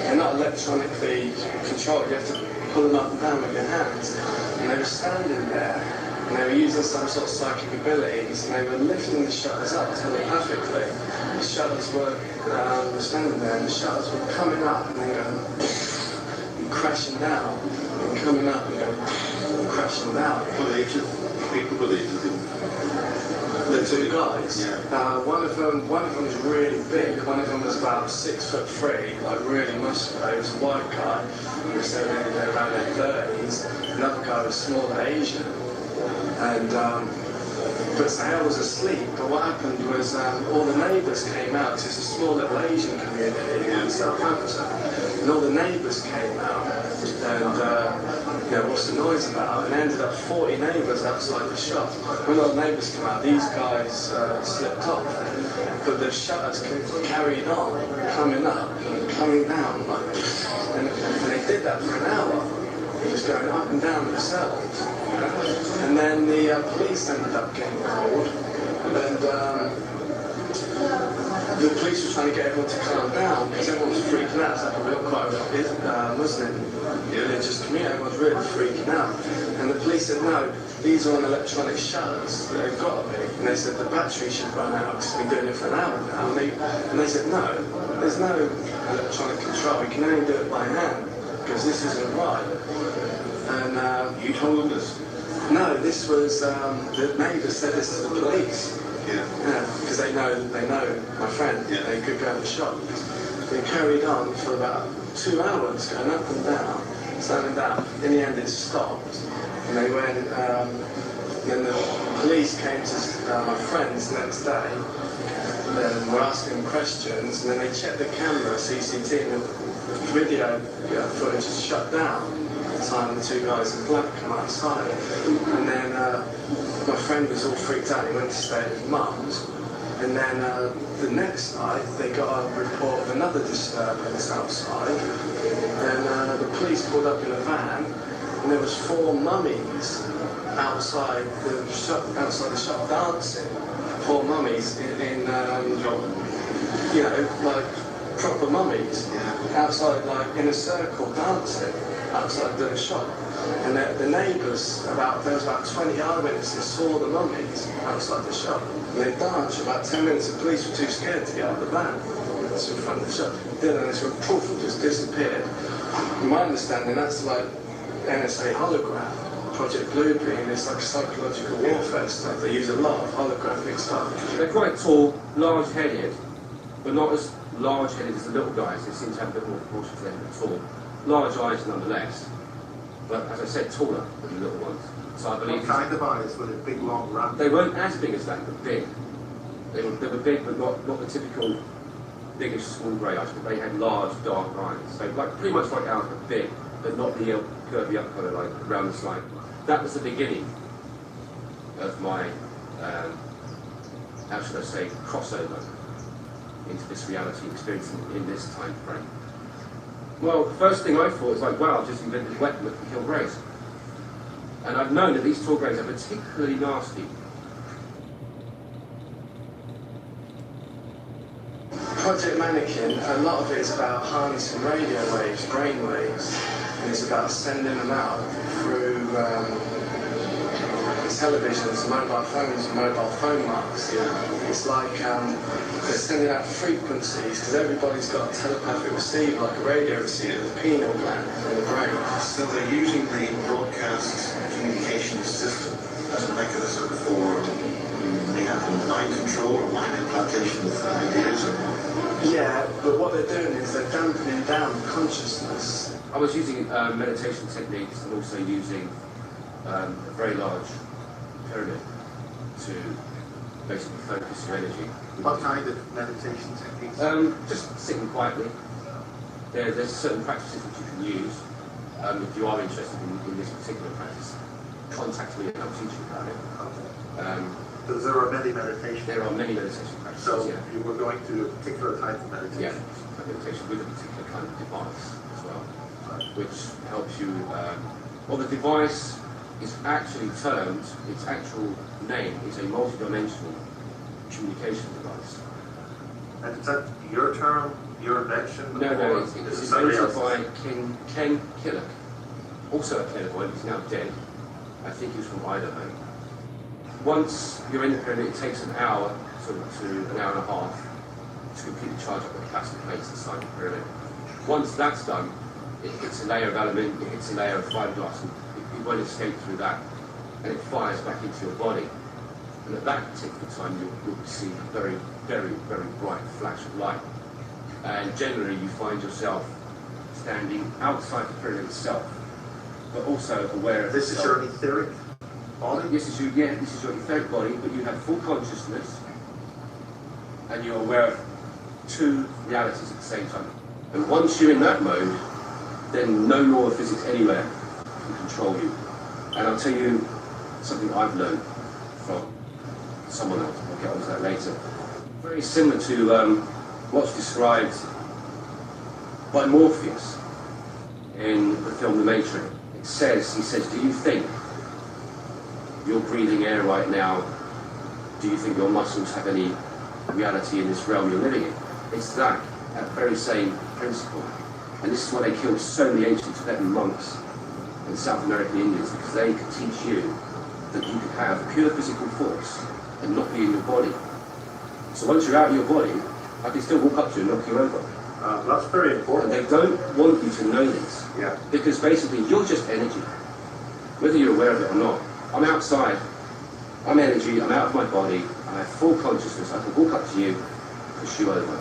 they're not electronically controlled. You have to pull them up and down with your hands. And they were standing there, and they were using some sort of psychic abilities, and they were lifting the shutters up telepathically. The shutters were standing there, and the shutters were coming up and then going and crashing down, and coming up and going and crashing down. People believe that The two guys. Yeah. One of them was really big. One of them was about 6'3", like really muscular. He was a white guy. He was around their 30s. Another guy was smaller, Asian. And but Sahel was asleep. But what happened was all the neighbours came out. It's a small little Asian community in Southampton, and all the neighbours came out. And what's the noise about? And ended up 40 neighbours outside the shop. When all the neighbours came out, these guys slipped off. But the shutters carried on, coming up and coming down. And they did that for an hour. Just going up and down themselves. And then the police ended up getting called. And the police were trying to get everyone to calm down because everyone was freaking out. It's like quite a Muslim religious community. Everyone's really freaking out. And the police said, no, these are on electronic shutters. They've got to be. And they said the battery should run out because we've been doing it for an hour now. And they said, no, there's no electronic control. We can only do it by hand because this isn't right. And you told them this? No, this was the neighbours said this to the police. Yeah. Because they know my friend. Yeah. They could go to the shop. They carried on for about 2 hours, going up and down, standing down. In the end, it stopped, and they went. Then the police came to my friends the next day, and then were asking them questions, and then they checked the camera, CCTV, and the video footage was shut down. At the time, the two guys in black come outside, and then my friend was all freaked out. He went to stay at his mum's, and then the next night they got a report of another disturbance outside. Then the police pulled up in a van, and there was 4 mummies outside the shop dancing. 4 mummies in you know, like proper mummies, outside, like in a circle dancing outside the shop. And the neighbours, there was about 20 eyewitnesses, saw the mummies outside the shop. And they danced for about 10 minutes. The police were too scared to get out of the van. That's in front of the shop. Then this went poof, and just disappeared. In my understanding, that's like NSA hologram, Project Blueprint. It's like psychological warfare stuff. They use a lot of holographic stuff. They're quite tall, large-headed, but not as large-headed as the little guys. They seem to have a bit more proportion to them, but tall. Large eyes nonetheless, but as I said, taller than the little ones. So I believe. What kind of eyes? Were they big, long, round? They weren't as big as that, but big. They were big, but not the typical biggish small grey eyes, but they had large, dark eyes. So like pretty much like ours, but big, but not the curvy up colour like around the side. That was the beginning of my, how should I say, crossover into this reality experience in this time frame. Well, the first thing I thought was like, wow, I've just invented a weapon that can kill greys. And I've known that these tall greys are particularly nasty. Project Mannequin, a lot of it is about harnessing radio waves, brain waves, and it's about sending them out through televisions, mobile phones, and mobile phone marks. It's like they're sending out frequencies because everybody's got a telepathic receiver, like a radio receiver, the pineal gland in the brain. So they're using the broadcast communication system as a mechanism for mind control or mind implantation of ideas. Yeah, but what they're doing is they're dampening down consciousness. I was using meditation techniques and also using a very large pyramid to basically focus your energy. What kind of meditation techniques? Just sitting quietly. There's certain practices which you can use. If you are interested in this particular practice, contact me and I'll teach you about it. Because there are many meditations. There are many meditation practices, So yeah. you were going to a particular type of meditation. Yeah, a meditation with a particular kind of device as well, which helps you. Well, the device is actually termed, its actual name is a multi-dimensional communication device. And is that your term, your invention? No, it's invented by Ken Killock, also a clairvoyant, he's now dead. I think he was from Idaho. Once you're in the pyramid, it takes an hour to an hour and a half to completely charge up the plastic plates inside the pyramid. Once that's done, it hits a layer of aluminium, it hits a layer of fiberglass, and it won't escape through that, and it fires back into your body. And at that particular time, you'll see a very, very, very bright flash of light. And generally, you find yourself standing outside the pyramid itself, but also aware of This is your etheric body? This is your etheric body, but you have full consciousness, and you're aware of 2 realities at the same time. And once you're in that mode, then no law of physics anywhere can control you. And I'll tell you something I've learned from someone else. I'll get onto that later. Very similar to what's described by Morpheus in the film The Matrix. He says, do you think you're breathing air right now? Do you think your muscles have any reality in this realm you're living in? It's that very same principle. And this is why they killed so many ancient Tibetan monks and South American Indians, because they could teach you that you could have pure physical force and not be in your body. So once you're out of your body, I can still walk up to you and knock you over. That's very important. And they don't want you to know this. Yeah. Because basically you're just energy, whether you're aware of it or not. I'm outside, I'm energy, I'm out of my body, I have full consciousness, I can walk up to you, push you over.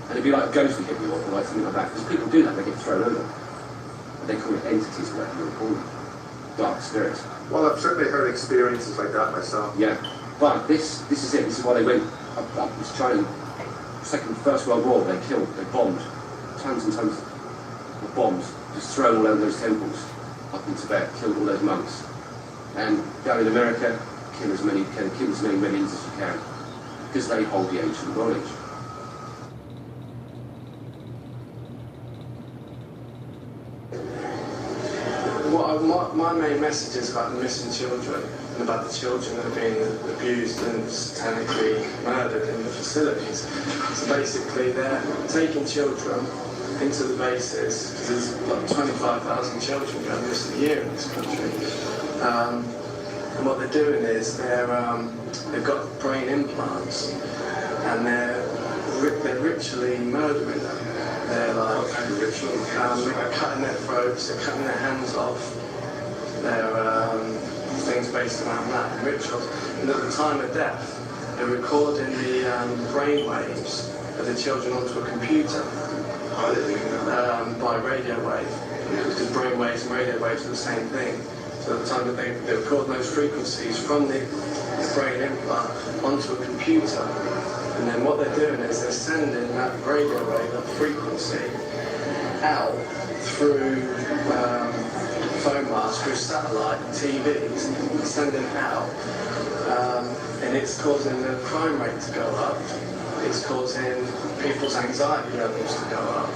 And it'd be like a ghost would hit you or like something like that, because people do that, they get thrown over. And they call it entities, whatever you call them. dark spirits. Well, I've certainly heard experiences like that myself. Yeah, but this is it. This is why they went up this China. First World War, they bombed tons and tons of bombs, just thrown all over those temples up in Tibet, killed all those monks. And down in America, kill as many millions as you can, because they hold the ancient knowledge. My main message is about the missing children and about the children that are being abused and satanically murdered in the facilities. So basically they're taking children into the bases, because there's like 25,000 children going missing a year in this country. And what they're doing is they've got brain implants and they're ritually murdering them. They're like cutting their throats, they're cutting their hands off. They're things based around that, rituals. And at the time of death, they're recording the brain waves of the children onto a computer by radio wave. Because brain waves and radio waves are the same thing. So at the time that they record those frequencies from the brain implant onto a computer. And then what they're doing is they're sending that radio wave, that frequency, out through phone masts, through satellite, TVs, sending it out. And it's causing the crime rate to go up. It's causing people's anxiety levels to go up.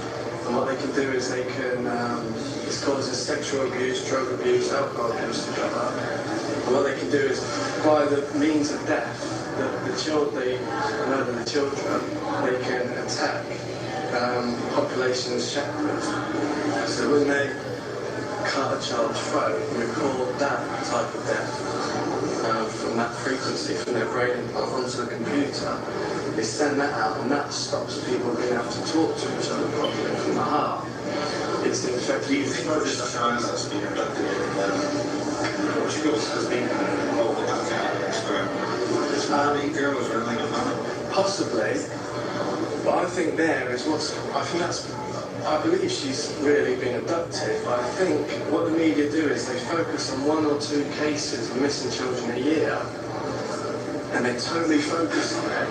And what they can do is they can, it causes sexual abuse, drug abuse, alcohol abuse to go up. And what they can do is, by the means of death, the children, they can attack populations shepherds. So when they cut a child's throat and record that type of death from that frequency, from their brain implant onto the computer, they send that out and that stops people being able to talk to each other properly from the heart. It's the effect. Do you think this child that's been abducted has been involved with that kind of experiment? This family girl was really like a man. Possibly, but I think I believe she's really been abducted, but I think what the media do is they focus on 1 or 2 cases of missing children a year, and they totally focus on it.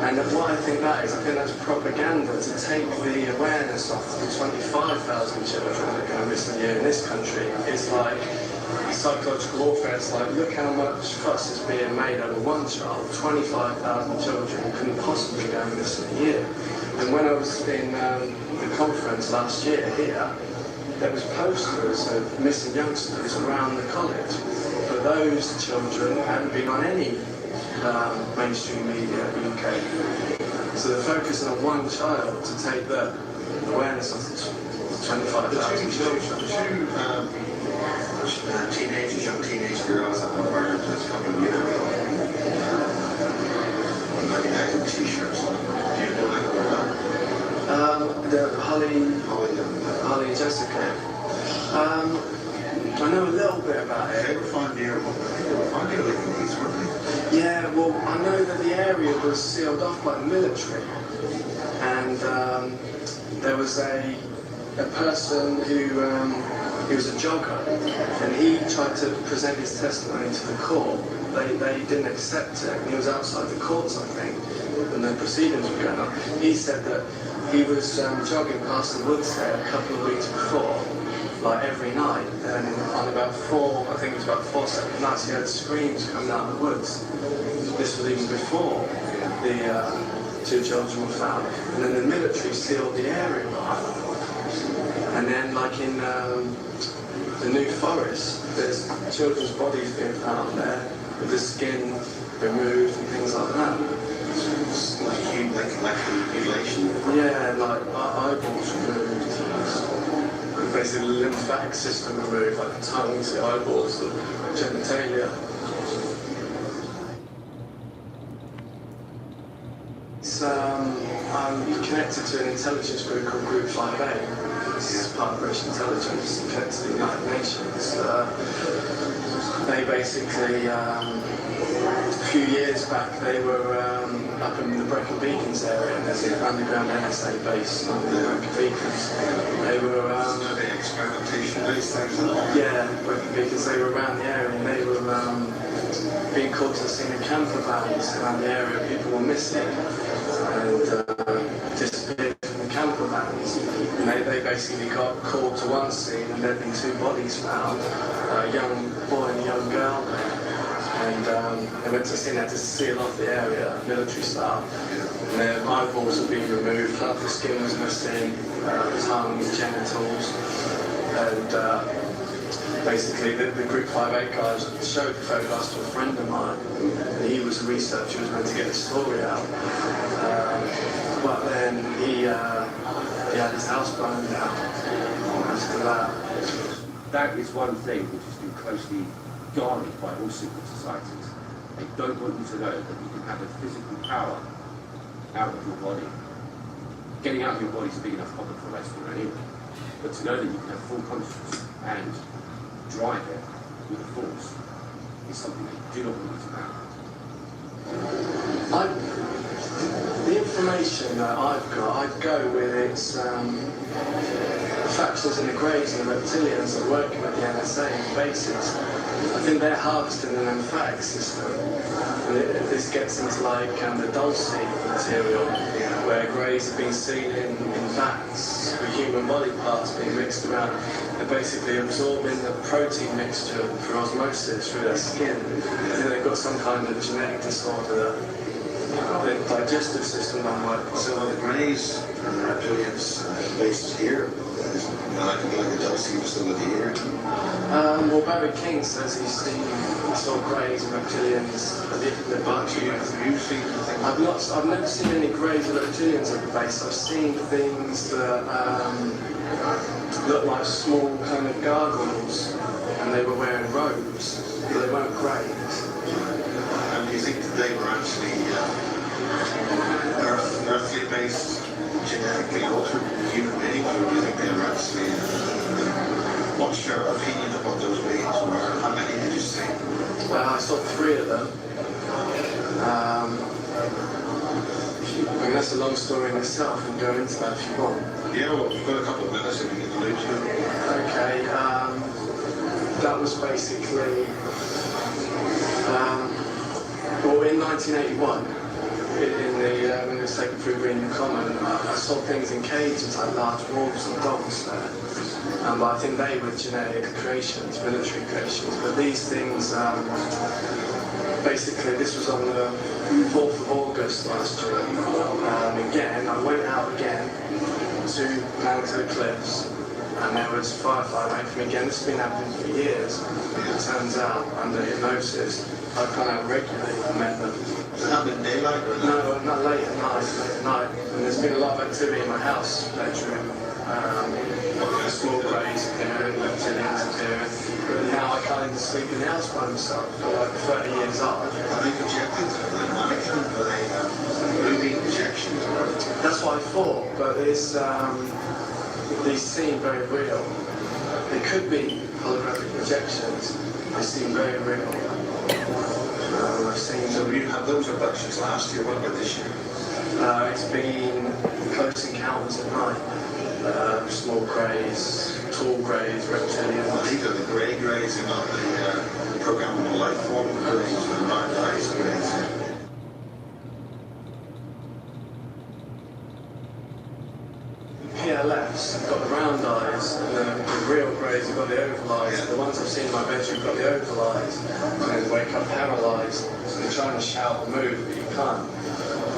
And what I think that's propaganda to take the awareness off the 25,000 children that are going missing a year in this country. It's like psychological warfare. It's like, look how much fuss is being made over one child. 25,000 children couldn't possibly go missing a year. And when I was in the conference last year here, there was posters of missing youngsters around the college. But those children hadn't been on any mainstream media in the UK. So they're focusing on one child to take the awareness of the 25,000 children. Young teenage girls that were murdered just a couple of years ago. United t-shirts. Do you know anything about that? Holly and Jessica. I know a little bit about it. They were found near Lebanese, weren't they? Yeah, well, I know that the area was sealed off by the military, and there was a person who he was a jogger, and he tried to present his testimony to the court. They didn't accept it, and he was outside the courts, I think, and the proceedings were going on. He said that he was jogging past the woods there a couple of weeks before, like every night, and on about 4 separate nights, he heard screams coming out of the woods. This was even before the 2 children were found. And then the military sealed the area off. And then, like in the New Forest, there's children's bodies being found there, with the skin removed and things like that. Like mutilation? Yeah, like eyeballs removed. Basically the lymphatic system removed, like the tongues, the eyeballs, the genitalia. I'm connected to an intelligence group called Group 5A. This is part of British intelligence, connected to the United Nations. They basically few years back, they were up in the Brecon Beacons area, and there's an underground NSA base on the Brecon Beacons. They were experimentation based things. Yeah, Brecon Beacons. They were around the area, and they were being called to see the camper vans around the area. People were missing and disappeared from the camper vans. And they basically got called to one scene, and there'd been 2 bodies found, a young boy and a young girl. And they went to scene, had to seal off the area, military style. And their eyeballs had been removed, half the skin was missing, tongue, genitals. And basically the Group 58 guys showed the photographs to a friend of mine. And he was a researcher who was meant to get the story out. But then he had his house burned down after that. That is one thing which has been closely guarded by all secret societies. They don't want you to know that you can have a physical power out of your body. Getting out of your body is a big enough problem for most people anyway. But to know that you can have full consciousness and drive it with a force is something they do not want you to know. The information that I've got, I'd go with its factions and the Greys and the reptilians that are working with the NSA and bases. I think they're harvesting an lymphatic system. And this gets into like the Dulce material, where Greys have been seen in vats with human body parts being mixed around. They're basically absorbing the protein mixture through osmosis through their skin. I think they've got some kind of genetic disorder that the digestive system don't work. So the Greys and the reptilians bases here, like a Dulce facility here. Well, Barry King says he saw Greys and reptilians at the bunch. You've seen anything? I've never seen any Greys or reptilians at the base. I've seen things that look like small kind of gargoyles, and they were wearing robes, but they weren't Greys. And do you think that they were actually earthly based, genetically altered human beings, or do you think they were actually? What's your opinion of what those beings were? How many did you see? Well, I saw 3 of them. I mean, that's a long story in itself. We can go into that if you want. Yeah, well, we've got a couple of minutes if you can allude to it. Okay, that was basically, well, in 1981, when it was taken through Green Common, I saw things in cages like large wolves and dogs there. But I think they were genetic creations, military creations. But these things, basically, this was on the 4th of August last year. Again, I went out again down to the cliffs, and there was firefly waiting for me again. This has been happening for years. It turns out, under hypnosis, I've gone out regularly and met them. Does it happen in daylight or not? No, not late at night. And there's been a lot of activity in my house bedroom. Small Greys appearing, reptilians appearing. But now I can't even sleep in the house by myself for like 30 years old. Are they projected? Are they management? Are they moving projections? That's what I thought, but these seem very real. They could be holographic projections. They seem very real. I've seen So you had those abductions last year, what about this year? It's been close encounters at night. Small Greys, tall Greys, reptilians. Well, these are the grey Greys, and not the programmable life form Greys, or the round eyes Greys. PLFs have got the round eyes, and the real Greys have got the oval eyes. Yeah. The ones I've seen in my bedroom have got the oval eyes, and they wake up paralysed. So they're trying to shout and move, but you can't.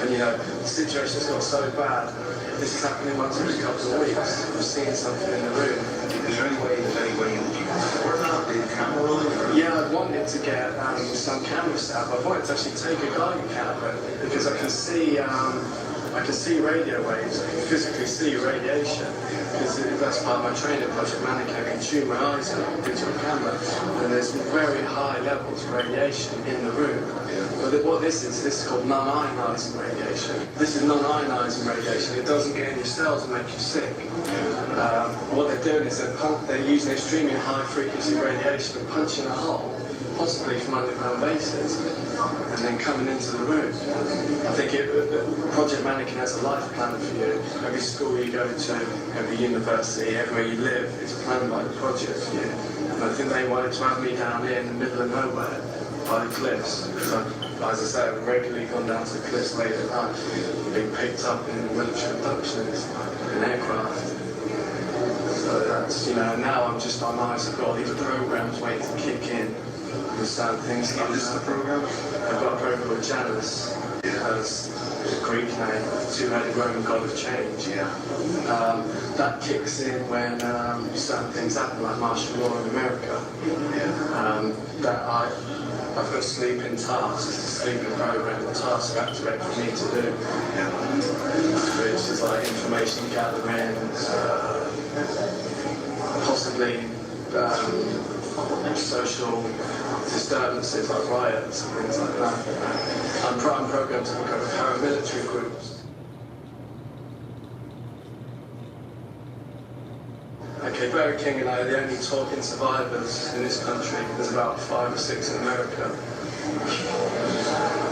And the situation's got so bad. This is happening once every couple of weeks. I've seen something in the room. Is there any way that you can record that? The camera rolling? Yeah, I wanted to get some camera set up. I wanted to actually take a Geiger counter because I can see radio waves. I can physically see radiation. Because that's part of my training project. Mannequin, I can tune my eyes up with a digital camera, and there's very high levels of radiation in the room. But what this is called non-ionizing radiation. This is non-ionizing radiation. It doesn't get in your cells and make you sick. What they're doing is they're using extremely high frequency radiation and punching a hole possibly from underground bases, and then coming into the room. I think Project Mannequin has a life plan for you. Every school you go to, every university, everywhere you live, it's planned by the project for you. And I think they wanted to have me down here in the middle of nowhere by the cliffs, because as I say, I've regularly gone down to the cliffs late at night, being picked up in military abductions, in aircraft. So that's, now I'm just on ice. I've got all these programs waiting to kick in. Understand things. What is the program? I've got a program called Janus. It has a Greek name, two-headed Roman god of change. Yeah. That kicks in when certain things happen, like martial law in America. Yeah. I've got sleeping tasks, a sleeping program, the tasks are activate for me to do. Yeah. Which is like information gathering, possibly social disturbances like riots and things like that. I'm programmed to look at paramilitary groups. Okay, Barry King and I are the only talking survivors in this country. There's about 5 or 6 in America.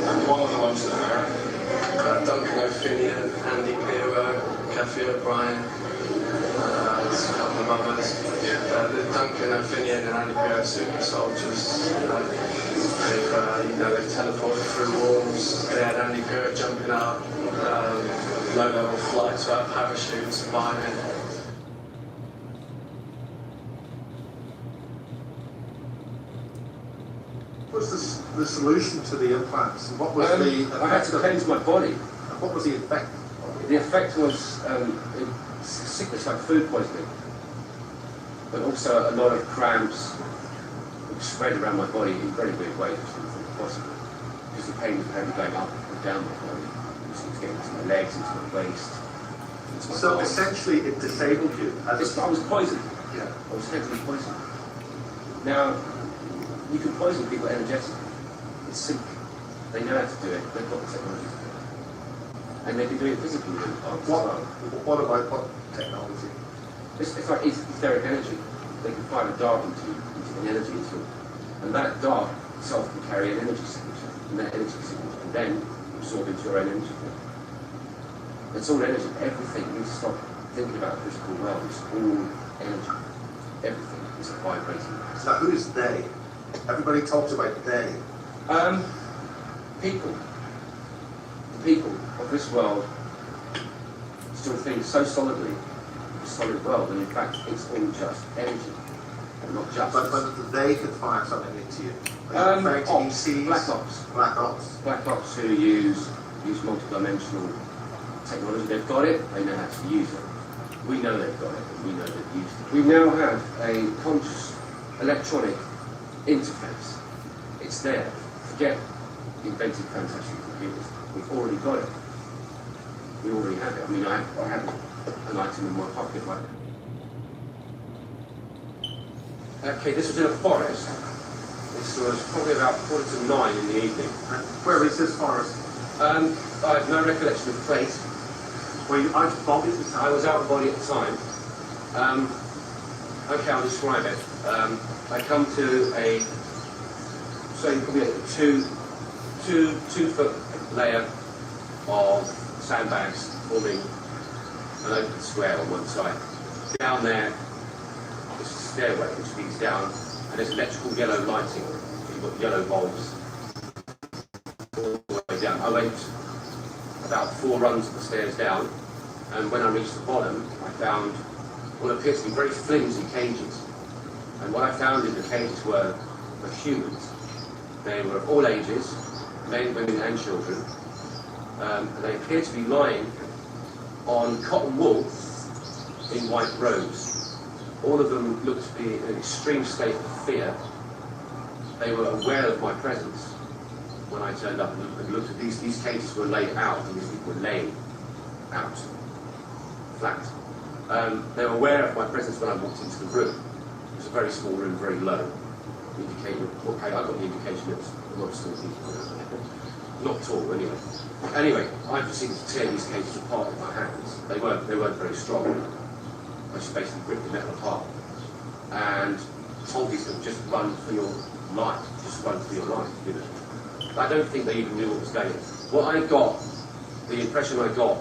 And one of the ones in America? Duncan O'Finian, Andy Pirro, Kathy O'Brien, there's a couple of others. Duncan O'Finian and Andy Pirro are super soldiers. They've teleported through walls. They had Andy Pirro jumping out, low-level flights without parachutes, surviving. What was the solution to the implants? What was I had to cleanse my body. What was the effect? The effect was sickness like food poisoning, but also a lot of cramps which spread around my body in very weird ways, which was impossible. Because the pain was apparently going up and down my body. It was getting into my legs, into my waist. So essentially it disabled you? I was poisoned. Yeah. I was effectively poisoned. Now, you can poison people energetically. It's simple. They know how to do it. They've got the technology to do it. And they can do it physically in the past as well. What about what technology? It's like etheric energy. They can fire a dart into an energy into it. And that dart itself can carry an energy signature. And that energy signature can then absorb into your own energy field. It's all energy. Everything. You need to stop thinking about the physical world. It's all energy. Everything is a vibrating mass. Now who is they? Everybody talks about they. People. The people of this world still think so solidly of a solid world, and in fact it's all just energy, and not just. But they could fire something into you. Ops, ECs? Black Ops. Black Ops. Black Ops who use multidimensional technology. They've got it, they know how to use it. We know they've got it, and we know they've used it. We now have a conscious electronic interface. It's there. Forget invented fantastic computers. We've already got it. We already have it. I mean, I have an item in my pocket right now. Okay, this was in a forest. This was probably about 8:45 in the evening. Where is this forest? I have no recollection of the place. Were you out of body at the time? I was out of body at the time. Okay, I'll describe it. I come to a, say, probably a two foot layer of sandbags forming an open square on one side. Down there, there's a stairway which leads down, and there's electrical yellow lighting. So you've got yellow bulbs all the way down. I went about 4 runs of the stairs down, and when I reached the bottom, I found what appeared to be very flimsy cages. And what I found in the cages were humans. They were of all ages, men, women and children. And they appeared to be lying on cotton wool in white robes. All of them looked to be in an extreme state of fear. They were aware of my presence when I turned up and looked at these cages were laid out, and these people were laying out, flat. They were aware of my presence when I walked into the room. It was a very small room, very low. Indicating, okay, I got the indication it was a lot of small people. Not tall, anyway. Anyway, I proceeded to tear these cages apart with my hands. They weren't very strong. I just basically ripped the metal apart and told these people just run for your life. just run for your life, you know. I don't think they even knew what was going on. What I got, the impression I got,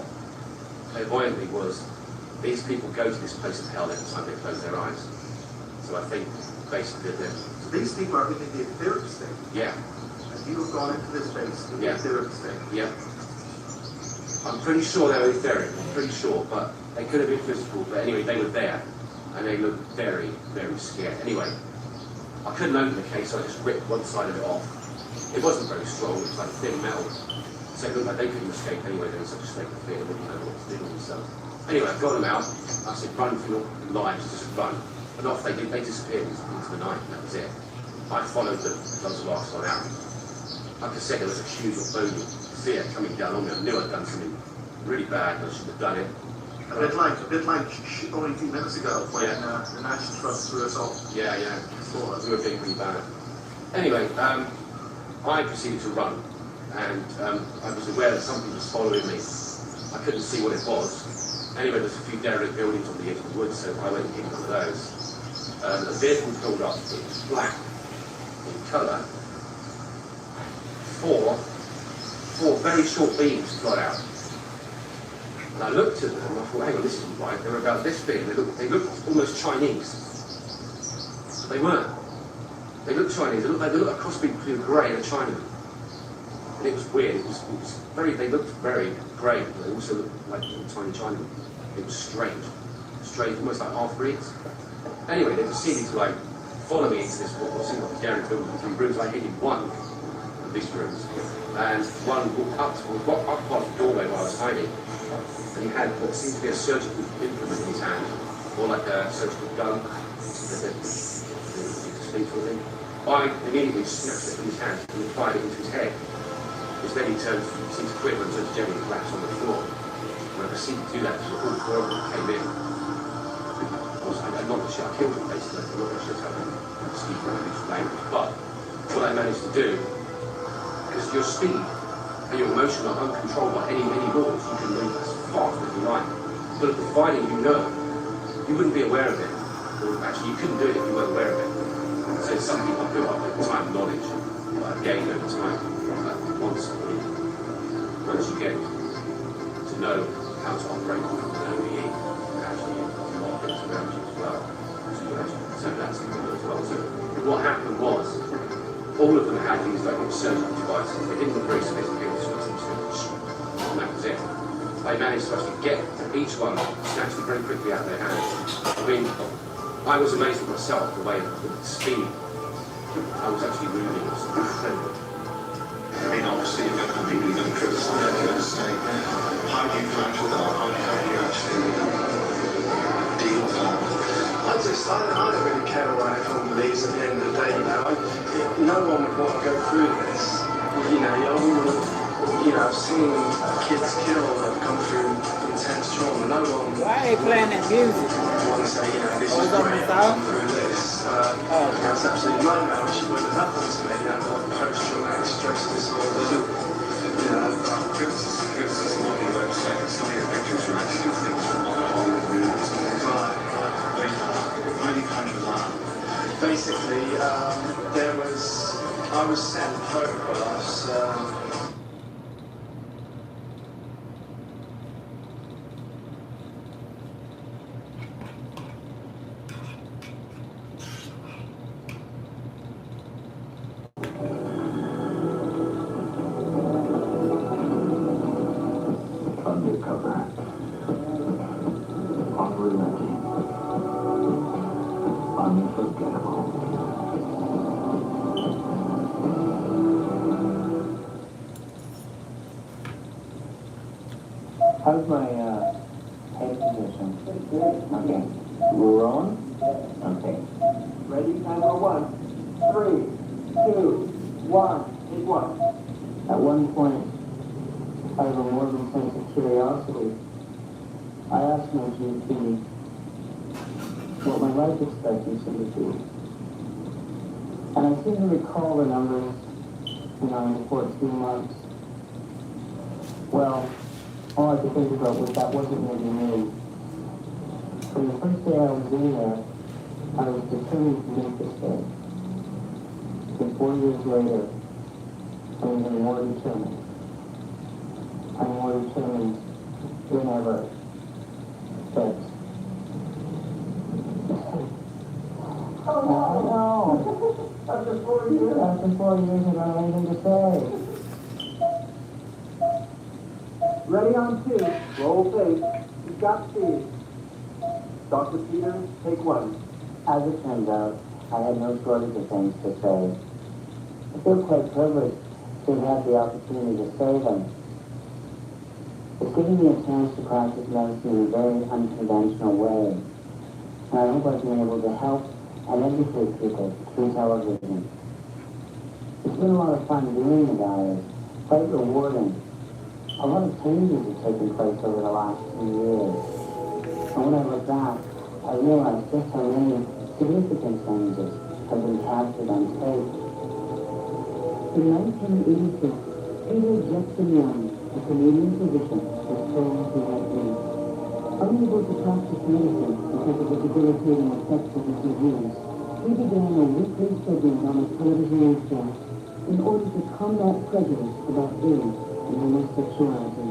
clairvoyantly, was these people go to this place of hell every time they close their eyes. So I think basically they're... So these people are in the etheric state. Yeah. And you have gone into this space in the Yeah. etheric state. Yeah. I'm pretty sure they were etheric, I'm pretty sure, but they could have been physical, but anyway, they were there. And they looked very, very scared. Anyway, I couldn't open the case, so I just ripped one side of it off. It wasn't very strong, it was like thin metal. So it looked like they couldn't escape anyway, they were in such a state of fear, they wouldn't know what to do with themselves. Anyway, I got them out, I said, run for your lives, just run. And off they did, they disappeared into the night, and that was it. I followed them, I was the last one out. Like I said, there was a huge bony fear coming down on me. I knew I'd done something really bad, and I shouldn't have done it. A bit like only a few minutes ago when the National Trust threw us off. Yeah, yeah. We were being really bad. Anyway, I proceeded to run, and I was aware that something was following me. I couldn't see what it was. Anyway, there's a few derelict buildings on the edge of the woods, so I went and hit one of those. A vehicle pulled up, it was black in colour. Four very short beams got out. And I looked at them and I thought, hang on, this isn't right. They were about this big. They looked almost Chinese. But they weren't. They looked Chinese. They looked a cross between a grey and a Chinaman. And it was weird. It was very, they looked very grey, but they also looked like a tiny Chinaman. It was strange. Strange, almost like half-breeds. Anyway, they proceeded to like follow me into this what seemed like a dairy building with 3 rooms. I hit in one of these rooms. And one walked up past the doorway while I was hiding. And he had what seemed to be a surgical implement in his hand, or like a surgical gun. I immediately snatched it from his hand and fired it into his head. Which then he seemed to quiver and turned to generally collapse on the floor. When I proceeded to do that, all 4 of them came in. I'm not sure I killed him basically. I'm not sure how to speak English language. But what I managed to do, because your speed and your emotion are uncontrolled by any laws, you can move as fast as you like. But providing you know, you wouldn't be aware of it. Or actually, you couldn't do it if you weren't aware of it. So it's something I built up over time, knowledge that I've gained over time. Once you get to know how to operate with OBE, and actually what goes around you as well. So you actually turn that to as well. So what happened was, all of them had these like surgical devices. They didn't look very sophisticated, and that was it. They managed to actually get each one, snatched it very quickly out of their hands. I mean, I was amazed at myself, the way, the speed I was actually moving. It was incredible. I mean, obviously, you've got people who don't criticise you and say, how do you counter that? How do you actually deal with that? I don't really care what everyone believes at the end of the day, you know. No one would want to go through this. I've seen kids killed that have come through intense trauma. No one. Why are they playing that music? Want to say, this is great, I've come through this. That's absolutely no matter. She wouldn't have happened to me. Post-traumatic stress disorder. Criticism on your website, it's not your pictures, you're actually things from Hollywood movies. How do you counter that? Basically, I was sent photographs. Undercover. Unrelenting. Unforgettable. How's my head position? Pretty good. Okay. We're on? Okay. Ready? Number 1. 3, 2, 1. Hit 1. At one point, out of a morbid sense of curiosity, I asked my GP what my life expectancy would be. And I seem to recall the numbers, in 14 months. Well, all I could think about was that wasn't really me. From the first day I was in there, I was determined to make this day. And 4 years later, I'm even more determined. I'm more determined than ever. But oh no! After 4 years, I don't have anything to say. Ready on 2. Roll tape. You've got speed. Dr. Peter, take 1. As it turns out, I had no shortage of things to say. I feel quite privileged to have the opportunity to say them. It's given me a chance to practice medicine in a very unconventional way. And I hope I've been able to help and educate people through television. It's been a lot of fun doing the diet, quite rewarding. A lot of changes have taken place over the last 2 years. And when I look back, I realize just how many significant changes have been captured on tape. In 1986, Peter Jackson Young, a Canadian physician, was told he had AIDS. Unable to practice medicine because of the debilitating effects of his disease, he began a weekly segment on a television newscast in order to combat prejudice about AIDS and homosexuality.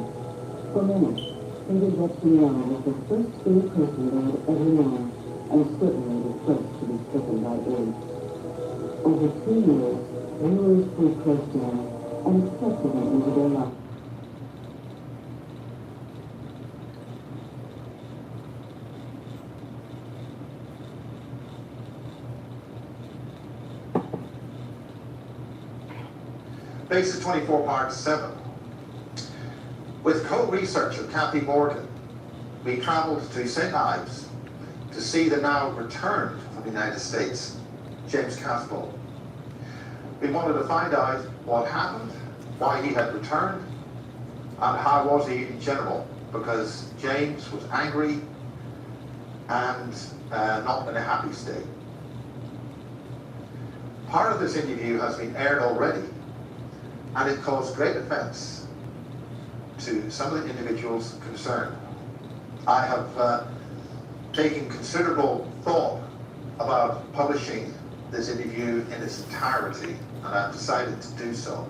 For many, Peter Jackson Young was the first gay person they had ever known, and certainly the first to be stricken by AIDS. Over 2 years, viewers grew close to him and accepted him into their life. Basis 24, Part 7. With co-researcher Kathy Morgan, we travelled to St. Ives to see the now returned from the United States, James Campbell. We wanted to find out what happened, why he had returned, and how was he in general, because James was angry and not in a happy state. Part of this interview has been aired already, and it caused great offence to some of the individuals concerned. I have taken considerable thought about publishing this interview in its entirety, and I've decided to do so.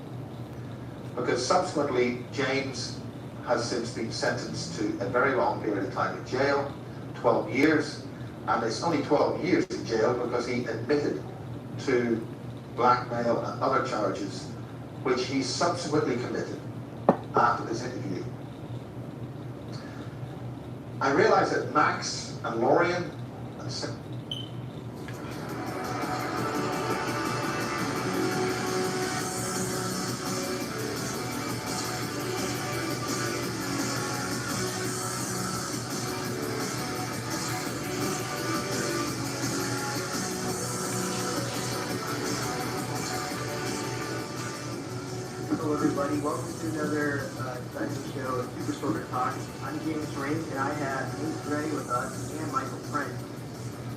Because subsequently, James has since been sentenced to a very long period of time in jail, 12 years, and it's only 12 years in jail because he admitted to blackmail and other charges which he subsequently committed after this interview. I realize that Max and Lorian and Hello everybody, welcome to another exciting show of Super Soldier Talk. I'm James Rink and I have Nate Gray with us and Michael Prince.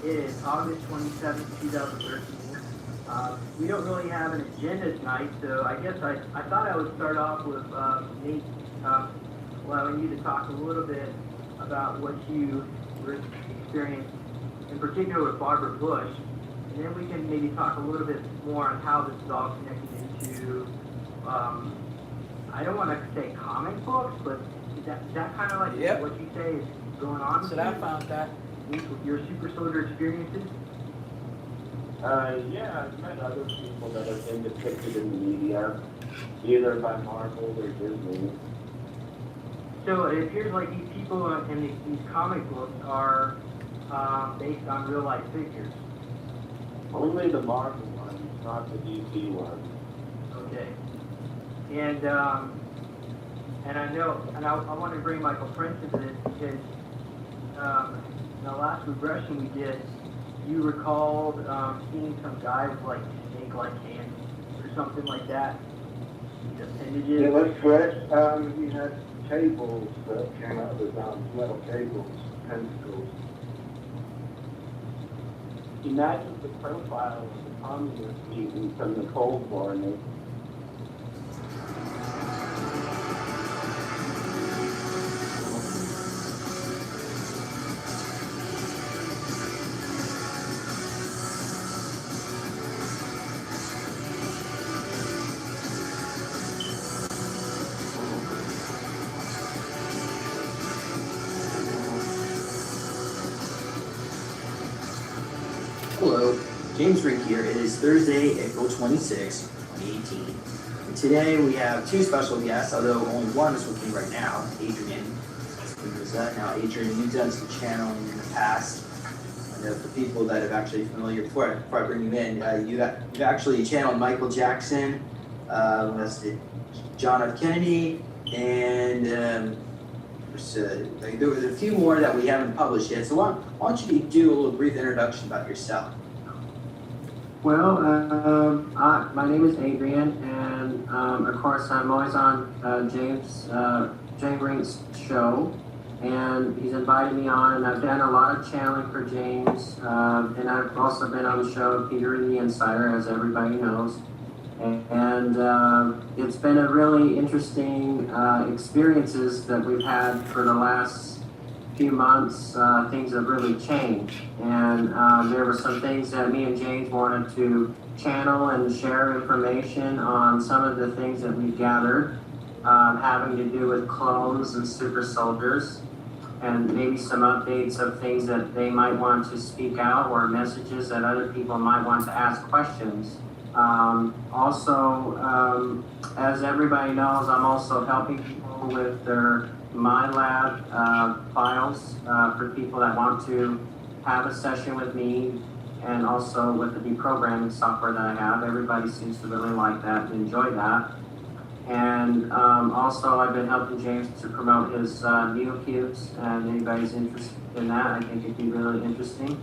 It is August 27th, 2013. We don't really have an agenda tonight, so I guess I thought I would start off with Nate allowing you to talk a little bit about what you experienced, in particular with Barbara Bush, and then we can maybe talk a little bit more on how this is all connected into I don't want to say comic books, but is that kind of like what you say is going on? So I found that. With your super soldier experiences? Yeah, I've met other people that have been depicted in the media, either by Marvel or Disney. So it appears like these people in these comic books are based on real life figures. Only the Marvel ones, not the DC ones. Okay. And I know, and I want to bring Michael Prince into this because in the last regression we did, you recalled seeing some guy with like snake-like hands or something like that. The appendages. Yeah, that's correct. He had cables that came out of his arms, metal cables, tentacles. Imagine the profile of the communist even from the Cold War, and they Hello, James Rink here. It is Thursday, April 26, 2018. And today we have two special guests, although only one is with me right now, Adrian. Now, Adrian, you've done some channeling in the past. I know for people that are actually familiar, before I bring you in, you've actually channeled Michael Jackson, John F. Kennedy, and there was a few more that we haven't published yet. So why don't you do a little brief introduction about yourself? Well, my name is Adrian, and of course I'm always on James Rink's show, and he's invited me on, and I've done a lot of channeling for James, and I've also been on the show of Peter the Insider, as everybody knows, and it's been a really interesting experiences that we've had for the last few months. Things have really changed, and there were some things that me and James wanted to channel and share information on, some of the things that we gathered having to do with clones and super soldiers, and maybe some updates of things that they might want to speak out, or messages that other people might want to ask questions. As everybody knows, I'm also helping people with their MyLab files for people that want to have a session with me, and also with the deprogramming software that I have. Everybody seems to really like that and enjoy that. And also I've been helping James to promote his NeoCubes, and anybody's interested in that, I think it'd be really interesting.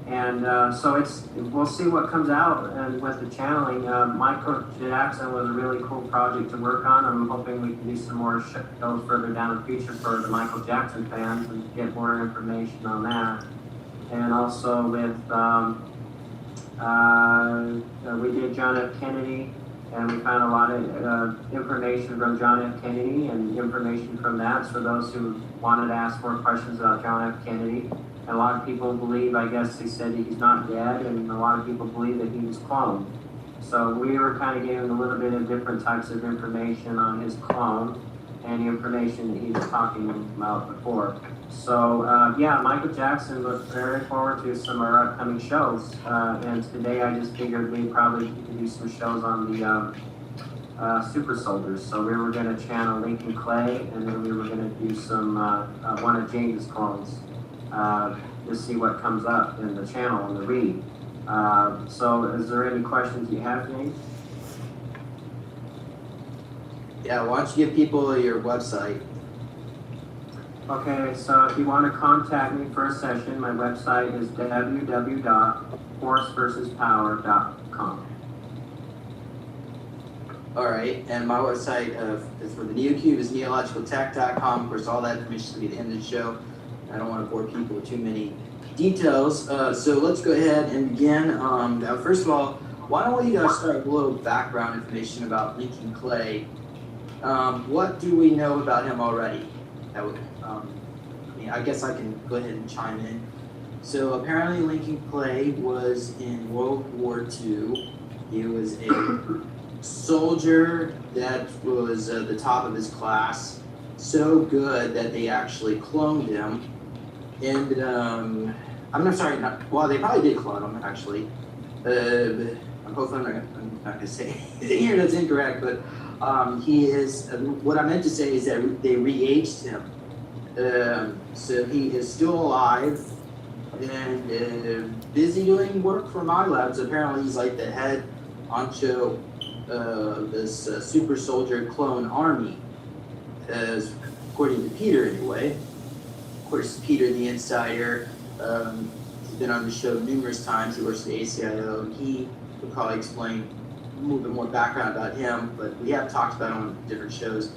And so we'll see what comes out, and with the channeling. Michael Jackson was a really cool project to work on. I'm hoping we can do some more shows further down the future for the Michael Jackson fans and get more information on that. And also with, we did John F. Kennedy, and we found a lot of information from John F. Kennedy, and information from that. So those who wanted to ask more questions about John F. Kennedy. A lot of people believe, I guess they said he's not dead, and a lot of people believe that he was cloned. So we were kind of getting a little bit of different types of information on his clone, and the information that he was talking about before. So yeah, Michael Jackson, look very forward to some of our upcoming shows. And today I just figured we probably could do some shows on the super soldiers. So we were going to channel Lincoln Clay, and then we were going to do some one of James' clones. To see what comes up in the channel and the read. So is there any questions you have, James? Yeah, why don't you give people your website? Okay, so if you want to contact me for a session, my website is www.forceversuspower.com. All right, and my website is for the NeoCube is neologicaltech.com. Of course, all that information will be at the end of the show. I don't want to bore people with too many details, so let's go ahead and begin. First of all, why don't we start with a little background information about Lincoln Clay. What do we know about him already? I guess I can go ahead and chime in. So apparently Lincoln Clay was in World War II. He was a soldier that was the top of his class, so good that they actually cloned him. And I'm not sorry, they probably did clone him actually. Hopefully I'm not going to say anything here that's incorrect, but he is, what I meant to say is that they re-aged him. So he is still alive and busy doing work for MyLabs. Apparently he's like the head honcho of this super soldier clone army, as according to Peter anyway. Of course, Peter the Insider, he's been on the show numerous times. He works at the ACIO, and he would probably explain a little bit more background about him, but we have talked about him on different shows.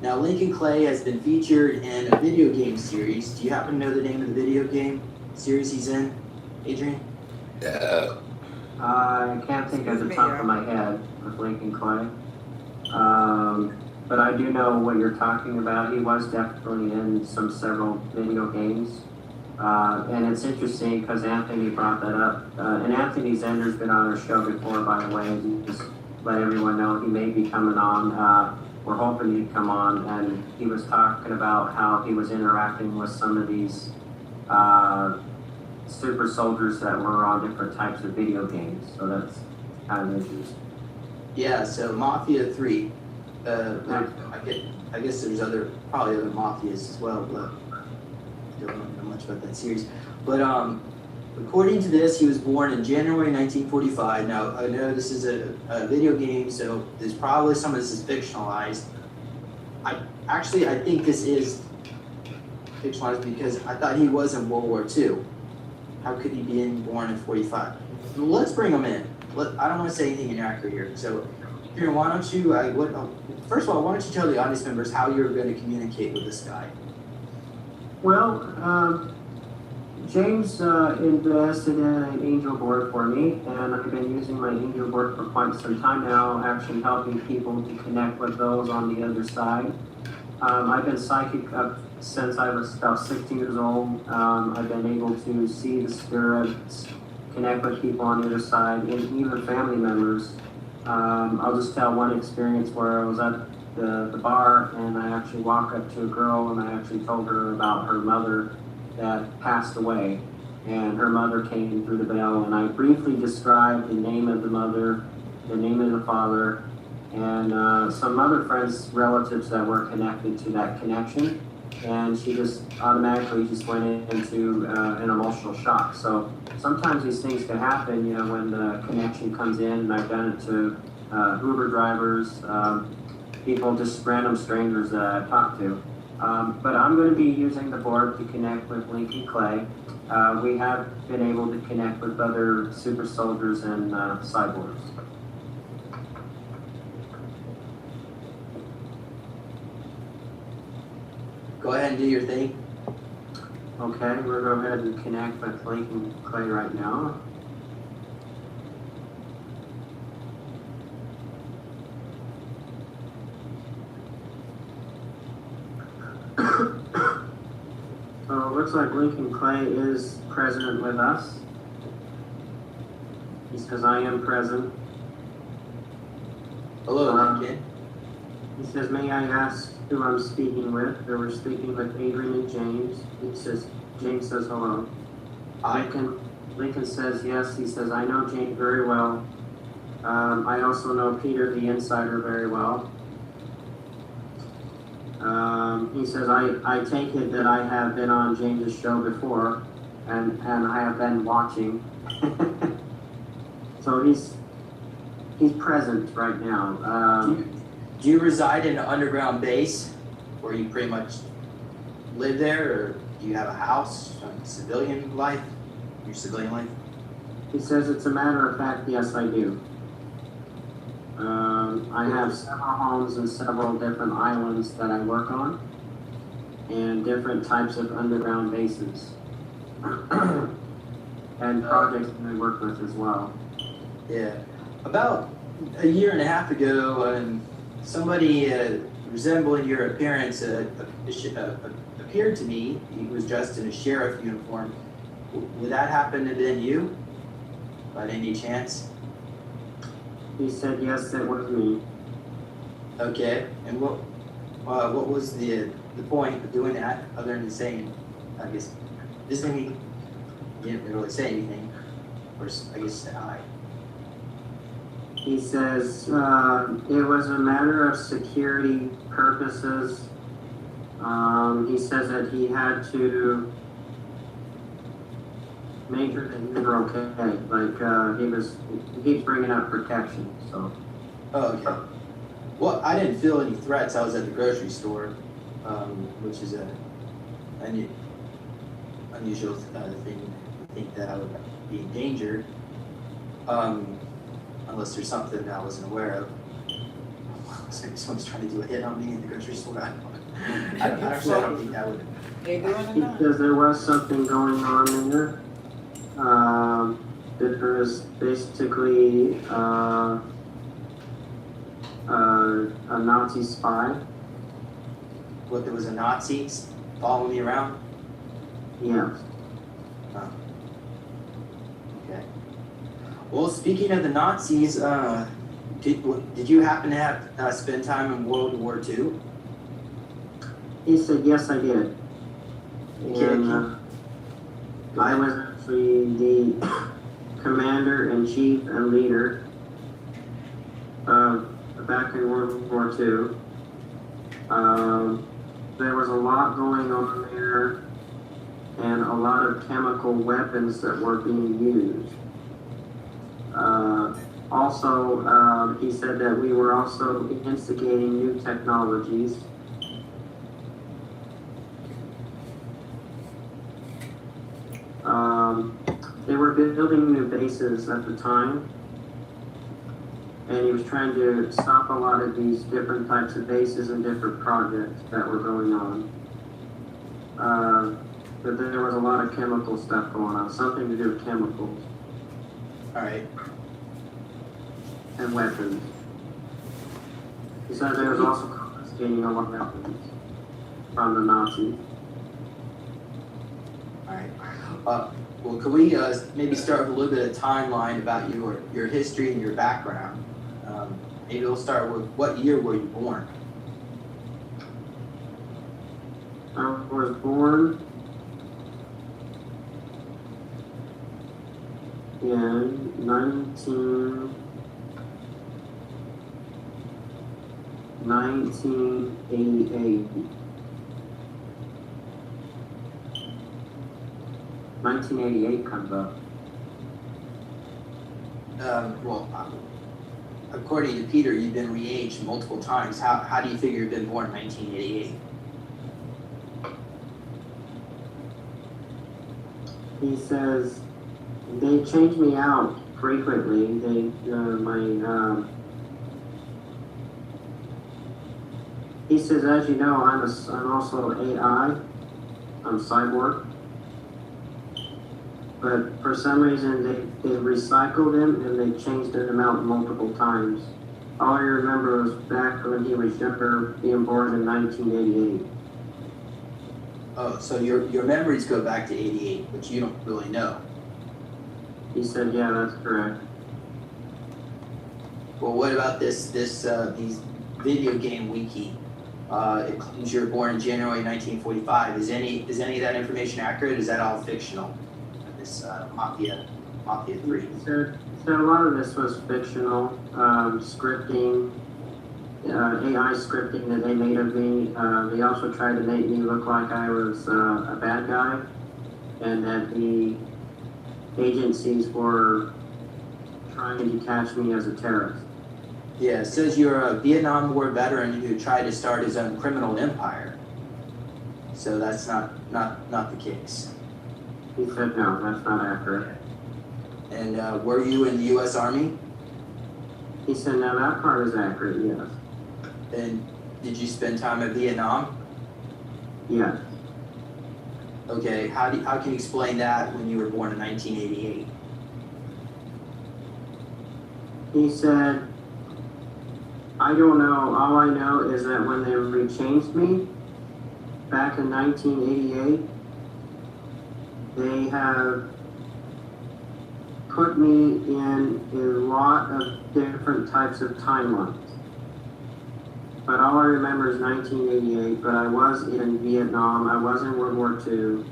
Now, Lincoln Clay has been featured in a video game series. Do you happen to know the name of the video game series he's in, Adrian? I can't think at the top of my head of Lincoln Clay. But I do know what you're talking about. He was definitely in several video games. And it's interesting because Anthony brought that up. And Anthony Zender's been on our show before, by the way. Just let everyone know he may be coming on. We're hoping he'd come on. And he was talking about how he was interacting with some of these super soldiers that were on different types of video games. So that's kind of interesting. Yeah, so Mafia 3. I guess there's probably other Mafias as well, but I don't know much about that series. But according to this, he was born in January 1945. Now, I know this is a video game, so there's probably some of this is fictionalized. I think this is fictionalized because I thought he was in World War II. How could he be born in 45? Let's bring him in. I don't want to say anything inaccurate here. So, here, why don't you, first of all, why don't you tell the audience members how you're going to communicate with this guy? Well, James invested in an angel board for me, and I've been using my angel board for quite some time now, actually helping people to connect with those on the other side. I've been psychic since I was about 16 years old. I've been able to see the spirits, connect with people on the other side, and even family members. I'll just tell one experience where I was at the bar, and I actually walked up to a girl, and I actually told her about her mother that passed away, and her mother came through the bell, and I briefly described the name of the mother, the name of the father, and some other friends, relatives that were connected to that connection, and she just automatically just went into an emotional shock. So sometimes these things can happen, when the connection comes in, and I've done it to Uber drivers, people, just random strangers that I've talked to. But I'm going to be using the board to connect with Lincoln Clay. We have been able to connect with other super soldiers and cyborgs. Go ahead and do your thing. Okay, we'll go ahead and connect with Lincoln Clay right now. So it looks like Lincoln Clay is present with us. He says, I am present. Hello, Lincoln. He says, may I ask who I'm speaking with? We're speaking with Adrian and James. James says hello. Lincoln says yes. He says, I know James very well. I also know Peter the Insider very well. He says, I take it that I have been on James's show before, and I have been watching. So he's present right now. Do you reside in an underground base where you pretty much live there, or do you have a house, civilian life, your civilian life? He says, it's a matter of fact, yes, I do. I have several homes and several different islands that I work on, and different types of underground bases, and projects that I work with as well. Yeah. About a year and a half ago, somebody resembling your appearance appeared to me. He was dressed in a sheriff uniform. Would that happen to have been you, by any chance? He said, yes, it was me. Okay, and what was the point of doing that, other than saying, I guess, this thing, you didn't really say anything, or I guess say hi. He says, it was a matter of security purposes. He says that he had to make sure that you were okay. Like, he keeps bringing up protection, so. Oh, okay. Well, I didn't feel any threats. I was at the grocery store, which is an unusual thing. I think that I would be endangered, unless there's something I wasn't aware of. Maybe someone's trying to do a hit on me in the grocery store. I don't think that would. He says there was something going on in there. There was basically a Nazi spy. What, there was a Nazi following me around? Yeah. Oh. Okay. Well, speaking of the Nazis, did you happen to have spend time in World War II? He said, yes, I did. Okay. And I was actually the commander-in-chief and leader back in World War II. There was a lot going on there and a lot of chemical weapons that were being used. Also, he said that we were also instigating new technologies. They were building new bases at the time, and he was trying to stop a lot of these different types of bases and different projects that were going on. But there was a lot of chemical stuff going on, something to do with chemicals. All right. And weapons. He said there was also confiscating a lot of weapons from the Nazis. All right. Well, could we maybe start with a little bit of timeline about your history and your background? Maybe we'll start with what year were you born? I was born in 1988. 1988 comes up. Well, according to Peter, you've been re-aged multiple times. How do you figure you've been born in 1988? He says they change me out frequently. He says, as you know, I'm also AI. I'm cyborg. But for some reason, they recycled him and they changed him out multiple times. All I remember was back when he was younger, being born in 1988. Oh, so your memories go back to 88, but you don't really know. He said, yeah, that's correct. Well, what about these video game wiki? It claims you were born in January 1945. Is any of that information accurate? Is that all fictional? This Mafia 3. So a lot of this was fictional, scripting, AI scripting that they made of me. They also tried to make me look like I was a bad guy, and that the agencies were trying to catch me as a terrorist. Yeah, it says you're a Vietnam War veteran who tried to start his own criminal empire. So that's not the case. He said no, that's not accurate. And were you in the U.S. Army? He said no, that part is accurate, yes. And did you spend time in Vietnam? Yes. Okay, how can you explain that when you were born in 1988? He said, I don't know. All I know is that when they rechanged me back in 1988, they have put me in a lot of different types of timelines. But all I remember is 1988, but I was in Vietnam, I was in World War II,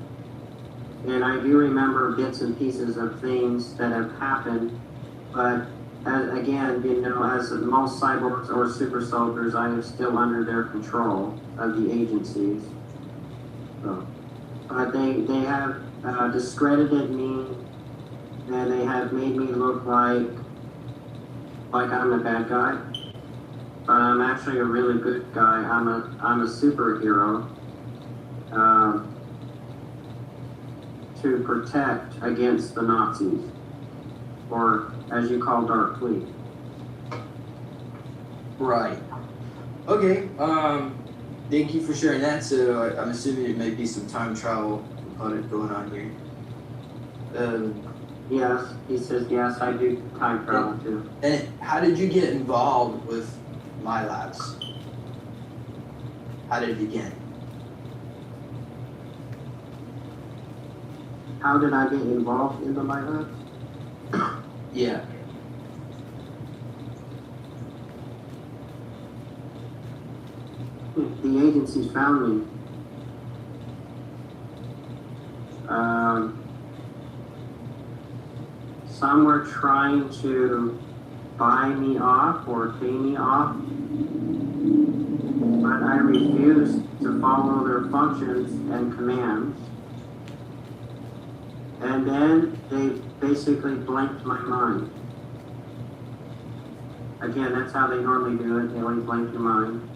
and I do remember bits and pieces of things that have happened, but again, you know, as most cyborgs or super soldiers, I am still under their control of the agencies. So, but they have discredited me, and they have made me look like I'm a bad guy. But I'm actually a really good guy. I'm a superhero to protect against the Nazis, or as you call Dark Fleet. Right. Okay. Thank you for sharing that. So I'm assuming it may be some time travel component going on here. Yes, he says yes. I do time travel too. And how did you get involved with my labs? How did it begin? How did I get involved in the light lab? Yeah. The agencies found me. Some were trying to buy me off or pay me off, but I refused to follow their functions and commands. And then they basically blanked my mind. Again, that's how they normally do it. They always blank your mind.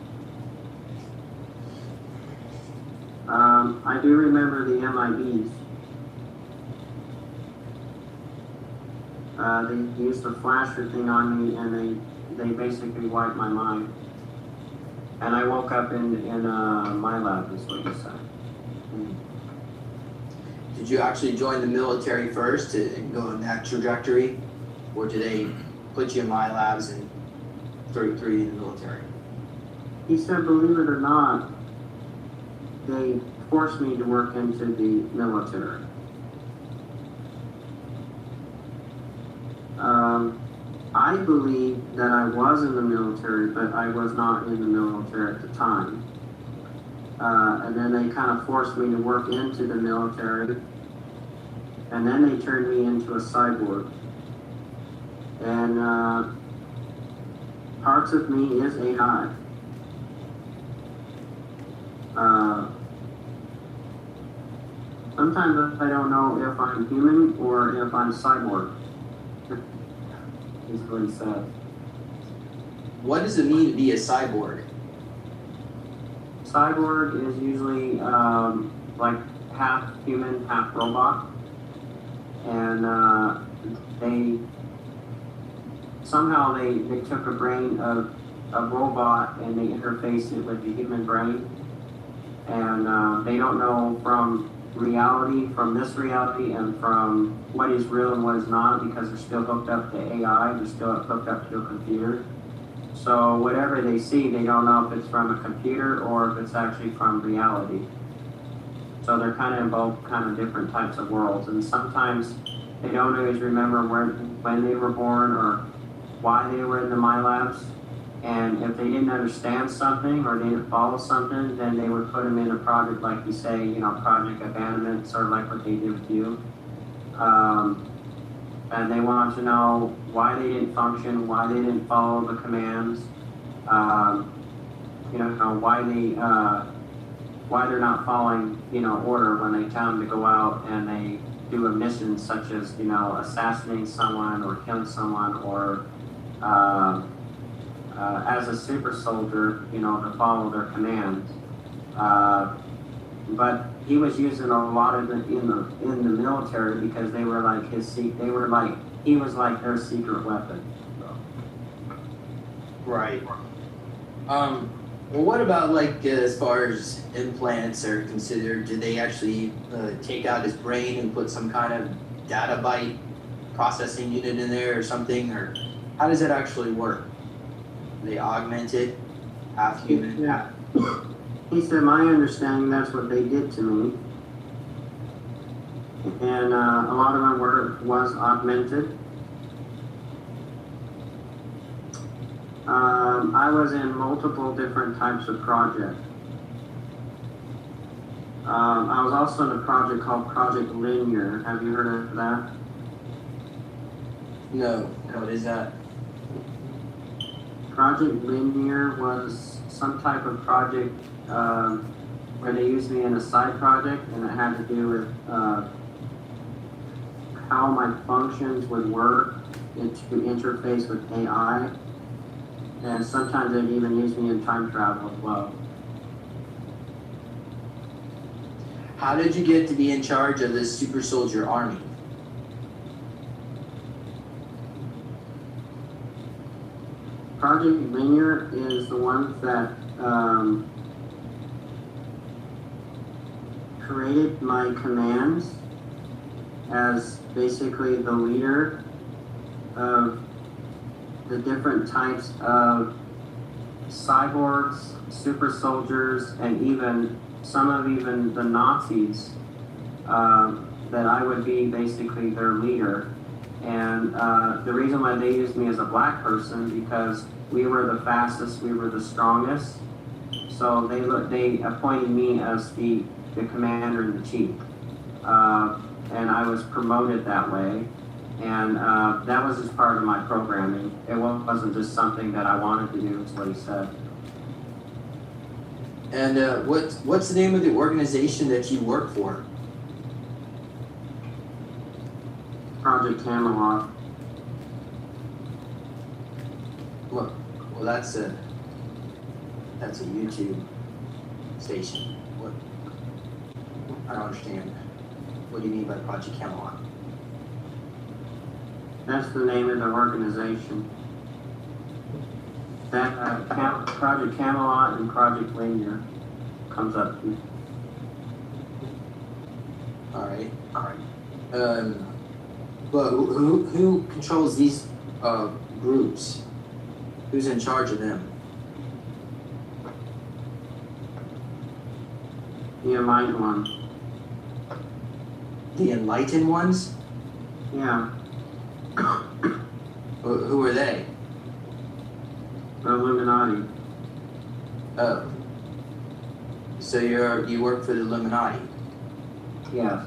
I do remember the MIBs. They used a flasher thing on me, and they basically wiped my mind. And I woke up in my lab, is what you said. Did you actually join the military first to go in that trajectory, or did they put you in my labs and throw you in the military? He said, believe it or not, they forced me to work into the military. I believe that I was in the military, but I was not in the military at the time. And then they kind of forced me to work into the military, and then they turned me into a cyborg. And parts of me is AI. Sometimes I don't know if I'm human or if I'm cyborg. Is what he said. What does it mean to be a cyborg? Cyborg is usually like half human, half robot. And they took a brain of a robot and they interfaced it with the human brain. And they don't know from reality, from this reality, and from what is real and what is not, because they're still hooked up to AI, they're still hooked up to a computer. So whatever they see, they don't know if it's from a computer or if it's actually from reality. So they're kind of in both kind of different types of worlds, and sometimes they don't always remember when they were born or why they were in the My Labs. And if they didn't understand something or they didn't follow something, then they would put them in a project like you say, project abandonment, sort of like what they did with you. And they want to know why they didn't function, why they didn't follow the commands, why they're not following, order when they tell them to go out and they do a mission such as, assassinate someone or killing someone or as a super soldier, to follow their commands. But he was using a lot of it in the military because they were like he was like their secret weapon. Right. Well, what about as far as implants are considered? Do they actually take out his brain and put some kind of data byte processing unit in there or something, or how does it actually work? They augment it, half human, half. He said, my understanding, that's what they did to me. And a lot of my work was augmented. I was in multiple different types of projects. I was also in a project called Project Linear. Have you heard of that? No. What is that? Project Linear was some type of project where they used me in a side project, and it had to do with how my functions would work to interface with AI. And sometimes they'd even use me in time travel as well. How did you get to be in charge of this super soldier army? Project Linear is the one that created my commands as basically the leader of the different types of cyborgs, super soldiers, and even some of the Nazis, that I would be basically their leader. And the reason why they used me as a black person, because we were the fastest, we were the strongest. So they appointed me as the commander in the chief. And I was promoted that way. And that was just part of my programming. It wasn't just something that I wanted to do, is what he said. And what's the name of the organization that you work for? Project Camelot. Well, that's a YouTube station. What? I don't understand. What do you mean by Project Camelot? That's the name of the organization. That Project Camelot and Project Linear comes up to. All right. But who controls these groups? Who's in charge of them? The Enlightened Ones. The Enlightened Ones? Yeah. Who are they? The Illuminati. Oh. So you work for the Illuminati? Yes.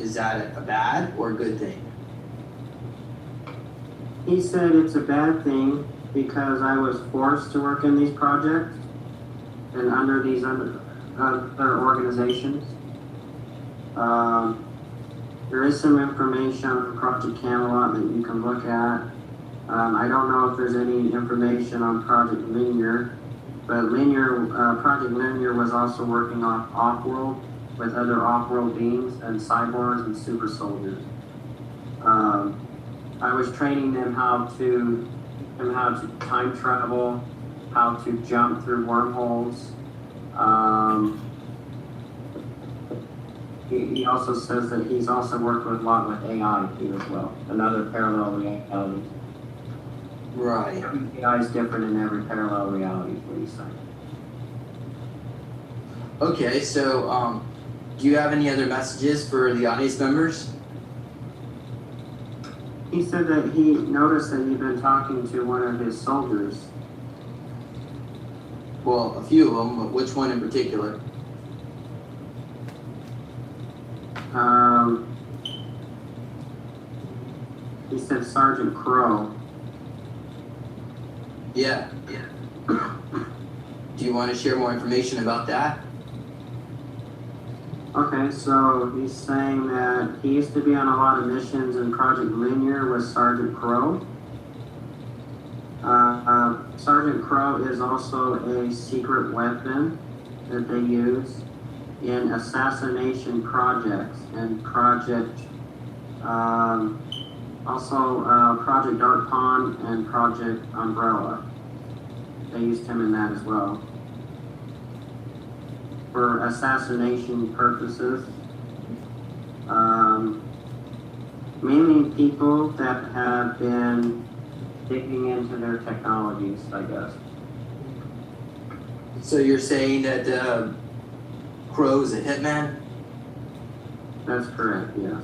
Is that a bad or a good thing? He said it's a bad thing because I was forced to work in these projects and under these other organizations. There is some information on Project Camelot that you can look at. I don't know if there's any information on Project Linear, but Project Linear was also working on off-world with other off-world beings and cyborgs and super soldiers. I was training them how to time travel, how to jump through wormholes. He also says that he's also worked with a lot with AI too as well, another parallel reality. Right. AI is different in every parallel reality, is what he's saying. Okay, so do you have any other messages for the audience members? He said that he noticed that you've been talking to one of his soldiers. Well, a few of them, but which one in particular? He said Sergeant Crow. Yeah. Do you want to share more information about that? Okay, so he's saying that he used to be on a lot of missions in Project Linear with Sergeant Crow. Sergeant Crow is also a secret weapon that they use in assassination projects and Project Dark Pond and Project Umbrella. They used him in that as well. For assassination purposes. Mainly people that have been digging into their technologies, I guess. So you're saying that Crow is a hitman? That's correct, yes.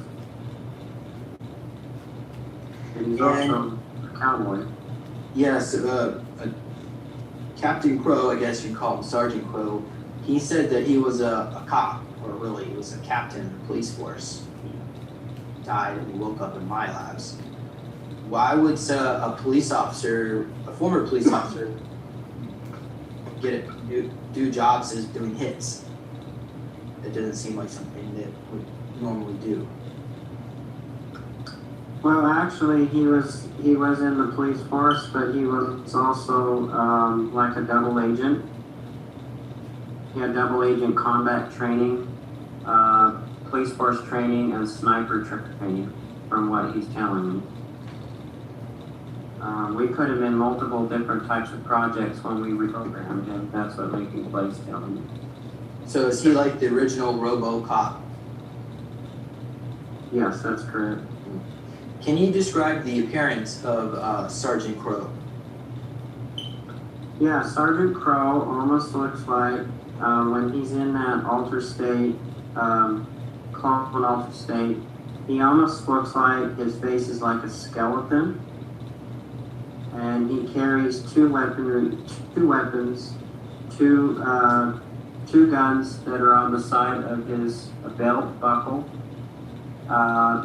And he's also a cowboy. Yes, Captain Crow, I guess you call him Sergeant Crow, he said that he was a cop, or really he was a captain of the police force. He died and he woke up in my labs. Why would a police officer, a former police officer, do jobs as doing hits? It doesn't seem like something that would normally do. Well, actually, he was in the police force, but he was also like a double agent. He had double agent combat training, police force training, and sniper training, from what he's telling me. We put him in multiple different types of projects when we reprogrammed him. That's what Lincoln Clay's telling me. So is he like the original RoboCop? Yes, that's correct. Can you describe the appearance of Sergeant Crow? Yeah, Sergeant Crow almost looks like when he's in that alter state, clone alter state, he almost looks like his face is like a skeleton. And he carries two weapons, two guns that are on the side of his belt buckle.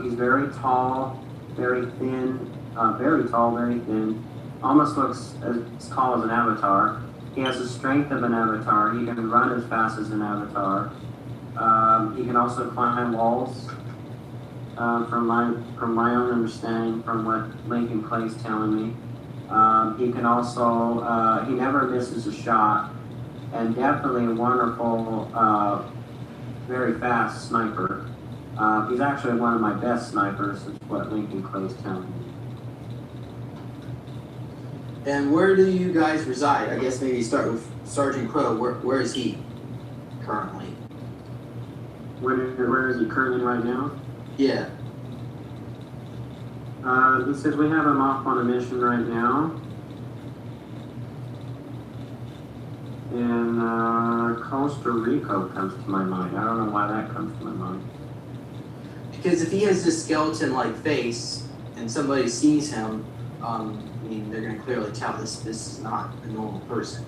He's very tall, very thin, very tall, very thin. Almost looks as tall as an avatar. He has the strength of an avatar. He can run as fast as an avatar. He can also climb walls. From my own understanding, from what Lincoln Clay's telling me, he can also he never misses a shot, and definitely a wonderful, very fast sniper. He's actually one of my best snipers, is what Lincoln Clay's telling me. And where do you guys reside? I guess maybe start with Sergeant Crow. Where is he currently? Where is he currently right now? Yeah. He says we have him off on a mission right now. And Costa Rica comes to my mind. I don't know why that comes to my mind. Because if he has this skeleton-like face and somebody sees him, I mean, they're going to clearly tell this is not a normal person.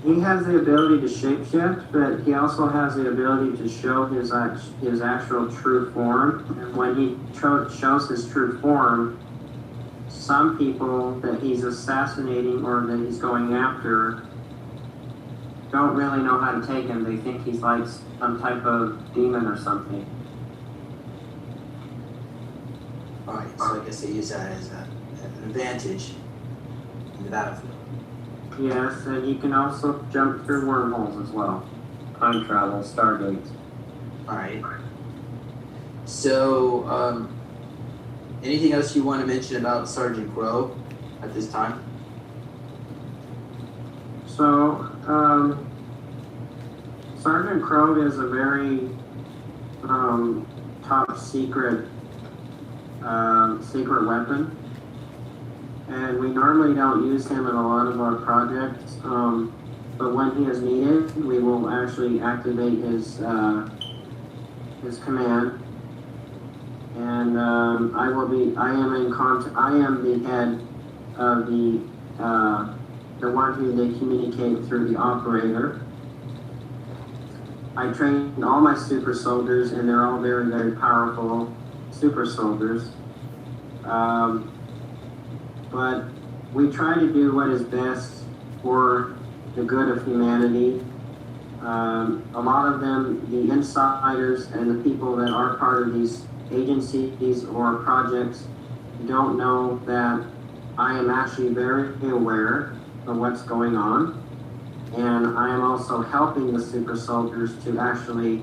He has the ability to shapeshift, but he also has the ability to show his actual true form. And when he shows his true form, some people that he's assassinating or that he's going after don't really know how to take him. They think he's like some type of demon or something. Alright, so I guess they use that as an advantage in the battlefield. Yes, and he can also jump through wormholes as well. Time travel, stargates. Alright. So, anything else you want to mention about Sergeant Crow at this time? So, Sergeant Crow is a very top secret secret weapon. And we normally don't use him in a lot of our projects, but when he is needed, we will actually activate his command. And I am the head of the one who they communicate through the operator. I train all my super soldiers, and they're all very, very powerful super soldiers. But we try to do what is best for the good of humanity. A lot of them, the insiders and the people that are part of these agencies or projects, don't know that I am actually very aware of what's going on. And I am also helping the super soldiers to actually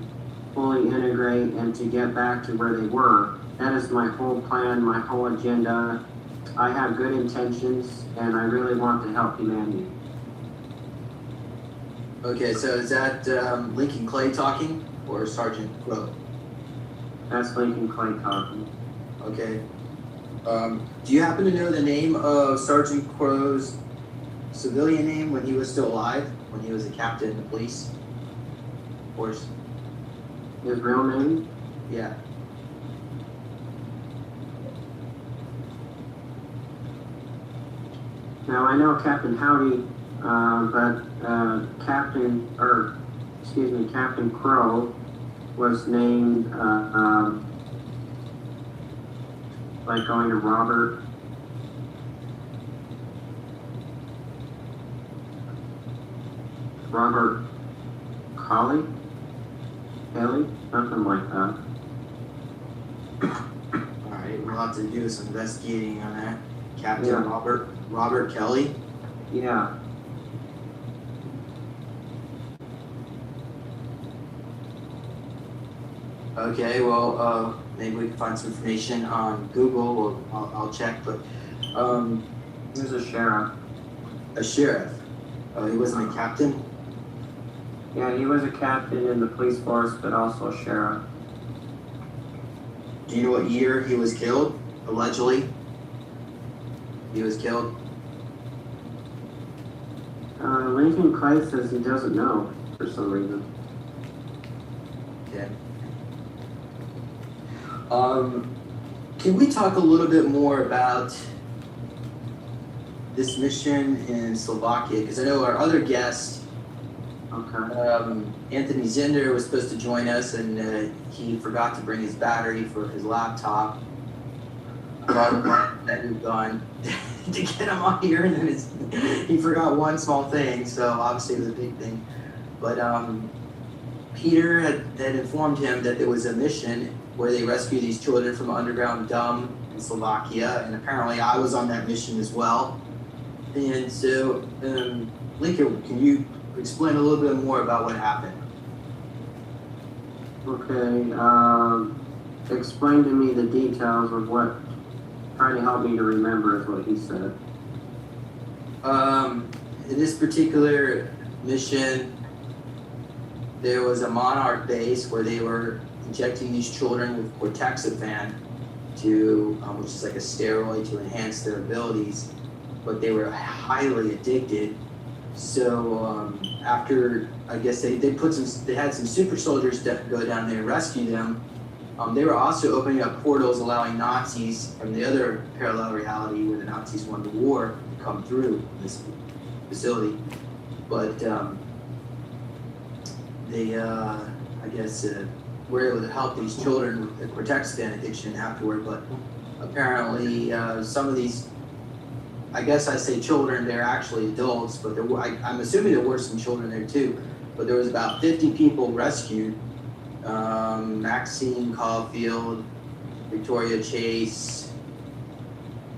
fully integrate and to get back to where they were. That is my whole plan, my whole agenda. I have good intentions, and I really want to help humanity. Okay, so is that Lincoln Clay talking, or Sergeant Crow? That's Lincoln Clay talking. Okay. Do you happen to know the name of Sergeant Crow's civilian name when he was still alive, when he was a captain in the police force? His real name? Yeah. Now I know Captain Howdy, but Captain Crow was named like going to Robert Colley? Haley? Something like that. Alright, we'll have to do some investigating on that. Captain Yeah. Robert Kelly? Yeah. Okay, well, maybe we can find some information on Google, or I'll check, but, He was a sheriff. a sheriff. He wasn't a captain? Yeah, he was a captain in the police force, but also a sheriff. Do you know what year he was killed, allegedly? He was killed? Lincoln Clay says he doesn't know for some reason. Okay. Can we talk a little bit more about this mission in Slovakia? Because I know our other guest Okay. Anthony Zinder was supposed to join us, and he forgot to bring his battery for his laptop. That moved on to get him on here, and then he forgot one small thing, so obviously it was a big thing. But Peter had informed him that there was a mission where they rescue these children from an underground dump in Slovakia, and apparently I was on that mission as well. And so, Lincoln, can you explain a little bit more about what happened? Okay, explain to me the details of what, try to help me to remember is what he said. In this particular mission, there was a Monarch base where they were injecting these children with cortexiphan to, which is like a steroid to enhance their abilities, but they were highly addicted. So after, I guess they had some super soldiers that go down there and rescue them. They were also opening up portals, allowing Nazis from the other parallel reality where the Nazis won the war to come through this facility. But they, I guess, were able to help these children with the cortexiphan addiction afterward. But apparently, some of these, I guess I say children, they're actually adults, but I'm assuming there were some children there too. But there was about 50 people rescued. Maxine Caulfield, Victoria Chase.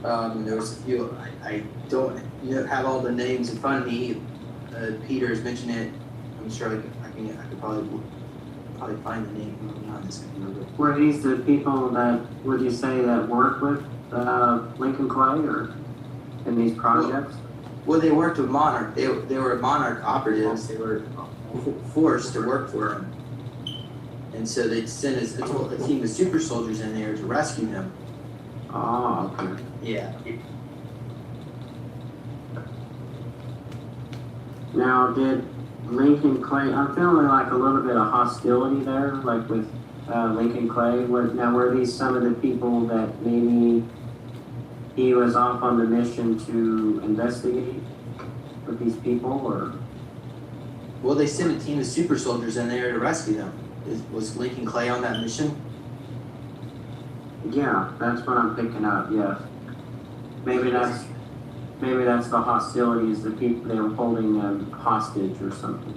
There was a few. I don't have all the names in front of me. Peter's mentioned it. I'm sure I could probably find the name on this computer. Were these the people that, would you say, that work with Lincoln Clay or in these projects? Well, they worked with Monarch. They were Monarch operatives. They were forced to work for him. And so they sent a team of super soldiers in there to rescue them. Oh, okay. Yeah. Now, did Lincoln Clay, I'm feeling like a little bit of hostility there, like with Lincoln Clay. Were these some of the people that maybe he was off on the mission to investigate with these people, or? Well, they sent a team of super soldiers in there to rescue them. Was Lincoln Clay on that mission? Yeah, that's what I'm picking up. Yeah, maybe that's the hostilities. The people, they were holding them hostage or something.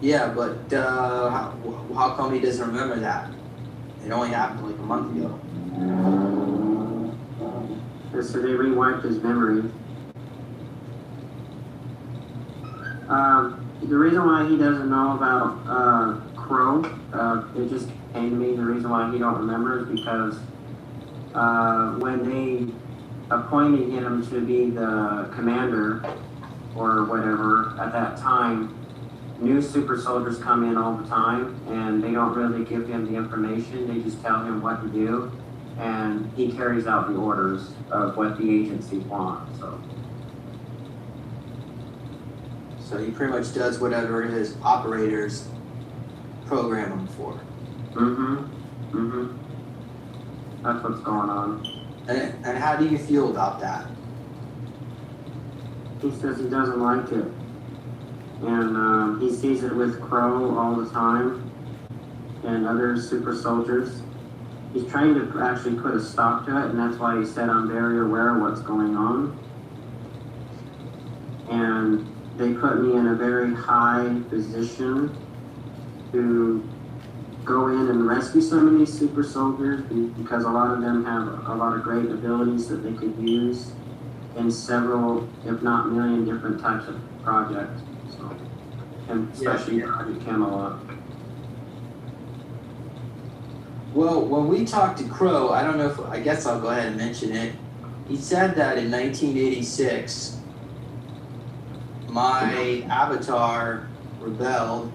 Yeah, but how come he doesn't remember that? It only happened like a month ago. So they rewiped his memory. The reason why he doesn't know about Crow, it just came to me, the reason why he don't remember is because when they appointed him to be the commander or whatever at that time, new super soldiers come in all the time and they don't really give him the information, they just tell him what to do, and he carries out the orders of what the agency wants. So he pretty much does whatever his operators program him for. That's what's going on. And how do you feel about that? He says he doesn't like it. And he sees it with Crow all the time and other super soldiers. He's trying to actually put a stop to it, and that's why he said I'm very aware of what's going on. And they put me in a very high position to go in and rescue some of these super soldiers because a lot of them have a lot of great abilities that they could use in several, if not million, different types of projects. So, and especially Project Camelot. Well, when we talked to Crow, I don't know if, I guess I'll go ahead and mention it. He said that in 1986, my avatar rebelled,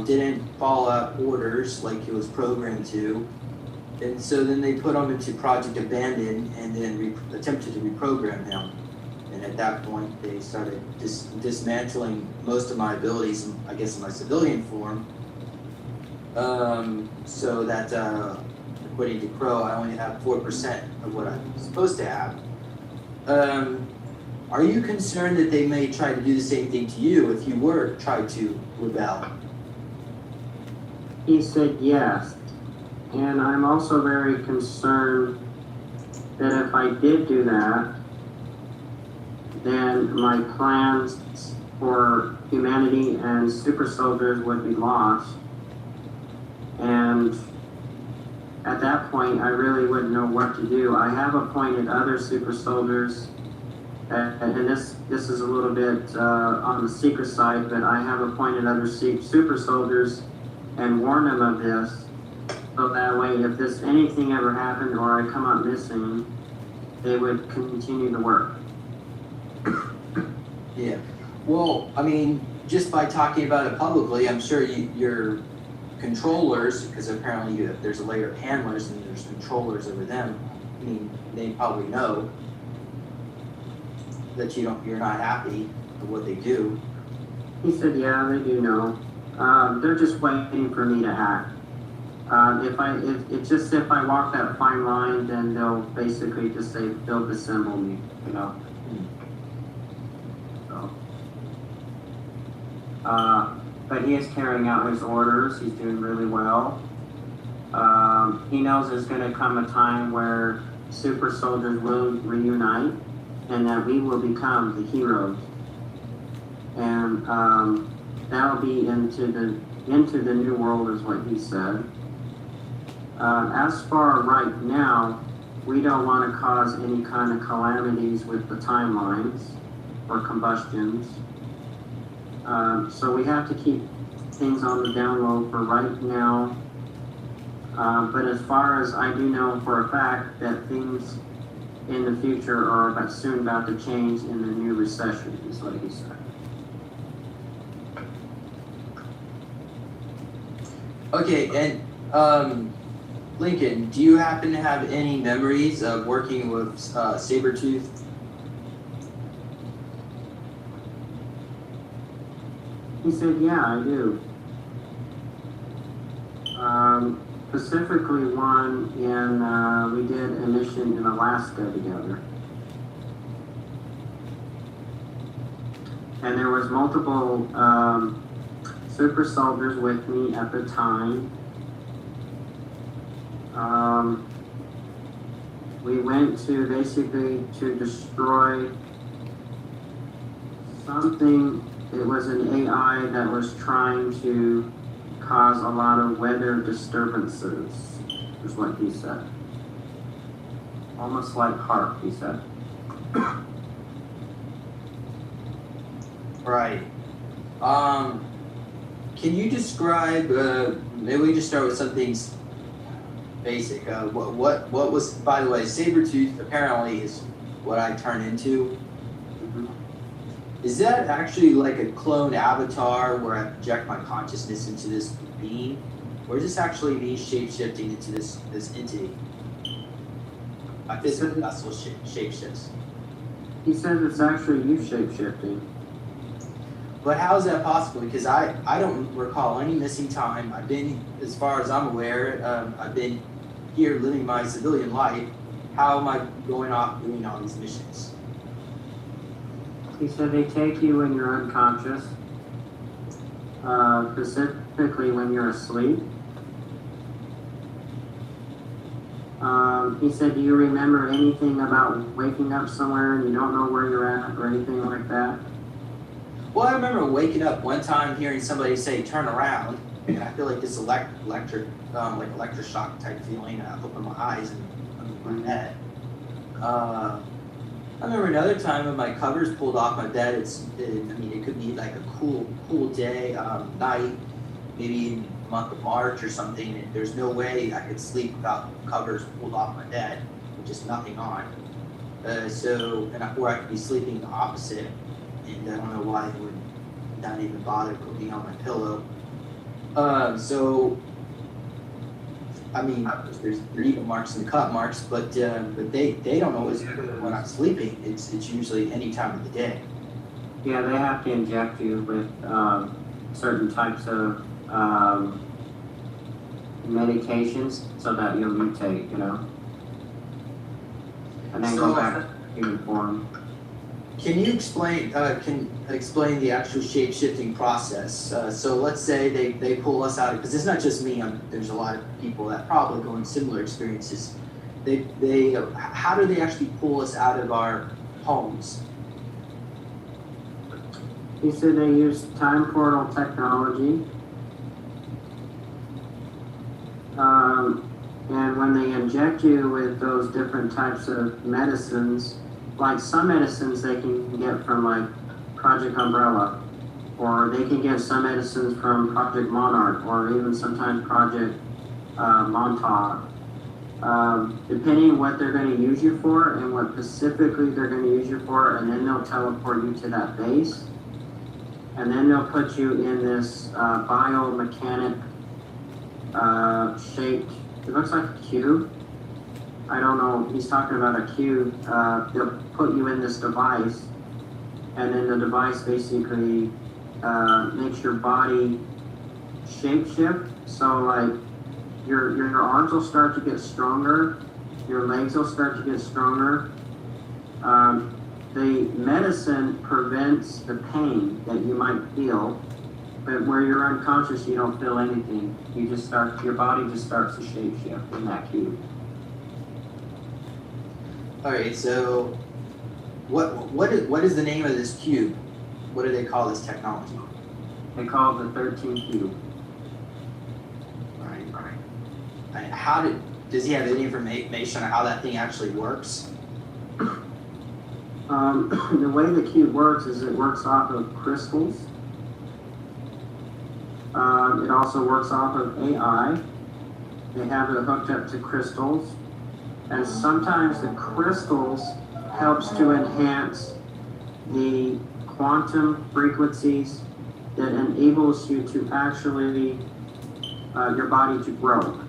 didn't follow up orders like he was programmed to. And so then they put him into Project Abandon and then attempted to reprogram him. And at that point, they started dismantling most of my abilities, I guess in my civilian form. So that, according to Crow, I only have 4% of what I'm supposed to have. Are you concerned that they may try to do the same thing to you if you were try to rebel? He said yes. And I'm also very concerned that if I did do that, then my plans for humanity and super soldiers would be lost. And at that point, I really wouldn't know what to do. I have appointed other super soldiers, and this is a little bit on the secret side, but I have appointed other super soldiers and warned them of this, so that way if this anything ever happened or I come up missing, they would continue the work. Yeah. Well, I mean, just by talking about it publicly, I'm sure your controllers, because apparently there's a layer of handlers and there's controllers over them. I mean, they probably know that you're not happy with what they do. He said, yeah, they do know. They're just waiting for me to act. If I walk that fine line, then they'll basically just say they'll disassemble me, you know. So, but he is carrying out his orders. He's doing really well. He knows there's going to come a time where super soldiers will reunite, and that we will become the heroes. And that'll be into the new world, is what he said. As far right now, we don't want to cause any kind of calamities with the timelines or combustions. So we have to keep things on the down low for right now. But as far as I do know for a fact that things in the future are soon about to change in the new recession, is what he said. Okay, and Lincoln, do you happen to have any memories of working with Sabretooth? He said, yeah, I do. Specifically one we did a mission in Alaska together. And there was multiple super soldiers with me at the time. We went to basically to destroy something. It was an AI that was trying to cause a lot of weather disturbances, is what he said. Almost like HARP, he said. Right. Can you describe, maybe we just start with something basic. What was, by the way, Sabretooth apparently is what I turn into. Is that actually like a clone avatar where I project my consciousness into this being? Or is this actually me shape-shifting into this entity? My physical vessel shape-shifts. He says it's actually you shape-shifting. But how is that possible? Because I don't recall any missing time. I've been, as far as I'm aware, I've been here living my civilian life. How am I going off doing all these missions? He said they take you when you're unconscious, specifically when you're asleep. He said, do you remember anything about waking up somewhere and you don't know where you're at or anything like that? Well, I remember waking up one time hearing somebody say, turn around, and I feel like this electric shock type feeling, and I open my eyes and I'm in my bed. I remember another time when my covers pulled off my bed. It could be like a cool day, night, maybe in the month of March or something, and there's no way I could sleep without covers pulled off my bed with just nothing on. Or I could be sleeping the opposite, and I don't know why they would not even bother putting me on my pillow. There's needle marks and cut marks, but they don't always occur when I'm sleeping. It's usually any time of the day. Yeah, they have to inject you with certain types of medications so that you'll mutate, you know, and then go back to human form. Can you explain the actual shape-shifting process? So let's say they pull us out, because it's not just me, there's a lot of people that probably go in similar experiences. How do they actually pull us out of our homes? He said they use time portal technology. And when they inject you with those different types of medicines, like some medicines they can get from like Project Umbrella, or they can get some medicines from Project Monarch, or even sometimes Project Montauk. Depending what they're going to use you for and what specifically they're going to use you for, and then they'll teleport you to that base. And then they'll put you in this biomechanic shaped, it looks like a cube. I don't know, he's talking about a cube. They'll put you in this device, and then the device basically makes your body shape shift. So like your arms will start to get stronger, your legs will start to get stronger. The medicine prevents the pain that you might feel, but where you're unconscious, you don't feel anything. Your body just starts to shape shift in that cube. All right, so what is the name of this cube? What do they call this technology? They call it the 13 cube. Right. And does he have any information on how that thing actually works? The way the cube works is it works off of crystals. It also works off of AI. They have it hooked up to crystals. And sometimes the crystals helps to enhance the quantum frequencies that enables you to actually, your body to grow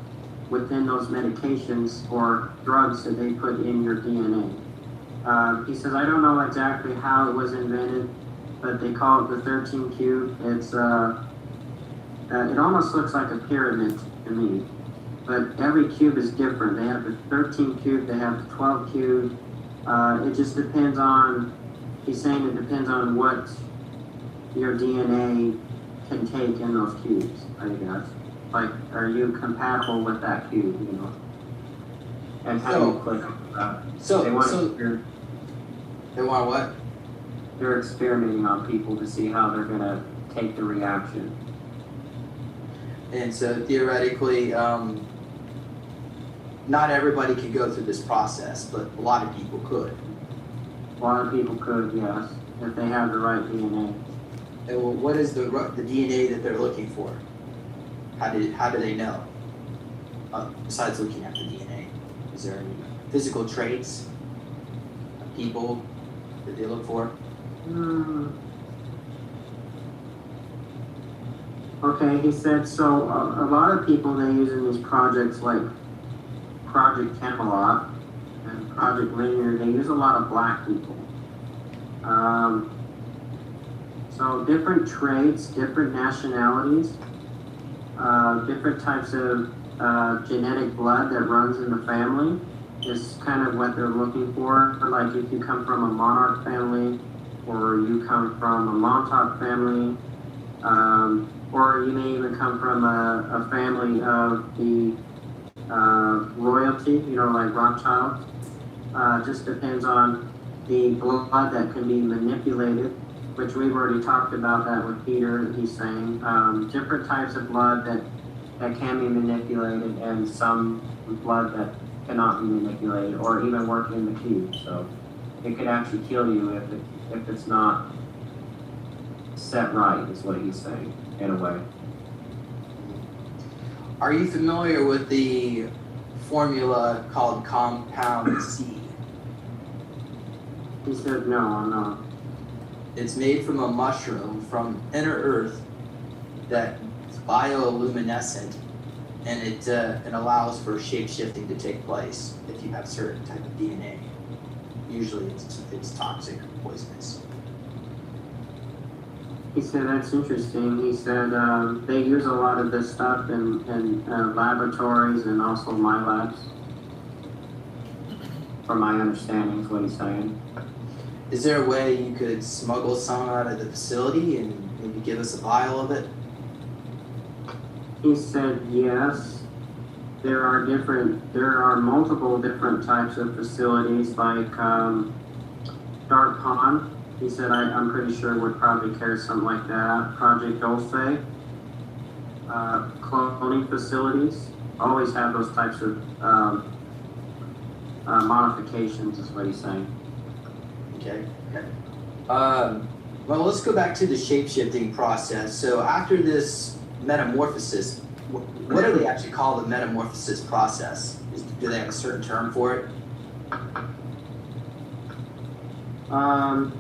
within those medications or drugs that they put in your DNA. He says, I don't know exactly how it was invented, but they call it the 13 cube. It's, it almost looks like a pyramid to me, but every cube is different. They have the 13 cube, they have the 12 cube. It just depends on, he's saying it depends on what your DNA can take in those cubes, I guess. Like, are you compatible with that cube, you know? And how do you click that? They want what? They're experimenting on people to see how they're gonna take the reaction. And so theoretically, not everybody can go through this process, but a lot of people could. A lot of people could, yes, if they have the right DNA. And well, what is the DNA that they're looking for? How do they know? Besides looking at the DNA, is there any physical traits of people that they look for? Okay, he said, so a lot of people, they use in these projects like Project Camelot and Project Linear, they use a lot of black people. So different traits, different nationalities, different types of genetic blood that runs in the family is kind of what they're looking for. Like if you come from a Monarch family, or you come from a Montauk family, or you may even come from a family of the royalty, you know, like Rothschild. Just depends on the blood that can be manipulated, which we've already talked about that with Peter. He's saying different types of blood that can be manipulated, and some blood that cannot be manipulated or even work in the cube. So it could actually kill you if it's not set right, is what he's saying, in a way. Are you familiar with the formula called compound C? He said, no, I'm not. It's made from a mushroom from inner Earth that's bioluminescent, and it allows for shape-shifting to take place if you have certain type of DNA. Usually it's toxic or poisonous. He said, that's interesting. He said they use a lot of this stuff in laboratories and also my labs. From my understanding is what he's saying. Is there a way you could smuggle some out of the facility and maybe give us a vial of it? He said yes. There are multiple different types of facilities, like Dark Pond. He said I'm pretty sure would probably carry something like that. Project Dulce, cloning facilities always have those types of modifications, is what he's saying. Okay. Well, let's go back to the shape-shifting process. So after this metamorphosis, what do they actually call the metamorphosis process? Do they have a certain term for it?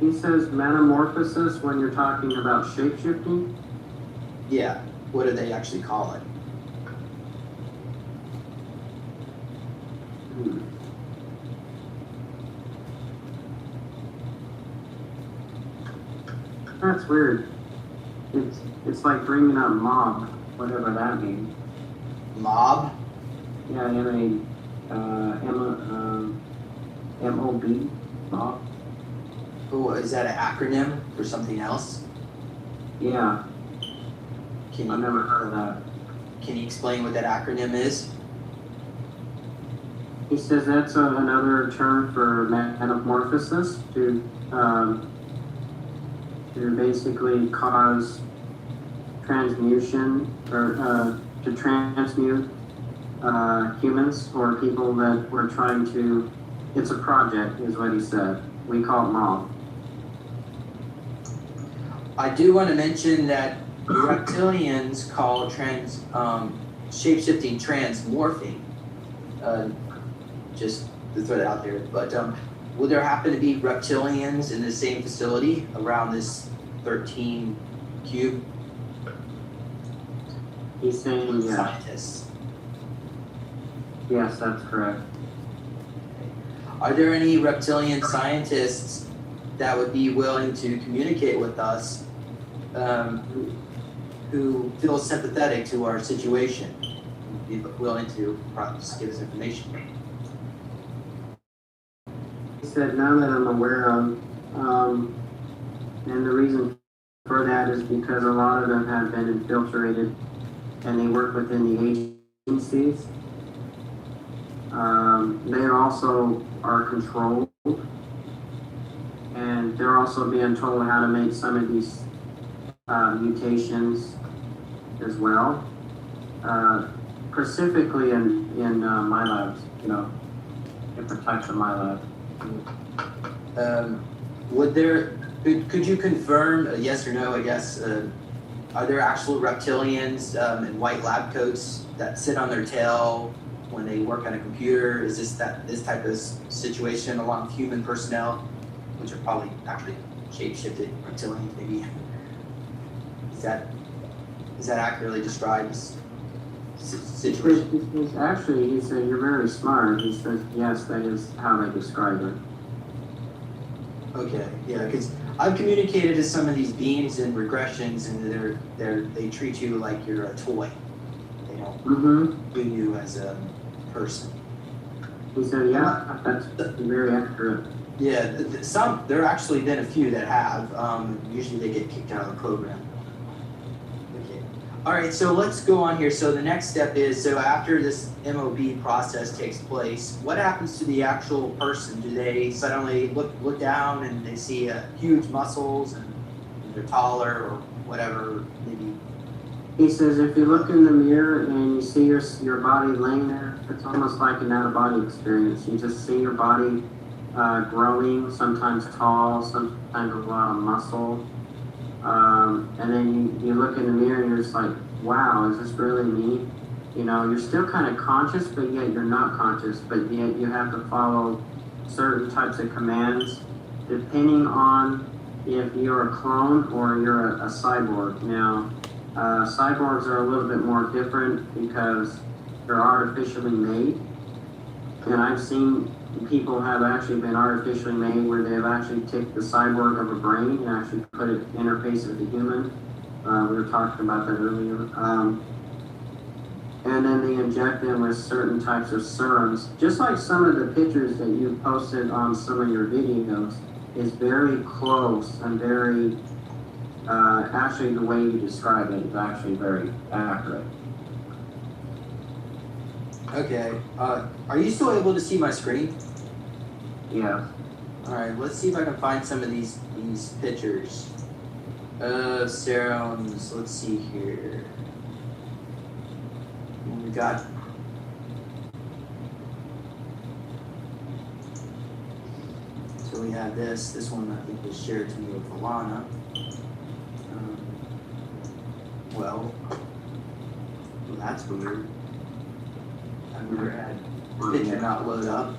He says metamorphosis when you're talking about shape-shifting. Yeah. What do they actually call it? That's weird. It's like bringing up mob, whatever that means. Mob? Yeah, M-O-B, mob. Oh, is that an acronym for something else? Yeah. I've never heard of that. Can you explain what that acronym is? He says that's another term for metamorphosis, to basically cause transmutation or to transmute humans or people that we're trying to. It's a project, is what he said. We call it mob. I do want to mention that reptilians call shape-shifting transmorphing. Just to throw that out there. But would there happen to be reptilians in the same facility around this 13 cube? He's saying yes. Scientists. Yes, that's correct. Are there any reptilian scientists that would be willing to communicate with us who feel sympathetic to our situation, be willing to perhaps give us information? He said none that I'm aware of, and the reason for that is because a lot of them have been infiltrated and they work within the agencies. They also are controlled, and they're also being told how to make some of these mutations as well, specifically in my labs, different types of my labs. Could you confirm, yes or no, I guess, are there actual reptilians in white lab coats that sit on their tail when they work on a computer? Is this type of situation along with human personnel, which are probably actually shape-shifted reptilians maybe? Is that accurately described situation? Actually, he said, you're very smart. He said, yes, that is how they describe it. Okay, yeah, because I've communicated to some of these beams and regressions, and they treat you like you're a toy. They don't view you as a person. He said, yeah, that's very accurate. Yeah, there actually been a few that have. Usually they get kicked out of the program. Okay. All right, so let's go on here. So the next step is, so after this MOB process takes place, what happens to the actual person? Do they suddenly look down and they see huge muscles and they're taller or whatever, maybe? He says if you look in the mirror and you see your body laying there, it's almost like an out-of-body experience. You just see your body growing, sometimes tall, sometimes a lot of muscle. And then you look in the mirror and you're just like, wow, is this really me? You're still kind of conscious, but yet you're not conscious, but yet you have to follow certain types of commands depending on if you're a clone or you're a cyborg. Now, cyborgs are a little bit more different because they're artificially made. And I've seen people have actually been artificially made where they've actually taken the cyborg of a brain and actually put it interface with the human. We were talking about that earlier. And then they inject them with certain types of serums, just like some of the pictures that you posted on some of your videos. is very close and very, actually the way you describe it is actually very accurate. Okay. Are you still able to see my screen? Yeah. All right. Let's see if I can find some of these pictures. Serums. Let's see here. We got. So we have this. This one I think was shared to me with Alana. Well, that's weird. I've never had a picture not load up.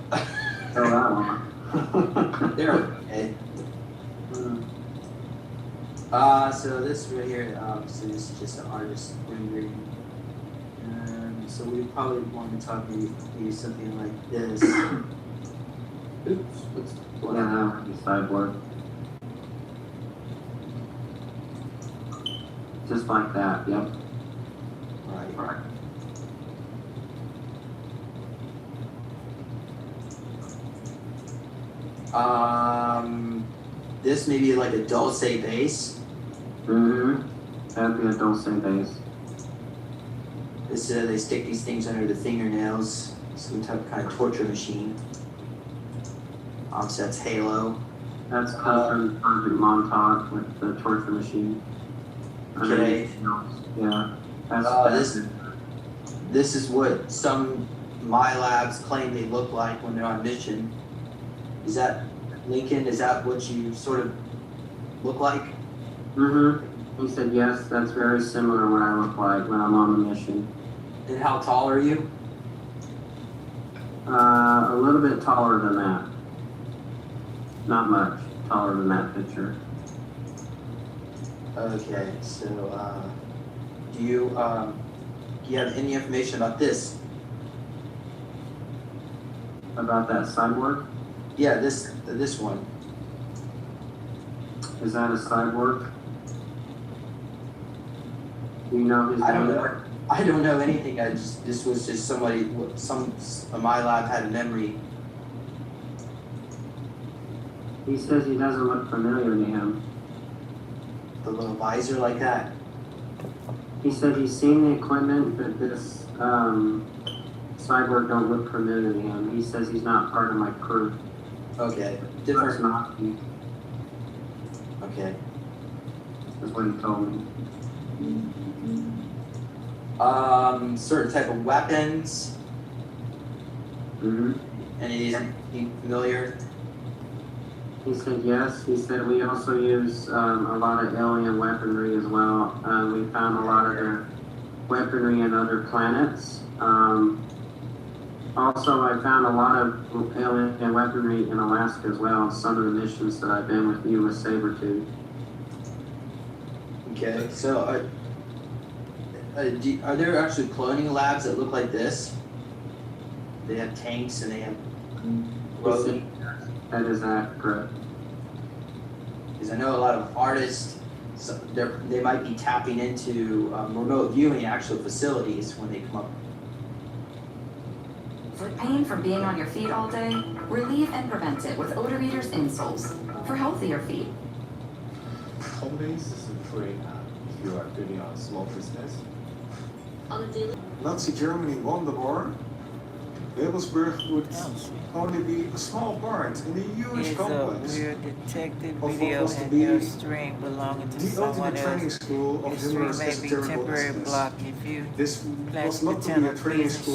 Oh, that one. They're okay. So this right here, so this is just an artist rendering. So we probably want to talk maybe something like this. Oops, what's going on? Yeah, the sideboard. Just like that, yep. Right. This may be like a dulce bass. Mm-hmm. That'd be a dulce bass. This they stick these things under the fingernails. Some type of kind of torture machine. So that's Halo. That's from Project Montauk with the torture machine. Okay. Yeah. That's this is what some My Labs claim they look like when they're on mission. Is that Lincoln? Is that what you sort of look like? Mm-hmm. He said yes. That's very similar to what I look like when I'm on the mission. And how tall are you? A little bit taller than that. Not much taller than that picture. Okay, so do you have any information about this? About that cyborg? Yeah, this one. Is that a cyborg? Do you know his name? I don't know anything. This was just somebody. My lab had a memory. He says he doesn't look familiar to him. The little visor like that. He said he's seen the equipment, but this cyborg don't look familiar to him. He says he's not part of my crew. Okay, different. Not me. Okay. That's what he told me. Certain type of weapons. Mm-hmm. Any of these familiar? He said yes. He said we also use a lot of alien weaponry as well. We found a lot of their weaponry in other planets. Also, I found a lot of alien weaponry in Alaska as well. On some of the missions that I've been with you with Sabretooth. Okay, so are there actually cloning labs that look like this? They have tanks and they have roving. That is accurate. Because I know a lot of artists, they might be tapping into remote viewing actual facilities when they come up. Foot pain from being on your feet all day? Relieve and prevent it with Odor Eater's insoles for healthier feet. Home base is free if you are doing a small business. Nazi Germany won the war. Babelsberg would only be a small part in a huge complex. We're detected Of what video was to and be your stream belonging to the someone ultimate training else. school Your of stream humorous may be terrible temporary estimates. blocked if you This flash was the not to be channel, a training please school